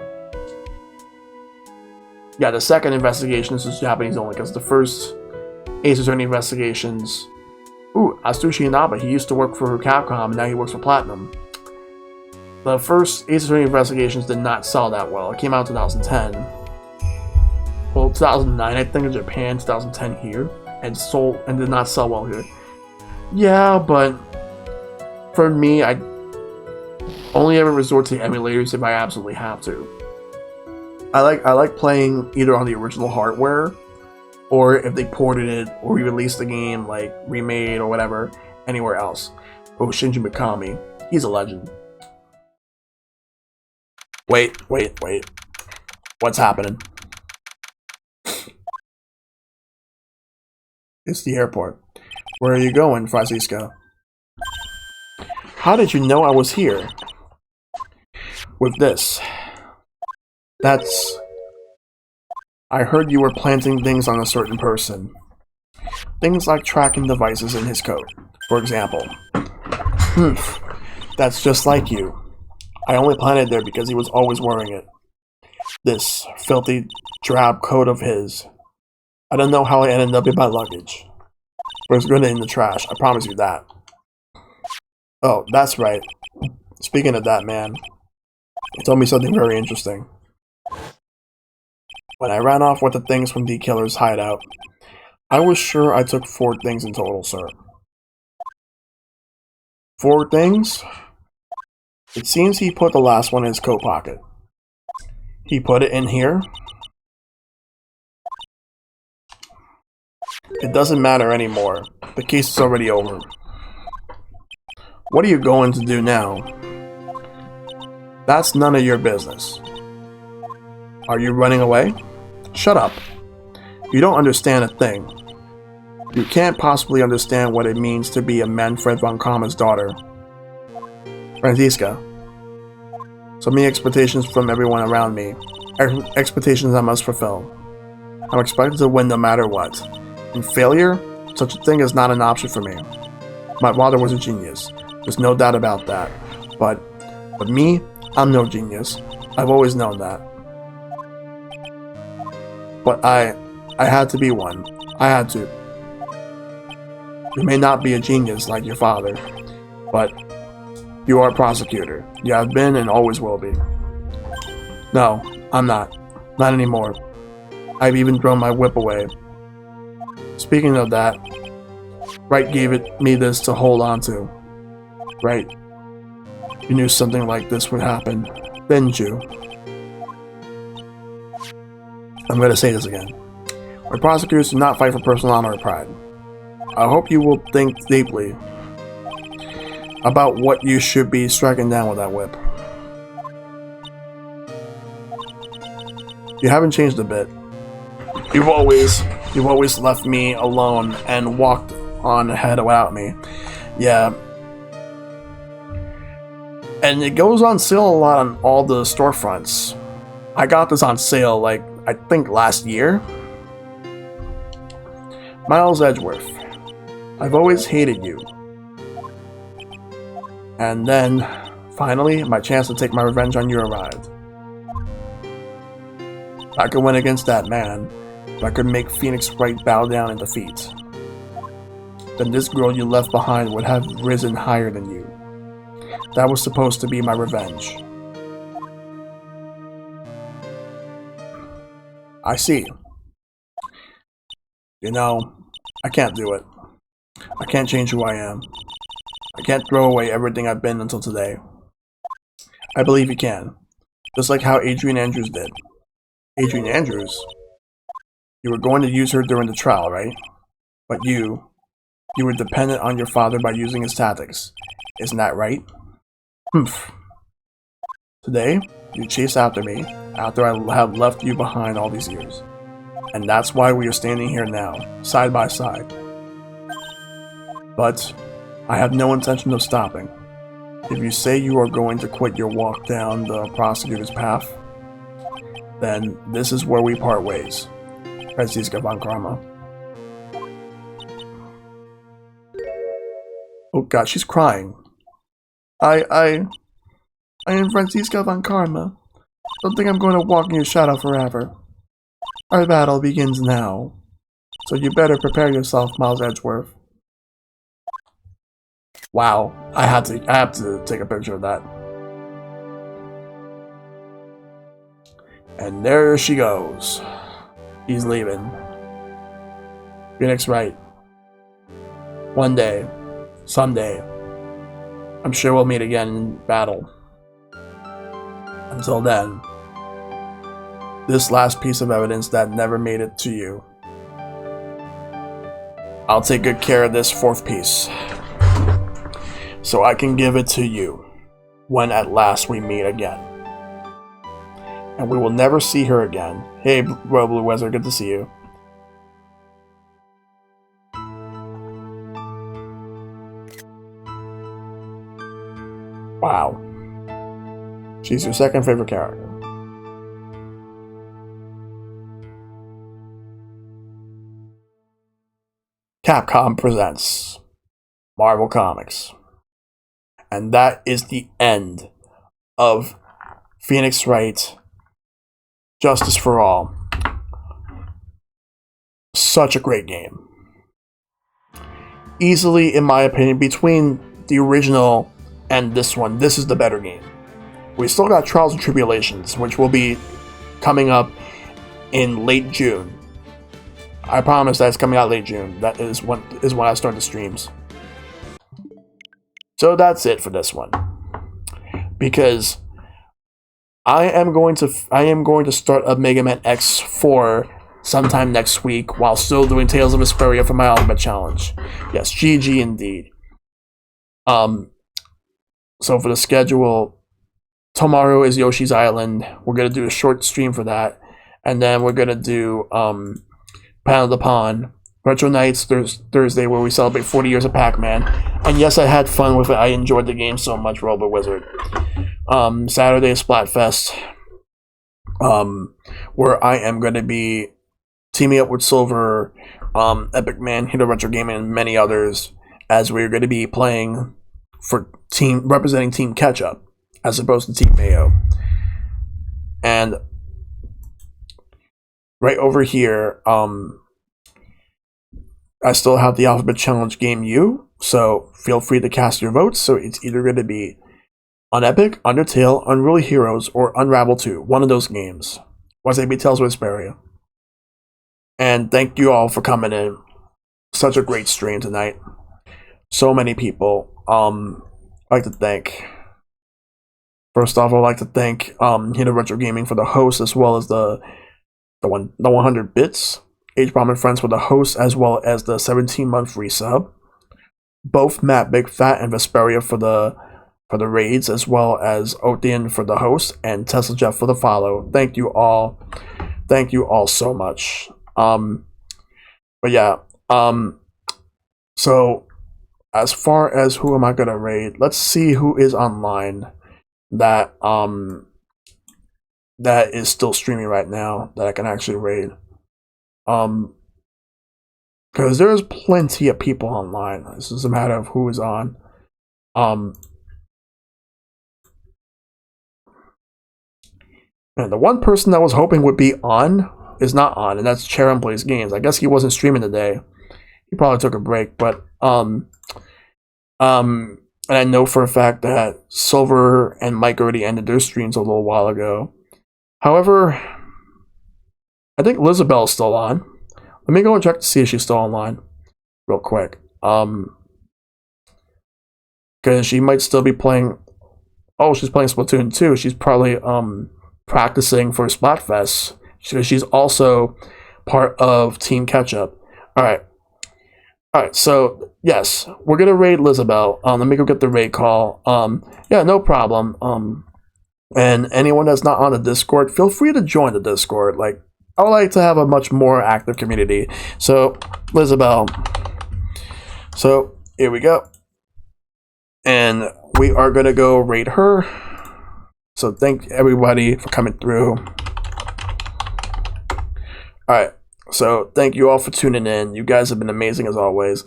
Yeah, the second investigation is just Japanese only, because the first Ace Attorney investigations. Ooh, Atsushi Inaba, he used to work for Capcom and now he works for Platinum. The first Ace Attorney investigations did not sell that well. It came out in 2010. Well, 2009 I think in Japan, 2010 here, and did not sell well here. Yeah, but for me, I only ever resort to emulators if I absolutely have to. I like playing either on the original hardware, or if they ported it or re-released the game, like remade or whatever, anywhere else. Oh, Shinji Mikami, he's a legend. Wait. What's happening? It's the airport. Where are you going, Francisco? How did you know I was here? With this. I heard you were planting things on a certain person. Things like tracking devices in his coat, for example. That's just like you. I only planted there because he was always wearing it. This filthy, drab coat of his. I don't know how I ended up in my luggage. But it's good in the trash, I promise you that. Oh, that's right. Speaking of that man, he told me something very interesting. When I ran off with the things from the killer's hideout, I was sure I took 4 things in total, sir. 4 things? It seems he put the last one in his coat pocket. He put it in here? It doesn't matter anymore. The case is already over. What are you going to do now? That's none of your business. Are you running away? Shut up. You don't understand a thing. You can't possibly understand what it means to be a Manfred von Kammer's daughter. Franziska. So many expectations from everyone around me. Expectations I must fulfill. I'm expected to win no matter what. And failure? Such a thing is not an option for me. My father was a genius. There's no doubt about that. But me, I'm no genius. I've always known that. But I had to be one. I had to. You may not be a genius like your father, but you are a prosecutor. You have been and always will be. No, I'm not. Not anymore. I've even thrown my whip away. Speaking of that, Wright gave me this to hold on to. Right. You knew something like this would happen, didn't you? I'm going to say this again. Our prosecutors do not fight for personal honor or pride. I hope you will think deeply about what you should be striking down with that whip. You haven't changed a bit. You've always left me alone and walked on ahead without me. Yeah. And it goes on sale a lot on all the storefronts. I got this on sale, like, I think last year. Miles Edgeworth. I've always hated you. And then, finally, my chance to take my revenge on you arrived. I could win against that man, if I could make Phoenix Wright bow down in defeat. Then this girl you left behind would have risen higher than you. That was supposed to be my revenge. I see. You know, I can't do it. I can't change who I am. I can't throw away everything I've been until today. I believe you can. Just like how Adrian Andrews did. Adrian Andrews? You were going to use her during the trial, right? But you were dependent on your father by using his tactics. Isn't that right? Humph. Today, you chased after me, after I have left you behind all these years. And that's why we are standing here now, side by side. But I have no intention of stopping. If you say you are going to quit your walk down the prosecutor's path, then this is where we part ways. Franziska von Karma. Oh god, she's crying. I am Franziska von Karma. Don't think I'm going to walk in your shadow forever. Our battle begins now. So you better prepare yourself, Miles Edgeworth. Wow, I have to take a picture of that. And there she goes. He's leaving. Phoenix Wright. One day, someday, I'm sure we'll meet again in battle. Until then, this last piece of evidence that never made it to you, I'll take good care of this fourth piece, so I can give it to you when at last we meet again. And we will never see her again. Hey, Royal Blue Wizard, good to see you. Wow. She's your second favorite character. Capcom presents Marvel Comics. And that is the end of Phoenix Wright, Justice for All. Such a great game. Easily, in my opinion, between the original and this one, this is the better game. We still got Trials and Tribulations, which will be coming up in late June. I promise that it's coming out late June. That is when I start the streams. So that's it for this one. Because I am going to start a Mega Man X4 sometime next week while still doing Tales of Vesperia for my Ultimate Challenge. Yes, GG indeed. So for the schedule, tomorrow is Yoshi's Island. We're gonna do a short stream for that, and then we're gonna do Pound of the Pond, Retro Nights Thursday, where we celebrate 40 years of Pac-Man. And yes, I had fun with it. I enjoyed the game so much, Robo Wizard. Saturday is Splatfest, where I am gonna be teaming up with Silver, Epic Man, Hito Retro Gaming, and many others, as we're going to be playing for representing Team Ketchup as opposed to Team Mayo. And right over here, I still have the Alphabet Challenge Game U, so feel free to cast your votes. So it's either going to be Unepic, Undertale, Unruly Heroes, or Unravel 2. One of those games. Wasabi Tales with Vesperia. And thank you all for coming in. Such a great stream tonight. So many people. I'd like to thank. First off, I'd like to thank Hito Retro Gaming for the host, as well as the 100 bits. H-Bomb and Friends for the host, as well as the 17-month resub. Both Matt Big Fat and Vesperia for the raids, as well as Othean for the host, and Tesla Jeff for the follow. Thank you all. Thank you all so much. But yeah, so as far as who am I gonna raid, let's see who is online that that is still streaming right now that I can actually raid. Because there's plenty of people online. This is a matter of who is on. And the one person that was hoping would be on is not on, and that's Charon Plays Games. I guess he wasn't streaming today. He probably took a break, but and I know for a fact that Silver and Mike already ended their streams a little while ago. However, I think Lizabelle's still on. Let me go and check to see if she's still online real quick. Because she might still be playing. Oh, she's playing Splatoon 2. She's probably practicing for Splatfest. She's also part of Team Ketchup. Alright, so yes, we're gonna raid Lizabelle. Let me go get the raid call. Yeah, no problem. And anyone that's not on the Discord, feel free to join the Discord. Like, I would like to have a much more active community. So, Lizabelle. So, here we go. And we are gonna go raid her. So thank everybody for coming through. Alright, so thank you all for tuning in. You guys have been amazing as always.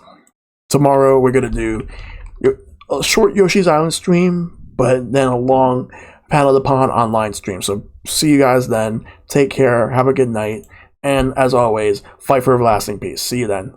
Tomorrow we're gonna do a short Yoshi's Island stream, but then a long Panel the Pond online stream. So see you guys then. Take care. Have a good night. And as always, fight for everlasting peace. See you then.